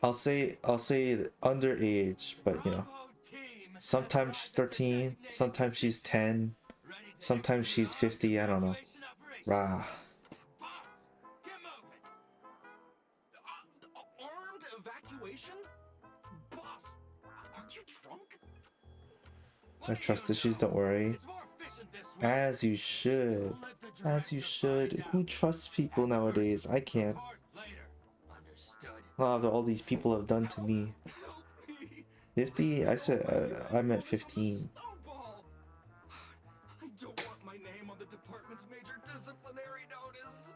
I'll say underage, but you know. Sometimes she's 13, sometimes she's 10, sometimes she's 50, I don't know. Rah. Armed evacuation? Boss, are you drunk? I trust issues, don't worry. As you should. As you should. Who trusts people nowadays? I can't. After all these people have done to me. 50? I said I meant 15. I don't want my name on the department's major disciplinary notice.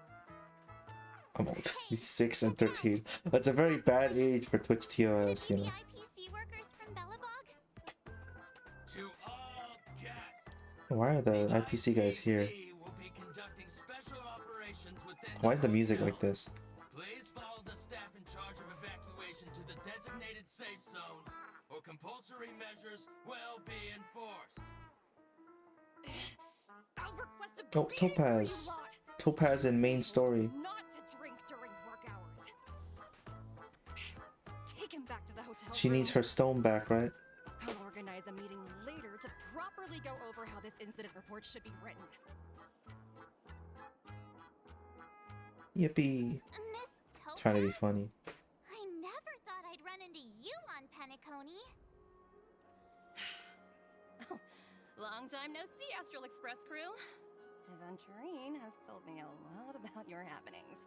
I'm old. He's 6 and 13. That's a very bad age for Twitch TOS, you know. IPC workers from Belobog? To all guests, Why are the IPC guys here? will be conducting special operations within Why is the music like this? Please follow the staff in charge of evacuation to the designated safe zones, or compulsory measures will be enforced. I'll request a Oh, beating for you Topaz. lot. Topaz in main story. Not to drink during work hours. Take him back to the hotel She room. needs her stone back, right? I'll organize a meeting later to properly go over how this incident report should be written. Yippee. Miss Topaz? Trying to be funny. I never thought I'd run into you on Penacony. Long time no see, Astral Express crew. Aventurine has told me a lot about your happenings.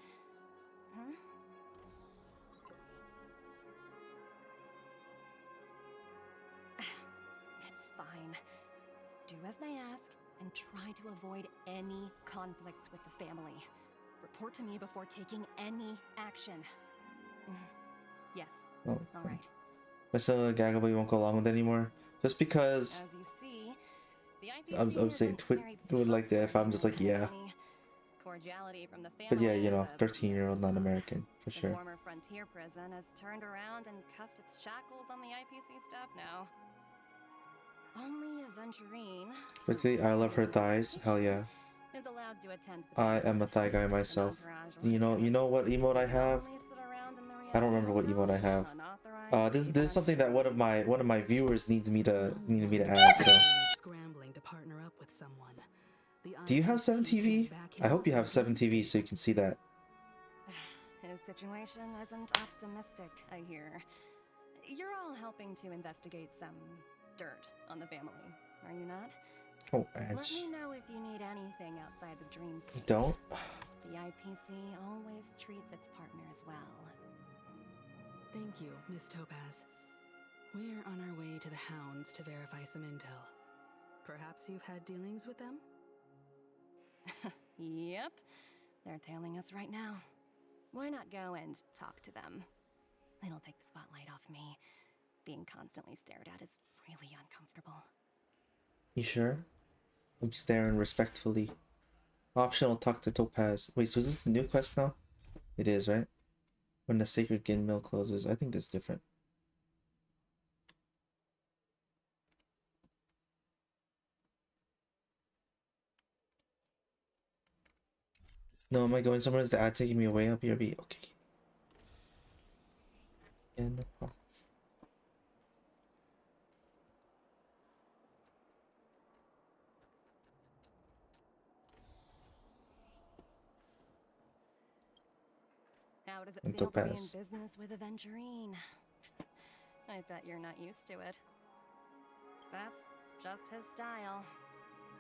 Huh? It's fine. Do as they ask and try to avoid any conflicts with the family. Report to me before taking any action. Yes. Oh. All right. Priscilla Gagably won't go along with it anymore. Just because As you see, the I'm saying Twitch would like that if I'm just like, yeah. Cordiality from the family. But yeah, you know, is a 13-year-old non-American, for The sure. former frontier prison has turned around and cuffed its shackles on the IPC staff now. Only Aventurine Especially, I love her thighs. Hell yeah. is allowed to attend the I am a thigh guy myself. You know what emote I have? I don't remember what emote I have. This is something that one of my viewers needed me to add. So, Scrambling to partner up with someone. do you have 7TV? I hope you have 7TV so you can see that. His situation isn't optimistic, I hear. You're all helping to investigate some dirt on the family, are you not? Oh, Let Edge. me know if you need anything outside the dreamscape. Don't. The IPC always treats its partners well. Thank you, Miss Topaz. We're on our way to the Hounds to verify some intel. Perhaps you've had dealings with them? Yep. They're tailing us right now. Why not go and talk to them? It'll take the spotlight off me. Being constantly stared at is really uncomfortable. You sure? I'm staring respectfully. Optional, talk to Topaz. Wait, so is this the new quest now? It is, right? When the Sacred Gin Mill closes. I think that's different. No, am I going somewhere? Is the ad taking me away? I'll be okay. Yeah, no problem. How does it And feel to be in Topaz. business with Aventurine? I bet you're not used to it. That's just his style.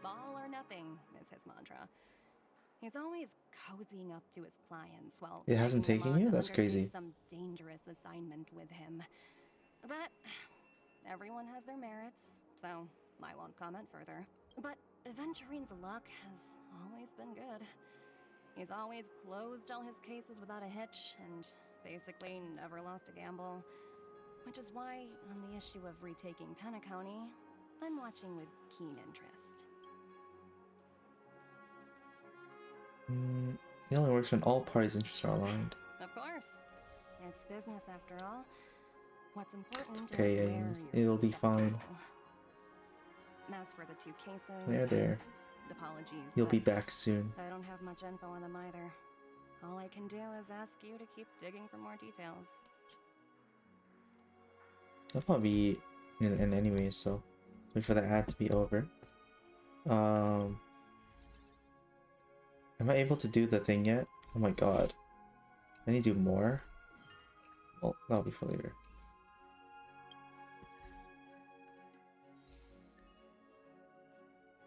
All or nothing is his mantra. He's always cozying up to his clients while It hasn't egging them taken on you? to That's undertake crazy. some dangerous assignment with him. But everyone has their merits, so I won't comment further. But Aventurine's luck has always been good. He's always closed all his cases without a hitch and basically never lost a gamble. Which is why, on the issue of retaking Penacony, I'm watching with keen interest. It only works when all parties' interests are aligned. Of course. It's business after all. What's important Okay, is where Ames, you're it'll be seated at the fine. table. As for the two cases, There. apologies. You'll be but back soon. I don't have much info on them either. All I can do is ask you to keep digging for more details. I'll probably be in anyway, so wait for the ad to be over. Am I able to do the thing yet? Oh my god. I need to do more? Well, that'll be for later.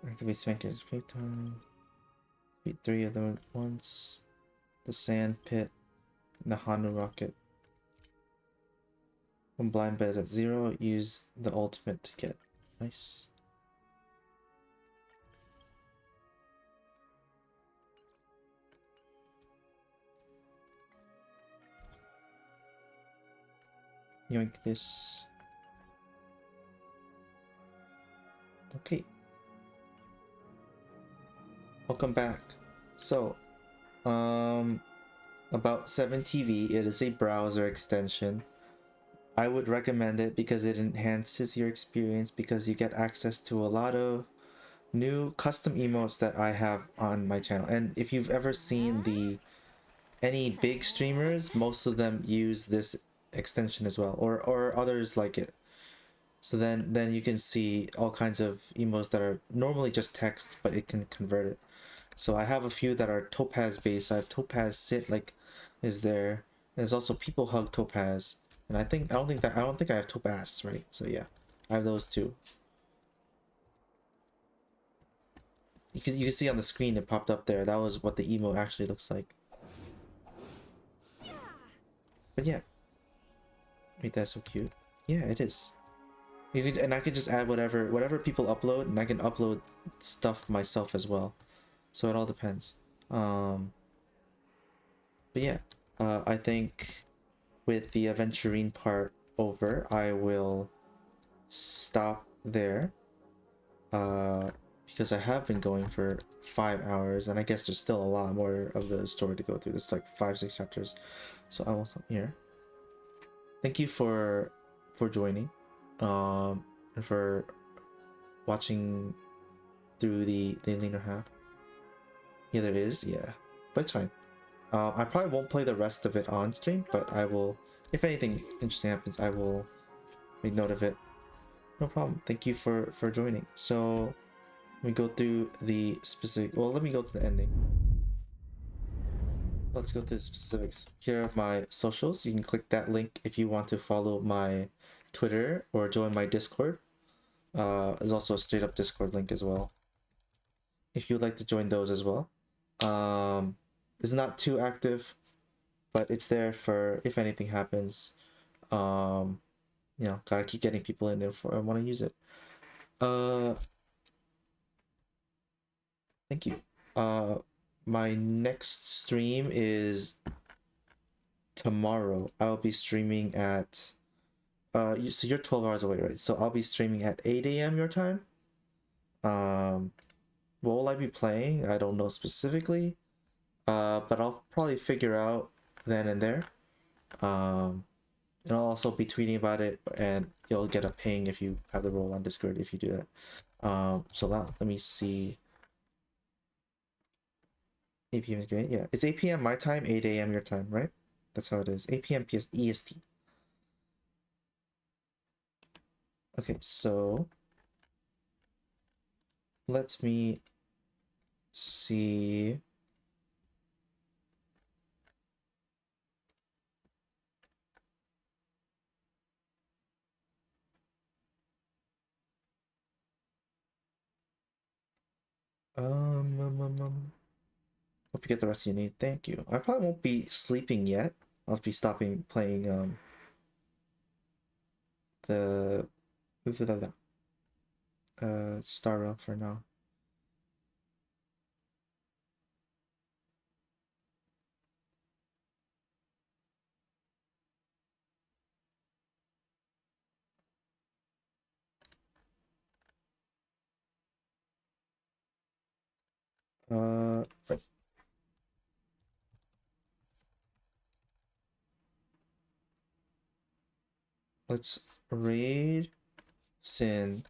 Activate Spanker's play time. Beat 3 of them at once. The sand pit. The Hanu rocket. When blind bet is at 0, use the ultimate to get. Nice. Yoink this. Okay. Welcome back. So, about 7TV, it is a browser extension. I would recommend it because it enhances your experience because you get access to a lot of new custom emotes that I have on my channel. And if you've ever seen any big streamers, most of them use this extension as well, or others like it. So then you can see all kinds of emotes that are normally just text, but it can convert it. So I have a few that are Topaz based. I have Topaz Sit is there. There's also People Hug Topaz, and I don't think I have Topaz, right? So yeah, I have those two. You can see on the screen it popped up there. That was what the emote actually looks like. But yeah, wait, that's so cute. Yeah, it is. And I could just add whatever people upload, and I can upload stuff myself as well. So it all depends. But yeah, I think with the Aventurine part over, I will stop there. Because I have been going for 5 hours, and I guess there's still a lot more of the story to go through. It's like 5-6 chapters. So I will stop here. Thank you for joining, and for watching through the later half. Yeah, there is, yeah, but it's fine. I probably won't play the rest of it on stream, but I will, if anything interesting happens, I will make note of it. No problem. Thank you for joining. So let me go through the specific, well, let me go to the ending. Let's go to the specifics. Here are my socials. You can click that link if you want to follow my Twitter or join my Discord. There's also a straight up Discord link as well, if you'd like to join those as well. It's not too active, but it's there for if anything happens. You know, gotta keep getting people in there for I want to use it. Thank you. My next stream is tomorrow. I'll be streaming at so you're 12 hours away, right? So I'll be streaming at 8 a.m. your time. What will I be playing? I don't know specifically. But I'll probably figure out then and there. And I'll also be tweeting about it, and you'll get a ping if you have the role on Discord if you do that. So let me see. 8 p.m. is great. Yeah, it's 8 p.m. my time, 8 a.m. your time, right? That's how it is. 8 p.m. EST. Okay, so let me see. Hope you get the rest you need. Thank you. I probably won't be sleeping yet. I'll be stopping playing the Star Realm for now. Right. Let's raid Sin.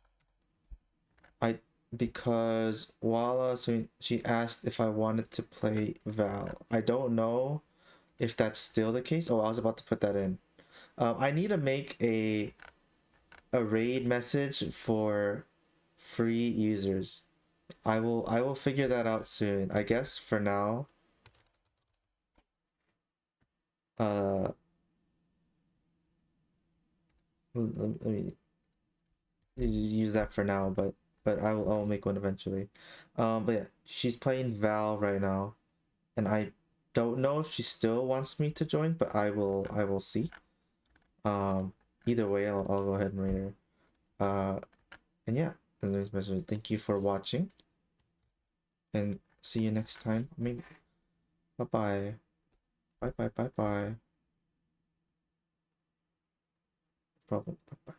Because Walla, so she asked if I wanted to play Val. I don't know if that's still the case. Oh, I was about to put that in. I need to make a raid message for free users. I will figure that out soon. I guess for now. Let me use that for now, but I'll make one eventually. But yeah, she's playing Val right now, and I don't know if she still wants me to join, but I will see. Either way, I'll go ahead and rate her. And yeah, thank you for watching, and see you next time. Maybe. Bye bye. Bye bye bye bye. Problem. Bye bye.